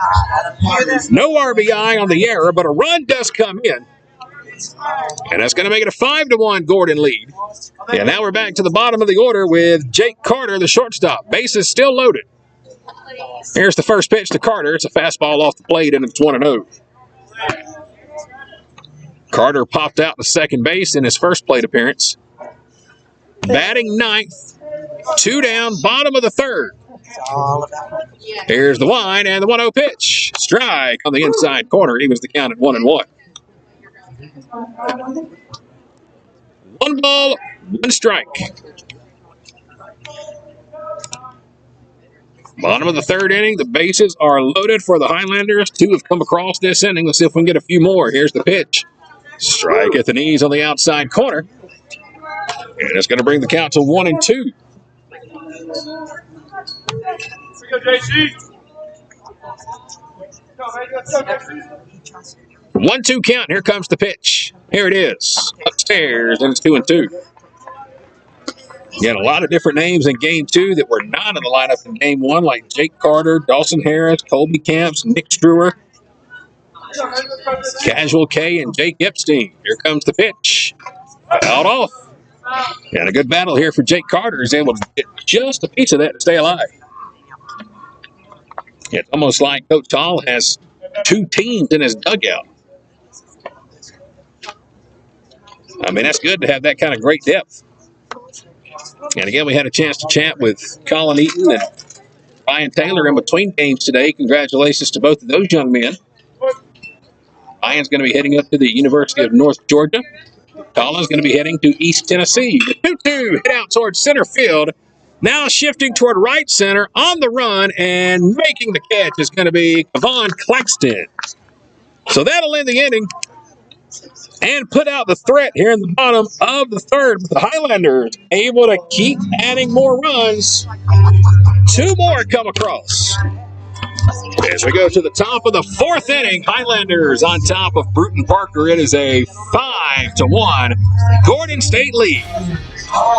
No RBI on the error, but a run does come in. And that's going to make it a 5-1 Gordon lead. And now we're back to the bottom of the order with Jake Carter, the shortstop. Bases still loaded. Here's the first pitch to Carter. It's a fastball off the plate, and it's 1-0. Carter popped out to second base in his first plate appearance. Batting ninth, 2 down, bottom of the third. Here's the line and the 1-0 pitch. Strike on the inside corner. He was the count at 1-1. 1 ball, 1 strike. Bottom of the third inning, the bases are loaded for the Highlanders. 2 have come across this inning. Let's see if we can get a few more. Here's the pitch. Strike at the knees on the outside corner. And it's going to bring the count to 1-2. 1-2 count. Here comes the pitch. Here it is. Upstairs, and it's 2-2. Again, a lot of different names in game 2 that were not in the lineup in game 1, like Jake Carter, Dawson Harris, Colby Camps, Nick Struer, Casual K, and Jake Epstein. Here comes the pitch. Fouled off. And a good battle here for Jake Carter. He's able to get just a piece of that to stay alive. It's almost like Coach Hall has 2 teams in his dugout. I mean, that's good to have that kind of great depth. And again, we had a chance to chat with Colin Eaton and Ryan Taylor in between games today. Congratulations to both of those young men. Ryan's going to be heading up to the University of North Georgia. Colin's going to be heading to East Tennessee. The 2-2 hit out towards center field. Now shifting toward right center on the run and making the catch is going to be Kevon Claxton. So that'll end the inning. and put out the threat here in the bottom of the third. The Highlanders able to keep adding more runs. 2 more come across. As we go to the top of the 4th inning, Highlanders on top of Brewton Parker. It is a 5-1 Gordon State lead.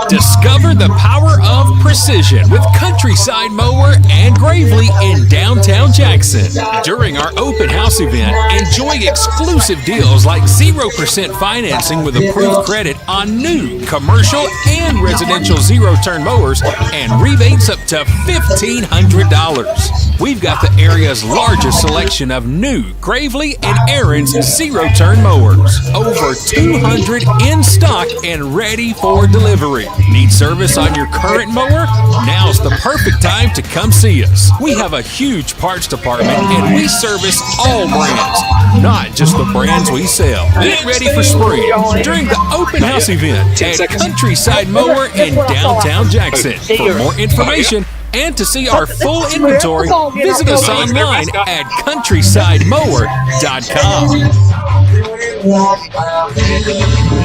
Discover the power of precision with Countryside Mower and Gravely in downtown Jackson. During our open house event, enjoy exclusive deals like 0% financing with approved credit on new commercial and residential zero-turn mowers and rebates up to $1,500. We've got the area's largest selection of new Gravely and Aaron's zero-turn mowers. Over 200 in stock and ready for delivery. Need service on your current mower? Now's the perfect time to come see us. We have a huge parts department and we service all brands, not just the brands we sell. Get ready for spring during the open house event at Countryside Mower in downtown Jackson. For more information and to see our full inventory, visit us online at countrysidemower.com.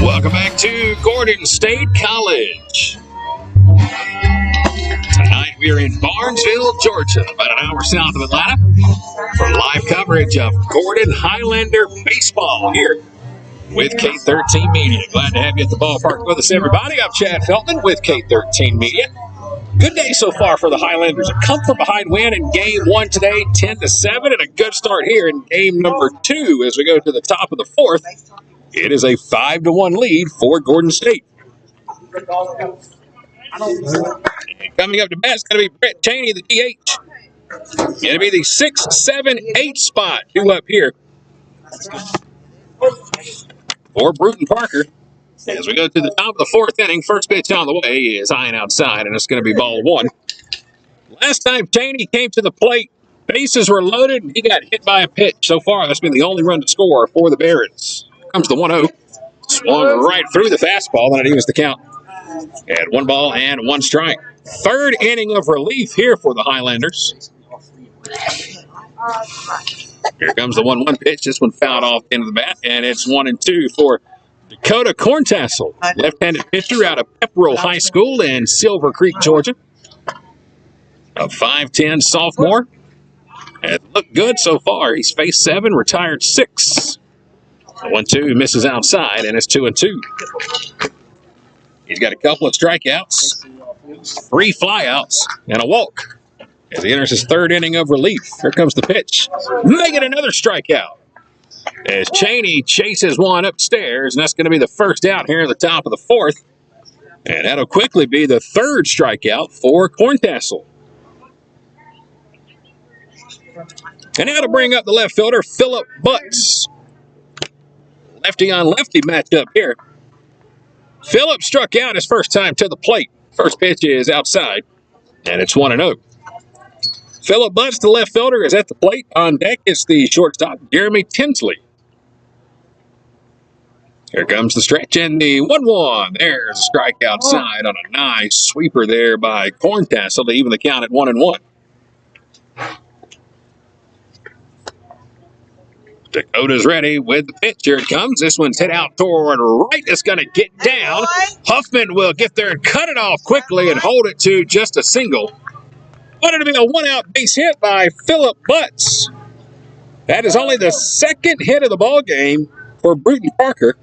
Welcome back to Gordon State College. Tonight we are in Barnesville, Georgia, about an hour south of Atlanta, for live coverage of Gordon Highlander baseball here with K13 Media. Glad to have you at the ballpark with us, everybody. I'm Chad Feltman with K13 Media. Good day so far for the Highlanders. A come-from-behind win in Game 1 today, 10-7, and a good start here in Game number 2 as we go to the top of the 4th. It is a 5-1 lead for Gordon State. And coming up to bat is going to be Brett Cheney, the DH. Going to be the 6, 7, 8 spot, 2 up here for Brewton Parker. As we go to the top of the 4th inning, first pitch on the way is high and outside, and it's going to be ball 1. Last time Cheney came to the plate, bases were loaded, and he got hit by a pitch. So far, that's been the only run to score for the Barons. Comes the 1-0. Swung right through the fastball, and it evens the count at 1 ball and 1 strike. 3rd inning of relief here for the Highlanders. Here comes the 1-1 pitch. This one fouled off the end of the bat, and it's 1-2 for Dakota Corntassel, left-handed pitcher out of Pepperell High School in Silver Creek, Georgia. A 5'10 sophomore. It looked good so far. He's faced 7, retired 6. 1-2 misses outside, and it's 2-2. He's got a couple of strikeouts, 3 flyouts, and a walk as he enters his 3rd inning of relief. Here comes the pitch. Making another strikeout as Cheney chases one upstairs, and that's going to be the first out here at the top of the 4th. And that'll quickly be the 3rd strikeout for Corntassel. And now to bring up the left fielder, Phillip Butts. Lefty on lefty matchup here. Phillip struck out his first time to the plate. First pitch is outside, and it's 1-0. Phillip Butts, the left fielder, is at the plate. On deck is the shortstop, Jeremy Tinsley. Here comes the stretch and the 1-1. There's a strike outside on a nice sweeper there by Corntassel to even the count at 1-1. Dakota's ready with the pitch. Here it comes. This one's hit out toward right. It's going to get down. Huffman will get there and cut it off quickly and hold it to just a single. Wanted to be a 1-out base hit by Phillip Butts. That is only the 2nd hit of the ball game for Brewton Parker.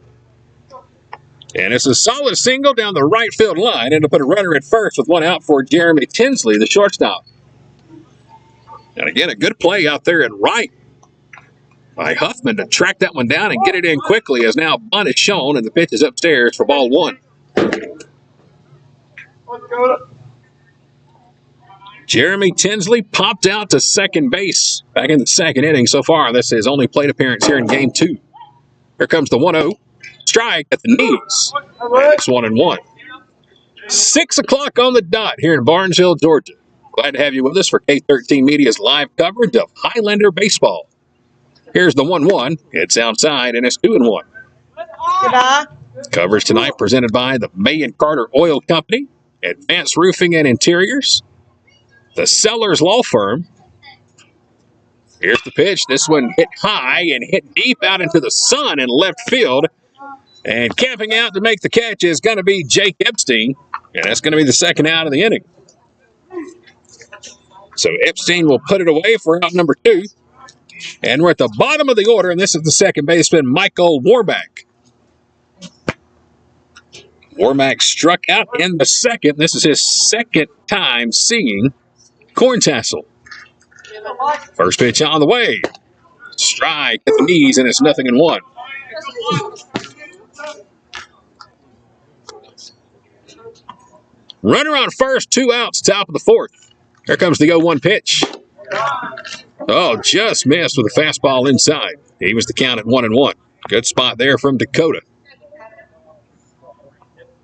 And it's a solid single down the right field line. And to put a runner at first with 1 out for Jeremy Tinsley, the shortstop. And again, a good play out there at right by Huffman to track that one down and get it in quickly, as now bunt is shown and the pitch is upstairs for ball 1. Jeremy Tinsley popped out to second base back in the 2nd inning so far. This is his only plate appearance here in game 2. Here comes the 1-0. Strike at the knees. And it's 1-1. 6 o'clock on the dot here in Barnesville, Georgia. Glad to have you with us for K13 Media's live coverage of Highlander baseball. Here's the 1-1. It's outside, and it's 2-1. Coverage tonight presented by the May and Carter Oil Company, Advanced Roofing and Interiors, the Sellers Law Firm, Here's the pitch. This one hit high and hit deep out into the sun in left field. And camping out to make the catch is going to be Jake Epstein. And that's going to be the second out of the inning. So Epstein will put it away for out number 2. And we're at the bottom of the order, and this is the second baseman, Michael Warmack. Warmack struck out in the second. This is his second time seeing corn tassel. First pitch on the way. Strike at the knees, and it's 0-1. Runner on first, 2 outs, top of the fourth. Here comes the 0-1 pitch. Oh, just missed with a fastball inside. He was the count at 1-1. Good spot there from Dakota.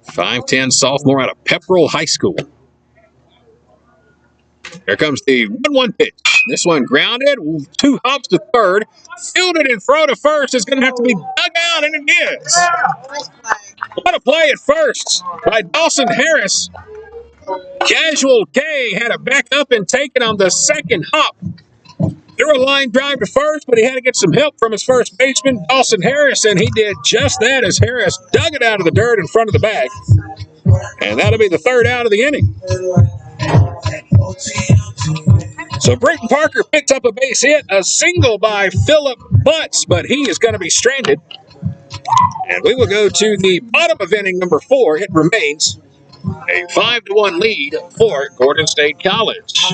5'10" sophomore out of Pepperell High School. Here comes the 1-1 pitch. This one grounded, 2 hops to third, fielded and throw to first. It's going to have to be dug out, and it is. What a play at first by Dawson Harris. Casual K had a back up and taken on the second hop. Threw a line drive to first, but he had to get some help from his first baseman, Dawson Harris, and he did just that as Harris dug it out of the dirt in front of the bag. And that'll be the third out of the inning. So Brewton Parker picked up a base hit, a single by Phillip Butts, but he is going to be stranded. And we will go to the bottom of inning number 4. It remains a 5-1 lead for Gordon State College.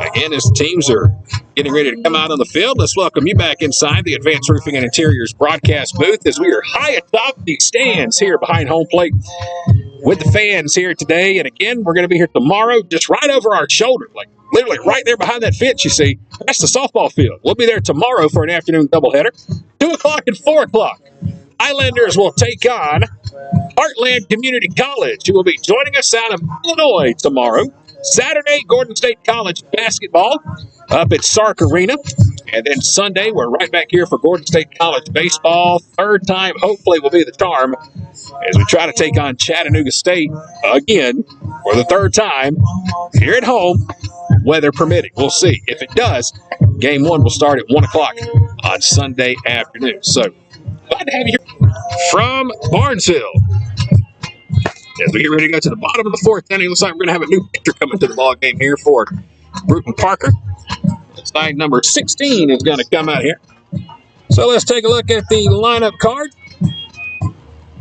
Again, as the teams are getting ready to come out on the field, let's welcome you back inside the Advanced Roofing and Interiors broadcast booth as we are high atop the stands here behind home plate with the fans here today. And again, we're going to be here tomorrow just right over our shoulder, like literally right there behind that fence you see. That's the softball field. We'll be there tomorrow for an afternoon doubleheader, 2 o'clock and 4 o'clock. Highlanders will take on Heartland Community College, who will be joining us out of Illinois tomorrow. Saturday, Gordon State College basketball up at Sark Arena. And then Sunday, we're right back here for Gordon State College baseball. Third time, hopefully, will be the charm as we try to take on Chattanooga State again for the third time here at home, weather permitting. We'll see. If it does, game 1 will start at 1 o'clock on Sunday afternoon. So, glad to have you here from Barnesville. As we get ready to go to the bottom of the 4th inning, looks like we're going to have a new pitcher coming to the ball game here for Brewton Parker. Side number 16 is going to come out here. So let's take a look at the lineup card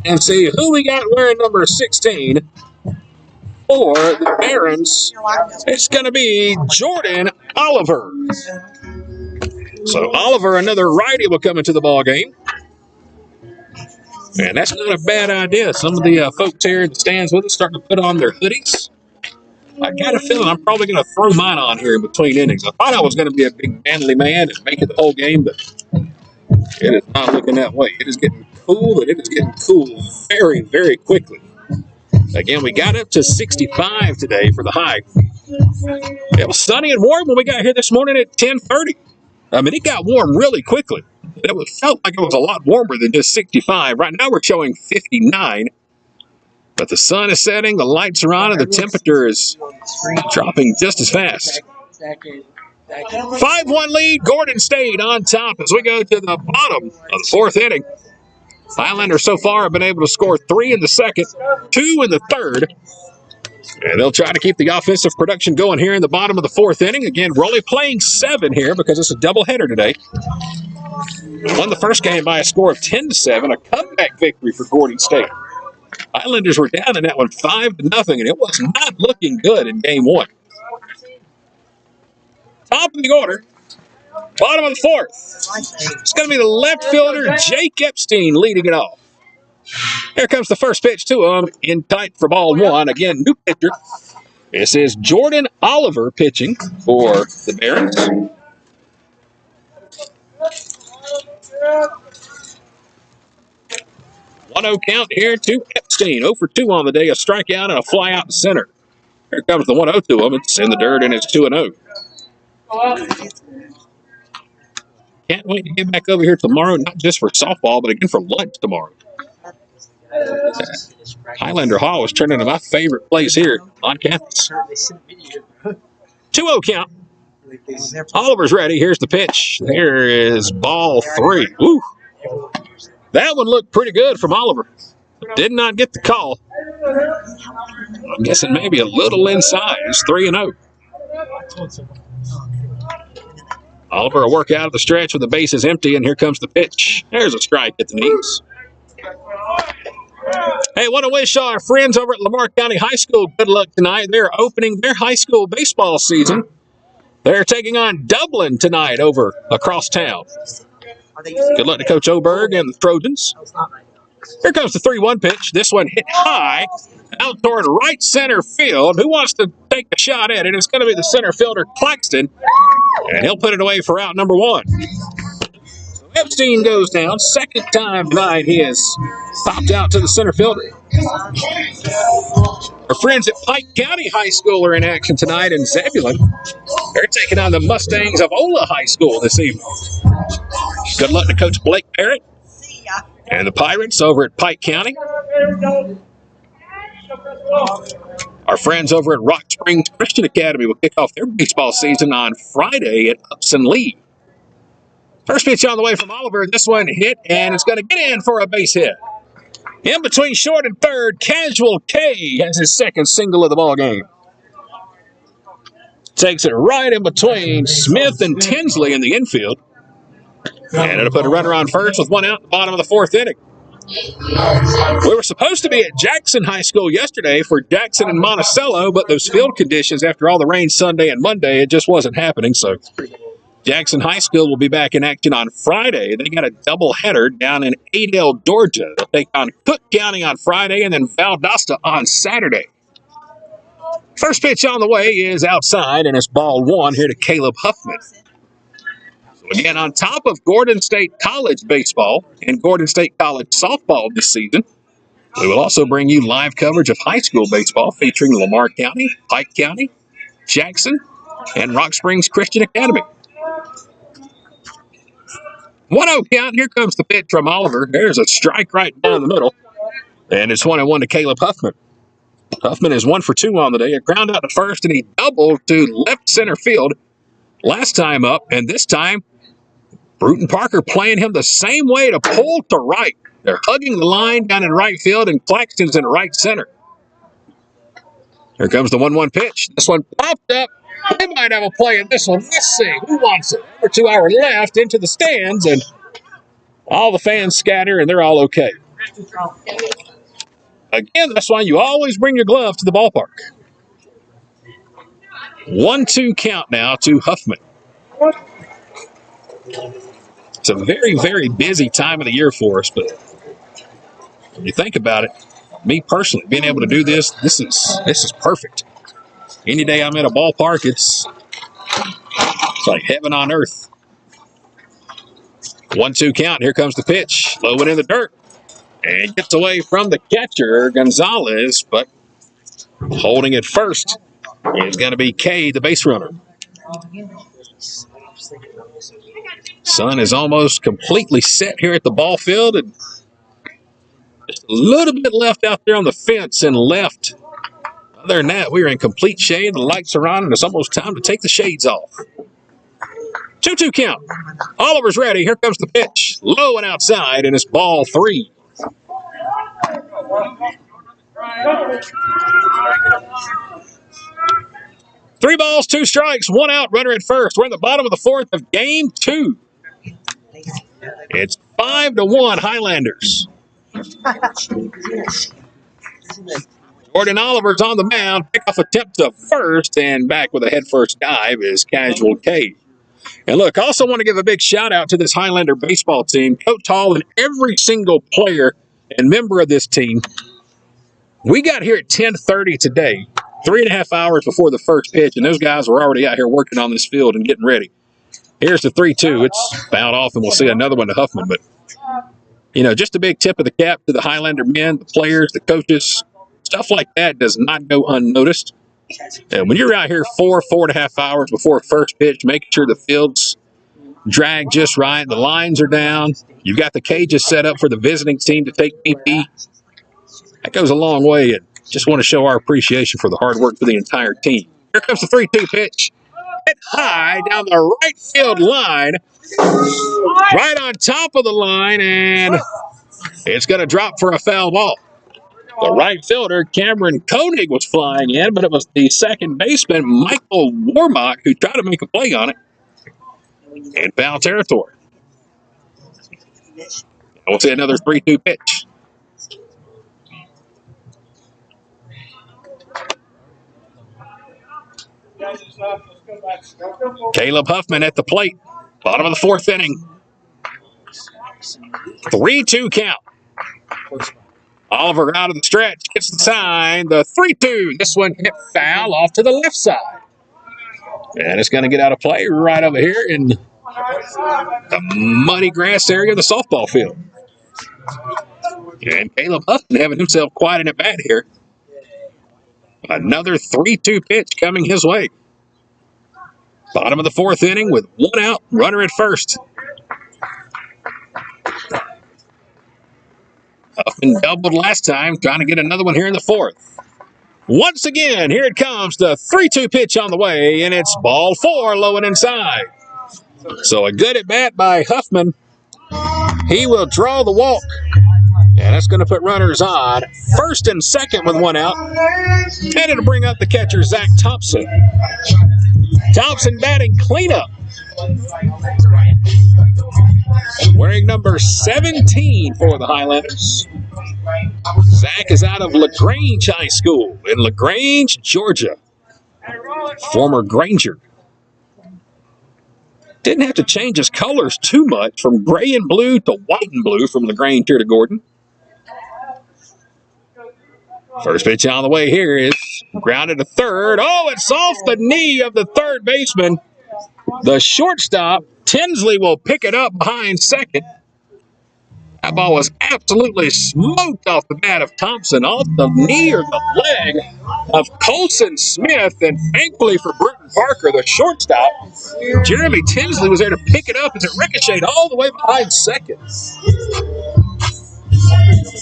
and see who we got wearing number 16 for the Barons. It's going to be Jordan Oliver. So Oliver, another righty, will come into the ball game. And that's not a bad idea. Some of the folks here in the stands with us starting to put on their hoodies. I got a feeling I'm probably going to throw mine on here in between innings. I thought I was going to be a big manly man and make it the whole game, but it is not looking that way. It is getting cool, and it is getting cool very, very quickly. Again, we got up to 65 today for the high. It was sunny and warm when we got here this morning at 10:30. I mean, it got warm really quickly. It felt like it was a lot warmer than just 65. Right now we're showing 59. But the sun is setting, the lights are on, and the temperature is dropping just as fast. 5-1 lead, Gordon State on top as we go to the bottom of the 4th inning. Highlanders so far have been able to score 3 in the second, 2 in the third. And they'll try to keep the offensive production going here in the bottom of the 4th inning. Again, we're only playing 7 here because it's a doubleheader today. Won the first game by a score of 10-7, a comeback victory for Gordon State. Highlanders were down in that one 5-0, and it was not looking good in game 1. Top of the order, bottom of the 4th. It's going to be the left fielder, Jake Epstein, leading it off. Here comes the first pitch to him, in tight for ball 1. Again, new pitcher. This is Jordan Oliver pitching for the Barons. 1-0 count here to Epstein. 0 for 2 on the day, a strikeout and a fly out to center. Here comes the 1-0 to him. It's in the dirt, and it's 2-0. Can't wait to get back over here tomorrow, not just for softball, but again for lunch tomorrow. Highlander Hall was turning into my favorite place here on campus. 2-0 count. Oliver's ready. Here's the pitch. There is ball 3. Woo. That one looked pretty good from Oliver. Did not get the call. I'm guessing maybe a little inside. It's 3-0. Oliver will work out of the stretch with the bases empty, and here comes the pitch. There's a strike at the knees. Hey, want to wish our friends over at Lamar County High School good luck tonight. They're opening their high school baseball season. They're taking on Dublin tonight over across town. Good luck to Coach Oberg and the Trojans. Here comes the 3-1 pitch. This one hit high out toward right center field. Who wants to take a shot at it? It's going to be the center fielder, Claxton, and he'll put it away for out number 1. So Epstein goes down. Second time tonight he has popped out to the center fielder. Our friends at Pike County High School are in action tonight in Zebulon. They're taking on the Mustangs of Ola High School this evening. Good luck to Coach Blake Parrott and the Pirates over at Pike County. Our friends over at Rock Springs Christian Academy will kick off their baseball season on Friday at Upson Lee. First pitch on the way from Oliver. This one hit, and it's going to get in for a base hit. In between short and third, Casual K has his second single of the ball game. Takes it right in between Smith and Tinsley in the infield. And it'll put a runner on first with 1 out at the bottom of the 4th inning. We were supposed to be at Jackson High School yesterday for Jackson and Monticello, but those field conditions after all the rain Sunday and Monday, it just wasn't happening. So Jackson High School will be back in action on Friday. They got a doubleheader down in Adel, Georgia. They'll take on Cook County on Friday and then Valdosta on Saturday. First pitch on the way is outside, and it's ball 1 here to Caleb Huffman. So again, on top of Gordon State College baseball and Gordon State College softball this season, we will also bring you live coverage of high school baseball featuring Lamar County, Pike County, Jackson, and Rock Springs Christian Academy. 1-0 count. Here comes the pitch from Oliver. There's a strike right down the middle, and it's 1-1 to Caleb Huffman. Huffman is 1 for 2 on the day. A ground out to first, and he doubled to left center field last time up, and this time Brewton Parker playing him the same way to pull to right. They're hugging the line down in right field, and Claxton's in right center. Here comes the 1-1 pitch. This one popped up. They might have a play in this one. Let's see. Who wants it? Over 2 hours left into the stands, and all the fans scatter, and they're all okay. Again, that's why you always bring your glove to the ballpark. 1-2 count now to Huffman. It's a very, very busy time of the year for us, but when you think about it, me personally, being able to do this is perfect. Any day I'm at a ballpark, it's like heaven on earth. 1-2 count. Here comes the pitch. Low and in the dirt. And gets away from the catcher, Gonzalez, but holding it first is going to be Kay, the base runner. Sun is almost completely set here at the ball field, and just a little bit left out there on the fence and left. Other than that, we're in complete shade. The lights are on, and it's almost time to take the shades off. 2-2 count. Oliver's ready. Here comes the pitch. Low and outside, and it's ball 3. Three balls, 2 strikes, 1 out, runner at first. We're in the bottom of the 4th of game 2. It's 5-1 Highlanders. Jordan Oliver's on the mound. Pickoff attempt to first, and back with a head-first dive is Casual K. And look, I also want to give a big shout-out to this Highlander baseball team. Coach Hall and every single player and member of this team. We got here at 10:30 today, 3.5 hours before the first pitch, and those guys were already out here working on this field and getting ready. Here's the 3-2. It's fouled off, and we'll see another one to Huffman. But, just a big tip of the cap to the Highlander men, the players, the coaches. Stuff like that does not go unnoticed. And when you're out here 4.5 hours before first pitch, making sure the field's dragged just right, the lines are down, you've got the cages set up for the visiting team to take BP, that goes a long way. And just want to show our appreciation for the hard work for the entire team. Here comes the 3-2 pitch. hit high down the right field line, right on top of the line, and it's going to drop for a foul ball. The right fielder, Cameron Koenig, was flying in, but it was the second baseman, Michael Warmock, who tried to make a play on it in foul territory. We'll see another 3-2 pitch. Caleb Huffman at the plate. Bottom of the fourth inning. 3-2 count. Oliver out of the stretch. Gets the sign. The 3-2. This one hit foul off to the left side. And it's going to get out of play right over here in the muddy grass area of the softball field. And Caleb Huffman having himself quite an at-bat here. Another 3-2 pitch coming his way. Bottom of the fourth inning with one out, runner at first. Huffman doubled last time, trying to get another one here in the fourth. Once again, here it comes, the 3-2 pitch on the way, and it's ball 4, low and inside. So a good at-bat by Huffman. He will draw the walk, and that's going to put runners on first and second with one out. And it'll bring up the catcher, Zach Thompson. Thompson batting cleanup. Wearing number 17 for the Highlanders. Zach is out of LaGrange High School in LaGrange, Georgia. Former Granger. Didn't have to change his colors too much from gray and blue to white and blue from LaGrange here to Gordon. First pitch on the way here is grounded to third. Oh, it's off the knee of the third baseman. The shortstop, Tinsley, will pick it up behind second. That ball was absolutely smoked off the bat of Thompson, off the knee or the leg of Colson Smith. And thankfully for Brewton Parker, the shortstop, Jeremy Tinsley was there to pick it up as it ricocheted all the way behind second.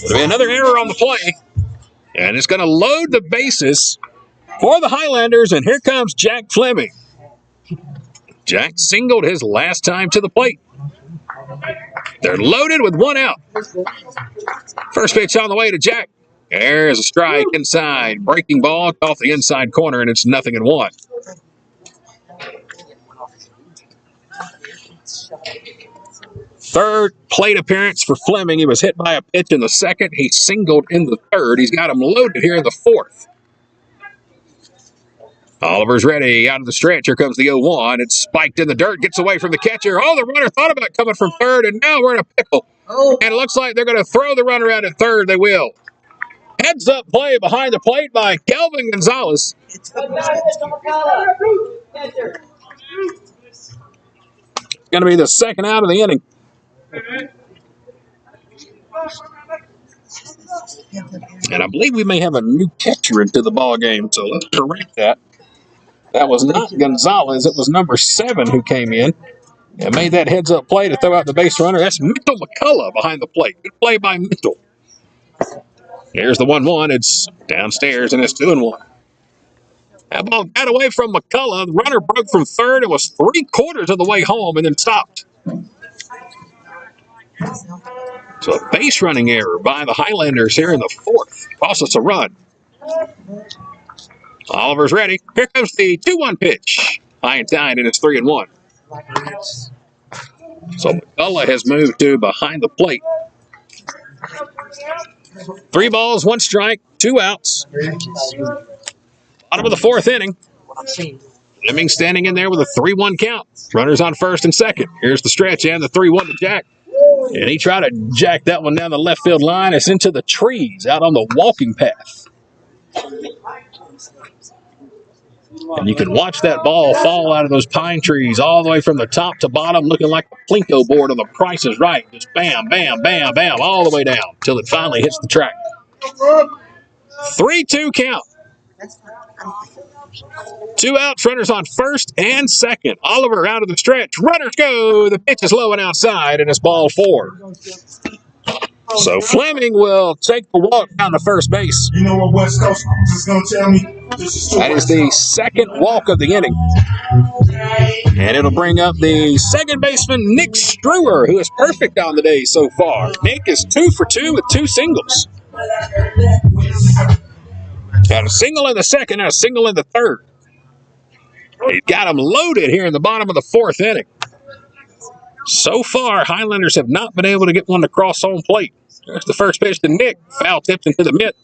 There'll be another error on the play. And it's going to load the bases for the Highlanders, and here comes Jack Fleming. Jack singled his last time to the plate. They're loaded with one out. First pitch on the way to Jack. There's a strike inside. Breaking ball off the inside corner, and it's 0-1. Third plate appearance for Fleming. He was hit by a pitch in the second. He singled in the third. He's got him loaded here in the fourth. Oliver's ready out of the stretch. Here comes the 0-1. It's spiked in the dirt. Gets away from the catcher. Oh, the runner thought about coming from third, and now we're in a pickle. And it looks like they're going to throw the runner out at third. They will. Heads up play behind the plate by Kelvin Gonzalez. It's going to be the second out of the inning. And I believe we may have a new catcher into the ball game, so let's correct that. That was not Gonzalez. It was number 7 who came in and made that heads-up play to throw out the base runner. That's Mitchell McCullough behind the plate. Good play by Mitchell. Here's the 1-1. It's downstairs, and it's 2-1. That ball got away from McCullough. The runner broke from third. It was 3/4 of the way home and then stopped. So a base running error by the Highlanders here in the fourth. Cost us a run. Oliver's ready. Here comes the 2-1 pitch. High and tight, and it's 3-1. So McCullough has moved to behind the plate. 3 balls, 1 strike, 2 outs. Bottom of the fourth inning. Fleming standing in there with a 3-1 count. Runners on first and second. Here's the stretch and the 3-1 to Jack. And he tried to jack that one down the left field line. It's into the trees out on the walking path. And you can watch that ball fall out of those pine trees all the way from the top to bottom, looking like the Plinko board on The Price is Right. Just bam, bam, bam, bam, all the way down until it finally hits the track. 3-2 count. 2 outs, runners on first and second. Oliver out of the stretch. Runners go. The pitch is low and outside, and it's ball 4. So Fleming will take the walk down to first base. You know what West Coast is going to tell me? That is the second walk of the inning. And it'll bring up the second baseman, Nick Struer, who is perfect on the day so far. Nick is 2 for 2 with 2 singles. Got a single in the second and a single in the third. He got him loaded here in the bottom of the 4th inning. So far, Highlanders have not been able to get one to cross home plate. There's the first pitch to Nick. Foul tipped into the mitt.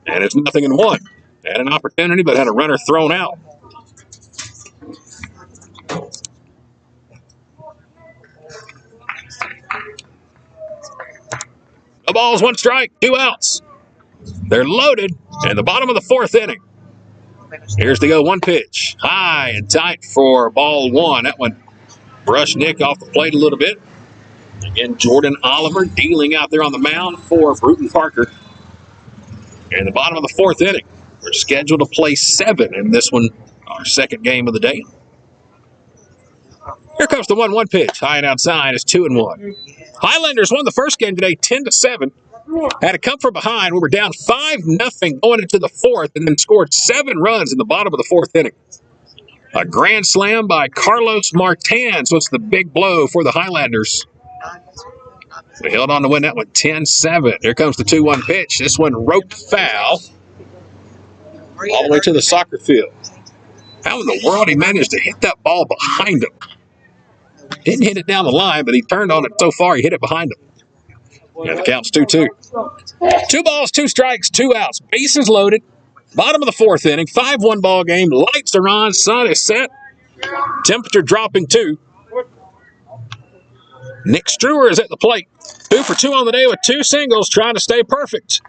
And it's 0-1. Had an opportunity, but had a runner thrown out. No balls, 1 strike, 2 outs. They're loaded in the bottom of the 4th inning. Here's the 0-1 pitch. High and tight for ball 1. That one brushed Nick off the plate a little bit. Again, Jordan Oliver dealing out there on the mound for Brewton Parker. In the bottom of the 4th inning. We're scheduled to play 7 in this one, our second game of the day. Here comes the 1-1 pitch. High and outside is 2-1. Highlanders won the first game today 10-7. Had to come from behind. We were down 5-0 going into the 4th and then scored 7 runs in the bottom of the 4th inning. A grand slam by Carlos Martins was the big blow for the Highlanders. We held on to win that one 10-7. Here comes the 2-1 pitch. This one roped foul all the way to the soccer field. How in the world he managed to hit that ball behind him? Didn't hit it down the line, but he turned on it so far he hit it behind him. And the count's 2-2. 2 balls, 2 strikes, 2 outs. Bases loaded. Bottom of the 4th inning. 5-1 ball game. Lights are on. Sun is set. Temperature dropping 2. Nick Struer is at the plate. 2 for 2 on the day with 2 singles, trying to stay perfect.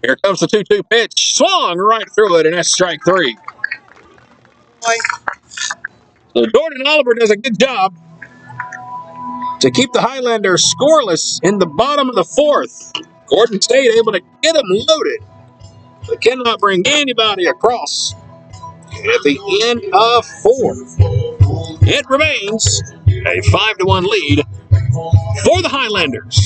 Here comes the 2-2 pitch. Swung right through it, and that's strike 3. So Jordan Oliver does a good job to keep the Highlanders scoreless in the bottom of the 4th. Gordon State able to get them loaded, but cannot bring anybody across. At the end of 4, it remains a 5-1 lead for the Highlanders.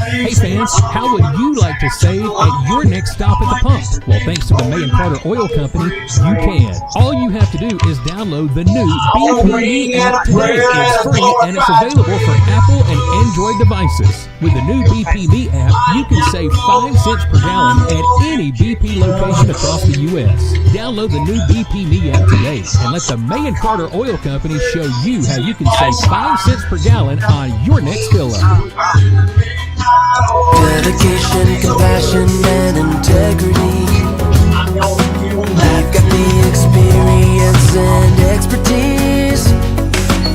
Hey fans, how would you like to save at your next stop at the pump? Well, thanks to the May & Carter Oil Company, you can. All you have to do is download the new BP app today. It's free and it's available for Apple and Android devices. With the new BP Me app, you can save 5 cents per gallon at any BP location across the U.S. Download the new BP Me app today and let the May & Carter Oil Company show you how you can save 5 cents per gallon on your next fill-up. Dedication, compassion, and integrity. I've got the experience and expertise.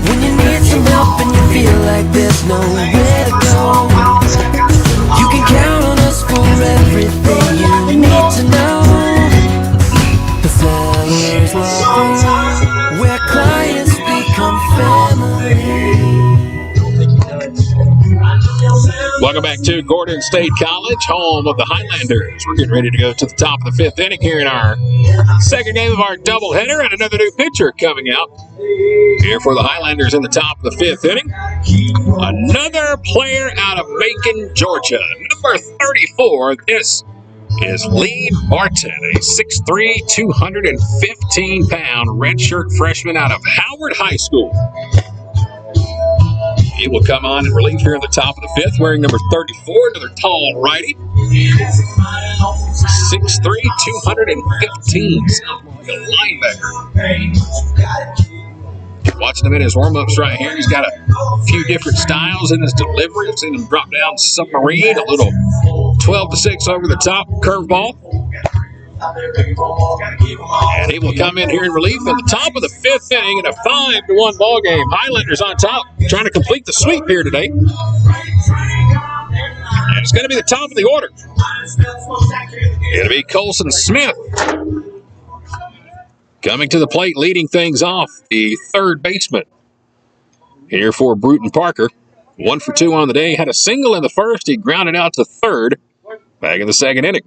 When you need some help and you feel like there's nowhere to go, you can count on us for everything you need to know. The Sellers Law, where clients become family. Welcome back to Gordon State College, home of the Highlanders. We're getting ready to go to the top of the 5th inning here in our second game of our doubleheader, and another new pitcher coming out here for the Highlanders in the top of the 5th inning. Another player out of Macon, Georgia, number 34. This is Lee Martin, a 6'3", 215-pound redshirt freshman out of Howard High School. He will come on in relief here in the top of the 5th, wearing number 34, another tall righty. 6'3", 215, sounds like a linebacker. Watching him in his warm-ups right here, he's got a few different styles in his delivery. I've seen him drop down submarine, a little 12-6 over the top curveball. And he will come in here in relief at the top of the 5th inning in a 5-1 ball game. Highlanders on top, trying to complete the sweep here today. And it's going to be the top of the order. It'll be Colson Smith coming to the plate, leading things off, the third baseman here for Brewton Parker. 1 for 2 on the day, had a single in the first. He grounded out to third back in the second inning.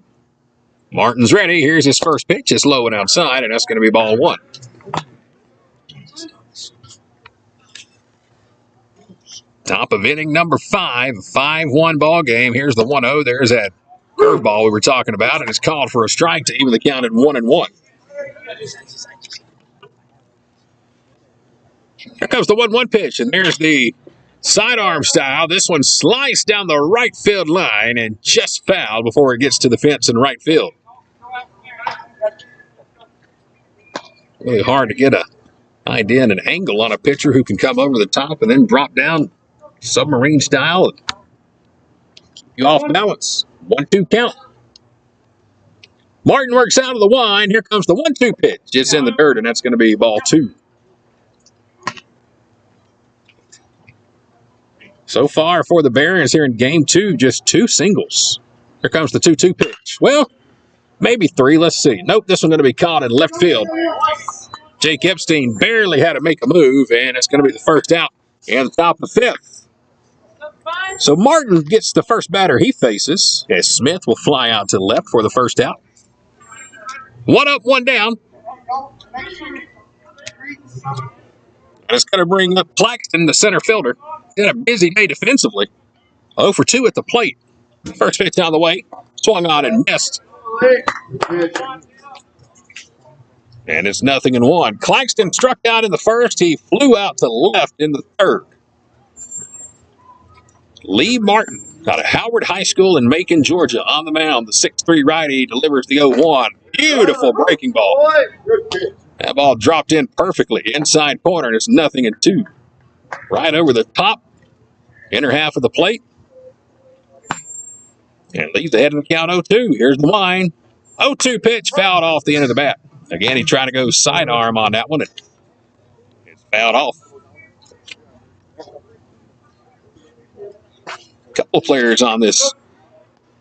Martin's ready. Here's his first pitch. It's low and outside, and that's going to be ball 1. Top of inning number 5, 5-1 ball game. Here's the 1-0. There's that curveball we were talking about, and it's called for a strike to even the count at 1-1. Here comes the 1-1 pitch, and there's the sidearm style. This one sliced down the right field line and just fouled before it gets to the fence in right field. Really hard to get an idea and an angle on a pitcher who can come over the top and then drop down submarine style and keep you off balance. 1-2 count. Martin works out of the wind. Here comes the 1-2 pitch. It's in the dirt, and that's going to be ball 2. So far for the Barons here in game 2, just 2 singles. Here comes the 2-2 pitch. Well, maybe 3. Let's see. Nope, this one's going to be caught in left field. Jake Epstein barely had to make a move, and it's going to be the first out and the top of the 5th. So Martin gets the first batter he faces, as Smith will fly out to the left for the first out. 1 up, 1 down. And it's going to bring up Claxton, the center fielder. He had a busy day defensively. 0 for 2 at the plate. First pitch out of the way. Swung on and missed. And it's 0-1. Claxton struck out in the first. He flew out to left in the third. Lee Martin out of Howard High School in Macon, Georgia, on the mound. The 6'3" righty delivers the 0-1. Beautiful breaking ball. That ball dropped in perfectly. Inside corner, and it's 0-2. Right over the top. Inner half of the plate. And leaves the head of the count 0-2. Here's the line. 0-2 pitch fouled off the end of the bat. Again, he tried to go sidearm on that one. It's fouled off. A couple players on this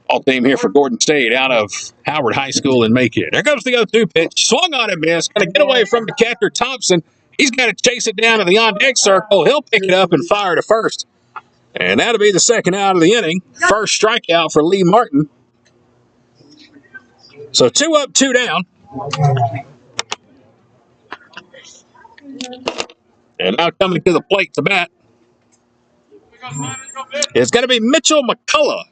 ball team here for Gordon State out of Howard High School in Macon. There goes the 0-2 pitch. Swung on and missed. Going to get away from the catcher, Thompson. He's got to chase it down to the on-deck circle. He'll pick it up and fire to first. And that'll be the second out of the inning. First strikeout for Lee Martin. So 2 up, 2 down. And now coming to the plate to bat. It's going to be Mitchell McCullough.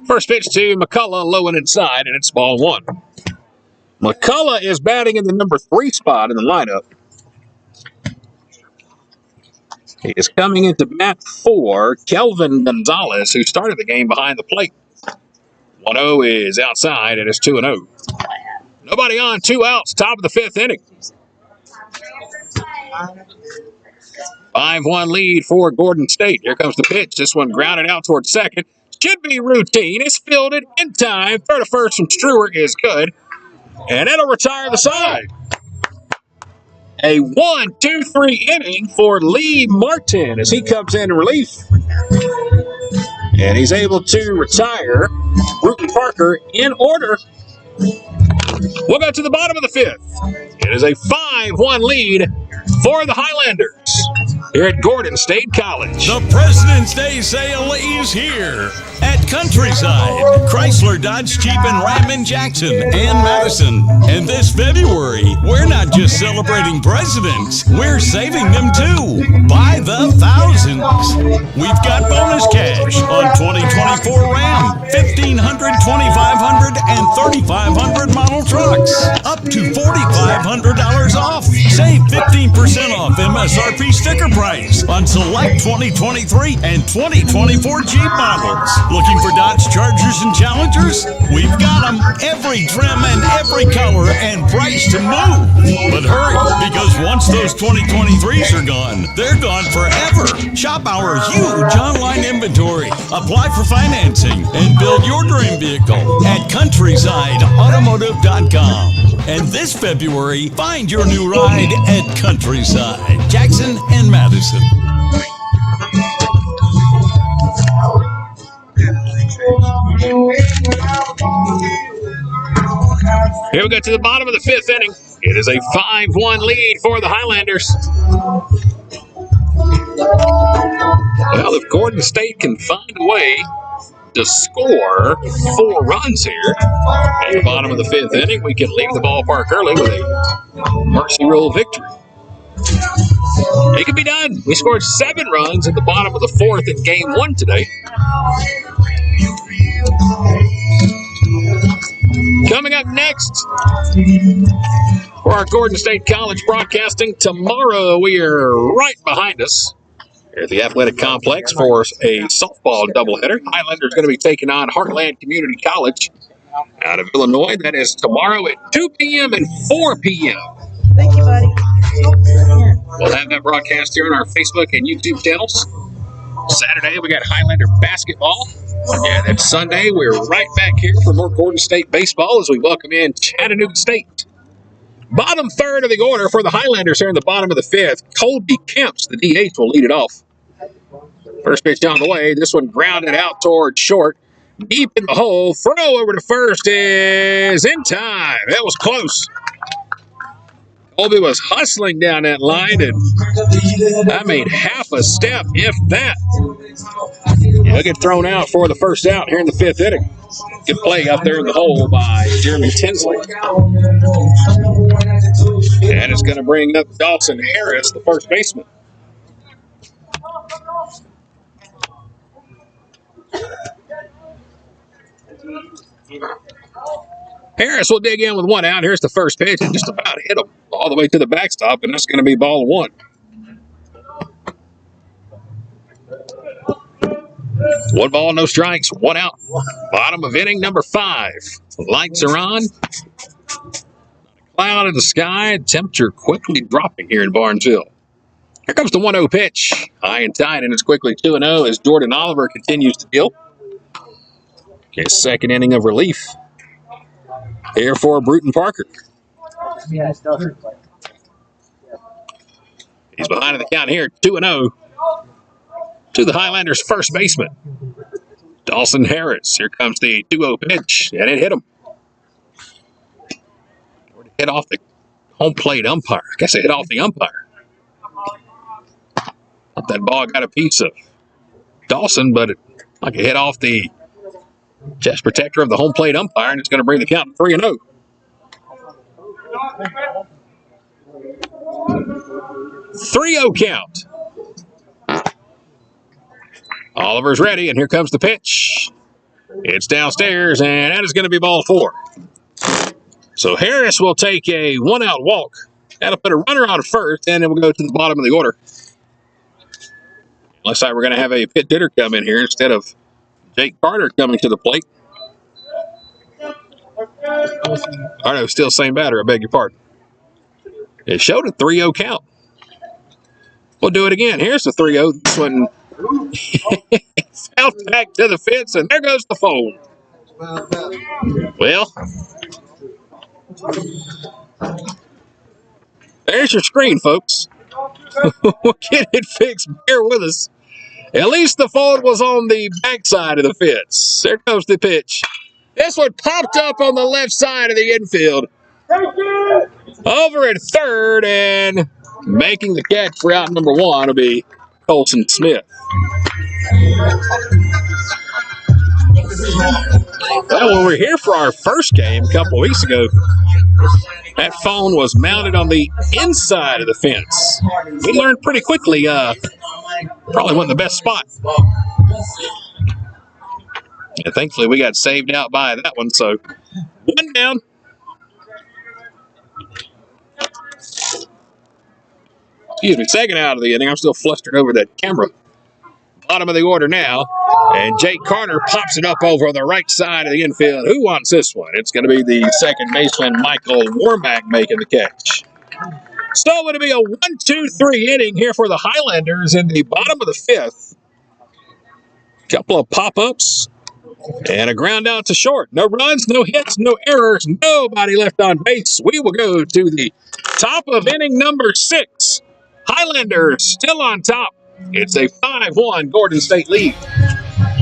First pitch to McCullough, low and inside, and it's ball 1. McCullough is batting in the number 3 spot in the lineup. He is coming into bat for Kelvin Gonzalez, who started the game behind the plate. 1-0 is outside, and it's 2-0. Nobody on, 2 outs, top of the 5th inning. 5-1 lead for Gordon State. Here comes the pitch. This one grounded out towards second. Should be routine. It's fielded in time. Throw to first from Struer is good. And it'll retire the side. A 1-2-3 inning for Lee Martin as he comes in relief. And he's able to retire Brewton Parker in order. We'll go to the bottom of the 5th. It is a 5-1 lead for the Highlanders here at Gordon State College. The President's Day sale is here at Countryside, Chrysler, Dodge, Jeep, and Ram in Jackson and Madison. And this February, we're not just celebrating presidents, we're saving them too by the thousands. We've got bonus cash on 2024 Ram, 1,500, 2,500, and 3,500 model trucks, up to $4,500 off. Save 15% off MSRP sticker price on select 2023 and 2024 Jeep models. Looking for Dodge Chargers and Challengers? We've got them. Every trim and every color and price to move. But hurry, because once those 2023s are gone, they're gone forever. Shop our huge online inventory. Apply for financing and build your dream vehicle at CountrysideAutomotive.com. And this February, find your new ride at Countryside, Jackson and Madison. Here we go to the bottom of the 5th inning. It is a 5-1 lead for the Highlanders. Well, if Gordon State can find a way to score 4 runs here at the bottom of the 5th inning, we can leave the ballpark early with a mercy rule victory. It can be done. We scored 7 runs at the bottom of the 4th in game 1 today. Coming up next, For our Gordon State College broadcasting tomorrow, we are right behind us here at the Athletic Complex for a softball doubleheader. Highlanders going to be taking on Heartland Community College out of Illinois. That is tomorrow at 2 p.m. and 4 p.m. Thank you, buddy. We'll have that broadcast here on our Facebook and YouTube channels. Saturday, we got Highlander basketball. And then Sunday, we're right back here for more Gordon State baseball as we welcome in Chattanooga State. Bottom third of the order for the Highlanders here in the bottom of the fifth. Colby Kemps, the DH, will lead it off. First pitch down the way. This one grounded out towards short. Deep in the hole. Throw over to first is in time. That was close. Colby was hustling down that line, and I made half a step, if that. He'll get thrown out for the first out here in the fifth inning. Good play up there in the hole by Jeremy Tinsley. And it's going to bring up Dawson Harris, the first baseman. Harris will dig in with one out. Here's the first pitch, and just about hit him all the way to the backstop, and that's going to be ball one. One ball, no strikes, one out. Bottom of inning number 5. Lights are on. Cloud in the sky. Temperature quickly dropping here in Barnesville. Here comes the 1-0 pitch. High and tight, and it's quickly 2-0 as Jordan Oliver continues to deal. His second inning of relief here for Brewton Parker. He's behind in the count here, 2-0 to the Highlanders' first baseman, Dawson Harris. Here comes the 2-0 pitch, and it hit him. Hit off the home plate umpire. I guess it hit off the umpire. Thought that ball got a piece of Dawson, but it like it hit off the chest protector of the home plate umpire, and it's going to bring the count to 3-0. Three-0 count. Oliver's ready, and here comes the pitch. It's downstairs, and that is going to be ball 4. So Harris will take a one-out walk. That'll put a runner on first, and then we'll go to the bottom of the order. Looks like we're going to have a pit hitter come in here instead of Jake Carter coming to the plate. Or no, still same batter, I beg your pardon. It showed a 3-0 count. We'll do it again. Here's the 3-0. This one fell back to the fence, and there goes the phone. Well, there's your screen, folks. We'll get it fixed. Bear with us. At least the phone was on the backside of the fence. There comes the pitch. This one popped up on the left side of the infield. Over at third, and making the catch for out number 1 will be Colson Smith. Well, when we were here for our first game a couple of weeks ago, that phone was mounted on the inside of the fence. We learned pretty quickly, probably wasn't the best spot. And thankfully, we got saved out by that one, so 1 down. Excuse me, second out of the inning. I'm still flustered over that camera. Bottom of the order now, and Jake Carter pops it up over the right side of the infield. Who wants this one? It's going to be the second baseman, Michael Warmack, making the catch. So it'll be a 1-2-3 inning here for the Highlanders in the bottom of the 5th. Couple of pop-ups and a ground out to short. No runs, no hits, no errors, nobody left on base. We will go to the top of inning number 6. Highlanders still on top. It's a 5-1 Gordon State lead.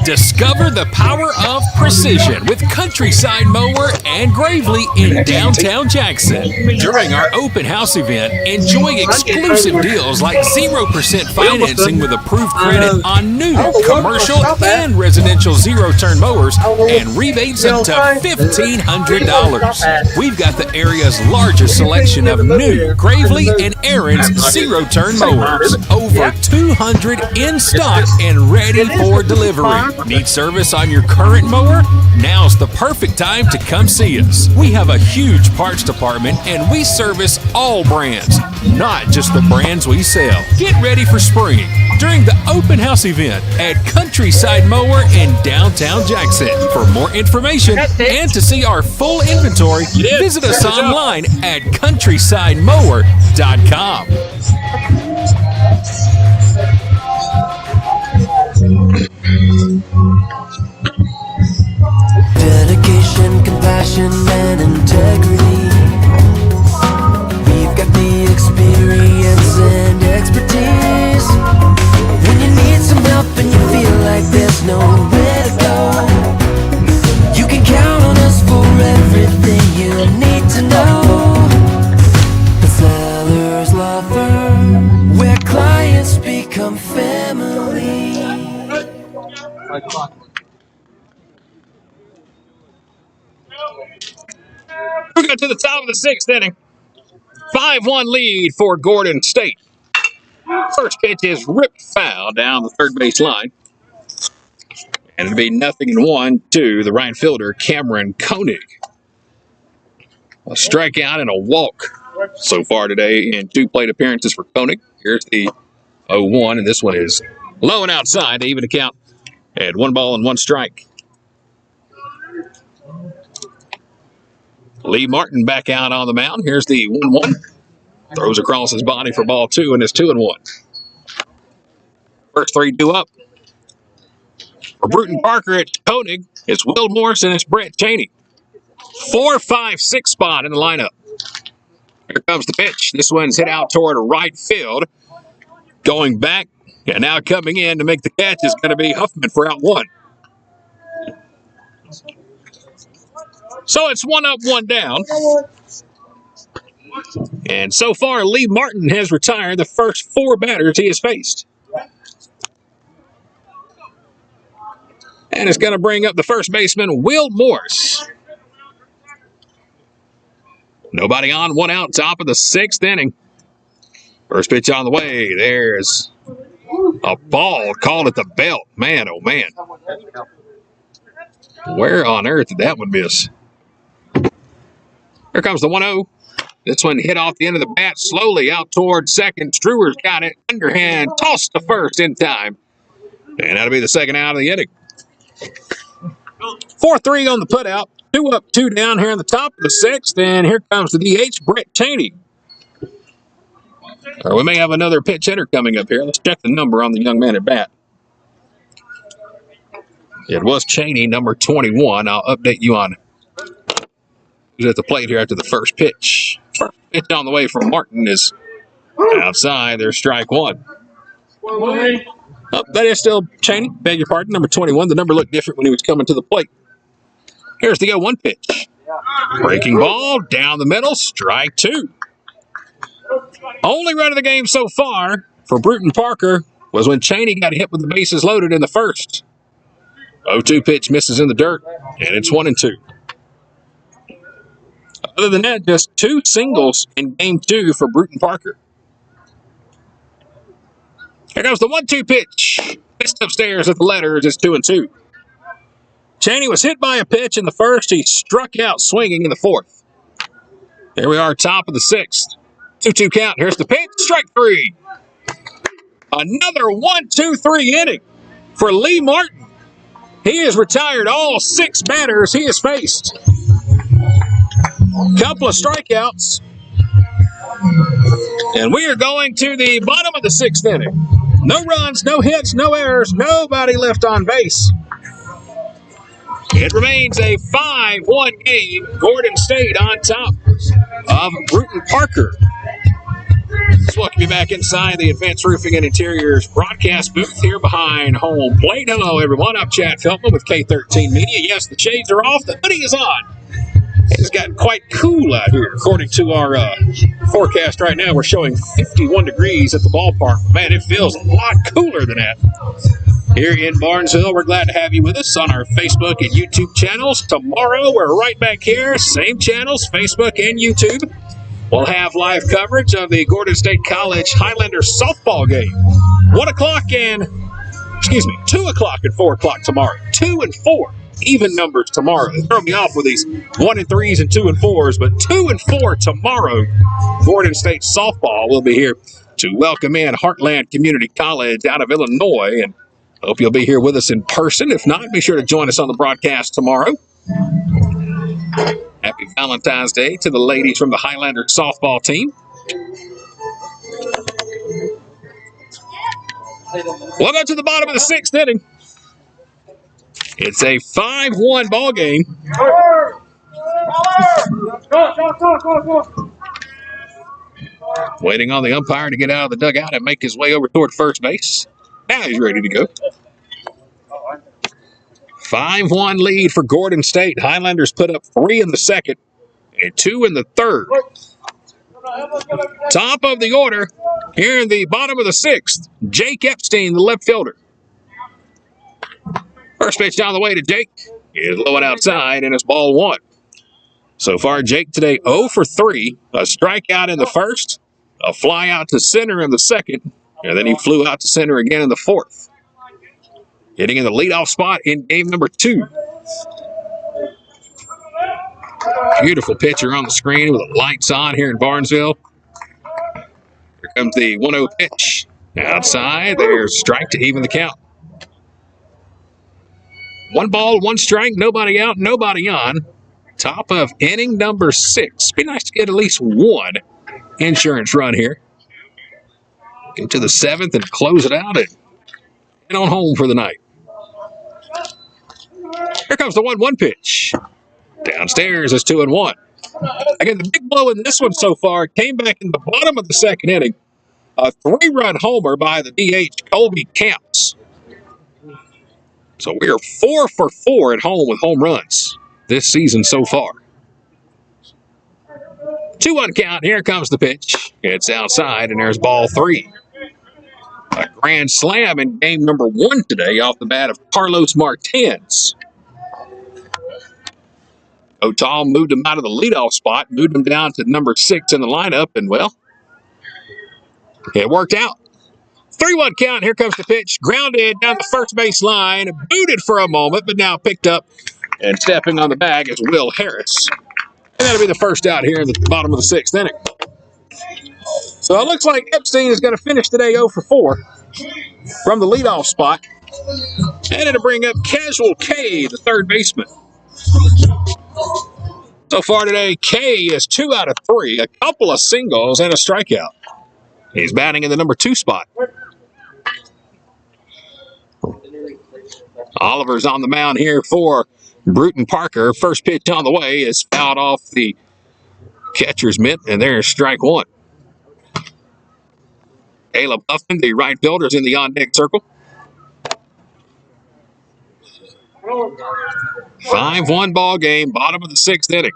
Discover the power of precision with Countryside Mower and Gravely in downtown Jackson. During our open house event, enjoy exclusive deals like 0% financing with approved credit on new commercial and residential zero-turn mowers and rebates up to $1,500. We've got the area's largest selection of new Gravely and Aaron's zero-turn mowers. Over 200 in stock and ready for delivery. Need service on your current mower? Now's the perfect time to come see us. We have a huge parts department and we service all brands, not just the brands we sell. Get ready for spring during the open house event at Countryside Mower in downtown Jackson. For more information and to see our full inventory, visit us online at countrysidemower.com. Dedication, compassion, and integrity. We've got the experience and expertise. When you need some help and you feel like there's nowhere to go, you can count on us for everything you need to know. The Seller's Law Firm, where clients become family. We go to the top of the sixth inning. 5-1 lead for Gordon State. First pitch is ripped foul down the third base line. And it'll be 0-1 to the right fielder, Cameron Koenig. A strikeout and a walk so far today in 2 plate appearances for Koenig. Here's the 0-1, and this one is low and outside to even the count at 1 ball and 1 strike. Lee Martin back out on the mound. Here's the 1-1. Throws across his body for ball 2, and it's 2-1. First 3 due up. For Brewton Parker at Koenig, it's Will Morris and it's Brett Cheney. 4-5-6 spot in the lineup. Here comes the pitch. This one's hit out toward right field. Going back, and now coming in to make the catch is going to be Huffman for out 1. So it's 1 up, 1 down. And so far, Lee Martin has retired the first 4 batters he has faced. And it's going to bring up the first baseman, Will Morris. Nobody on, 1 out, top of the 6th inning. First pitch on the way. There's a ball called at the belt. Man, oh man. Where on earth did that one miss? Here comes the 1-0. This one hit off the end of the bat slowly out toward second. Struwer's got it. Underhand tossed to first in time. And that'll be the second out of the inning. 4-3 on the putout. 2 up, 2 down here in the top of the 6th. And here comes the DH, Brett Cheney. Or we may have another pitch hitter coming up here. Let's check the number on the young man at bat. It was Cheney, number 21. I'll update you on who's at the plate here after the first pitch. First pitch on the way from Martin is outside. There's strike 1. Oh, that is still Cheney. Beg your pardon, number 21. The number looked different when he was coming to the plate. Here's the 0-1 pitch. Breaking ball down the middle. Strike 2. Only run of the game so far for Brewton Parker was when Cheney got hit with the bases loaded in the first. 0-2 pitch misses in the dirt, and it's 1-2. Other than that, just 2 singles in game 2 for Brewton Parker. Here goes the 1-2 pitch. Missed upstairs at the letters. It's 2-2. Cheney was hit by a pitch in the first. He struck out swinging in the 4th. Here we are, top of the 6th. 2-2 count. Here's the pitch. Strike 3. Another 1-2-3 inning for Lee Martin. He has retired all 6 batters he has faced. Couple of strikeouts. And we are going to the bottom of the 6th inning. No runs, no hits, no errors, nobody left on base. It remains a 5-1 game. Gordon State on top of Brewton Parker. Let's welcome you back inside the Advanced Roofing and Interiors broadcast booth here behind home plate. Hello, everyone. I'm Chad Feltman with K13 Media. Yes, the shades are off. The hoodie is on. It's gotten quite cool out here. According to our forecast right now, we're showing 51 degrees at the ballpark. Man, it feels a lot cooler than that. Here in Barnesville, we're glad to have you with us on our Facebook and YouTube channels. Tomorrow, we're right back here. Same channels, Facebook and YouTube. We'll have live coverage of the Gordon State College Highlanders softball game. 1 o'clock and 2 o'clock and 4 o'clock tomorrow. 2 and 4. Even numbers tomorrow. They throw me off with these 1 and 3s and 2 and 4s, but 2 and 4 tomorrow. Gordon State softball will be here to welcome in Heartland Community College out of Illinois, and hope you'll be here with us in person. If not, be sure to join us on the broadcast tomorrow. Happy Valentine's Day to the ladies from the Highlanders softball team. We'll go to the bottom of the 6th inning. It's a 5-1 ball game. Waiting on the umpire to get out of the dugout and make his way over toward first base. Now he's ready to go. 5-1 lead for Gordon State. Highlanders put up 3 in the second and 2 in the third. Top of the order here in the bottom of the 6th, Jake Epstein, the left fielder. First pitch down the way to Jake is low and outside, and it's ball 1. So far, Jake today 0 for 3. A strikeout in the first, a fly out to center in the second, and then he flew out to center again in the 4th. Hitting in the leadoff spot in game number 2. Beautiful pitcher on the screen with the lights on here in Barnesville. Here comes the 1-0 pitch. Outside, there's strike to even the count. 1 ball, 1 strike, nobody out, nobody on. Top of inning number 6. Be nice to get at least 1 insurance run here. Get to the 7th and close it out and on home for the night. Here comes the 1-1 pitch. Downstairs is 2-1. Again, the big blow in this one so far came back in the bottom of the 2nd inning. A 3-run homer by the DH, Colby Camps. So we are 4 for 4 at home with home runs this season so far. 2-1 count. Here comes the pitch. It's outside, and there's ball 3. A grand slam in game number 1 today off the bat of Carlos Martins. Otal moved him out of the leadoff spot, moved him down to number 6 in the lineup, and, well, it worked out. 3-1 count. Here comes the pitch. Grounded down the first base line. Booted for a moment, but now picked up. And stepping on the bag is Will Harris. And that'll be the first out here in the bottom of the 6th inning. So it looks like Epstein is going to finish today 0 for 4 from the leadoff spot. And it'll bring up Casual K, the third baseman. So far today, K is 2 out of 3, a couple of singles and a strikeout. He's batting in the number 2 spot. Oliver's on the mound here for Brewton Parker. First pitch on the way is fouled off the catcher's mitt, and there's strike 1. Caleb Huffman, the right fielder, is in the on-deck circle. 5-1 ball game, bottom of the 6th inning.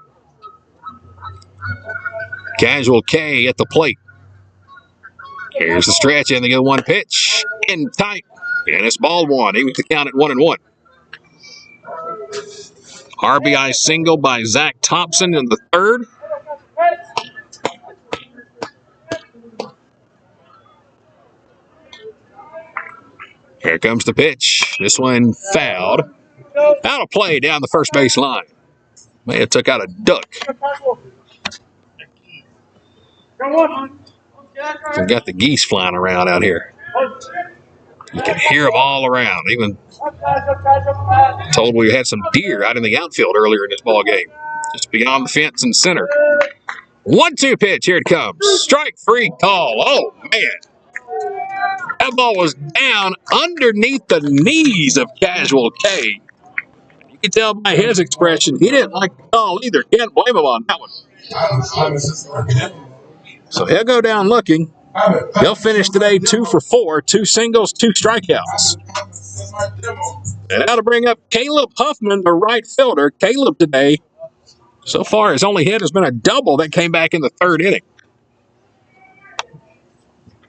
Casual K at the plate. Here's the stretch, and they get 1 pitch in tight, and it's ball 1. He was to count at 1-1. RBI single by Zach Thompson in the 3rd. Here comes the pitch. This one fouled. Out of play down the first base line. May have took out a duck. We've got the geese flying around out here. You can hear them all around. Even told we had some deer out in the outfield earlier in this ball game, just beyond the fence and center. 1-2 pitch. Here it comes. Strike 3 call. Oh, man. That ball was down underneath the knees of Casual K. You can tell by his expression, he didn't like the call either. Can't blame him on that one. So he'll go down looking. He'll finish today 2 for 4, 2 singles, 2 strikeouts. And that'll bring up Caleb Huffman, the right fielder. Caleb today, so far, his only hit has been a double that came back in the 3rd inning.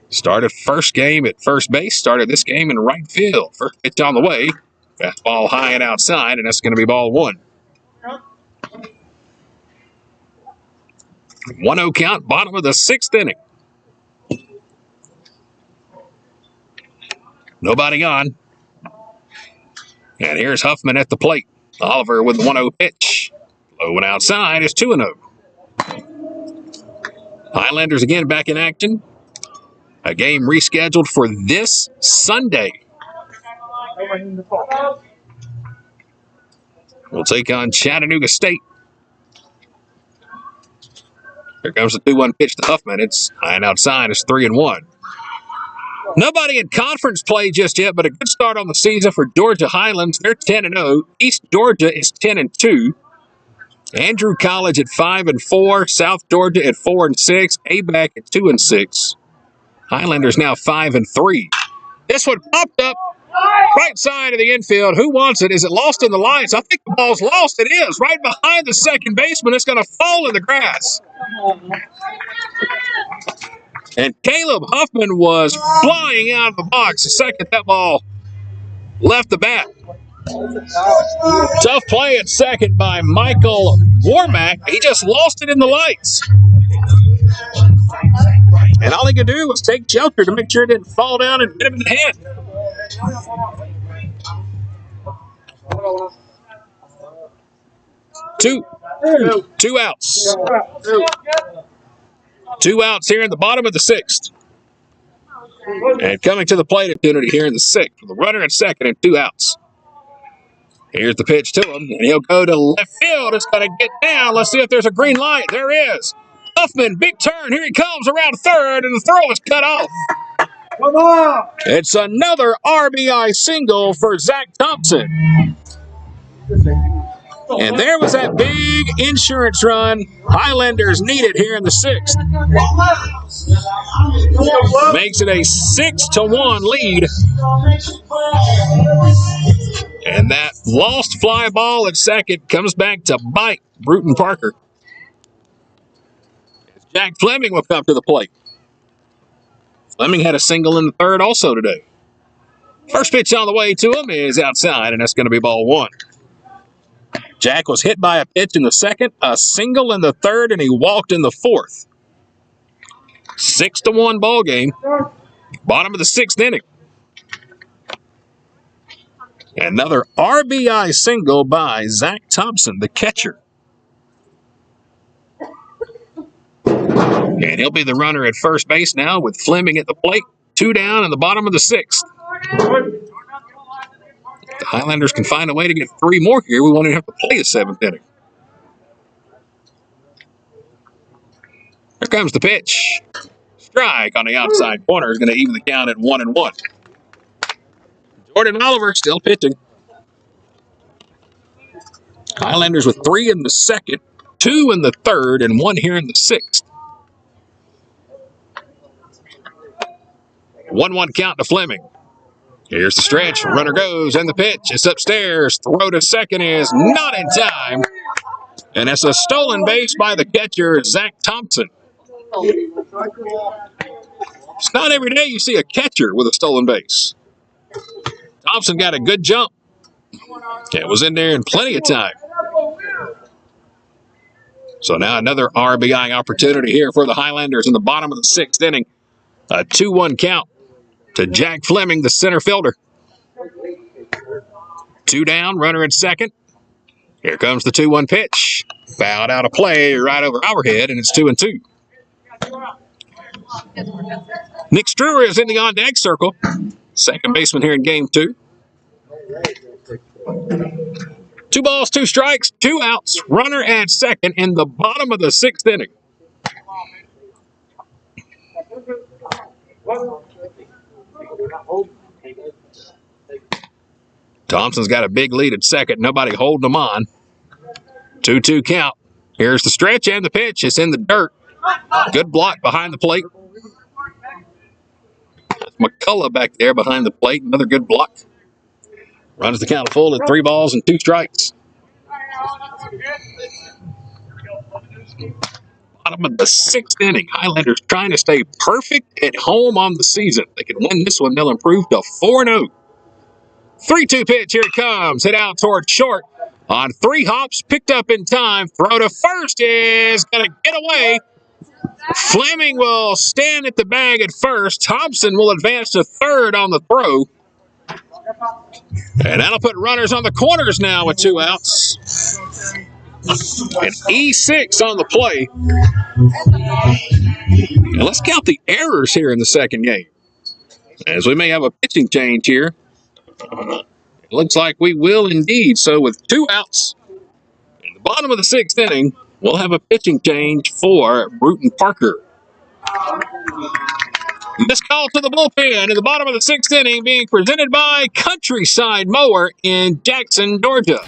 Started first game at first base, started this game in right field. First pitch on the way. Fastball high and outside, and that's going to be ball 1. 1-0 count, bottom of the 6th inning. Nobody on. And here's Huffman at the plate. Oliver with 1-0 pitch. Low and outside is 2-0. Highlanders again back in action. A game rescheduled for this Sunday. We'll take on Chattanooga State. Here comes the 2-1 pitch to Huffman. It's high and outside. It's 3-1. Nobody in conference play just yet, but a good start on the season for Georgia Highlands. They're 10-0. East Georgia is 10-2. Andrew College at 5-4. South Georgia at 4-6. ABAC at 2-6. Highlanders now 5-3. This one popped up right side of the infield. Who wants it? Is it lost in the lights? I think the ball's lost. It is. Right behind the second baseman. It's going to fall in the grass. And Caleb Huffman was flying out of the box the second that ball left the bat. Tough play at second by Michael Warmack. He just lost it in the lights. And all he could do was take shelter to make sure it didn't fall down and hit him in the head. Two outs. 2 outs here in the bottom of the 6th. And coming to the plate opportunity here in the 6th with a runner at second and 2 outs. Here's the pitch to him, and he'll go to left field. It's going to get down. Let's see if there's a green light. There is. Huffman, big turn. Here he comes around third, and the throw is cut off. Come on! It's another RBI single for Zach Thompson. And there was that big insurance run Highlanders needed here in the 6th. Makes it a 6-1 lead. And that lost fly ball at second comes back to bite Brewton Parker. Jack Fleming will come to the plate. Fleming had a single in the 3rd also today. First pitch on the way to him is outside, and that's going to be ball 1. Jack was hit by a pitch in the 2nd, a single in the 3rd, and he walked in the 4th. 6-1 ball game. Bottom of the 6th inning. Another RBI single by Zach Thompson, the catcher. And he'll be the runner at first base now with Fleming at the plate. 2 down in the bottom of the 6th. If the Highlanders can find a way to get 3 more here, we won't even have to play a 7th inning. Here comes the pitch. Strike on the outside corner is going to even the count at 1-1. Jordan Oliver still pitching. Highlanders with 3 in the 2nd, 2 in the 3rd, and 1 here in the 6th. 1-1 count to Fleming. Here's the stretch. Runner goes, and the pitch. It's upstairs. Throw to second is not in time. And it's a stolen base by the catcher, Zach Thompson. It's not every day you see a catcher with a stolen base. Thompson got a good jump. It was in there in plenty of time. So now another RBI opportunity here for the Highlanders in the bottom of the 6th inning. A 2-1 count to Jack Fleming, the center fielder. 2 down, runner at second. Here comes the 2-1 pitch. Fouled out of play right over our head, and it's 2-2. Nick Struer is in the on-deck circle. Second baseman here in game 2. 2 balls, 2 strikes, 2 outs. Runner at second in the bottom of the 6th inning. Thompson's got a big lead at second. Nobody holding him on. 2-2 count. Here's the stretch and the pitch. It's in the dirt. Good block behind the plate. McCullough back there behind the plate. Another good block. Runs the count full at 3 balls and 2 strikes. Bottom of the 6th inning. Highlanders trying to stay perfect at home on the season. They can win this one. They'll improve to 4-0. 3-2 pitch. Here it comes. Hit out toward short. On 3 hops. Picked up in time. Throw to first is going to get away. Fleming will stand at the bag at first. Thompson will advance to third on the throw. And that'll put runners on the corners now with 2 outs. And E6 on the play. And let's count the errors here in the second game, as we may have a pitching change here. It looks like we will indeed. So with 2 outs in the bottom of the 6th inning, we'll have a pitching change for Brewton Parker. This call to the bullpen in the bottom of the 6th inning being presented by Countryside Mower in Jackson, Georgia.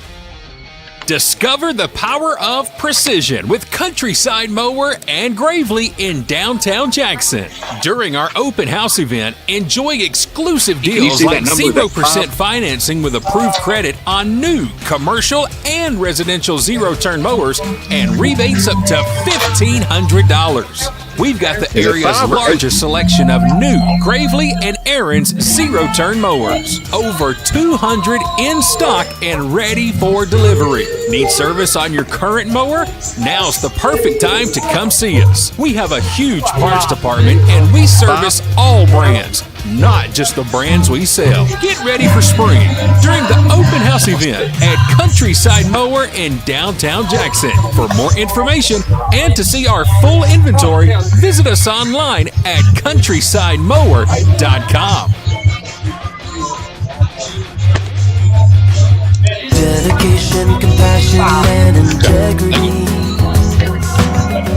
Discover the power of precision with Countryside Mower and Gravely in downtown Jackson. During our open house event, enjoy exclusive deals like 0% financing with approved credit on new commercial and residential zero-turn mowers and rebates up to $1,500. We've got the area's largest selection of new Gravely and Aaron's zero-turn mowers. Over 200 in stock and ready for delivery. Need service on your current mower? Now's the perfect time to come see us. We have a huge parts department and we service all brands, not just the brands we sell. Get ready for spring during the open house event at Countryside Mower in downtown Jackson. For more information and to see our full inventory, visit us online at countrysidemower.com. Dedication, compassion, and integrity.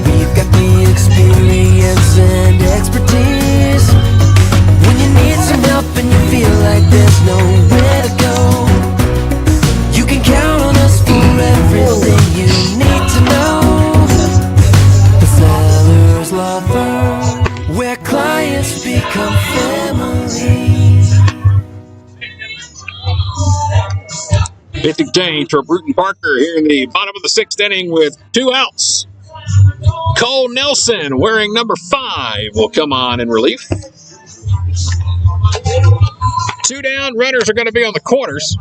We've got the experience and expertise. When you need some help and you feel like there's nowhere to go, you can count on us for everything you need to know. The seller's lover, where clients become family. Pitching change for Brewton Parker here in the bottom of the 6th inning with 2 outs. Cole Nelson, wearing number 5, will come on in relief. 2 down, runners are going to be on the corners.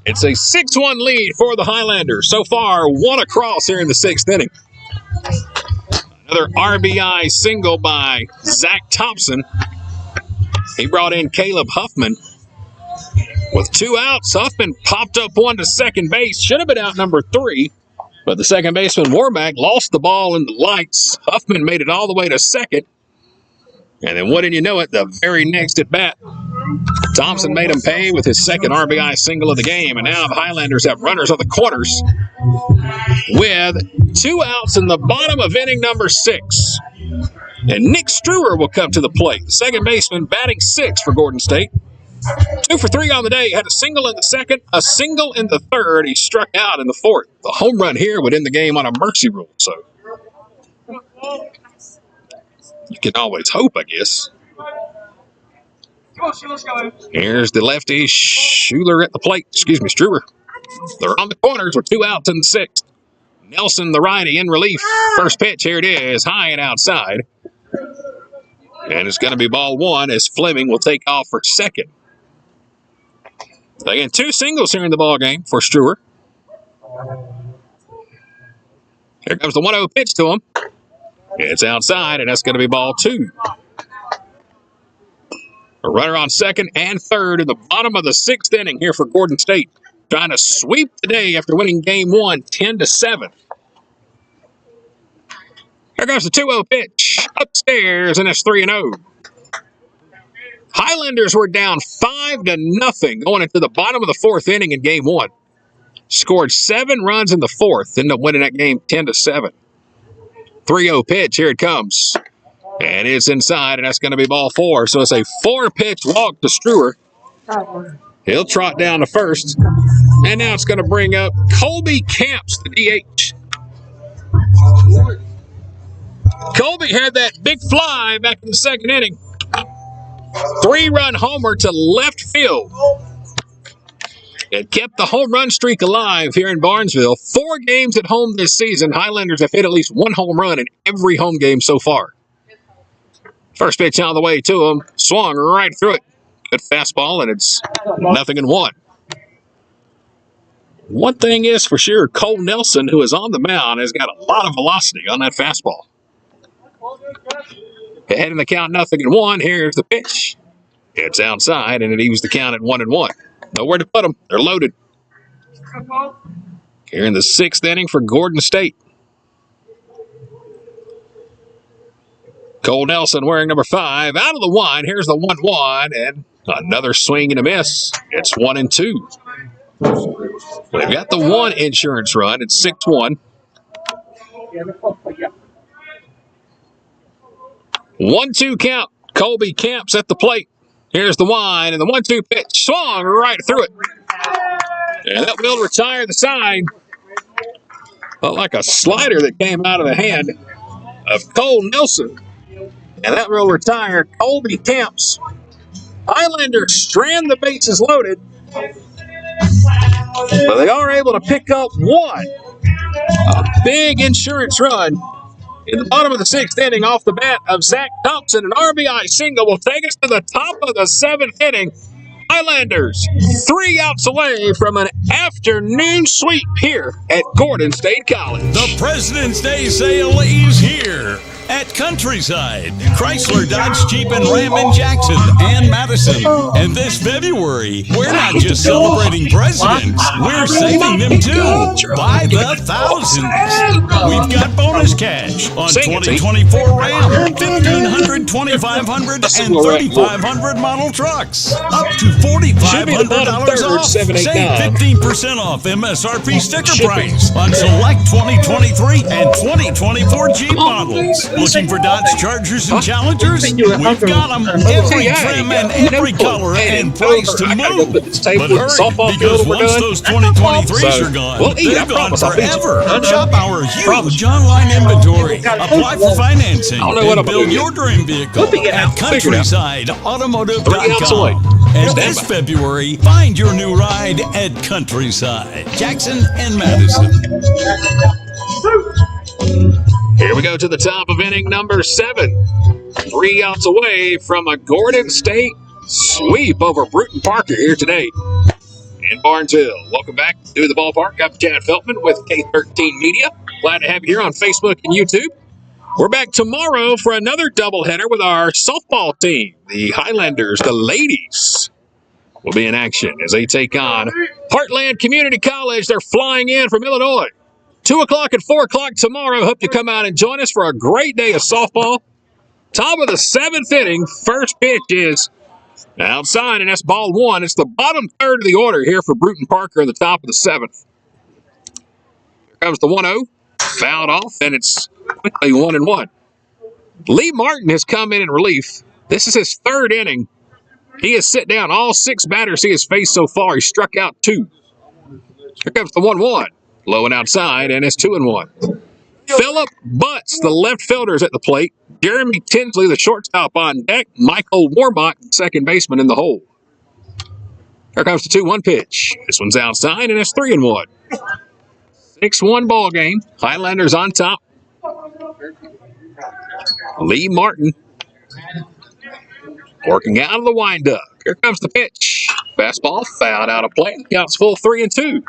It's a 6-1 lead for the Highlanders. So far, 1 across here in the 6th inning. Another RBI single by Zach Thompson. He brought in Caleb Huffman. With 2 outs, Huffman popped up one to second base. Should have been out number 3, but the second baseman, Warmack, lost the ball in the lights. Huffman made it all the way to second. And then wouldn't you know it, the very next at bat, Thompson made him pay with his second RBI single of the game. And now the Highlanders have runners on the corners with 2 outs in the bottom of inning number 6. And Nick Struer will come to the plate. The second baseman batting 6 for Gordon State. 2 for 3 on the day. Had a single in the second, a single in the third. He struck out in the 4th. The home run here would end the game on a mercy rule. So you can always hope, I guess. Here's the lefty, Struer at the plate. Struer. They're on the corners with 2 outs in the 6th. Nelson, the righty, in relief. First pitch, here it is, high and outside. And it's going to be ball 1 as Fleming will take off for second. Again, 2 singles here in the ball game for Struer. Here comes the 1-0 pitch to him. It's outside, and that's going to be ball 2. A runner on second and third in the bottom of the 6th inning here for Gordon State. Trying to sweep the day after winning game 1, 10-7. Here goes the 2-0 pitch. Upstairs, and it's 3-0. Highlanders were down 5-0 going into the bottom of the 4th inning in game 1. Scored 7 runs in the 4th, ended up winning that game 10-7. 3-0 pitch, here it comes. And it's inside, and that's going to be ball 4. So it's a 4-pitch walk to Struer. He'll trot down to first. And now it's going to bring up Colby Camps, the DH. Colby had that big fly back in the 2nd inning. 3-run homer to left field. It kept the home run streak alive here in Barnesville. 4 games at home this season. Highlanders have hit at least 1 home run in every home game so far. First pitch on the way to him. Swung right through it. Good fastball, and it's 0-1. One thing is for sure, Cole Nelson, who is on the mound, has got a lot of velocity on that fastball. Ahead in the count, 0-1. Here's the pitch. It's outside, and it evens the count at 1-1. Nowhere to put them. They're loaded. Here in the 6th inning for Gordon State. Cole Nelson wearing number 5. Out of the one. Here's the 1-1, and another swing and a miss. It's 1-2. They've got the 1 insurance run. It's 6-1. 1-2 count. Colby Camps at the plate. Here's the 1, and the 1-2 pitch swung right through it. And that will retire the side. Felt like a slider that came out of the hand of Cole Nelson. And that will retire Colby Camps. Highlanders strand the bases loaded. But they are able to pick up 1. A big insurance run in the bottom of the 6th inning off the bat of Zach Thompson. An RBI single will take us to the top of the 7th inning. Highlanders 3 outs away from an afternoon sweep here at Gordon State College. The President's Day sale is here at Countryside, Chrysler, Dodge, Jeep, and Ram in Jackson and Madison. And this February, we're not just celebrating presidents, we're saving them too by the thousands. We've got bonus cash on 2024 Ram, 1500, 2500, and 3500 model trucks. Up to $4,500 off. Save 15% off MSRP sticker price on select 2023 and 2024 Jeep models. Looking for Dodge Chargers and Challengers? We've got them every trim and every color and price to move. But hurry, because once those 2023s are gone, they're gone forever. Shop our huge online inventory. Apply for financing and build your dream vehicle at CountrysideAutomotive.com. And this February, find your new ride at Countryside, Jackson and Madison. Here we go to the top of inning number 7. 3 outs away from a Gordon State sweep over Brewton Parker here today in Barnesville. Welcome back to the ballpark. I'm Chad Feltman with K13 Media. Glad to have you here on Facebook and YouTube. We're back tomorrow for another doubleheader with our softball team. The Highlanders, the ladies, will be in action as they take on Heartland Community College. They're flying in from Illinois. 2 o'clock and 4 o'clock tomorrow. Hope you come out and join us for a great day of softball. Top of the 7th inning. First pitch is outside, and that's ball 1. It's the bottom third of the order here for Brewton Parker in the top of the 7th. Here comes the 1-0. Fouled off, and it's quickly 1-1. Lee Martin has come in relief. This is his 3rd inning. He has sit down all 6 batters he has faced so far. He struck out 2. Here comes the 1-1. Low and outside, and it's 2-1. Phillip Butts, the left fielder, is at the plate. Jeremy Tinsley, the shortstop, on deck. Michael Warmock, second baseman, in the hole. Here comes the 2-1 pitch. This one's outside, and it's 3-1. 6-1 ball game. Highlanders on top. Lee Martin working out of the windup. Here comes the pitch. Fastball fouled out of play. Counts full 3-2.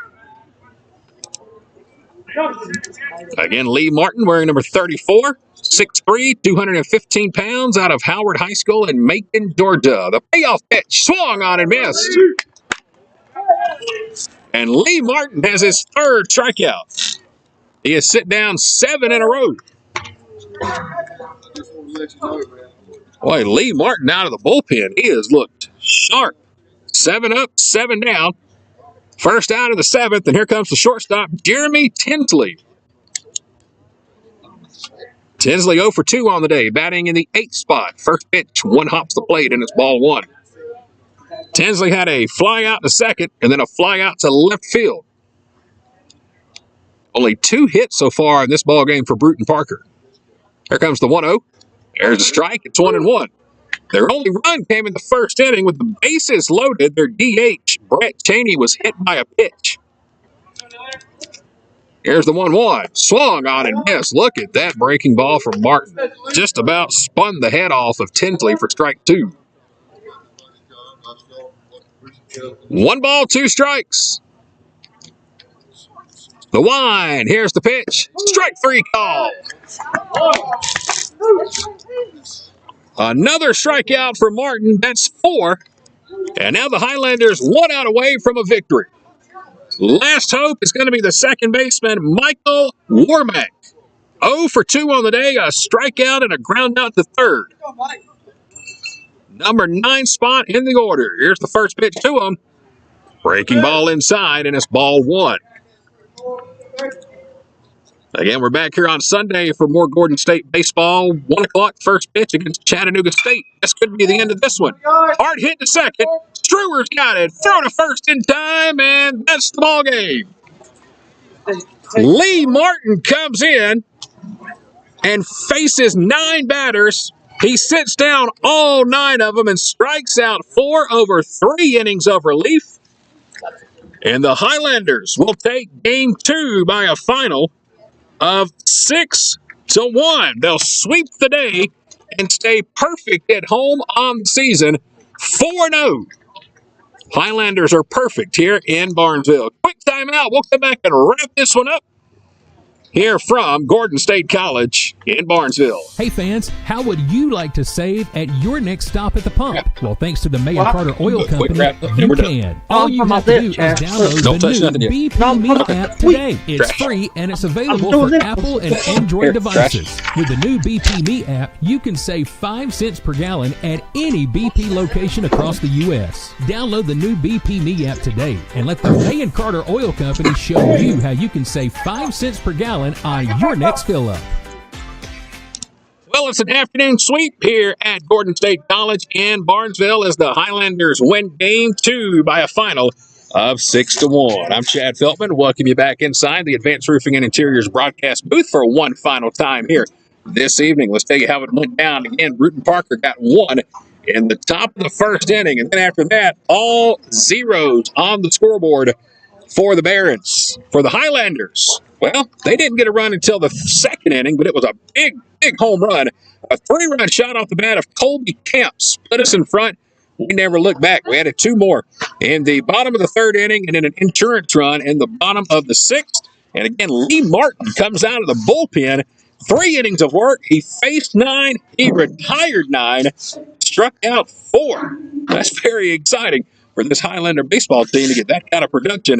Again, Lee Martin wearing number 34, 6'3", 215 pounds, out of Howard High School in Macon, Georgia. The payoff pitch swung on and missed. And Lee Martin has his 3rd strikeout. He has sit down 7 in a row. Boy, Lee Martin out of the bullpen. He has looked sharp. 7 up, 7 down. First out of the 7th, and here comes the shortstop, Jeremy Tinsley. Tinsley 0 for 2 on the day, batting in the 8th spot. First pitch, 1 hops the plate, and it's ball 1. Tinsley had a fly out to second, and then a fly out to left field. Only 2 hits so far in this ball game for Brewton Parker. Here comes the 1-0. There's a strike. It's 1-1. Their only run came in the first inning with the bases loaded. Their DH, Brett Cheney, was hit by a pitch. Here's the 1-1. Swung on and missed. Look at that breaking ball from Martin. Just about spun the head off of Tinsley for strike 2. 1 ball, 2 strikes. The wind. Here's the pitch. Strike 3 call. Another strikeout for Martin. That's 4. And now the Highlanders 1 out away from a victory. Last hope is going to be the second baseman, Michael Warmack. 0 for 2 on the day, a strikeout and a ground out to third. Number 9 spot in the order. Here's the first pitch to him. Breaking ball inside, and it's ball 1. Again, we're back here on Sunday for more Gordon State baseball. 1 o'clock, first pitch against Chattanooga State. This could be the end of this one. Hard hit to second. Struwer's got it. Throw to first in time, and that's the ball game. Lee Martin comes in and faces 9 batters. He sits down all 9 of them and strikes out 4 over 3 innings of relief. And the Highlanders will take game 2 by a final of 6-1. They'll sweep the day and stay perfect at home on the season, 4-0. Highlanders are perfect here in Barnesville. Quick timeout. We'll come back and wrap this one up here from Gordon State College in Barnesville. Hey fans, how would you like to save at your next stop at the pump? Well, thanks to the May and Carter Oil Company, you can. All you have to do is download the new BP Me app today. It's free and it's available for Apple and Android devices. With the new BP Me app, you can save 5 cents per gallon at any BP location across the U.S. Download the new BP Me app today and let the May and Carter Oil Company show you how you can save 5 cents per gallon on your next fill-up. Well, it's an afternoon sweep here at Gordon State College in Barnesville as the Highlanders win game 2 by a final of 6-1. I'm Chad Feltman. Welcome you back inside the Advanced Roofing and Interiors broadcast booth for one final time here this evening. Let's tell you how it went down. Again, Brewton Parker got 1 in the top of the first inning, and then after that, all zeros on the scoreboard for the Barons. For the Highlanders, well, they didn't get a run until the second inning, but it was a big home run. A 3-run shot off the bat of Colby Kemp split us in front. We never looked back. We added 2 more in the bottom of the third inning and then an insurance run in the bottom of the 6th. And again, Lee Martin comes out of the bullpen. 3 innings of work. He faced 9. He retired 9. Struck out 4. That's very exciting for this Highlander baseball team to get that kind of production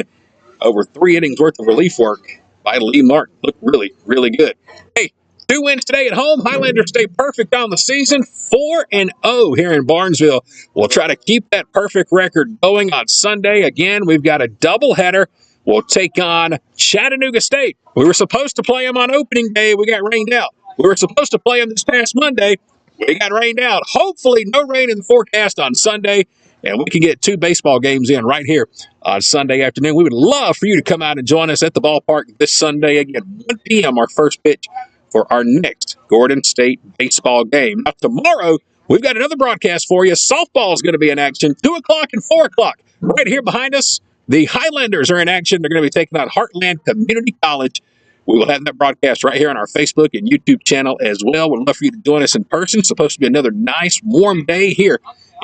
over 3 innings worth of relief work by Lee Martin. Looked really, really good. Hey, 2 wins today at home. Highlanders stay perfect on the season, 4-0 here in Barnesville. We'll try to keep that perfect record going on Sunday. Again, we've got a doubleheader. We'll take on Chattanooga State. We were supposed to play them on opening day. We got rained out. We were supposed to play them this past Monday. We got rained out. Hopefully no rain in the forecast on Sunday, and we can get 2 baseball games in right here on Sunday afternoon. We would love for you to come out and join us at the ballpark this Sunday. Again, 1 p.m., our first pitch for our next Gordon State baseball game. Now, tomorrow, we've got another broadcast for you. Softball is going to be in action, 2 o'clock and 4 o'clock. Right here behind us, the Highlanders are in action. They're going to be taking on Heartland Community College. We will have that broadcast right here on our Facebook and YouTube channel as well. We'd love for you to join us in person. It's supposed to be another nice, warm day here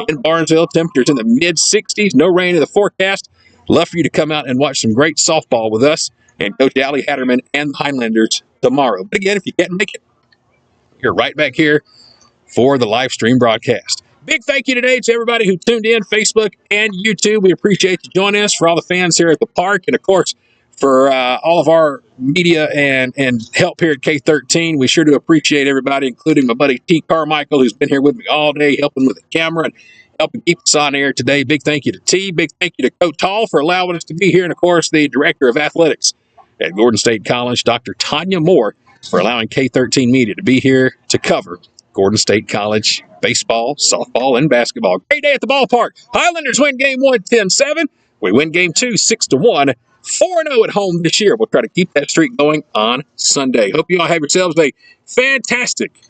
in Barnesville. Temperatures in the mid-60s. No rain in the forecast. Love for you to come out and watch some great softball with us and Coach Allie Hatterman and the Highlanders tomorrow. But again, if you can't make it, you're right back here for the live stream broadcast. Big thank you today to everybody who tuned in, Facebook and YouTube. We appreciate you joining us. For all the fans here at the park, and of course, for all of our media and help here at K13. We sure do appreciate everybody, including my buddy T. Carmichael, who's been here with me all day, helping with the camera and helping keep us on air today. Big thank you to T. Big thank you to Coach Hall for allowing us to be here. And, of course, the Director of Athletics at Gordon State College, Dr. Tanya Moore, for allowing K13 Media to be here to cover Gordon State College baseball, softball, and basketball. Great day at the ballpark. Highlanders win game 1, 10-7. We win game 2, 6-1. 4-0 at home this year. We'll try to keep that streak going on Sunday. Hope you all have yourselves a fantastic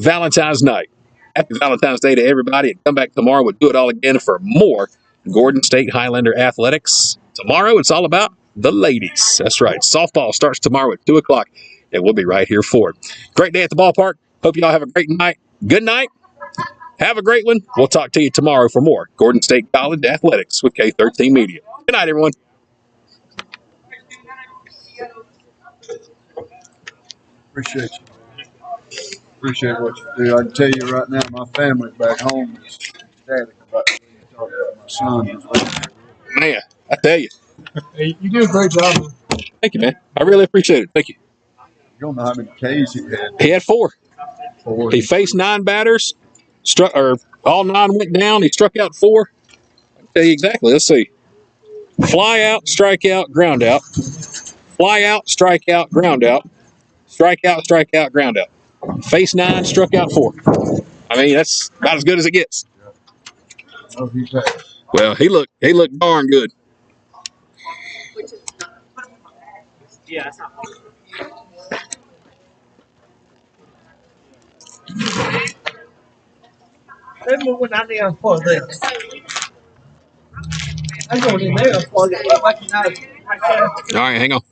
Valentine's night. Happy Valentine's Day to everybody. And come back tomorrow. We'll do it all again for more Gordon State Highlander athletics. Tomorrow, it's all about the ladies. That's right. Softball starts tomorrow at 2 o'clock, and we'll be right here for it. Great day at the ballpark. Hope you all have a great night. Good night. Have a great one. We'll talk to you tomorrow for more Gordon State College athletics with K13 Media. Good night, everyone. Appreciate you. appreciate what you do. I can tell you right now, my family back home is ecstatic about what you talk about my son. Man, I tell you. Hey, you do a great job. Thank you, man. I really appreciate it. Thank you. You don't know how many Ks he had. He had 4. He faced 9 batters. All 9 went down. He struck out 4. I can tell you exactly. Let's see. Fly out, strike out, ground out. Fly out, strike out, ground out. Strike out, ground out. Face 9, struck out 4. I mean, that's about as good as it gets. Oh, he's back. Well, he looked darn good. Yeah, that's not Let's move when I need to pull this. I don't need to pull it. All right, hang on.